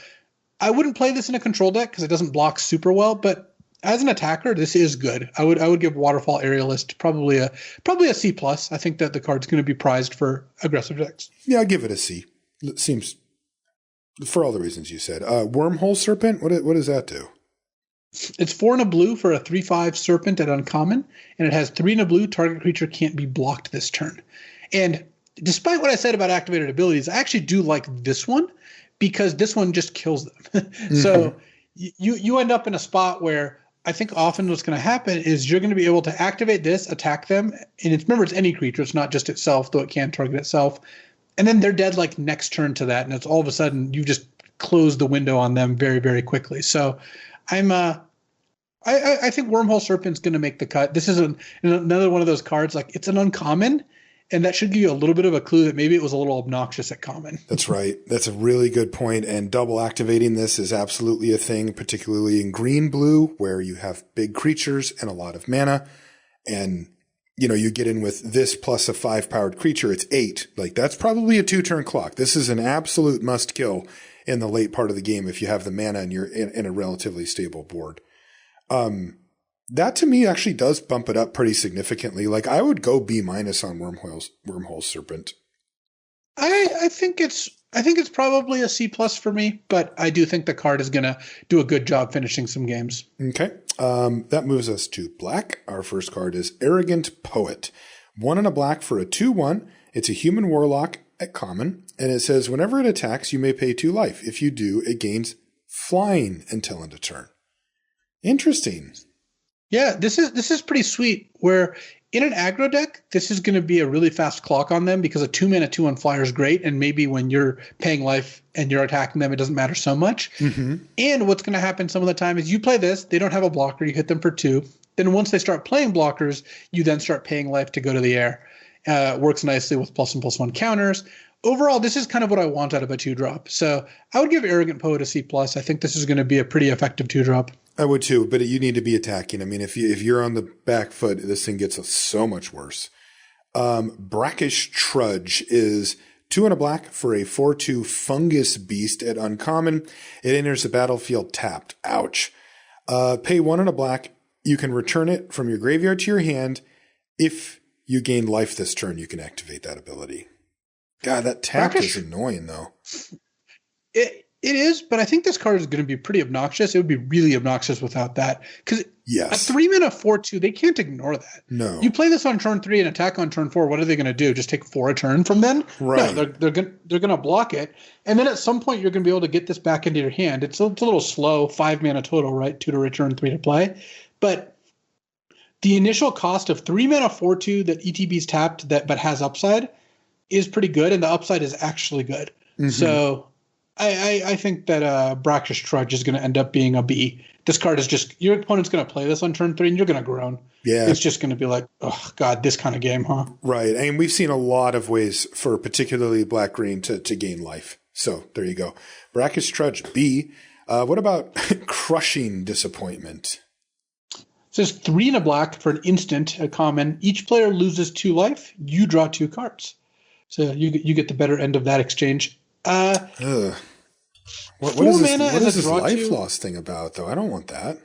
I wouldn't play this in a control deck because it doesn't block super well, but as an attacker, this is good. I would give Waterfall Aerialist probably a C+. I think that the card's going to be prized for aggressive decks. Yeah, I'll give it a C. It seems, for all the reasons you said. Wormhole Serpent, what does that do? It's 4 and a blue for a 3/5 Serpent at uncommon, and it has 3 and a blue. Target creature can't be blocked this turn. And despite what I said about activated abilities, I actually do like this one because this one just kills them. So you end up in a spot where I think often what's going to happen is you're going to be able to activate this, attack them, and remember it's any creature, it's not just itself, though it can target itself. And then they're dead like next turn to that, and it's all of a sudden you just close the window on them very, very quickly. So I think Wormhole Serpent's going to make the cut. This is another one of those cards, like it's an uncommon, and that should give you a little bit of a clue that maybe it was a little obnoxious at common. That's right. That's a really good point. And double activating this is absolutely a thing, particularly in green-blue, where you have big creatures and a lot of mana. And, you get in with this plus a 5-powered creature, it's 8. Like, that's probably a 2-turn clock. This is an absolute must-kill in the late part of the game if you have the mana and you're in a relatively stable board. That to me actually does bump it up pretty significantly. Like I would go B- on Wormhole Serpent. I think it's probably a C+ for me, but I do think the card is going to do a good job finishing some games. Okay. That moves us to black. Our first card is Arrogant Poet. 1 and a black for a 2/1. It's a human warlock at common, and it says whenever it attacks, you may pay 2 life. If you do, it gains flying until end of turn. Interesting. Yeah, this is pretty sweet. Where in an aggro deck, this is going to be a really fast clock on them because a 2-mana 2/1 flyer is great, and maybe when you're paying life and you're attacking them, it doesn't matter so much. And what's going to happen some of the time is you play this, they don't have a blocker, you hit them for 2. Then once they start playing blockers, you then start paying life to go to the air. Works nicely with +1/+1 counters. Overall, this is kind of what I want out of a 2-drop. So I would give Arrogant Poet a C+. I think this is going to be a pretty effective 2-drop. I would too, but you need to be attacking. I mean, if you're on the back foot, this thing gets so much worse. Brackish Trudge is 2 and a black for a 4/2 fungus beast at uncommon. It enters the battlefield tapped. Ouch. Pay 1 and a black. You can return it from your graveyard to your hand. If you gain life this turn, you can activate that ability. God, that tap is annoying though. It is, but I think this card is going to be pretty obnoxious. It would be really obnoxious without that. Because a 3-mana 4/2, they can't ignore that. No. You play this on turn 3 and attack on turn 4, what are they going to do? Just take 4 a turn from then? Right. No, they're going to block it. And then at some point, you're going to be able to get this back into your hand. It's a little slow, 5 mana total, right? 2 to return, 3 to play. But the initial cost of 3-mana 4/2 that ETB's tapped but has upside is pretty good, and the upside is actually good. So I think that Brackish Trudge is going to end up being a B. This card is just, your opponent's going to play this on turn 3 and you're going to groan. Yeah. It's just going to be like, oh, God, this kind of game, huh? Right. And we've seen a lot of ways for particularly black-green to gain life. So there you go. Brackish Trudge, B. What about Crushing Disappointment? It says 3 and a black for an instant, a common. Each player loses 2 life. You draw 2 cards. So you get the better end of that exchange. What is this life loss thing about, though? I don't want that.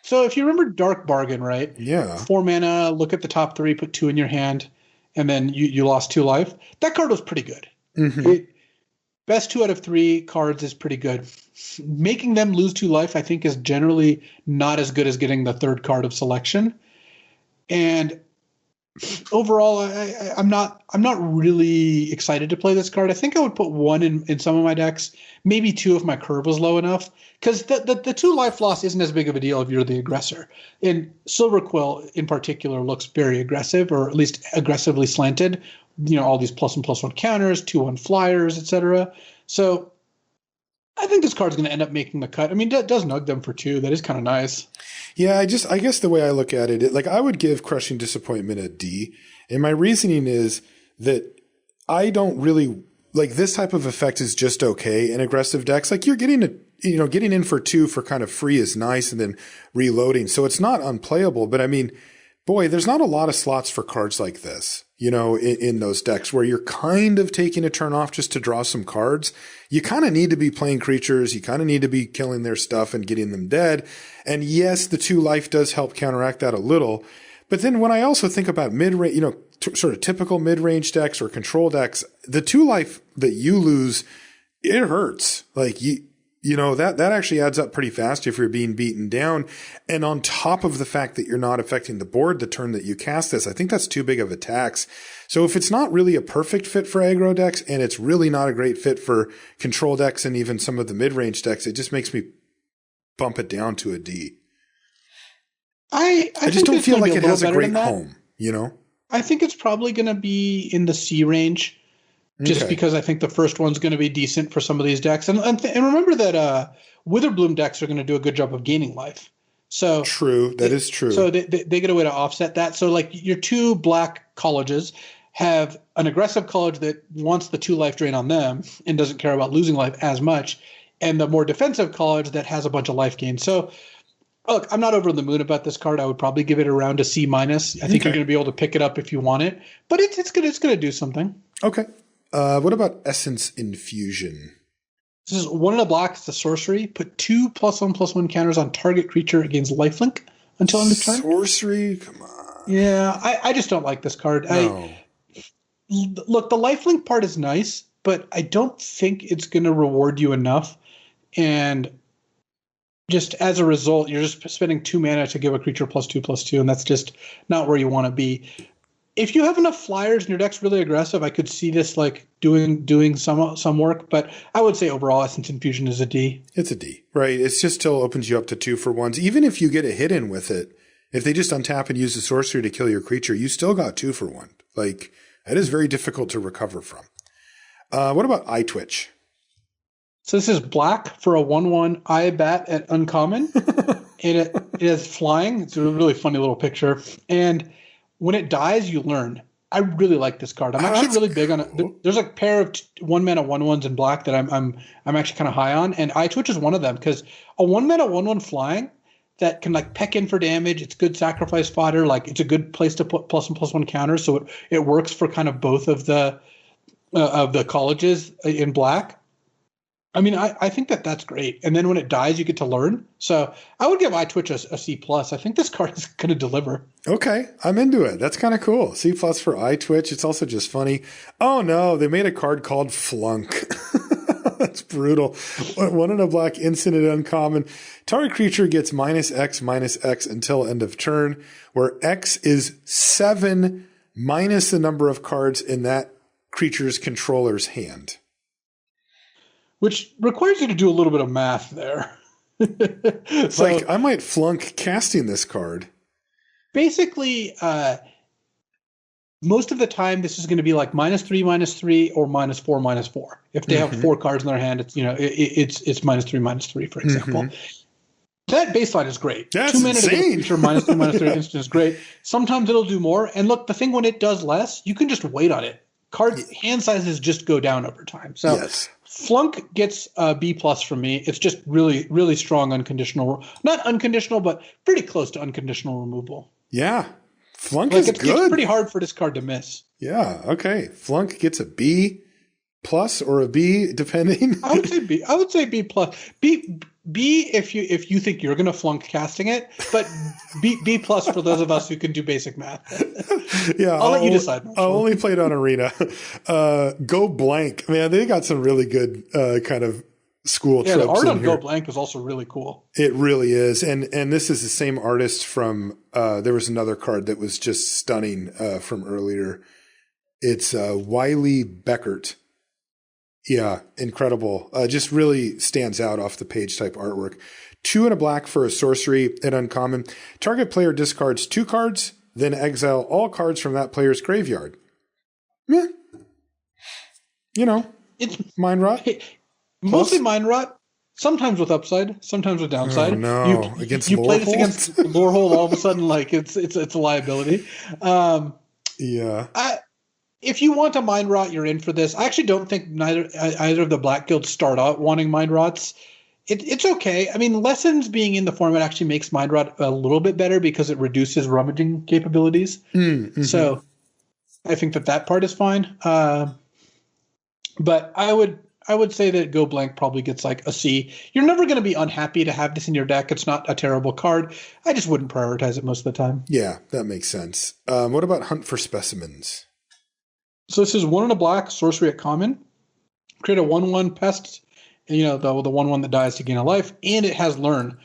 So if you remember Dark Bargain, right? Yeah. 4 mana, look at the top 3, put 2 in your hand, and then you lost 2 life. That card was pretty good. Best 2 out of 3 cards is pretty good. Making them lose 2 life, I think, is generally not as good as getting the 3rd card of selection. And overall, I'm not really excited to play this card. I think I would put 1 in some of my decks, maybe 2 if my curve was low enough, because the 2 life loss isn't as big of a deal if you're the aggressor. And Silver Quill in particular looks very aggressive, or at least aggressively slanted. All these +1/+1 counters, 2/1 flyers, etc. So I think this card's going to end up making the cut. I mean, it does nug them for 2. That is kind of nice. Yeah, I guess the way I look at it, like I would give Crushing Disappointment a D. And my reasoning is that I don't really like this type of effect is just okay in aggressive decks. Like you're getting in for 2 for kind of free is nice and then reloading. So it's not unplayable, but I mean, boy, there's not a lot of slots for cards like this, in those decks where you're kind of taking a turn off just to draw some cards. You kind of need to be playing creatures. You kind of need to be killing their stuff and getting them dead. And yes, the 2 life does help counteract that a little. But then when I also think about mid-range, sort of typical mid-range decks or control decks, the 2 life that you lose, it hurts. Like that actually adds up pretty fast if you're being beaten down. And on top of the fact that you're not affecting the board the turn that you cast this, I think that's too big of a tax. So if it's not really a perfect fit for aggro decks and it's really not a great fit for control decks and even some of the mid-range decks, it just makes me bump it down to a D. I just don't feel like it has a great home, I think it's probably going to be in the C range. Just because I think the first one's going to be decent for some of these decks. And remember that Witherbloom decks are going to do a good job of gaining life. So true. That is true. So they get a way to offset that. So like your 2 black colleges have an aggressive college that wants the 2 life drain on them and doesn't care about losing life as much, and the more defensive college that has a bunch of life gain. So look, I'm not over the moon about this card. I would probably give it around a C-. I think you're going to be able to pick it up if you want it, but it's going to do something. Okay. What about Essence Infusion? This is 1 in a black. It's a sorcery. Put 2 +1/+1 counters on target creature against lifelink until end of turn. Sorcery? Come on. Yeah, I just don't like this card. No. Look, the lifelink part is nice, but I don't think it's going to reward you enough. And just as a result, you're just spending 2 mana to give a creature +2/+2, and that's just not where you want to be. If you have enough flyers and your deck's really aggressive, I could see this like doing some work, but I would say overall Essence Infusion is a D. It's a D, right? It just still opens you up to 2 for 1s. Even if you get a hit in with it, if they just untap and use the sorcery to kill your creature, you still got 2 for 1. Like, that is very difficult to recover from. What about Eye Twitch? So this is black for a 1/1 Eye Bat at uncommon, and it is flying. It's a really funny little picture, and when it dies, you learn. I really like this card. I'm actually really big on it. There's a pair of 1 mana 1/1s in black that I'm actually kind of high on, and Eye Twitch is one of them because a 1 mana 1/1 flying that can like peck in for damage. It's good sacrifice fodder. Like it's a good place to put +1/+1 counters, so it works for kind of both of the colleges in black. I mean, I think that's great. And then when it dies, you get to learn. So I would give Eye Twitch a C+. I think this card is going to deliver. Okay, I'm into it. That's kind of cool. C+ for Eye Twitch. It's also just funny. Oh no, they made a card called Flunk. That's brutal. 1 in a black, instant and uncommon. Target creature gets -X until end of turn, where X is 7 minus the number of cards in that creature's controller's hand. Which requires you to do a little bit of math there. So, like, I might flunk casting this card. Basically, most of the time, this is going to be like -3/-3 or -4/-4. If they have 4 cards in their hand, it's it's -3/-3, for example. That baseline is great. That's 2 mana to get a creature -3/-3 instant is great. Sometimes it'll do more. And look, the thing when it does less, you can just wait on it. Card hand sizes just go down over time. So yes. Flunk gets a B+ from me. It's just really, really strong unconditional, not unconditional, but pretty close to unconditional removal. Yeah. Flunk is good. It's pretty hard for this card to miss. Yeah. Okay. Flunk gets a B+ or a B, depending. I would say B. I would say B+. B if you think you're going to flunk casting it, but B+ for those of us who can do basic math. Yeah, I'll let you decide. I'll only play it on Arena. Go Blank, man, they got some really good kind of school tropes. Yeah, the art on here. Go Blank is also really cool. It really is, and this is the same artist from. There was another card that was just stunning from earlier. It's Wiley Beckert. Yeah, incredible. Just really stands out off the page type artwork. 2 in a black for a sorcery at uncommon. Target player discards 2 cards, then exile all cards from that player's graveyard. Yeah. It's mind rot. Mostly mind rot. Sometimes with upside, sometimes with downside. Oh, no. Against you play this Lorehold? against Lorehold, all of a sudden, like it's a liability. Yeah. if you want a Mind Rot, you're in for this. I actually don't think either of the Black Guilds start out wanting Mind Rots. It's okay. I mean, Lessons being in the format actually makes Mind Rot a little bit better because it reduces rummaging capabilities. Mm-hmm. So I think that part is fine. But I would say that Go Blank probably gets like a C. You're never going to be unhappy to have this in your deck. It's not a terrible card. I just wouldn't prioritize it most of the time. Yeah, that makes sense. What about Hunt for Specimens? So this is 1 and a black, sorcery at common. Create a 1/1 pest, the 1/1 that dies to gain a life, and it has Learn.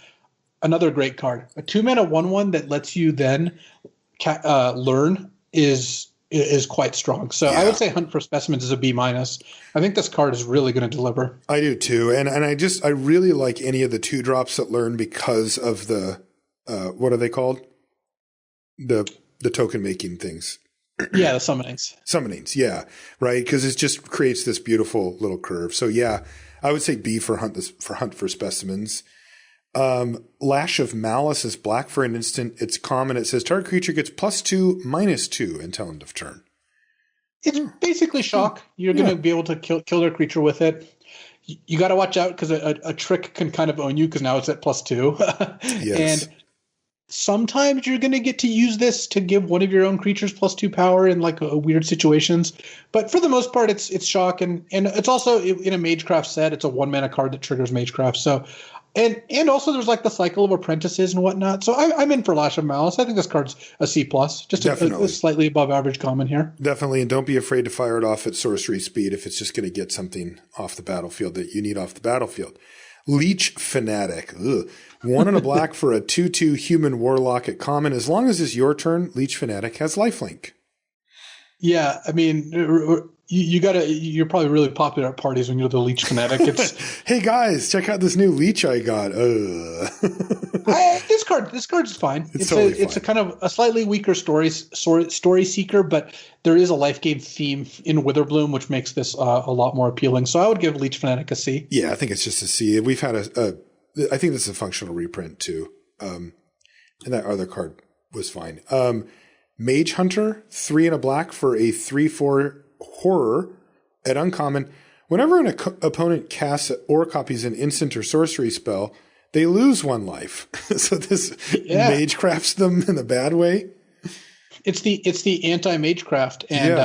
Another great card. A 2-mana 1/1 that lets you then learn is quite strong. So yeah. I would say Hunt for Specimens is a B-. I think this card is really going to deliver. I do too, and I really like any of the 2-drops that learn because of the what are they called? The token making things. Yeah, the summonings. Summonings, yeah, right, because it just creates this beautiful little curve. So yeah, I would say B for Hunt for Specimens. Lash of Malice is black for an instant. It's common. It says target creature gets +2/-2 until end of turn. It's basically shock. You're going to be able to kill their creature with it. You got to watch out because a trick can kind of own you because now it's at +2. Yes. And sometimes you're going to get to use this to give one of your own creatures +2 power in like weird situations. But for the most part, it's shock. And it's also in a Magecraft set, it's a 1-mana card that triggers Magecraft. So, and also there's like the cycle of apprentices and whatnot. So I'm in for Lash of Malice. I think this card's a C+, just a slightly above average common here. Definitely. And don't be afraid to fire it off at sorcery speed if it's just going to get something off the battlefield that you need off the battlefield. Leech Fanatic. Ugh. 1 and a black for a 2/2 human warlock at common. As long as it's your turn, Leech Fanatic has lifelink. Yeah, I mean, you're probably really popular at parties when you're the Leech Fanatic. It's hey guys, check out this new leech I got. This card's fine. It's a kind of a slightly weaker story seeker, but there is a life gain theme in Witherbloom, which makes this a lot more appealing. So I would give Leech Fanatic a C. Yeah, I think it's just a C. We've had I think this is a functional reprint too. And that other card was fine. Mage Hunter, 3 and a black for a 3/4 horror at uncommon. Whenever an opponent casts or copies an instant or sorcery spell, they lose 1 life. So this Magecrafts them in a bad way. It's the anti-Magecraft, and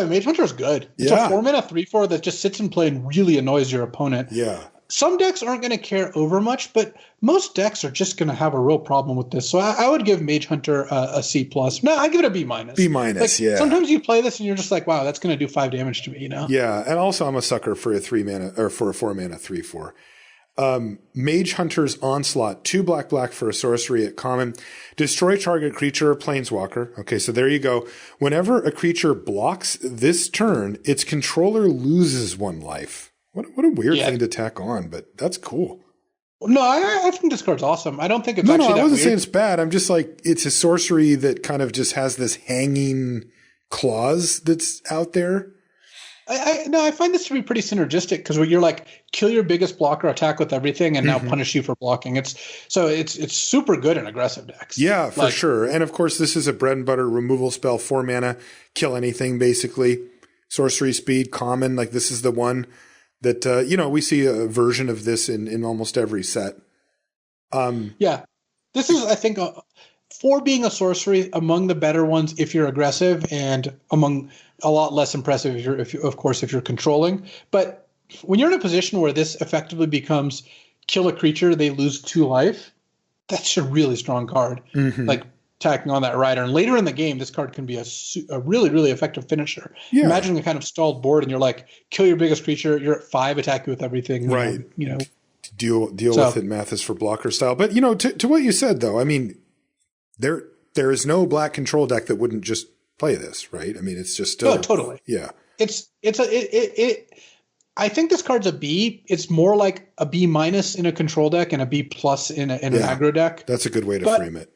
Mage Hunter is good. It's a 4-mana 3/4 that just sits in play and really annoys your opponent. Yeah. Some decks aren't going to care over much, but most decks are just going to have a real problem with this. So I would give Mage Hunter a C+. No, I give it a B-. B-, yeah. Sometimes you play this and you're just like, wow, that's going to do 5 damage to me, you know? Yeah, and also I'm a sucker for a 3-mana or for a 4-mana 3/4. Mage Hunter's Onslaught, 2 black for a sorcery at common. Destroy target creature or planeswalker. Okay, so there you go. Whenever a creature blocks this turn, its controller loses 1 life. What a weird thing to tack on, but that's cool. No, I think this card's awesome. I don't think it's I wasn't saying it's bad. I'm just like, it's a sorcery that kind of just has this hanging clause that's out there. I find this to be pretty synergistic because you're like, kill your biggest blocker, attack with everything, and now punish you for blocking. It's super good in aggressive decks. Yeah, for sure. And of course, this is a bread and butter removal spell, 4 mana, kill anything basically. Sorcery speed, common. Like this is the one that we see a version of this in almost every set. This is, I think, for being a sorcery, among the better ones if you're aggressive, and among a lot less impressive if you're controlling. But when you're in a position where this effectively becomes kill a creature, they lose 2 life, that's a really strong card. Like tacking on that rider. And later in the game, this card can be a really, really effective finisher. Yeah. Imagine a kind of stalled board and you're like, kill your biggest creature, you're at 5, attack you with everything. Right. Deal with it, Mathis, for blocker style. But, to what you said, though, I mean, there is no black control deck that wouldn't just play this, right? I mean, it's just still. No, totally. Yeah. I think this card's a B. It's more like a B- in a control deck and a B+ in an aggro deck. That's a good way to frame it.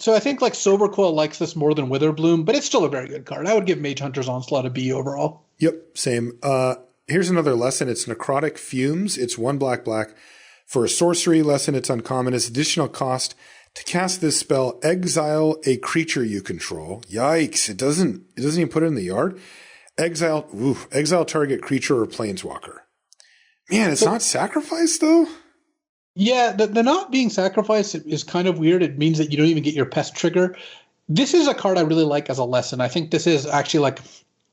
So I think like Soberquill likes this more than Witherbloom, but it's still a very good card. I would give Mage Hunter's Onslaught a B overall. Yep, same. Here's another lesson. It's Necrotic Fumes. It's 1 black for a sorcery lesson. It's uncommon. Its additional cost, To cast this spell, exile a creature you control. Yikes. It doesn't even put it in the yard. Exile target creature or planeswalker. Man, it's not sacrificed though? Yeah, the not being sacrificed is kind of weird. It means that you don't even get your pest trigger. This is a card I really like as a lesson. I think this is actually like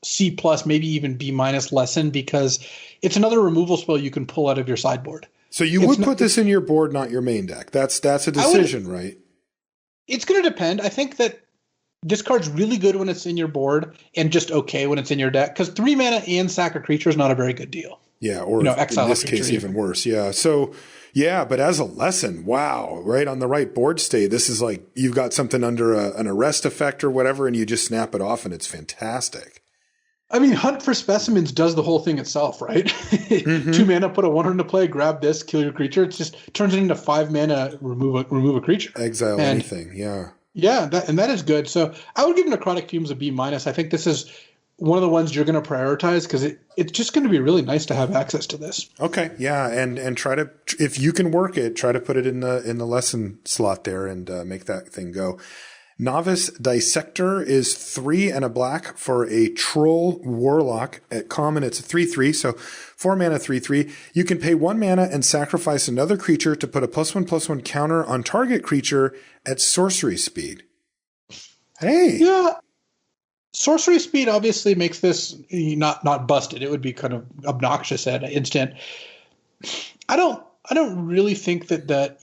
C+, maybe even B- lesson, because it's another removal spell you can pull out of your sideboard. So you would put this in your board, not your main deck. That's a decision, right? It's going to depend. I think that this card's really good when it's in your board and just okay when it's in your deck, because 3 mana and sack a creature is not a very good deal. Yeah, or exile in this case, even worse. Yeah. So, yeah, but as a lesson, wow, right on the right board state, this is like you've got something under an arrest effect or whatever, and you just snap it off, and it's fantastic. I mean, Hunt for Specimens does the whole thing itself, right? 2 mana, put a 1 into play, grab this, kill your creature. It just turns it into 5 mana, remove a creature. Exile anything, yeah. Yeah, that is good. So I would give Necrotic Fumes a B-. I think this is one of the ones you're going to prioritize because it's just going to be really nice to have access to this. Okay, yeah, and try to, if you can work it, try to put it in the lesson slot there and make that thing go. Novice Dissector is 3 and a black for a Troll Warlock. At common, it's a 3/3, so 4 mana, 3/3. You can pay 1 mana and sacrifice another creature to put a +1/+1 counter on target creature at sorcery speed. Hey. Yeah. Sorcery speed obviously makes this not busted. It would be kind of obnoxious at an instant. I don't really think that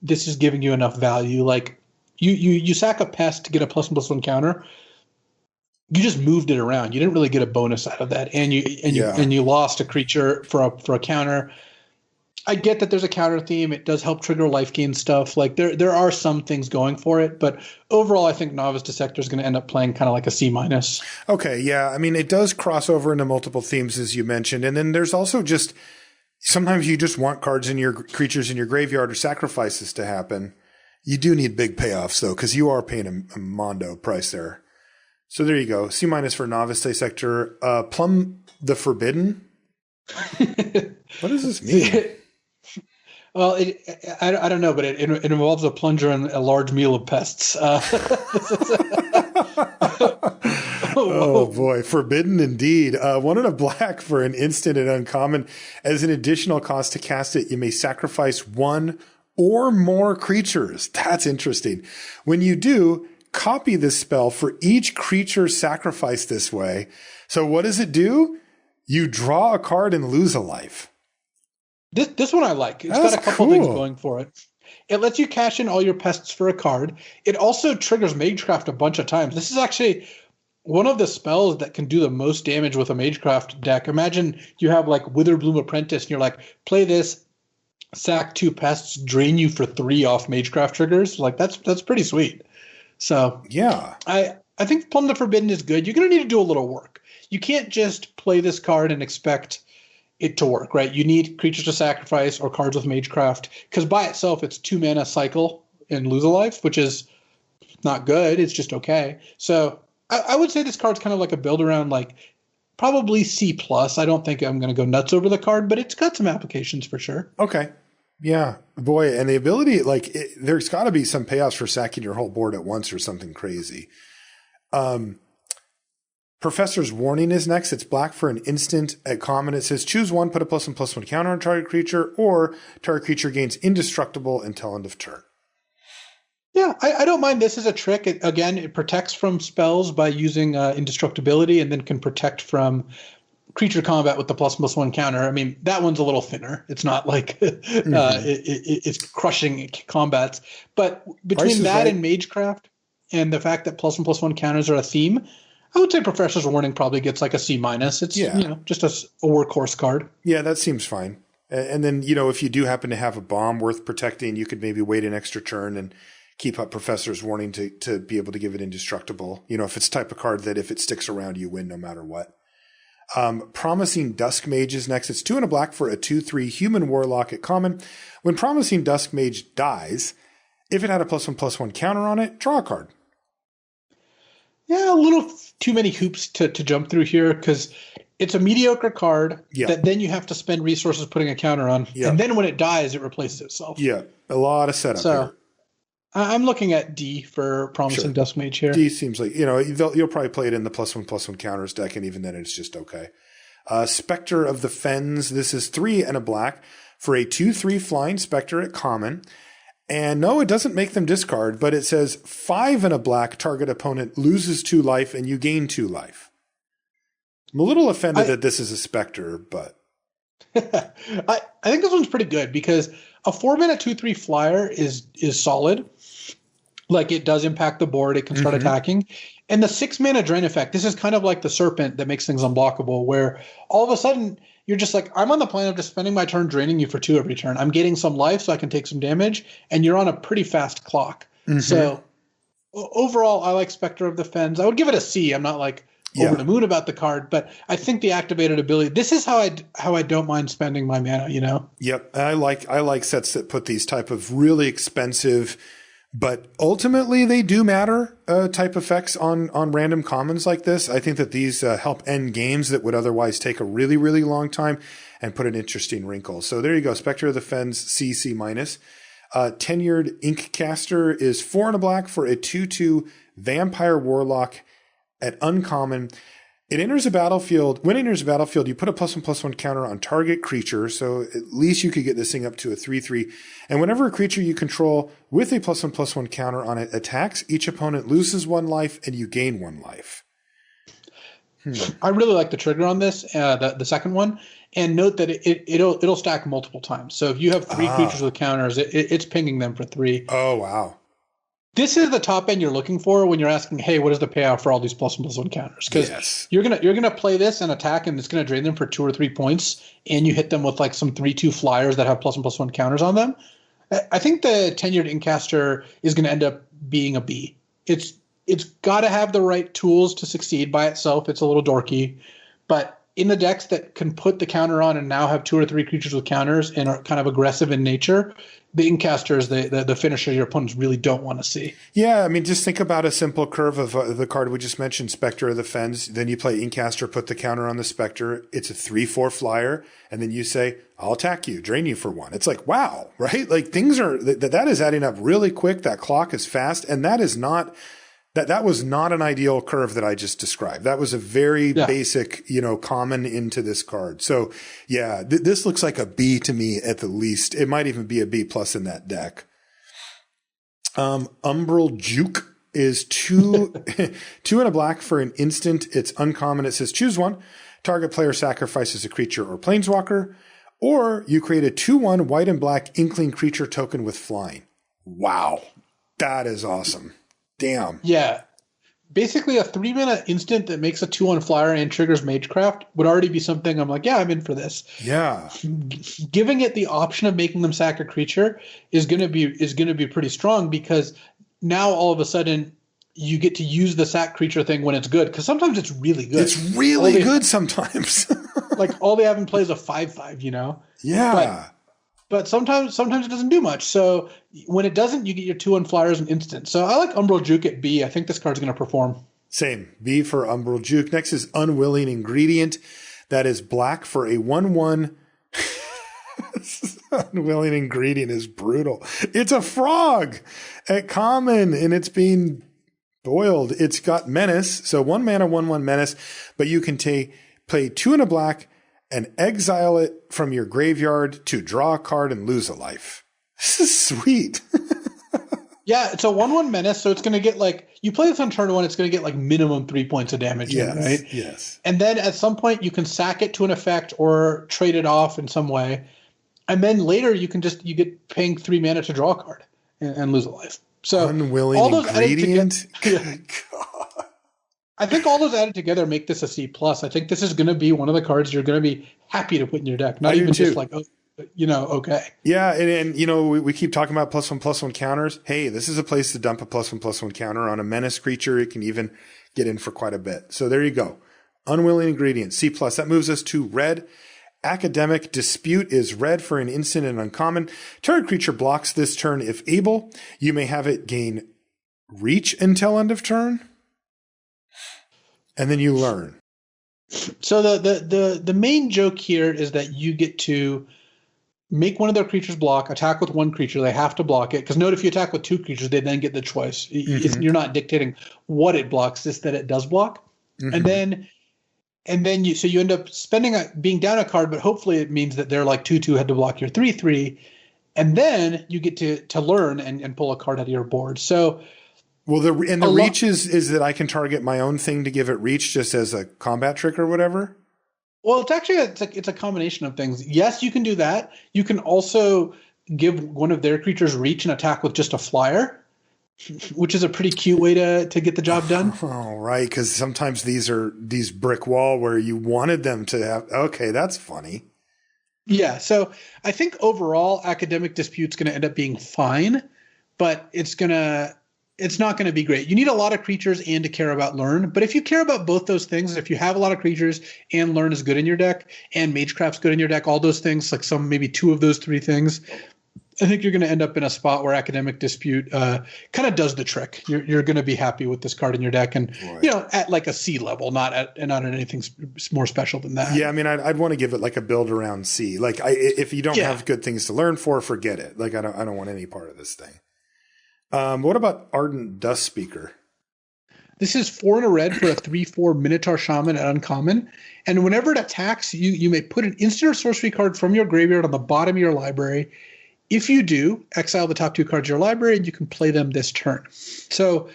this is giving you enough value. Like, You sack a pest to get a +1/+1 counter. You just moved it around. You didn't really get a bonus out of that, and you lost a creature for a counter. I get that there's a counter theme. It does help trigger life gain stuff. Like there are some things going for it, but overall, I think Novice Dissector is going to end up playing kind of like a C-. Okay, yeah. I mean, it does cross over into multiple themes as you mentioned, and then there's also just sometimes you just want cards in your creatures in your graveyard or sacrifices to happen. You do need big payoffs, though, because you are paying a mondo price there. So there you go. C- for Novice Dissector. Plumb the Forbidden? What does this mean? Well, I don't know, but it involves a plunger and a large meal of pests. Oh, boy. Forbidden indeed. 1 and a black for an instant and uncommon. As an additional cost to cast it, you may sacrifice 1 or more creatures. That's interesting. When you do, copy this spell for each creature sacrificed this way. So what does it do? You draw a card and lose a life. This one I like. It's got a couple things going for it. It lets you cash in all your pests for a card. It also triggers Magecraft a bunch of times. This is actually one of the spells that can do the most damage with a Magecraft deck. Imagine you have like Witherbloom Apprentice and you're like, play this, sack 2 pests, drain you for 3 off Magecraft triggers. Like that's pretty sweet. So yeah, I think Plumb the Forbidden is good. You're going to need to do a little work. You can't just play this card and expect it to work, right? You need creatures to sacrifice or cards with Magecraft, because by itself it's 2 mana cycle and lose a life, which is not good. It's just okay. So I would say this card's kind of like a build around, like probably C+. I don't think I'm going to go nuts over the card, but it's got some applications for sure. Okay. Yeah, boy. And the ability, there's got to be some payoffs for sacking your whole board at once or something crazy. Professor's Warning is next. It's black for an instant. At common, it says choose 1, put a +1/+1 counter on target creature, or target creature gains indestructible until end of turn. Yeah, I don't mind this as a trick. It protects from spells by using indestructibility, and then can protect from creature combat with the +1/+1 counter. I mean, that one's a little thinner. It's not like it's crushing combats. But between that and Magecraft and the fact that +1/+1 counters are a theme, I would say Professor's Warning probably gets like a C-. It's just a workhorse card. Yeah, that seems fine. And then, if you do happen to have a bomb worth protecting, you could maybe wait an extra turn and keep up Professor's Warning to be able to give it indestructible. If it's the type of card that if it sticks around, you win no matter what. Promising Dusk Mage is next. It's 2 and a black for a 2/3 human warlock at common. When Promising Dusk Mage dies, if it had a +1/+1 counter on it, draw a card. Yeah, a little too many hoops to jump through here, because it's a mediocre card that then you have to spend resources putting a counter on. And then when it dies, it replaces itself. Yeah, a lot of setup here. I'm looking at D for Promising Dusk Mage here. D seems like, you'll probably play it in the +1/+1 counters deck, and even then it's just okay. Spectre of the Fens. This is 3 and a black for a 2/3 flying Spectre at common. And no, it doesn't make them discard, but it says 5 and a black, target opponent loses 2 life and you gain 2 life. I'm a little offended that this is a Spectre, but I think this one's pretty good because a 4-mana 2/3 flyer is solid. Like, it does impact the board. It can start attacking. And the 6-mana drain effect, this is kind of like the Serpent that makes things unblockable, where all of a sudden you're just like, I'm on the plan of just spending my turn draining you for 2 every turn. I'm getting some life so I can take some damage, and you're on a pretty fast clock. So overall, I like Spectre of the Fens. I would give it a C. I'm not like over the moon about the card, but I think the activated ability, this is how I don't mind spending my mana, Yep. I like sets that put these type of really expensive, but ultimately they do matter, type effects on random commons like this. I think that these help end games that would otherwise take a really, really long time and put an interesting wrinkle. So there you go. Spectre of the Fens, C minus. Tenured Inkcaster is 4 and a black for a 2/2 Vampire Warlock at uncommon. It enters a battlefield. When it enters a battlefield, you put a +1/+1 counter on target creature. So at least you could get this thing up to a 3/3. And whenever a creature you control with a +1/+1 counter on it attacks, each opponent loses 1 life and you gain 1 life. I really like the trigger on this, the second one. And note that it'll stack multiple times. So if you have 3 creatures with counters, it's pinging them for 3. Oh, wow. This is the top end you're looking for when you're asking, hey, what is the payoff for all these +1/+1 counters? Because you're gonna play this and attack, and it's gonna drain them for 2 or 3 points, and you hit them with like some 3/2 flyers that have +1/+1 counters on them. I think the Tenured Inkcaster is gonna end up being a B. It's got to have the right tools to succeed by itself. It's a little dorky, but in the decks that can put the counter on and now have 2 or 3 creatures with counters and are kind of aggressive in nature, the Inkcaster is the finisher your opponents really don't want to see. Yeah, I mean, just think about a simple curve of the card we just mentioned, Spectre of the Fens. Then you play Inkcaster, put the counter on the Spectre. It's a 3/4 flyer. And then you say, I'll attack you, drain you for 1. It's like, wow, right? Like things are, that is adding up really quick. That clock is fast. And that is not, that was not an ideal curve that I just described. That was a very basic, common into this card. So yeah, this looks like a B to me at the least. It might even be a B plus in that deck. Umbral Juke is 2 and a black for an instant. It's uncommon. It says choose 1. Target player sacrifices a creature or planeswalker, or you create a 2/1 white and black inkling creature token with flying. Wow. That is awesome. Damn. Yeah. Basically, a 3-mana instant that makes a 2/1 flyer and triggers Magecraft would already be something I'm like, yeah, I'm in for this. Yeah. Giving it the option of making them sack a creature is gonna be pretty strong, because now all of a sudden you get to use the sack creature thing when it's good, because sometimes it's really good. It's really good sometimes. Like all they have in play is a 5/5, Yeah. But sometimes it doesn't do much. So when it doesn't, you get your 2/1 flyers in instant. So I like Umbral Juke at B. I think this card's going to perform. Same. B for Umbral Juke. Next is Unwilling Ingredient. That is black for a 1/1. Unwilling Ingredient is brutal. It's a frog at common, and it's being boiled. It's got menace. So 1 mana, 1/1 menace. But you can play 2 and a black and exile it from your graveyard to draw a card and lose a life. This is sweet. Yeah, it's a 1/1 menace, so it's going to get you play this on turn 1, it's going to get minimum 3 points of damage, right? Yes. And then at some point you can sack it to an effect or trade it off in some way. And then later you get paying 3 mana to draw a card and lose a life. So Unwilling Ingredient? Good God. I think all those added together make this a C+. I think this is going to be one of the cards you're going to be happy to put in your deck. Not even just okay. Yeah, and we keep talking about +1/+1 counters. Hey, this is a place to dump a +1/+1 counter on a menace creature. It can even get in for quite a bit. So there you go. Unwilling Ingredient, C+. That moves us to red. Academic Dispute is red for an instant and uncommon. Target creature blocks this turn if able. You may have it gain reach until end of turn. And then you learn. So the main joke here is that you get to make one of their creatures block, attack with one creature. They have to block it. Because note, if you attack with two creatures, they then get the choice. You're not dictating what it blocks, just that it does block. And then you end up being down a card, but hopefully it means that they're like 2/2 had to block your 3/3. And then you get to learn and pull a card out of your board. So, well, the reach is that I can target my own thing to give it reach just as a combat trick or whatever. Well, it's actually it's a combination of things. Yes, you can do that. You can also give one of their creatures reach and attack with just a flyer, which is a pretty cute way to get the job done. Oh, right, because sometimes these brick wall where you wanted them to have. Okay, that's funny. Yeah, so I think overall Academic Dispute's going to end up being fine, but it's not going to be great. You need a lot of creatures and to care about learn. But if you care about both those things, if you have a lot of creatures and learn is good in your deck and Magecraft's good in your deck, all those things, like maybe two of those three things, I think you're going to end up in a spot where Academic Dispute kind of does the trick. You're going to be happy with this card in your deck, and at like a C level, not at anything more special than that. Yeah, I mean, I'd want to give it like a build around C. Like, if you don't have good things to learn for, forget it. Like, I don't want any part of this thing. What about Ardent Dust Speaker? This is 4 and a red for a 3/4 Minotaur Shaman at uncommon. And whenever it attacks, you may put an instant or sorcery card from your graveyard on the bottom of your library. If you do, exile the top 2 cards of your library and you can play them this turn. So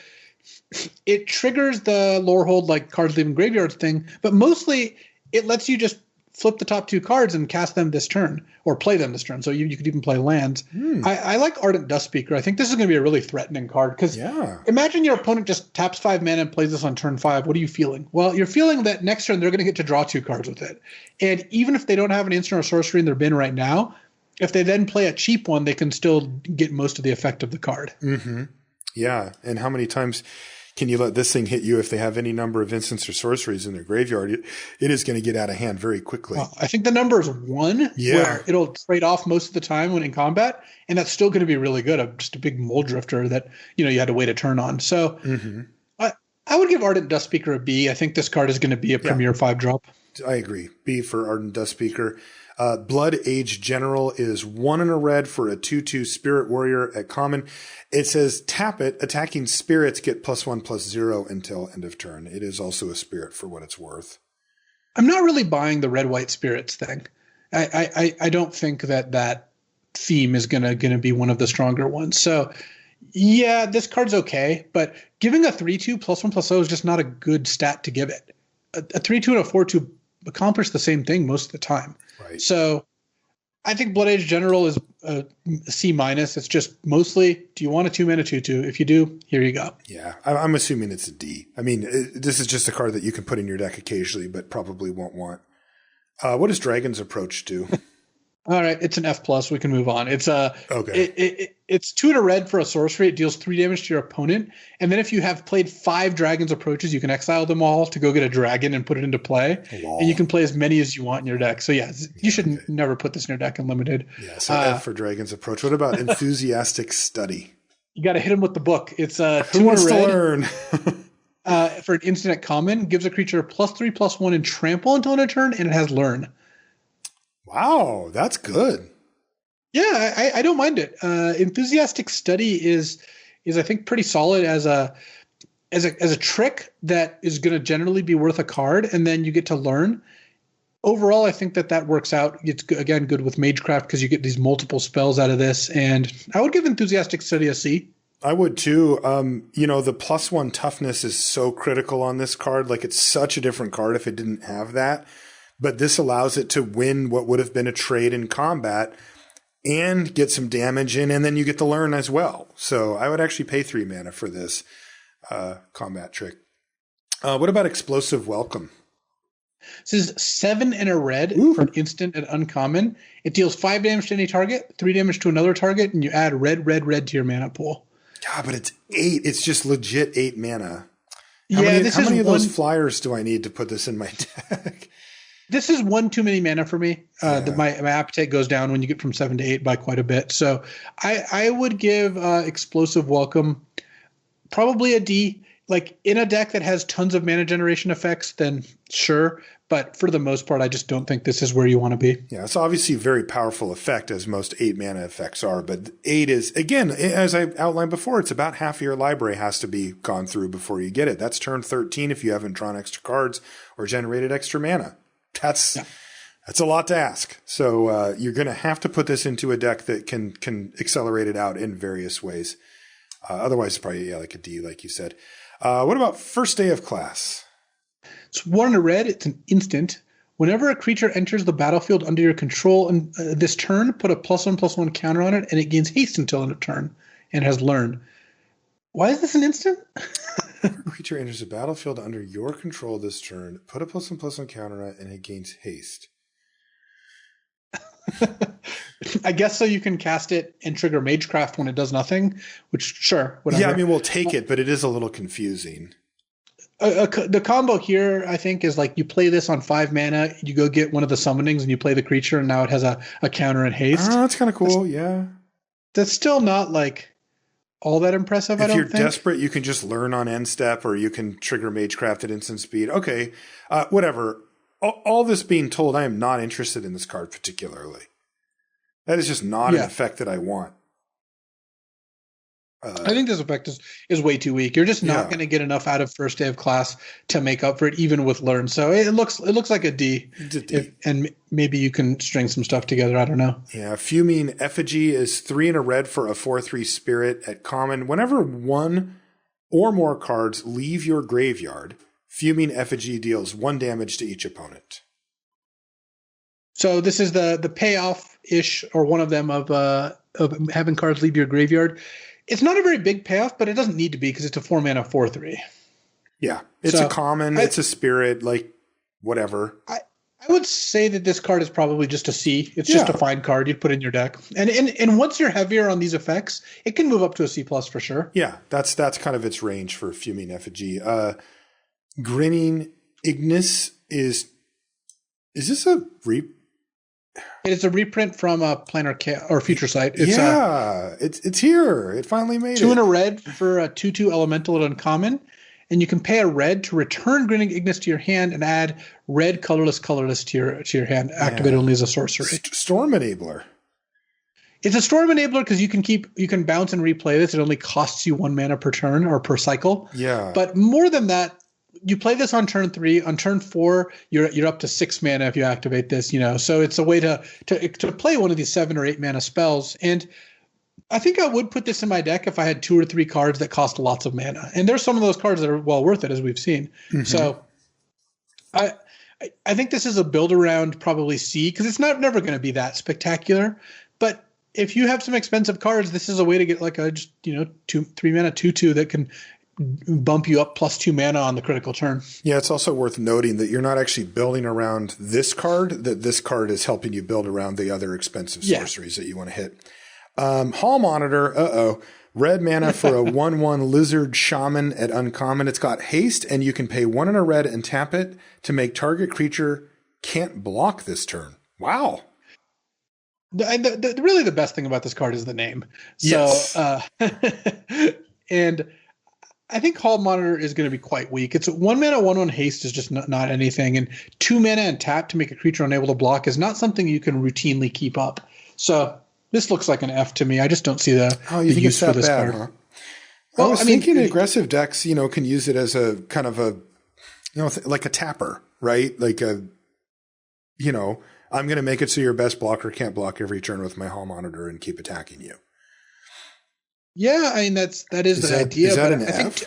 it triggers the lore hold like cards leaving graveyards thing, but mostly it lets you just flip the top 2 cards and cast them this turn or play them this turn. So you could even play lands. I like Ardent Dust Speaker. I think this is going to be a really threatening card because imagine your opponent just taps 5 mana and plays this on turn 5. What are you feeling? Well, you're feeling that next turn they're going to get to draw 2 cards with it. And even if they don't have an instant or sorcery in their bin right now, if they then play a cheap one, they can still get most of the effect of the card. Yeah. And how many times can you let this thing hit you if they have any number of instants or sorceries in their graveyard? It is going to get out of hand very quickly. Well, I think the number is 1, where it'll trade off most of the time when in combat, and that's still going to be really good. Just a big Mold Drifter that you had to wait a turn on. So I would give Ardent Dust Speaker a B. I think this card is going to be a premier 5-drop. I agree. B for Ardent Dust Speaker. Blood Age General is 1 and a red for a 2/2 Spirit Warrior at common. It says tap it, attacking spirits get +1/+0 until end of turn. It is also a spirit for what it's worth. I'm not really buying the red-white spirits thing. I don't think that theme is gonna be one of the stronger ones. So yeah, this card's okay, but giving a 3/2 +1/+0 is just not a good stat to give it. A 3/2 and a 4/2 accomplish the same thing most of the time. Right. So I think Blood Age General is a C-. It's just mostly, do you want a 2-mana 2/2? If you do, here you go. Yeah, I'm assuming it's a D. I mean, this is just a card that you can put in your deck occasionally, but probably won't want. What does Dragon's Approach do? All right, it's an F+. We can move on. It's okay. It's 2 and a red for a sorcery. It deals 3 damage to your opponent. And then if you have played 5 Dragon's Approaches, you can exile them all to go get a dragon and put it into play. Wow. And you can play as many as you want in your deck. So yeah, you should never put this in your deck unlimited. Yeah, so F for Dragon's Approach. What about Enthusiastic Study? You got to hit him with the book. It's 2 Who wants and a red. to learn? For an instant at common, gives a creature +3/+1 and trample until end of turn, and it has learn. Wow, that's good. Yeah, I don't mind it. Enthusiastic Study is I think pretty solid as a trick that is going to generally be worth a card, and then you get to learn. Overall, I think that works out. It's again good with Magecraft because you get these multiple spells out of this, and I would give Enthusiastic Study a C. I would too. The +1 toughness is so critical on this card. Like, it's such a different card if it didn't have that. But this allows it to win what would have been a trade in combat and get some damage in, and then you get to learn as well. So I would actually pay 3 mana for this combat trick. What about Explosive Welcome? This is 7 and a red for an instant at uncommon. It deals 5 damage to any target, 3 damage to another target, and you add red to your mana pool. Yeah, but it's 8. It's just legit 8 mana. How this many is of those flyers do I need to put this in my deck? This is 1 too many mana for me. My appetite goes down when you get from 7 to 8 by quite a bit. So I would give Explosive Welcome probably a D. Like, in a deck that has tons of mana generation effects, then sure. But for the most part, I just don't think this is where you want to be. Yeah, it's obviously a very powerful effect, as most 8 mana effects are. But 8 is, again, as I outlined before, it's about half of your library has to be gone through before you get it. That's turn 13 if you haven't drawn extra cards or generated extra mana. That's a lot to ask. So you're going to have to put this into a deck that can accelerate it out in various ways. Otherwise, it's probably like a D, like you said. What about first day of class? It's 1 in a red. It's an instant. Whenever a creature enters the battlefield under your control and this turn, put a +1/+1 counter on it, and it gains haste until end of turn and has learn. Why is this an instant? A creature enters the battlefield under your control this turn, put a +1/+1 counter on it, and it gains haste. I guess so you can cast it and trigger Magecraft when it does nothing, which, sure, whatever. Yeah, I mean, we'll take it, but it is a little confusing. The combo here, I think, is like you play this on 5 mana, you go get one of the summonings, and you play the creature, and now it has a counter and haste. Oh, that's kind of cool, yeah. That's still not, like, all that impressive, I don't think. If you're desperate, you can just learn on end step, or you can trigger Magecraft at instant speed. Okay, whatever. All this being told, I am not interested in this card particularly. That is just not an effect that I want. I think this effect is way too weak. You're just not going to get enough out of first day of class to make up for it, even with learn. So it looks like a D. It's a D. And maybe you can string some stuff together. I don't know. Yeah, Fuming Effigy is 3 in a red for a 4/3 spirit at common. Whenever 1 or more cards leave your graveyard, Fuming Effigy deals 1 damage to each opponent. So this is the payoff-ish, or one of them, of having cards leave your graveyard. It's not a very big payoff, but it doesn't need to be because it's a 4 mana 4/3. Yeah, it's a common, it's a spirit, like whatever. I would say that this card is probably just a C. It's just a fine card you'd put in your deck. And once you're heavier on these effects, it can move up to a C+ for sure. Yeah, that's kind of its range for Fuming Effigy. Grinning Ignis is this a It's a reprint from a Planar or Future Sight. It's here. It finally made 2 in a red for a 2/2 elemental at uncommon, and you can pay a red to return Grinning Ignis to your hand and add red colorless to your hand. Activate only as a sorcery. Storm Enabler. It's a Storm Enabler because you can bounce and replay this. It only costs you 1 mana per turn or per cycle. Yeah. But more than that, you play this on turn 3. On turn 4, you're up to 6 mana if you activate this. So it's a way to play one of these 7 or 8 mana spells. And I think I would put this in my deck if I had 2 or 3 cards that cost lots of mana. And there's some of those cards that are well worth it, as we've seen. Mm-hmm. So I think this is a build around probably C, because it's never going to be that spectacular. But if you have some expensive cards, this is a way to get like a 3 mana 2/2 that can bump you up +2 mana on the critical turn. Yeah, it's also worth noting that you're not actually building around this card, that this card is helping you build around the other expensive sorceries that you want to hit. Hall Monitor, red mana for a 1/1 Lizard Shaman at uncommon. It's got haste, and you can pay 1 in a red and tap it to make target creature can't block this turn. Wow. Really the best thing about this card is the name. Yes. And I think Hall Monitor is going to be quite weak. It's 1 mana 1/1 haste is just not anything, and 2 mana and tap to make a creature unable to block is not something you can routinely keep up. So this looks like an F to me. I just don't see the use for this card. Huh? Well, I was thinking aggressive decks, can use it as a kind of a, like a tapper, right? Like I'm going to make it so your best blocker can't block every turn with my Hall Monitor and keep attacking you. Yeah, I mean that is the idea. Is that an F?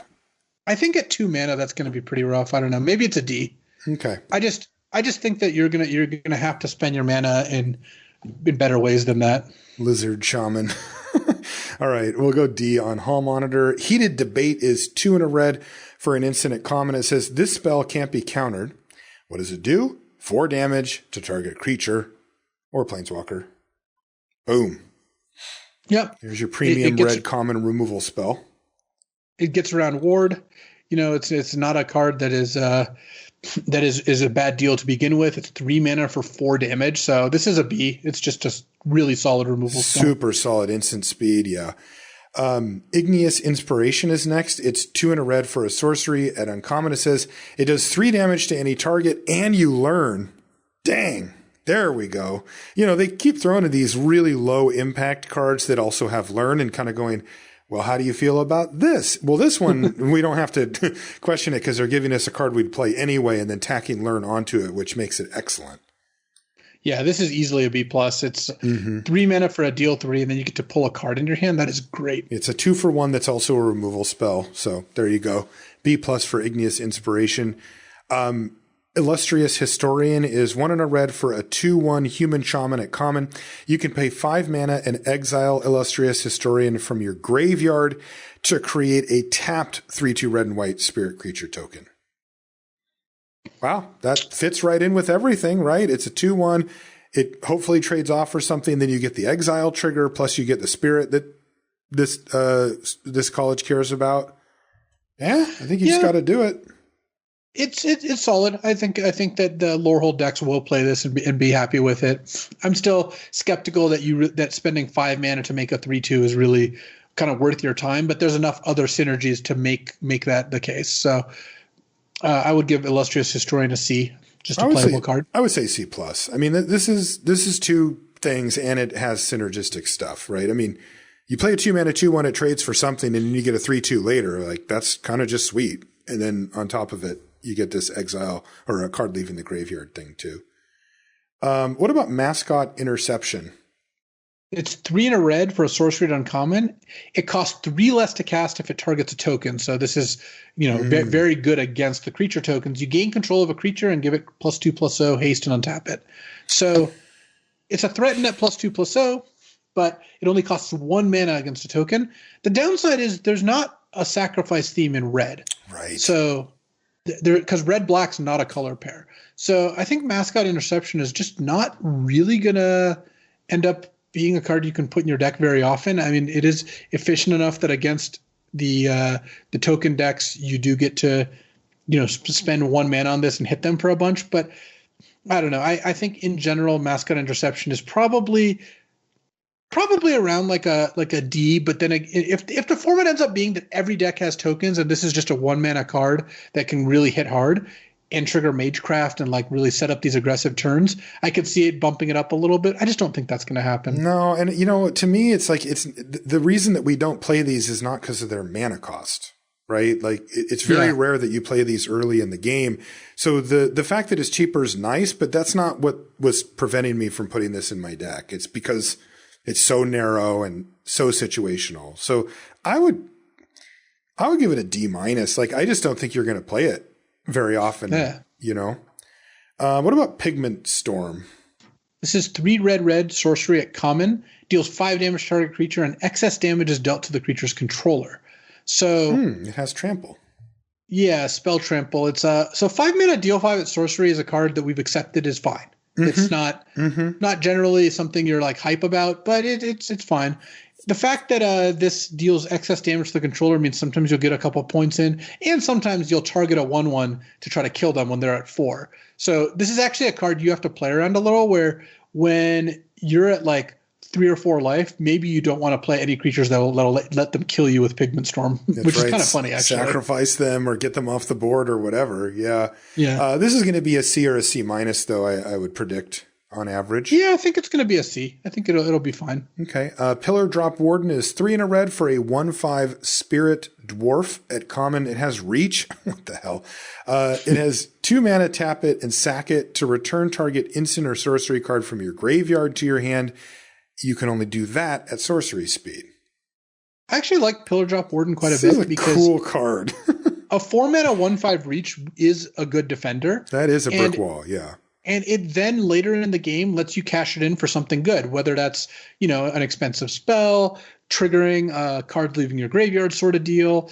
I think at 2 mana that's going to be pretty rough. I don't know. Maybe it's a D. Okay. I just think that you're gonna have to spend your mana in better ways than that. Lizard Shaman. All right, we'll go D on Hall Monitor. Heated Debate is 2 in a red for an instant at common. It says this spell can't be countered. What does it do? 4 damage to target creature or planeswalker. Boom. Yep. Here's your premium red common removal spell. It gets around ward. It's not a card that is a bad deal to begin with. It's 3 mana for 4 damage. So this is a B. It's just a really solid removal spell. Super solid instant speed, yeah. Igneous Inspiration is next. It's 2 and a red for a sorcery. At uncommon, it says it does 3 damage to any target and you learn. Dang. There we go. You know, they keep throwing in these really low impact cards that also have learn and kind of going, well, how do you feel about this? Well, this one, we don't have to question it because they're giving us a card we'd play anyway and then tacking learn onto it, which makes it excellent. Yeah, this is easily a B+. It's 3 mana for a deal 3, and then you get to pull a card in your hand. That is great. It's a 2-for-1 that's also a removal spell. So there you go. B+ for Igneous Inspiration. Illustrious Historian is 1 and a red for a 2/1 human shaman at common. You can pay 5 mana and exile Illustrious Historian from your graveyard to create a tapped 3/2 red and white spirit creature token. Wow, that fits right in with everything, right? It's a 2/1. It hopefully trades off for something. Then you get the exile trigger, plus you get the spirit that this college cares about. Yeah, I think you just got to do it. It's solid. I think that the Lorehold decks will play this and be happy with it. I'm still skeptical that spending 5 mana to make a 3/2 is really kind of worth your time, but there's enough other synergies to make that the case. So I would give Illustrious Historian a C, just a playable card. I would say C+. I mean, this is 2 things, and it has synergistic stuff, right? I mean, you play a 2 mana 2/1, it trades for something, and then you get a 3/2 later. Like, that's kind of just sweet. And then on top of it, you get this exile or a card leaving the graveyard thing too. What about Mascot Interception? It's 3 and a red for a sorcery at uncommon. It costs 3 less to cast if it targets a token. So this is, very good against the creature tokens. You gain control of a creature and give it +2/+0 haste and untap it. So it's a threaten at +2/+0, but it only costs 1 mana against a token. The downside is there's not a sacrifice theme in red. Right. So because red-black's not a color pair. So I think Mascot Interception is just not really going to end up being a card you can put in your deck very often. I mean, it is efficient enough that against the token decks, you do get to, spend 1 mana on this and hit them for a bunch. But I don't know. I think in general, Mascot Interception is probably around like a D, but then if the format ends up being that every deck has tokens and this is just a 1 mana card that can really hit hard and trigger Magecraft and like really set up these aggressive turns, I could see it bumping it up a little bit. I just don't think that's going to happen. No, and to me, it's like the reason that we don't play these is not because of their mana cost, right? Like it's very rare that you play these early in the game. So the fact that it's cheaper is nice, but that's not what was preventing me from putting this in my deck. It's because it's so narrow and so situational. So I would give it a D-. Like, I just don't think you're going to play it very often, What about Pigment Storm? This is 3 red sorcery at common, deals 5 damage to target creature, and excess damage is dealt to the creature's controller. So it has trample. Yeah, spell trample. It's so 5 mana deal 5 at sorcery is a card that we've accepted is fine. It's not generally something you're like hype about, but it's fine. The fact that this deals excess damage to the controller means sometimes you'll get a couple points in, and sometimes you'll target a 1/1 to try to kill them when they're at 4. So this is actually a card you have to play around a little, where when you're at like 3 or 4 life, maybe you don't want to play any creatures that'll let them kill you with Pigment Storm, which is kind of funny, actually. Sacrifice them or get them off the board or whatever. Yeah. This is going to be a C or a C-, though, I would predict on average. Yeah, I think it's going to be a C. I think it'll be fine. Okay. Pillar Drop Warden is 3 and a red for a 1/5 Spirit Dwarf at common. It has reach. What the hell? It has 2 mana, tap it, and sack it to return target instant or sorcery card from your graveyard to your hand. You can only do that at sorcery speed. I actually like Pillar Drop Warden quite a bit. This is a cool card. A 4 mana 1/5 reach is a good defender. That is a brick wall, yeah. And it then later in the game lets you cash it in for something good, whether that's, an expensive spell, triggering a card leaving your graveyard sort of deal.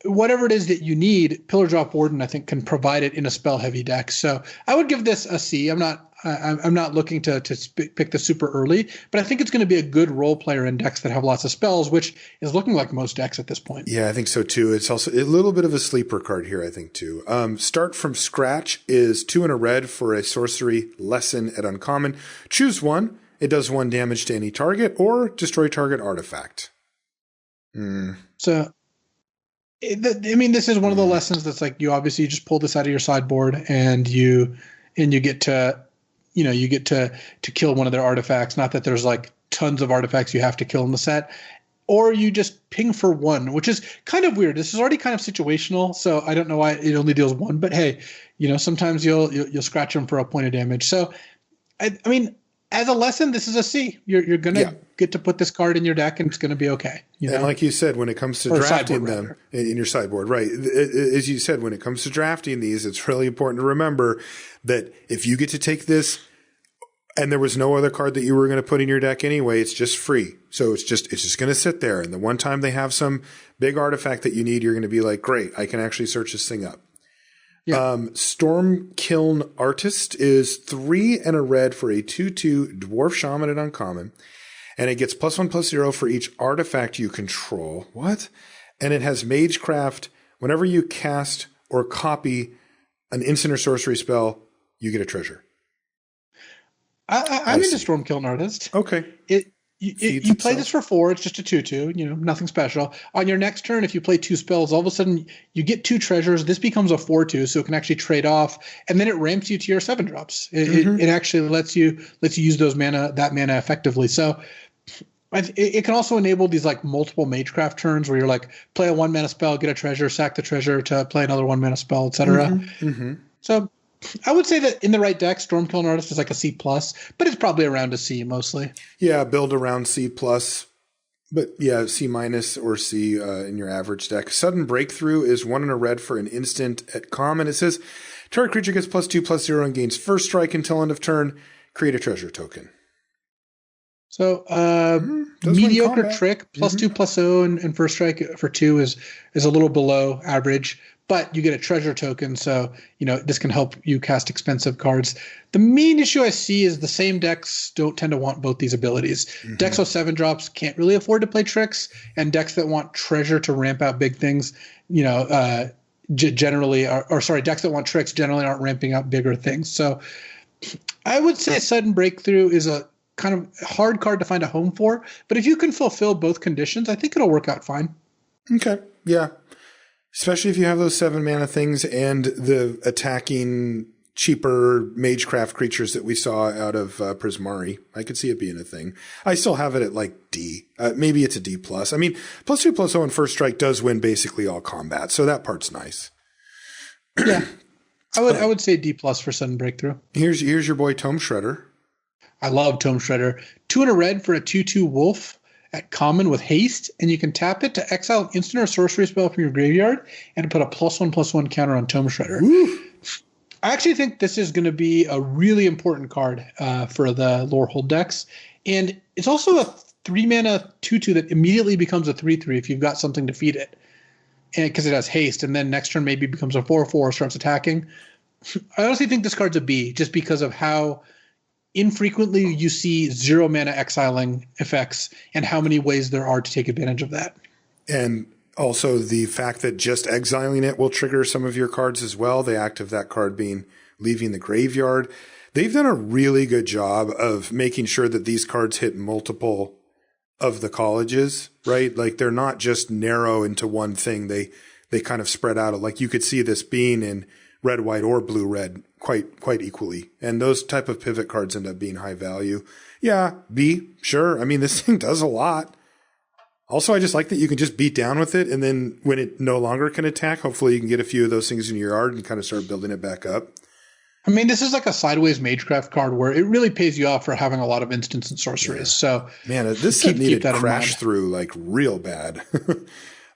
Whatever it is that you need, Pillar Drop Warden, I think, can provide it in a spell-heavy deck. So I would give this a C. I'm not looking to pick the super early, but I think it's going to be a good role player in decks that have lots of spells, which is looking like most decks at this point. Yeah, I think so too. It's also a little bit of a sleeper card here, I think too. Start from Scratch is 2 and a red for a sorcery lesson at uncommon. Choose one. It does 1 damage to any target or destroy target artifact. So, this is one of the lessons that's like you obviously just pull this out of your sideboard and you get to, you get to kill one of their artifacts. Not that there's like tons of artifacts you have to kill in the set, or you just ping for one, which is kind of weird. This is already kind of situational, so I don't know why it only deals one. But hey, sometimes you'll scratch them for a point of damage. So, I mean, as a lesson, this is a C. You're gonna get to put this card in your deck, and it's gonna be okay. And like you said, when it comes to drafting them in your sideboard, right? As you said, when it comes to drafting these, it's really important to remember that if you get to take this, and there was no other card that you were going to put in your deck anyway, it's just free. So it's just going to sit there. And the one time they have some big artifact that you need, you're going to be like, great, I can actually search this thing up. Yeah. Stormkiln Artist is 3 and a red for a 2/2 Dwarf Shaman at uncommon. And it gets +1/+0 for each artifact you control. What? And it has Magecraft. Whenever you cast or copy an instant or sorcery spell, you get a treasure. I'm into Stormkiln Artist. Okay. You play this for 4. It's just a 2/2. Nothing special. On your next turn, if you play 2 spells, all of a sudden you get 2 treasures. This becomes a 4/2, so it can actually trade off, and then it ramps you to your 7 drops. It actually lets you use that mana effectively. So it can also enable these like multiple Magecraft turns where you're like play a 1 mana spell, get a treasure, sack the treasure to play another 1 mana spell, etc. So I would say that in the right deck, Stormkiln Artist is like a C+, but it's probably around a C mostly. Yeah, build around C+, but yeah, C- or C in your average deck. Sudden Breakthrough is 1 and a red for an instant at common. It says, target creature gets +2/+0 and gains first strike until end of turn. Create a treasure token. So mediocre trick, +2/+0 and first strike for 2 is a little below average. But you get a treasure token, so this can help you cast expensive cards. The main issue I see is the same decks don't tend to want both these abilities. Decks with 7 drops can't really afford to play tricks, and decks that want treasure to ramp out big things, generally decks that want tricks generally aren't ramping out bigger things. So I would say Sudden Breakthrough is a kind of hard card to find a home for, but if you can fulfill both conditions, I think it'll work out fine. Okay, yeah. Especially if you have those 7 mana things and the attacking cheaper Magecraft creatures that we saw out of Prismari. I could see it being a thing. I still have it at like D. Maybe it's a D+. I mean, +2/+0 and first strike does win basically all combat, so that part's nice. Yeah. I would say D+ for Sudden Breakthrough. Here's your boy Tome Shredder. I love Tome Shredder. 2 and a red for a 2/2 wolf at common with haste, and you can tap it to exile an instant or sorcery spell from your graveyard and put a +1/+1 counter on Tome Shredder. Woo. I actually think this is going to be a really important card for the Lorehold decks, and it's also a 3 mana 2/2 that immediately becomes a 3/3 if you've got something to feed it, and because it has haste, and then next turn maybe becomes a 4/4 starts attacking. I honestly think this card's a B just because of how infrequently you see 0 mana exiling effects and how many ways there are to take advantage of that. And also the fact that just exiling it will trigger some of your cards as well. The act of that card being leaving the graveyard. They've done a really good job of making sure that these cards hit multiple of the colleges, right? Like they're not just narrow into one thing. They kind of spread out. Like you could see this being in red, white, or blue, red quite equally. And those type of pivot cards end up being high value. Yeah, B, sure. I mean, this thing does a lot. Also, I just like that you can just beat down with it. And then when it no longer can attack, hopefully you can get a few of those things in your yard and kind of start building it back up. I mean, this is like a sideways Magecraft card where it really pays you off for having a lot of instants and sorceries. Yeah. So, man, this set needed crash through like real bad.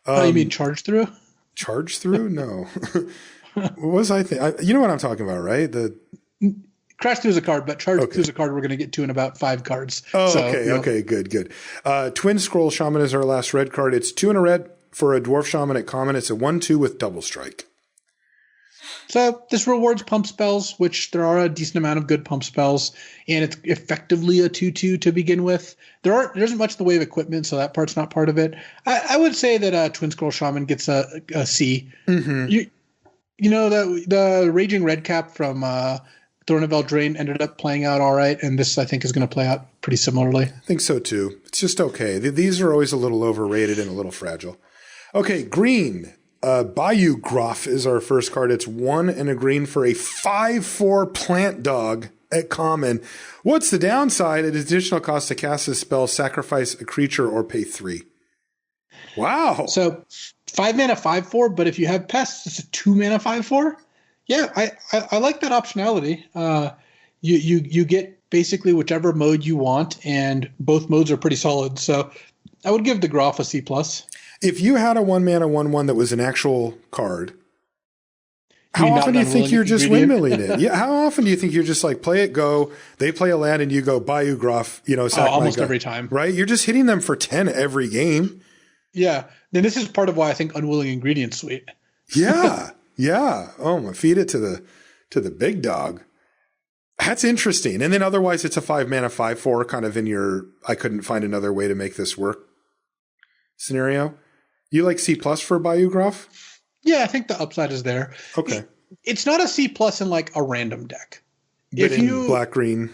Oh, you mean charge through? Charge through? No. What was I thinking? You know what I'm talking about, right? Crash through is a card, but charge through is a card we're going to get to in about 5 cards. Oh, so, okay, good. Twin Scroll Shaman is our last red card. It's 2 and a red for a Dwarf Shaman at common. It's a 1/2 with double strike. So this rewards pump spells, which there are a decent amount of good pump spells, and it's effectively a 2/2 to begin with. There isn't much in the way of equipment, so that part's not part of it. I would say that Twin Scroll Shaman gets a C. Mm-hmm. You know, the Raging Redcap from Throne of Eldraine ended up playing out all right, and this I think is going to play out pretty similarly. I think so too. It's just okay. These are always a little overrated and a little fragile. Okay, green. Bayou Gruff is our first card. It's 1 and a green for a 5/4 plant dog at common. What's the downside? At additional cost to cast this spell, sacrifice a creature or pay 3. Wow. So 5 mana 5/4, but if you have pests, it's a 2 mana 5/4. Yeah, I like that optionality. You get basically whichever mode you want, and both modes are pretty solid. So I would give the Groff a C+. If you had a 1 mana 1/1 that was an actual card, how often do you think you're just windmilling it? Yeah, how often do you think you're just like play it, go, they play a land, and you go Bayou Gruff, almost every time. Right? You're just hitting them for 10 every game. Yeah. Then this is part of why I think Unwilling Ingredient's sweet. Yeah. Yeah. Oh, feed it to the big dog. That's interesting. And then otherwise it's a 5 mana 5/4 kind of in your I couldn't find another way to make this work scenario. You like C+ for Bayou Gruff? Yeah, I think the upside is there. Okay. It's not a C+ in like a random deck. But in black green.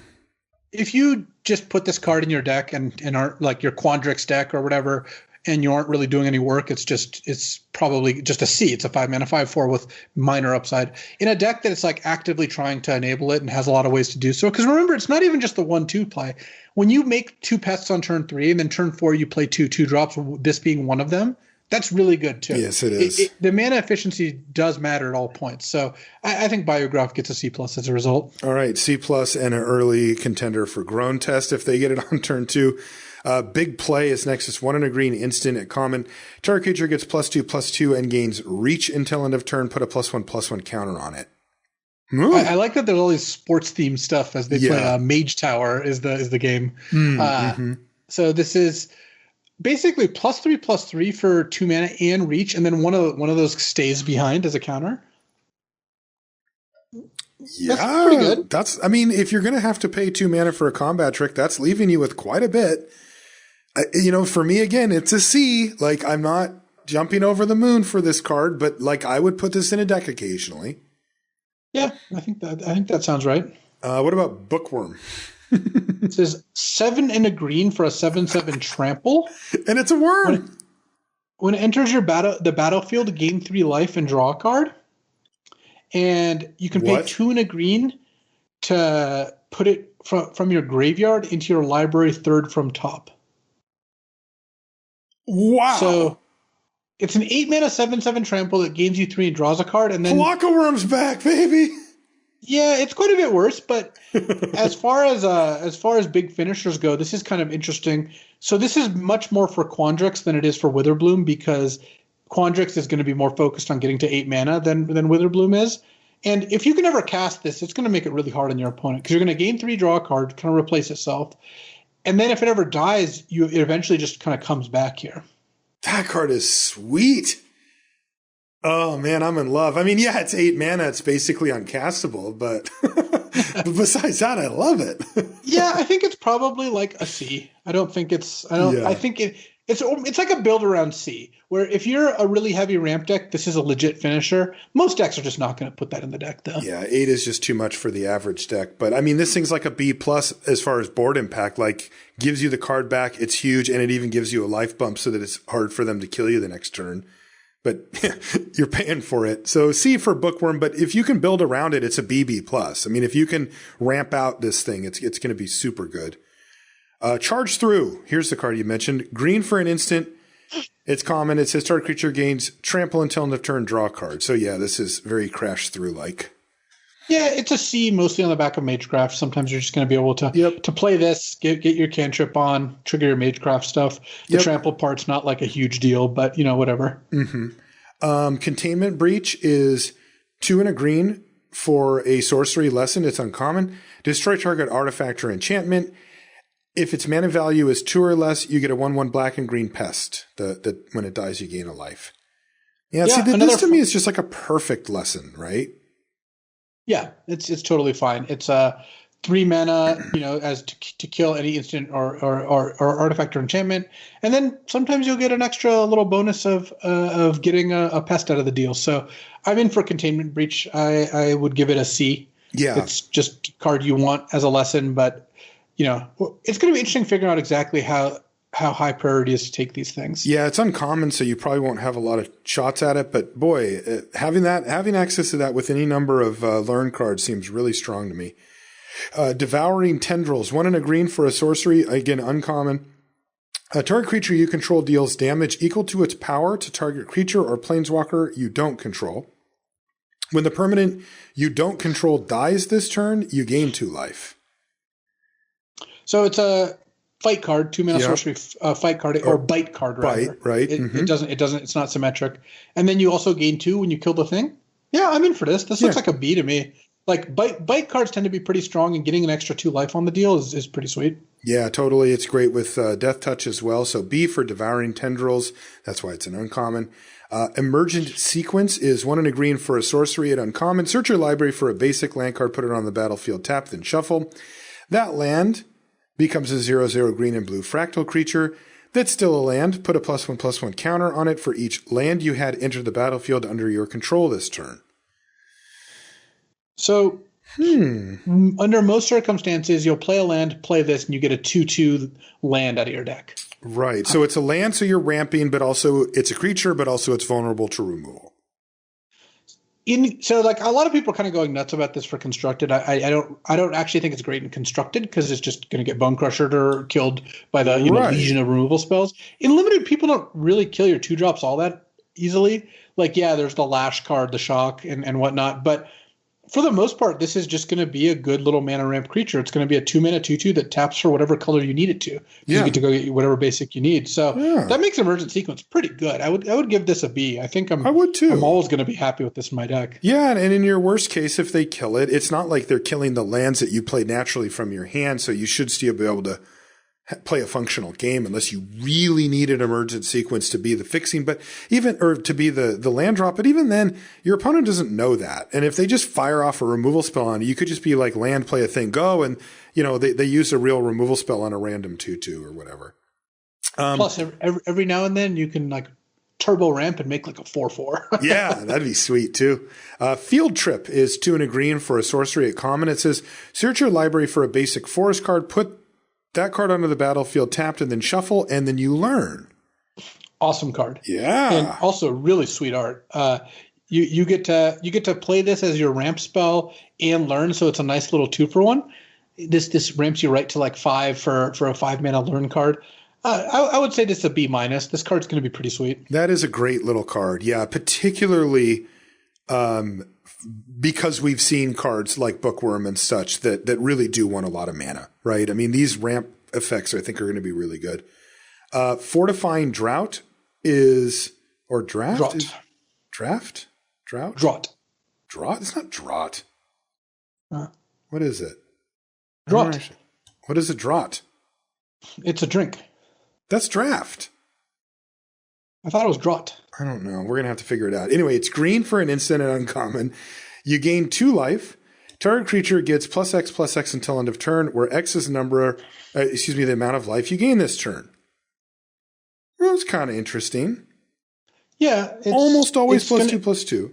If you just put this card in your deck and aren't like your Quandrix deck or whatever, and you aren't really doing any work, it's probably just a C. It's a 5 mana 5/4 with minor upside. In a deck that it's like actively trying to enable it and has a lot of ways to do so. Because remember, it's not even just the 1/2 play. When you make 2 pests on turn 3 and then turn 4 you play 2 2-drops, this being one of them, that's really good too. Yes, it is. The mana efficiency does matter at all points. So I think Bayou Gruff gets a C+ as a result. All right, C+ and an early contender for Groan Test if they get it on turn 2. Big play is next. It's 1 and a green instant at common. Target creature gets +2/+2 and gains reach until end of turn. Put a +1/+1 counter on it. I like that there's all these sports themed stuff as they play. Mage Tower is the game. So this is basically +3/+3 for 2 mana and reach, and then one of those stays behind as a counter. Yeah, that's pretty good. I mean, if you're going to have to pay 2 mana for a combat trick, that's leaving you with quite a bit. For me, again, it's a C. Like, I'm not jumping over the moon for this card, but like, I would put this in a deck occasionally. Yeah, I think that sounds right. What about Bookworm? It says 7 and a green for a 7/7 trample, and it's a worm. When it enters the battlefield, gain 3 life and draw a card. And you can pay 2 and a green to put it from your graveyard into your library 3rd from top. Wow. So it's an 8 mana 7/7 trample that gains you 3 and draws a card. And then Palaka Worm's back, baby. Yeah, it's quite a bit worse, but as far as big finishers go, this is kind of interesting. So this is much more for Quandrix than it is for Witherbloom, because Quandrix is going to be more focused on getting to 8 mana than Witherbloom is. And if you can ever cast this, it's going to make it really hard on your opponent, because you're going to gain 3, draw a card, kind of replace itself. And then if it ever dies, it eventually just kind of comes back here. That card is sweet. Oh, man, I'm in love. I mean, yeah, it's 8 mana. It's basically uncastable, but besides that, I love it. Yeah, I think it's probably like a C. I think it's like a build around C, where if you're a really heavy ramp deck, this is a legit finisher. Most decks are just not going to put that in the deck, though. Yeah, 8 is just too much for the average deck. But I mean, this thing's like a B+ as far as board impact. Like, gives you the card back. It's huge, and it even gives you a life bump so that it's hard for them to kill you the next turn. But you're paying for it. So C for Bookworm, but if you can build around it, it's a BB+. I mean, if you can ramp out this thing, it's going to be super good. Charge Through. Here's the card you mentioned. Green for an instant. It's common. It says target creature gains trample until end of turn, draw a card. So yeah, this is very Crash Through-like. Yeah, it's a C mostly on the back of Magecraft. Sometimes you're just going to be able to play this, get your cantrip on, trigger your Magecraft stuff. The trample part's not like a huge deal, but whatever. Mm-hmm. Containment Breach is 2 and a green for a sorcery lesson. It's uncommon. Destroy target artifact or enchantment. If its mana value is 2 or less, you get a 1/1 black and green pest. That when it dies, you gain a life. Yeah, see, this to me is just like a perfect lesson, right? Yeah, it's totally fine. It's 3 mana, as to kill any instant or artifact or enchantment, and then sometimes you'll get an extra little bonus of getting a pest out of the deal. So I'm in for Containment Breach. I would give it a C. Yeah. It's just a card you want as a lesson, but it's going to be interesting figuring out exactly how high priority is to take these things. Yeah, it's uncommon, so you probably won't have a lot of shots at it. But boy, having access to that with any number of learn cards seems really strong to me. Devouring Tendrils, 1 and a green for a sorcery, again uncommon. A target creature you control deals damage equal to its power to target creature or planeswalker you don't control. When the permanent you don't control dies this turn, you gain 2 life. So it's a fight card, 2-mana sorcery fight card, or bite card, rather. Bite, right. It doesn't, it's not symmetric. And then you also gain 2 when you kill the thing. Yeah, I'm in for this. This looks like a B to me. Like, bite cards tend to be pretty strong, and getting an extra 2 life on the deal is pretty sweet. Yeah, totally. It's great with Death Touch as well. So B for Devouring Tendrils. That's why it's an uncommon. Emergent Sequence is 1 and a green for a sorcery at uncommon. Search your library for a basic land card, put it on the battlefield, tap, then shuffle. That land becomes a 0/0 green and blue fractal creature. That's still a land. Put a +1/+1 counter on it for each land you had enter the battlefield under your control this turn. So, under most circumstances, you'll play a land, play this, and you get a 2/2 land out of your deck. Right. So it's a land, so you're ramping, but also it's a creature, but also it's vulnerable to removal. So like a lot of people are kind of going nuts about this for constructed. I don't actually think it's great in constructed because it's just going to get bone crushed or killed by the legion of removal spells. In limited, people don't really kill your 2-drops all that easily. Like, yeah, there's the lash card, the shock, and whatnot, but for the most part, this is just going to be a good little mana ramp creature. It's going to be a 2-mana 2/2 that taps for whatever color you need it to. You get to go get whatever basic you need. So that makes Emergent Sequence pretty good. I would give this a B. I would too. I'm always going to be happy with this in my deck. Yeah, and in your worst case, if they kill it, it's not like they're killing the lands that you play naturally from your hand, so you should still be able to play a functional game unless you really need an Emergent Sequence to be the fixing, or to be the land drop. But even then, your opponent doesn't know that. And if they just fire off a removal spell on you, you could just be like land, play a thing, go, and they use a real removal spell on a random 2/2 or whatever. Plus, every now and then you can like turbo ramp and make like a 4/4. Yeah, that'd be sweet too. Field Trip is 2 and a green for a sorcery at common. It says search your library for a basic forest card, put that card onto the battlefield, tapped, and then shuffle, and then you learn. Awesome card. Yeah, and also really sweet art. You get to play this as your ramp spell and learn, so it's a nice little 2-for-1. This ramps you right to like 5 for a 5-mana learn card. I would say this is a B-. This card's going to be pretty sweet. That is a great little card. Yeah, particularly because we've seen cards like Bookworm and such that really do want a lot of mana, right? I mean, these ramp effects I think are going to be really good. Fortifying Drought is, or Draft? Draught. Is, draft? Drought? Draught. Draught? It's not Draught. What is it? Draught. What is a Draught? It's a drink. That's Draft. I thought it was Draught. I don't know. We're going to have to figure it out. Anyway, it's green for an instant and uncommon. You gain 2 life. Target creature gets +X until end of turn, where X is the amount of life you gain this turn. Well, that's kind of interesting. Yeah. Almost always +2/+2.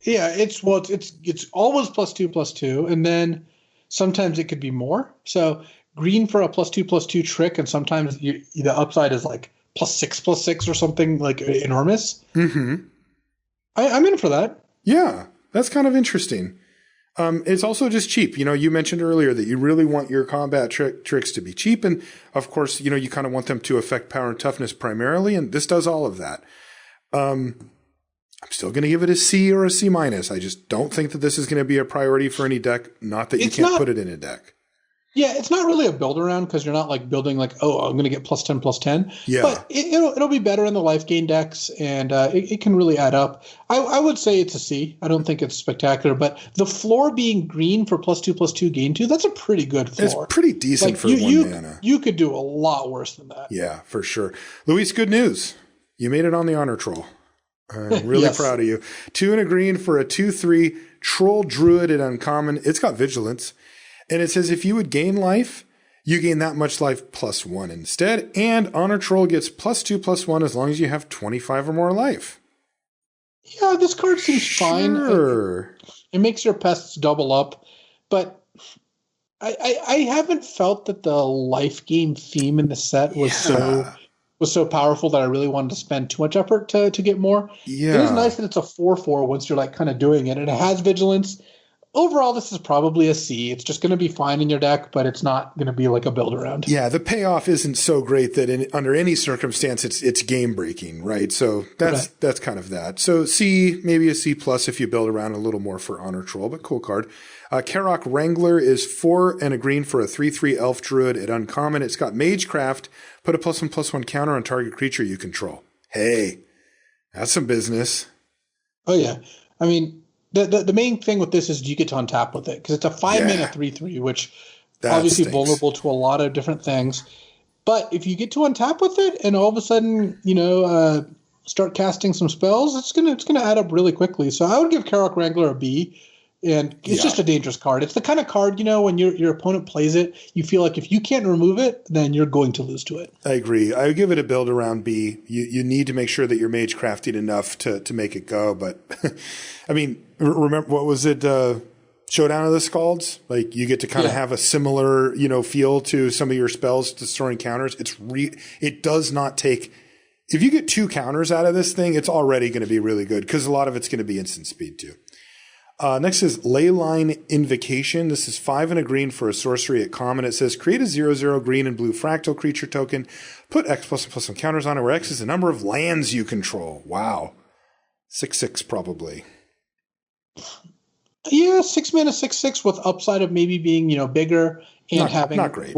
Yeah, it's always +2/+2, and then sometimes it could be more. So green for a +2/+2 trick, and sometimes the upside is like +6/+6 or something like enormous. Mm-hmm. I'm in for that. Yeah, that's kind of interesting. It's also just cheap. You mentioned earlier that you really want your combat tricks to be cheap. And of course, you kind of want them to affect power and toughness primarily. And this does all of that. I'm still going to give it a C or a C-. I just don't think that this is going to be a priority for any deck. Not that you can't put it in a deck. Yeah, it's not really a build around because you're not like building like, oh, I'm going to get +10/+10. Yeah. But it'll be better in the life gain decks, and it can really add up. I would say it's a C. I don't think it's spectacular, but the floor being green for +2/+2 gain 2, that's a pretty good floor. It's pretty decent for 1 mana. You could do a lot worse than that. Yeah, for sure. Luis, good news. You made it on the honor troll. I'm really proud of you. 2 and a green for a 2/3 troll druid at uncommon. It's got vigilance. And it says if you would gain life, you gain that much life +1 instead. And Honor Troll gets +2/+1 as long as you have 25 or more life. Yeah, this card seems fine. Sure. It makes your pests double up, but I haven't felt that the life gain theme in the set was so powerful that I really wanted to spend too much effort to get more. Yeah. It is nice that it's a 4/4 once you're like kind of doing it, and it has vigilance. Overall, this is probably a C. It's just going to be fine in your deck, but it's not going to be like a build around. Yeah, the payoff isn't so great that under any circumstance it's game breaking, right? So that's kind of that. So C, maybe a C plus if you build around a little more for Honor Troll, but cool card. Karok Wrangler is 4 and a green for a 3/3 Elf Druid at uncommon. It's got Magecraft. Put a +1/+1 counter on target creature you control. Hey, that's some business. Oh yeah, I mean. The main thing with this is you get to untap with it because it's a 5-mana 3/3, which obviously vulnerable to a lot of different things. But if you get to untap with it and all of a sudden, start casting some spells, it's gonna add up really quickly. So I would give Karok Wrangler a B. And it's just a dangerous card. It's the kind of card, when your opponent plays it, you feel like if you can't remove it, then you're going to lose to it. I agree. I would give it a build around B. You need to make sure that you're Magecrafting enough to make it go. But, I mean, remember, what was it? Showdown of the Scalds? Like, you get to kind of have a similar, feel to some of your spells destroying counters. It does not take... If you get 2 counters out of this thing, it's already going to be really good because a lot of it's going to be instant speed, too. Next is Leyline Invocation. This is 5 and a green for a sorcery at common. It says create a 0/0 green and blue fractal creature token. Put X +1/+1 counters on it, where X is the number of lands you control. Wow. 6/6 probably. Yeah, 6 mana 6/6 with upside of maybe being bigger and having not great.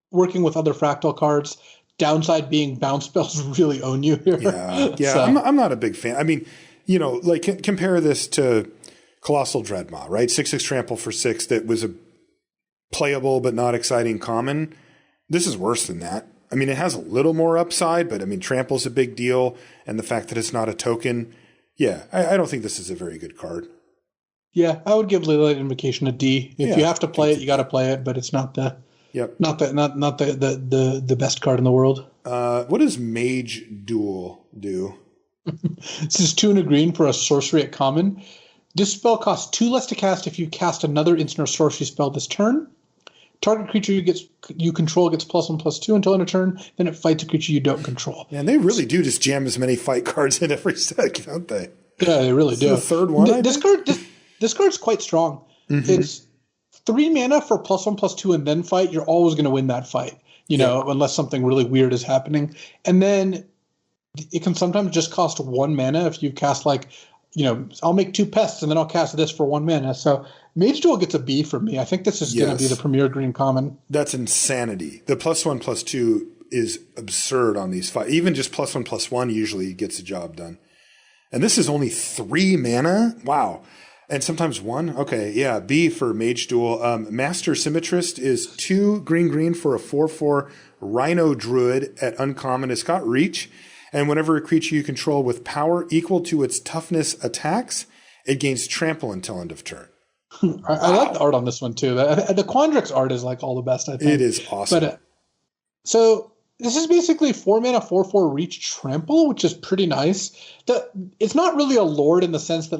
Working with other fractal cards. Downside being bounce spells really own you here. Yeah. So. I'm not a big fan. I mean, compare this to Colossal Dreadmaw, right? 6/6 trample for 6 that was a playable but not exciting common. This is worse than that. I mean, it has a little more upside, but I mean, trample's a big deal, and the fact that it's not a token, I don't think this is a very good card. Yeah, I would give Leyline Invocation a D. If you have to play it, you got to play it, but it's not the the best card in the world. What does Mage Duel do? This is 2 and a green for a sorcery at common. This spell costs 2 less to cast if you cast another instant or sorcery spell this turn. Target creature you control gets +1/+2 until end of turn. Then it fights a creature you don't control. Man, they really do just jam as many fight cards in every set, don't they? Yeah, they really do. The third one. This card's quite strong. Mm-hmm. It's 3 mana for +1/+2 and then fight. You're always going to win that fight, unless something really weird is happening. And then it can sometimes just cost 1 mana if you cast I'll make 2 pests and then I'll cast this for 1 mana. So Mage Duel gets a B from me. I think this is going to be the premier green common. That's insanity. The +1/+2 is absurd on these 5. Even just +1/+1 usually gets the job done. And this is only 3 mana? Wow. And sometimes 1? Okay, yeah, B for Mage Duel. Master Symmetrist is 2 green for a 4/4 Rhino Druid at uncommon. It's got reach. And whenever a creature you control with power equal to its toughness attacks, it gains trample until end of turn. I like the art on this one, too. The Quandrix art is all the best, I think. It is awesome. But, so this is basically 4 mana, 4/4 reach trample, which is pretty nice. It's not really a lord in the sense that,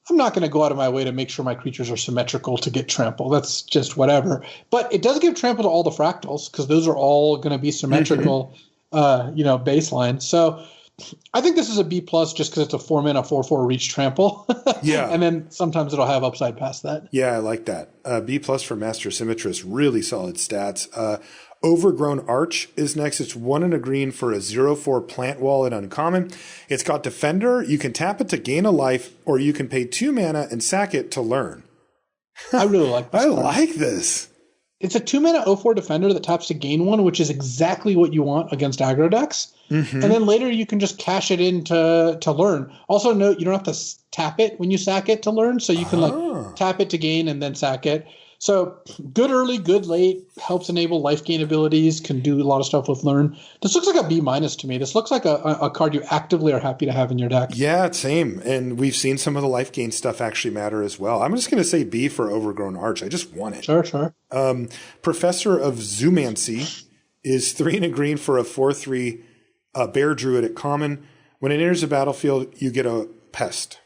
I'm not going to go out of my way to make sure my creatures are symmetrical to get trample. That's just whatever. But it does give trample to all the fractals because those are all going to be symmetrical. Baseline. So I think this is a B plus just because it's a 4 mana 4/4 reach trample. Yeah. And then sometimes it'll have upside past that. Yeah, I like that. B plus for Master Symmetrist, really solid stats. Overgrown Arch is next. It's 1 and a green for a 0/4 plant wall at uncommon. It's got Defender. You can tap it to gain a life, or you can pay 2 mana and sack it to learn. I really like this. I like this. It's a 2 mana 0/4 Defender that taps to gain 1, which is exactly what you want against aggro decks. Mm-hmm. And then later you can just cash it in to learn. Also note, you don't have to tap it when you sack it to learn, so you can tap it to gain and then sack it. So good early, good late, helps enable life gain abilities, can do a lot of stuff with learn. This looks like a B minus to me. This looks like a card you actively are happy to have in your deck. Yeah, same. And we've seen some of the life gain stuff actually matter as well. I'm just going to say B for Overgrown Arch. I just want it. Sure. Professor of Zoomancy is 3 and a green for a 4/3 Bear Druid at common. When it enters the battlefield, you get a Pest.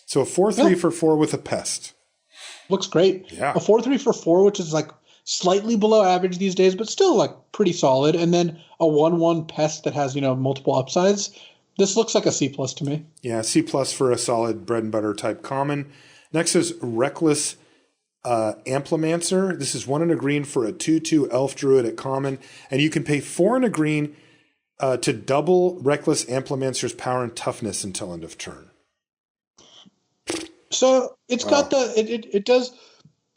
So a 4/3 for 4 with a Pest. Looks great. Yeah. A 4/3 for 4, which is like slightly below average these days, but still like pretty solid. And then a 1/1 Pest that has, multiple upsides. This looks like a C+ to me. Yeah, C+ for a solid bread and butter type common. Next is Reckless Amplimancer. This is 1 and a green for a 2/2 elf druid at common. And you can pay 4 and a green to double Reckless Amplimancer's power and toughness until end of turn. So it's got it does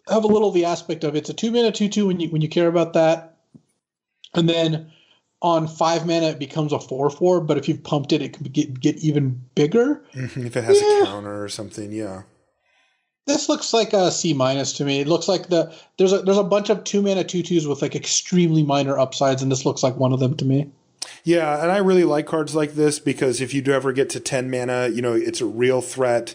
have a little of the aspect of it's a 2-mana 2/2 when you care about that. And then on 5 mana, it becomes a 4/4, but if you've pumped it, it can get even bigger. Mm-hmm. If it has a counter or something, yeah. This looks like a C- to me. It looks like there's a bunch of 2-mana 2/2s with like extremely minor upsides, and this looks like one of them to me. Yeah, and I really like cards like this because if you do ever get to 10 mana, it's a real threat.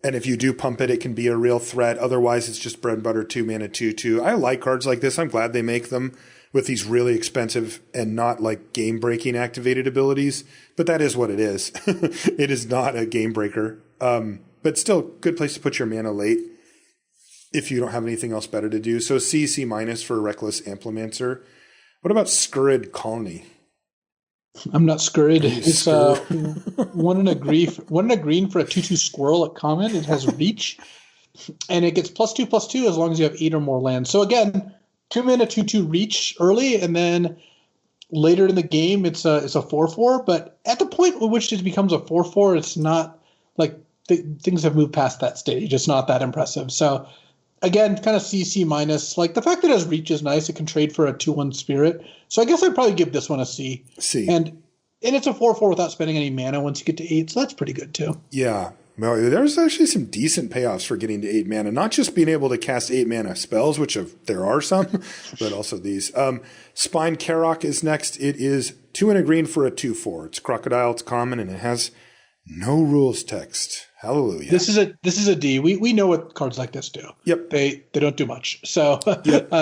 And if you do pump it, it can be a real threat. Otherwise, it's just bread and butter 2-mana 2/2. I like cards like this. I'm glad they make them with these really expensive and not like game breaking activated abilities. But that is what it is. It is not a game breaker. But still, good place to put your mana late if you don't have anything else better to do. So C for Reckless Amplimancer. What about Scurrid Colony? I'm not scurried. It's 1 and a green for a 2/2 squirrel at common. It has reach, and it gets +2/+2 as long as you have 8 or more lands. So again, 2-mana 2/2 reach early, and then later in the game it's a 4/4. But at the point at which it becomes a 4/4, it's not like things have moved past that stage. It's not that impressive. So again, kind of C-. Like the fact that it has reach is nice. It can trade for a 2/1 spirit. So I guess I'd probably give this one a C. C. And it's a 4/4 without spending any mana once you get to 8. So that's pretty good too. Yeah. Well, there's actually some decent payoffs for getting to 8 mana. Not just being able to cast 8 mana spells, which there are some, but also these. Spine Karok is next. It is 2 and a green for a 2/4. It's Crocodile. It's common, and it has no rules text. Hallelujah. This is a D. We know what cards like this do. Yep. They don't do much. So yep.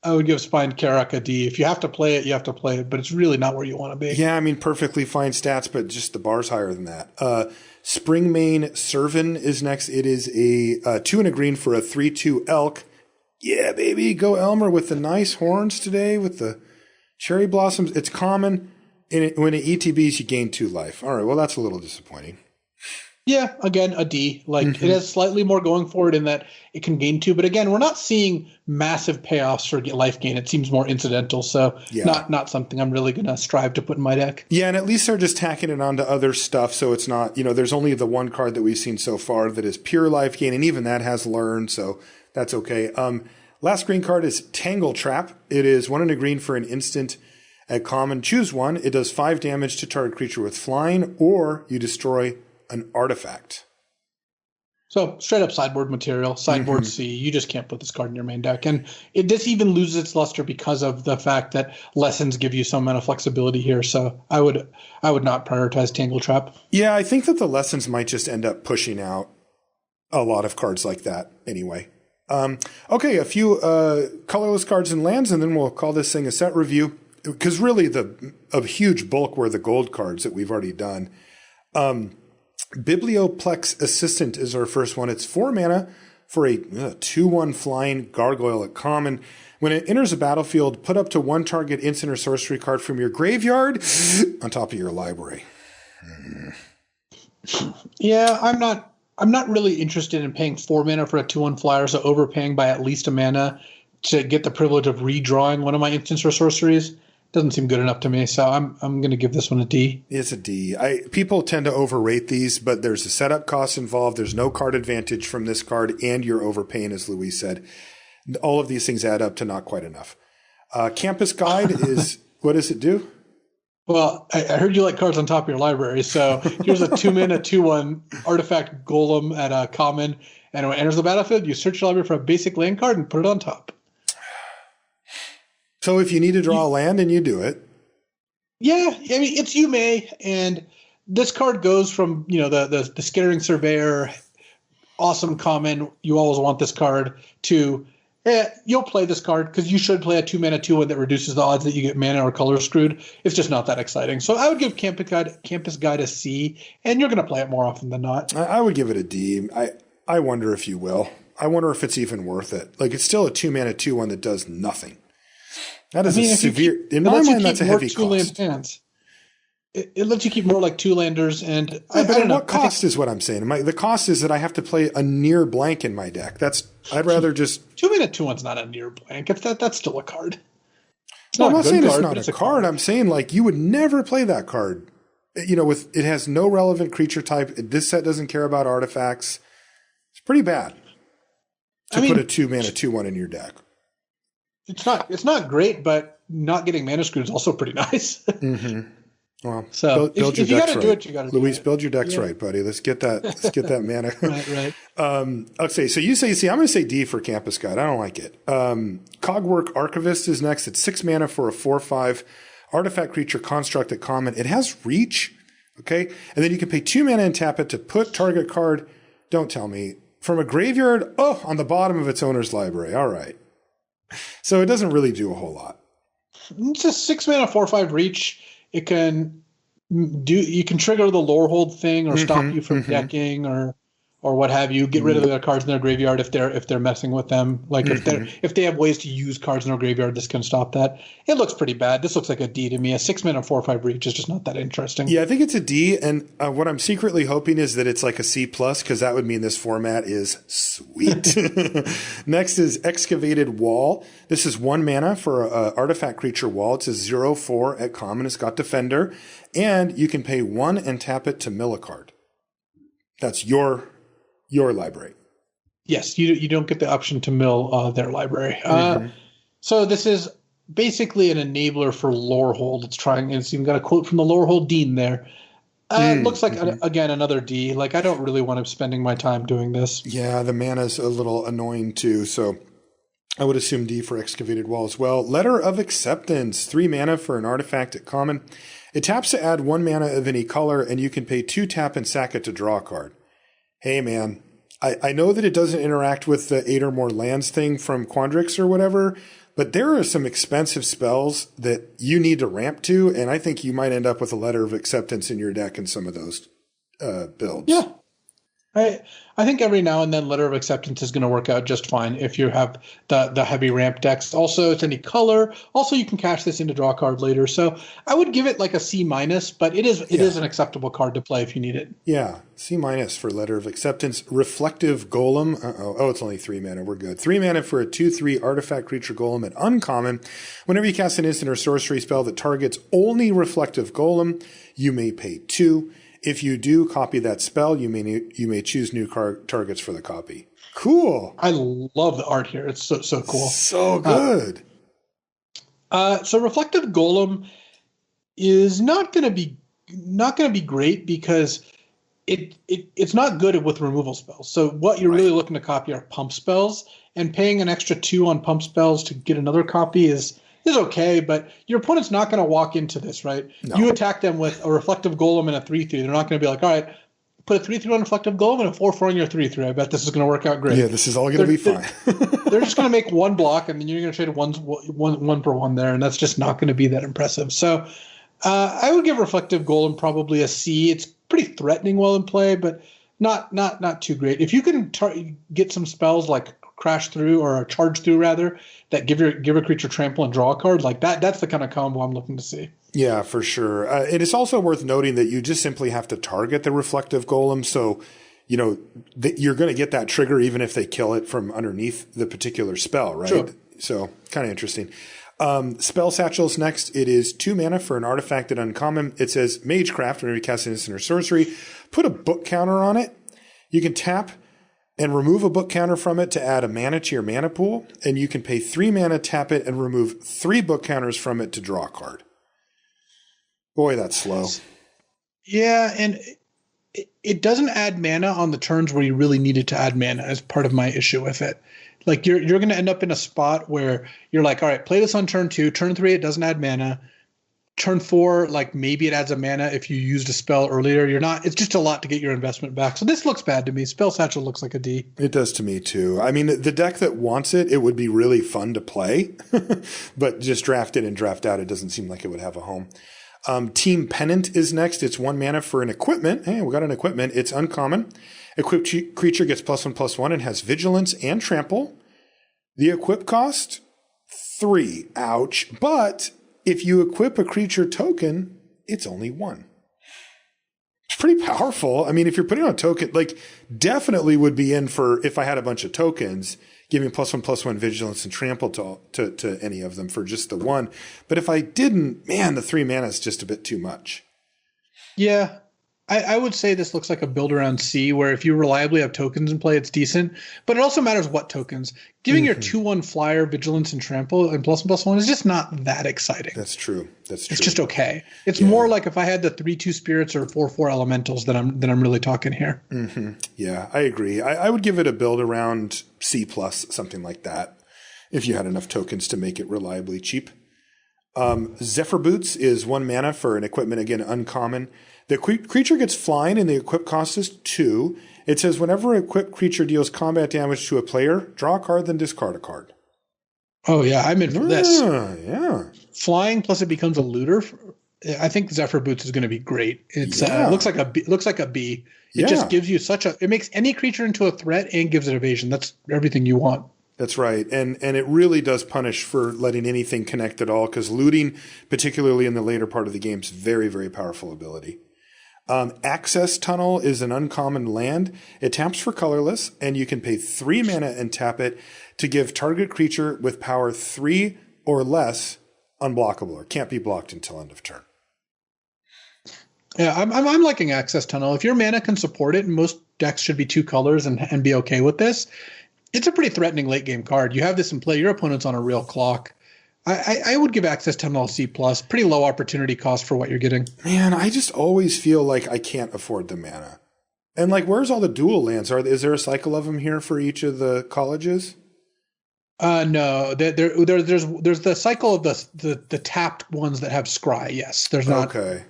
I would give Spine Karok a D. If you have to play it, you have to play it, but it's really not where you want to be. Yeah, I mean, perfectly fine stats, but just the bar's higher than that. Springmane Servan is next. It is a 2 and a green for a 3/2 elk. Yeah, baby. Go Elmer with the nice horns today with the cherry blossoms. It's common. When it ETBs, you gain 2 life. All right, well, that's a little disappointing. Yeah, again, a D. Like it has slightly more going for it in that it can gain 2, but again, we're not seeing massive payoffs for life gain. It seems more incidental, so not something I'm really going to strive to put in my deck. Yeah, and at least they're just tacking it onto other stuff, so it's not, there's only the one card that we've seen so far that is pure life gain, and even that has learned, so that's okay. Last green card is Tangle Trap. It is 1 and a green for an instant at common. Choose one. It does 5 damage to target creature with flying, or you destroy an artifact. So straight up sideboard material, sideboard C. You just can't put this card in your main deck. And this even loses its luster because of the fact that lessons give you some amount of flexibility here. So I would not prioritize Tangle Trap. Yeah, I think that the lessons might just end up pushing out a lot of cards like that anyway. Okay, a few colorless cards and lands, and then we'll call this thing a set review. Because really a huge bulk were the gold cards that we've already done. Biblioplex Assistant is our first one. It's 4 mana for a 2/1 flying gargoyle at common. When it enters a battlefield, put up to 1 target instant or sorcery card from your graveyard on top of your library. Yeah, I'm not really interested in paying 4 mana for a 2/1 flyer, so overpaying by at least a mana to get the privilege of redrawing one of my instants or sorceries. Doesn't seem good enough to me, so I'm going to give this one a D. It's a D. People tend to overrate these, but there's a setup cost involved. There's no card advantage from this card, and you're overpaying, as Louise said. All of these things add up to not quite enough. Campus Guide is, what does it do? Well, I heard you like cards on top of your library, so here's a 2-mana 2/1 artifact golem at a common, and when it enters the battlefield, you search your library for a basic land card and put it on top. So if you need to draw a land and you do it. Yeah, I mean, it's Yume, and this card goes from, the Scattering Surveyor, awesome common, you always want this card, to Yeah, you'll play this card because you should play a 2-mana 2/1 that reduces the odds that you get mana or color screwed. It's just not that exciting. So I would give Campus Guide a C, and you're going to play it more often than not. I would give it a D. I wonder if you will. I wonder if it's even worth it. Like, it's still a 2-mana 2/1 that does nothing. That is a severe. In my mind, that's a heavy cost. It lets you keep more like 2-landers, and what cost is what I'm saying. The cost is that I have to play a near blank in my deck. I'd rather just 2-mana 2/1's not a near blank. That's still a card. I'm not saying it's not a card. I'm saying like you would never play that card. It has no relevant creature type. This set doesn't care about artifacts. It's pretty bad to put a 2-mana 2/1 in your deck. It's not great, but not getting mana screwed is also pretty nice. Mm-hmm. Well, so build your if you decks got to right. do it, you got to do it. Luis, build your decks right, buddy. Let's get that mana. Right. Okay, so you say C. I'm going to say D for Campus Guide. I don't like it. Cogwork Archivist is next. It's 6 mana for a 4/5 artifact creature construct at common. It has reach. Okay, and then you can pay 2 mana and tap it to put target card. Don't tell me from a graveyard. On the bottom of its owner's library. All right. So it doesn't really do a whole lot. It's a 6 mana 4/5 reach. It can you can trigger the lore hold thing or stop you from decking or what have you. Get rid of their cards in their graveyard if they're messing with them. Like if they have ways to use cards in their graveyard, this can stop that. It looks pretty bad. This looks like a D to me. A 6 mana 4/5 reach is just not that interesting. Yeah, I think it's a D, and what I'm secretly hoping is that it's like a C+, because that would mean this format is sweet. Next is Excavated Wall. This is 1 mana for an artifact creature wall. It's a 0/4 at common. It's got Defender, and you can pay 1 and tap it to mill a card. That's your library. Yes, you don't get the option to mill their library. So this is basically an enabler for Lorehold. It's even got a quote from the Lorehold Dean there. It looks like, again, another D. Like, I don't really want to be spending my time doing this. Yeah, the mana's a little annoying too, so I would assume D for Excavated Wall as well. Letter of Acceptance, 3 mana for an artifact at common. It taps to add 1 mana of any color, and you can pay 2 tap and sack it to draw a card. Hey, man, I know that it doesn't interact with the 8 or more lands thing from Quandrix or whatever, but there are some expensive spells that you need to ramp to, and I think you might end up with a Letter of Acceptance in your deck in some of those builds. Yeah. I think every now and then Letter of Acceptance is going to work out just fine if you have the heavy ramp decks. Also, it's any color. Also, you can cash this in to draw a card later. So I would give it like a C-, but it is an acceptable card to play if you need it. Yeah, C- for Letter of Acceptance. Reflective Golem. It's only 3 mana. We're good. 3 mana for a 2/3 artifact creature golem at uncommon. Whenever you cast an instant or sorcery spell that targets only Reflective Golem, you may pay 2. If you do copy that spell, you may choose new targets for the copy. Cool. I love the art here. It's so cool. So good. So Reflective Golem is not going to be great because it's not good with removal spells. So what you're really looking to copy are pump spells, and paying an extra 2 on pump spells to get another copy is okay, but your opponent's not going to walk into this, right? No. You attack them with a Reflective Golem and a 3/3. They're not going to be like, all right, put a 3/3 on Reflective Golem and a 4/4 on your 3/3. I bet this is going to work out great. Yeah, this is all going to be fine. They're just going to make 1 block, and then you're going to trade one for one there, and that's just not going to be that impressive. So I would give Reflective Golem probably a C. It's pretty threatening while in play, but not too great. If you can get some spells like Crash Through or Charge Through rather that give a creature trample and draw a card like that's the kind of combo I'm looking to see. Yeah, for sure. It is also worth noting that you just simply have to target the Reflective Golem, so you're going to get that trigger even if they kill it from underneath the particular spell, right? Sure. So kind of interesting. Spell Satchel's next. It is 2 mana for an artifact at uncommon. It says Magecraft. Whenever you cast an instant or sorcery, put a book counter on it. You can tap and remove a book counter from it to add a mana to your mana pool, and you can pay 3 mana, tap it, and remove 3 book counters from it to draw a card. Boy, that's slow. Yeah, and it doesn't add mana on the turns where you really needed to add mana as part of my issue with it. Like you're going to end up in a spot where you're like, all right, play this on turn 2. Turn 3, it doesn't add mana. turn 4, like maybe it adds a mana if you used a spell earlier. It's just a lot to get your investment back. So this looks bad to me. Spell Satchel looks like a D. It does to me too. I mean, the deck that wants it, it would be really fun to play, but just draft in and draft out, it doesn't seem like it would have a home. Team Pennant is next. It's 1 mana for an equipment. Hey, we got an equipment. It's uncommon. Equipped creature gets +1/+1 and has vigilance and trample. The equip cost 3. Ouch. But if you equip a creature token, it's only 1. It's pretty powerful. I mean, if you're putting on a token, like definitely would be in for if I had a bunch of tokens, giving +1/+1 vigilance and trample to any of them for just the 1. But if I didn't, man, the 3 mana is just a bit too much. Yeah. I would say this looks like a build around C, where if you reliably have tokens in play, it's decent. But it also matters what tokens. Giving your 2/1 flyer, vigilance, and trample and +1/+1 is just not that exciting. That's true. It's just okay. It's more like if I had the 3/2 spirits or 4/4 elementals that I'm really talking here. Mm-hmm. Yeah, I agree. I would give it a build around C+, something like that, if you had enough tokens to make it reliably cheap. Zephyr Boots is 1 mana for an equipment, again, uncommon. The creature gets flying and the equip cost is 2. It says whenever an equipped creature deals combat damage to a player, draw a card, then discard a card. Oh, yeah, I'm in for this. Yeah. Flying plus it becomes a looter. I think Zephyr Boots is going to be great. It's looks like a B. It just gives you it makes any creature into a threat and gives it evasion. That's everything you want. That's right. And it really does punish for letting anything connect at all, because looting, particularly in the later part of the game, is very, very powerful ability. Access Tunnel is an uncommon land. It taps for colorless, and you can pay 3 mana and tap it to give target creature with power 3 or less unblockable, or can't be blocked until end of turn. Yeah, I'm liking Access Tunnel. If your mana can support it, and most decks should be 2 colors and be okay with this, it's a pretty threatening late game card. You have this in play, your opponent's on a real clock. I would give Access Tunnel a C+. Pretty low opportunity cost for what you're getting. Man, I just always feel like I can't afford the mana. And like, where's all the dual lands? Is there a cycle of them here for each of the colleges? No, there's the cycle of the tapped ones that have scry. Yes, there's not. Okay.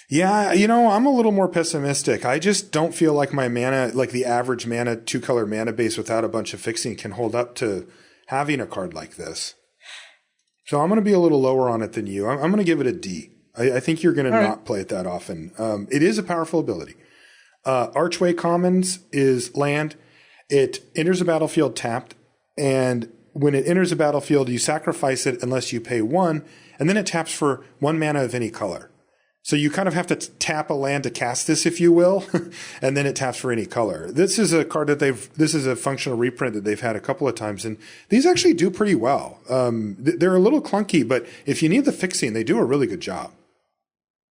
Yeah, I'm a little more pessimistic. I just don't feel like my mana, like the average mana, 2-color mana base without a bunch of fixing, can hold up to having a card like this. So I'm going to be a little lower on it than you. I'm going to give it a D. I think you're going to not play it that often. It is a powerful ability. Archway Commons is land. It enters a battlefield tapped, and when it enters a battlefield, you sacrifice it unless you pay 1, and then it taps for 1 mana of any color. So you kind of have to tap a land to cast this, if you will, and then it taps for any color. This is a card that this is a functional reprint that they've had a couple of times, and these actually do pretty well. They're a little clunky, but if you need the fixing, they do a really good job.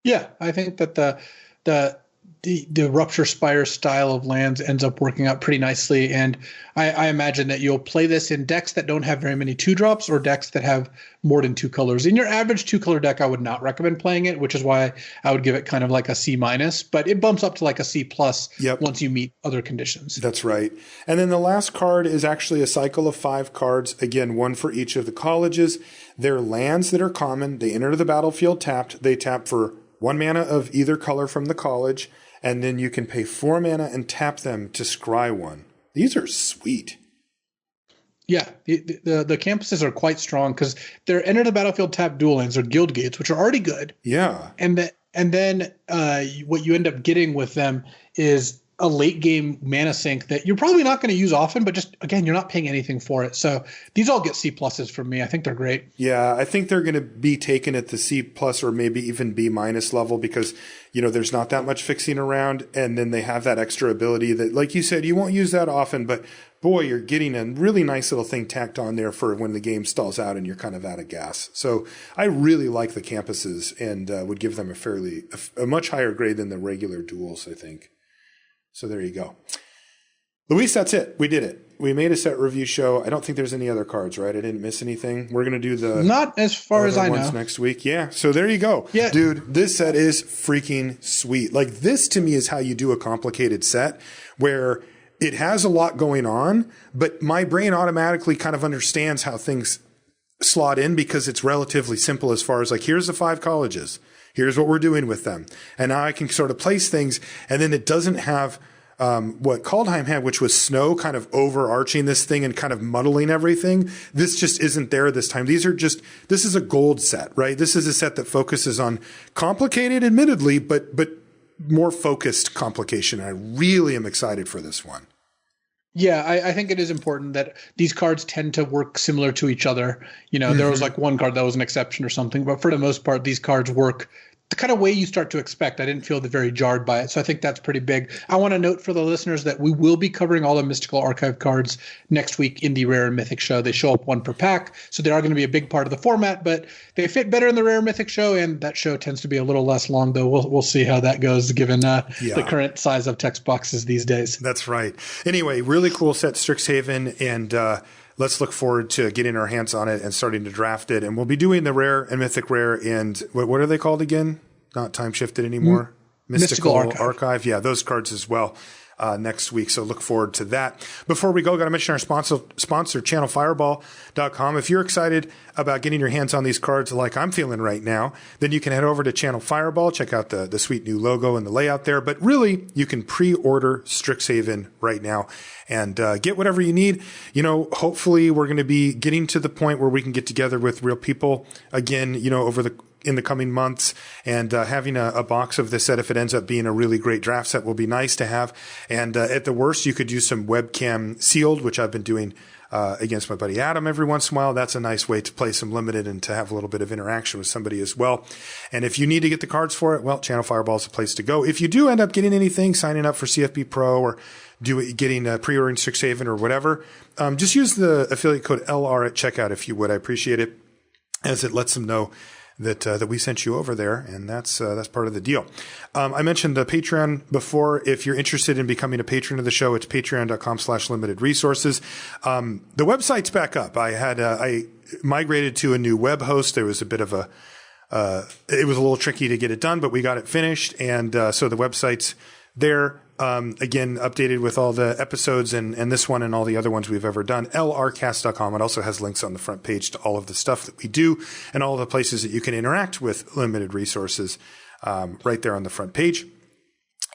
Yeah, I think that the Rupture Spire style of lands ends up working out pretty nicely, and I imagine that you'll play this in decks that don't have very many 2-drops or decks that have more than 2 colors. In your average 2-color deck, I would not recommend playing it, which is why I would give it kind of like a C-, but it bumps up to like a C+ once you meet other conditions. That's right. And then the last card is actually a cycle of 5 cards, again, 1 for each of the colleges. They're lands that are common. They enter the battlefield tapped. They tap for 1 mana of either color from the college, and then you can pay 4 mana and tap them to scry 1. These are sweet. Yeah, the campuses are quite strong because they're enter the battlefield tap dual lands or guild gates, which are already good. Yeah. And then what you end up getting with them is a late game mana sink that you're probably not going to use often, but just, again, you're not paying anything for it. So these all get C+ from me. I think they're great. Yeah, I think they're going to be taken at the C+ or maybe even B- level because, there's not that much fixing around. And then they have that extra ability that, like you said, you won't use that often, but boy, you're getting a really nice little thing tacked on there for when the game stalls out and you're kind of out of gas. So I really like the campuses and would give them a much higher grade than the regular duels, I think. So there you go. Luis, that's it. We did it. We made a set review show. I don't think there's any other cards, right? I didn't miss anything. We're going to do the... Not as far as I know. Next week. Yeah. So there you go. Yeah. Dude, this set is freaking sweet. Like, this to me is how you do a complicated set where it has a lot going on, but my brain automatically kind of understands how things slot in because it's relatively simple as far as like, here's the 5 colleges. Here's what we're doing with them. And now I can sort of place things. And then it doesn't have what Kaldheim had, which was snow kind of overarching this thing and kind of muddling everything. This just isn't there this time. This is a gold set, right? This is a set that focuses on complicated, admittedly, but more focused complication. I really am excited for this one. Yeah, I think it is important that these cards tend to work similar to each other. There was like one card that was an exception or something, but for the most part, these cards work the kind of way you start to expect. I didn't feel very jarred by it. So I think that's pretty big. I want to note for the listeners that we will be covering all the Mystical Archive cards next week in the Rare and Mythic show. They show up 1 per pack, so they are going to be a big part of the format, but they fit better in the Rare and Mythic show, and that show tends to be a little less long, though. We'll see how that goes given the current size of text boxes these days. That's right. Anyway, really cool set, Strixhaven, and let's look forward to getting our hands on it and starting to draft it. And we'll be doing the Rare and Mythic Rare and what are they called again? Not Time Shifted anymore. Mystical Archive. Yeah, those cards as well next week. So look forward to that. Before we go, got to mention our sponsor, channelfireball.com. If you're excited about getting your hands on these cards like I'm feeling right now, then you can head over to Channel Fireball, check out the sweet new logo and the layout there. But really, you can pre-order Strixhaven right now and get whatever you need. Hopefully we're going to be getting to the point where we can get together with real people again, in the coming months, and having a box of this set, if it ends up being a really great draft set, will be nice to have. And at the worst, you could use some webcam sealed, which I've been doing against my buddy Adam every once in a while. That's a nice way to play some limited and to have a little bit of interaction with somebody as well. And if you need to get the cards for it, well, Channel Fireball is the place to go. If you do end up getting anything, signing up for CFB Pro or getting pre-ordering Strixhaven or whatever, just use the affiliate code LR at checkout if you would. I appreciate it, as it lets them know that we sent you over there, and that's part of the deal. I mentioned the Patreon before. If you're interested in becoming a patron of the show, it's patreon.com/limited resources. The website's back up. I migrated to a new web host. There was a bit of it was a little tricky to get it done, but we got it finished, and so the website's there. Again, updated with all the episodes and this one and all the other ones we've ever done, lrcast.com. It also has links on the front page to all of the stuff that we do and all the places that you can interact with limited resources right there on the front page.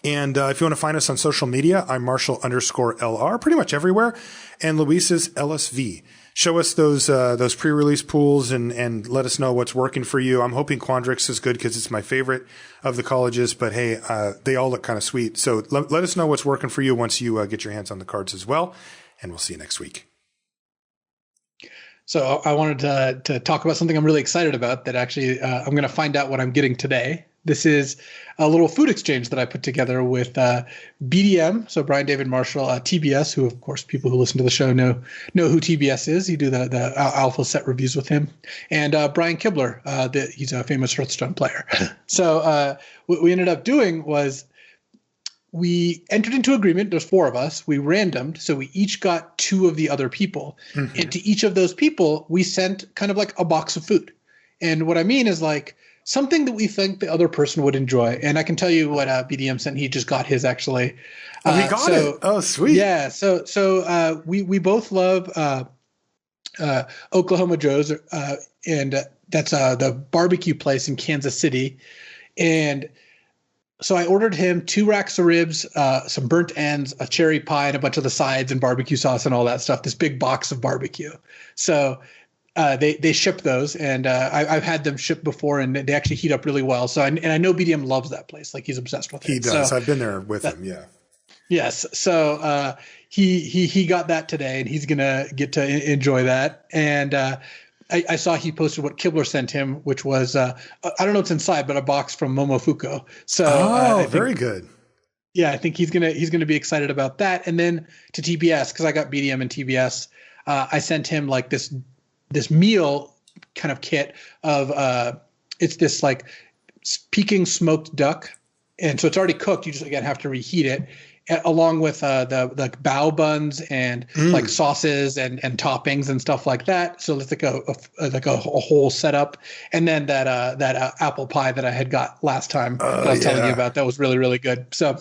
And if you want to find us on social media, I'm Marshall_LR, pretty much everywhere, and Luis is LSV. Show us those pre-release pools and let us know what's working for you. I'm hoping Quandrix is good because it's my favorite of the colleges, but hey, they all look kind of sweet. So let us know what's working for you once you get your hands on the cards as well, and we'll see you next week. So I wanted to talk about something I'm really excited about that actually I'm going to find out what I'm getting today. This is a little food exchange that I put together with BDM, so Brian David Marshall, TBS, who, of course, people who listen to the show know who TBS is. You do the Alpha set reviews with him. And Brian Kibler, he's a famous Hearthstone player. So what we ended up doing was we entered into agreement. There's 4 of us. We randomed, so we each got 2 of the other people. Mm-hmm. And to each of those people, we sent kind of like a box of food. And what I mean is like something that we think the other person would enjoy. And I can tell you what BDM sent. He just got his actually. We got it. Oh, sweet. Yeah. So we both love Oklahoma Joe's, and that's the barbecue place in Kansas City. And so I ordered him 2 racks of ribs, some burnt ends, a cherry pie, and a bunch of the sides and barbecue sauce and all that stuff. This big box of barbecue. So they ship those, and I've had them shipped before, and they actually heat up really well. So I know BDM loves that place; like he's obsessed with it. He does. So, I've been there with him. Yeah. Yes. So he got that today, and he's gonna get to enjoy that. And I saw he posted what Kibler sent him, which was I don't know what's inside, but a box from Momofuku. So very good. Yeah, I think he's gonna be excited about that. And then to TBS, because I got BDM and TBS, I sent him like this meal kind of kit of it's this like Peking smoked duck and so it's already cooked. You just again have to reheat it, along with the bao buns and like sauces and toppings and stuff like that. So it's like a whole setup, and then that apple pie that I had got last time that I was telling you about, that was really, really good. So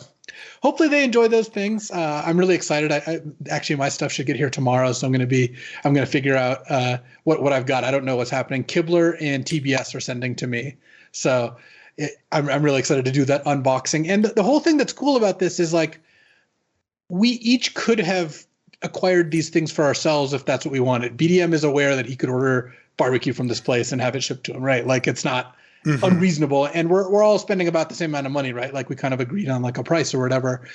hopefully they enjoy those things. I'm really excited. I actually, my stuff should get here tomorrow, so I'm going to figure out what I've got. I don't know what's happening. Kibler and TBS are sending to me, so I'm really excited to do that unboxing. And the whole thing that's cool about this is like, we each could have acquired these things for ourselves if that's what we wanted. BDM is aware that he could order barbecue from this place and have it shipped to him, right? Like, it's not unreasonable, and we're all spending about the same amount of money, right? Like, we kind of agreed on like a price or whatever.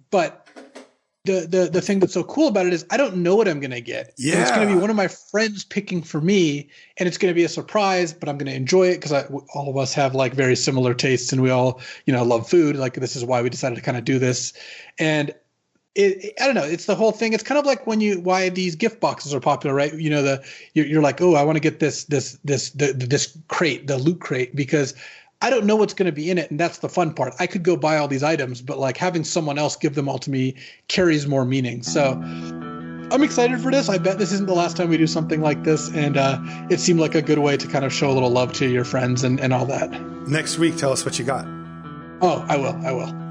But the thing that's so cool about it is I don't know what I'm going to get. Yeah. And it's going to be one of my friends picking for me, and it's going to be a surprise, but I'm going to enjoy it because all of us have like very similar tastes, and we all, love food. Like, this is why we decided to kind of do this. And I don't know. It's the whole thing. It's kind of like why these gift boxes are popular, right? You're like, oh, I want to get this crate, the loot crate, because I don't know what's going to be in it, and that's the fun part. I could go buy all these items, but like having someone else give them all to me carries more meaning. So I'm excited for this. I bet this isn't the last time we do something like this, and it seemed like a good way to kind of show a little love to your friends and all that. Next week, tell us what you got. Oh, I will.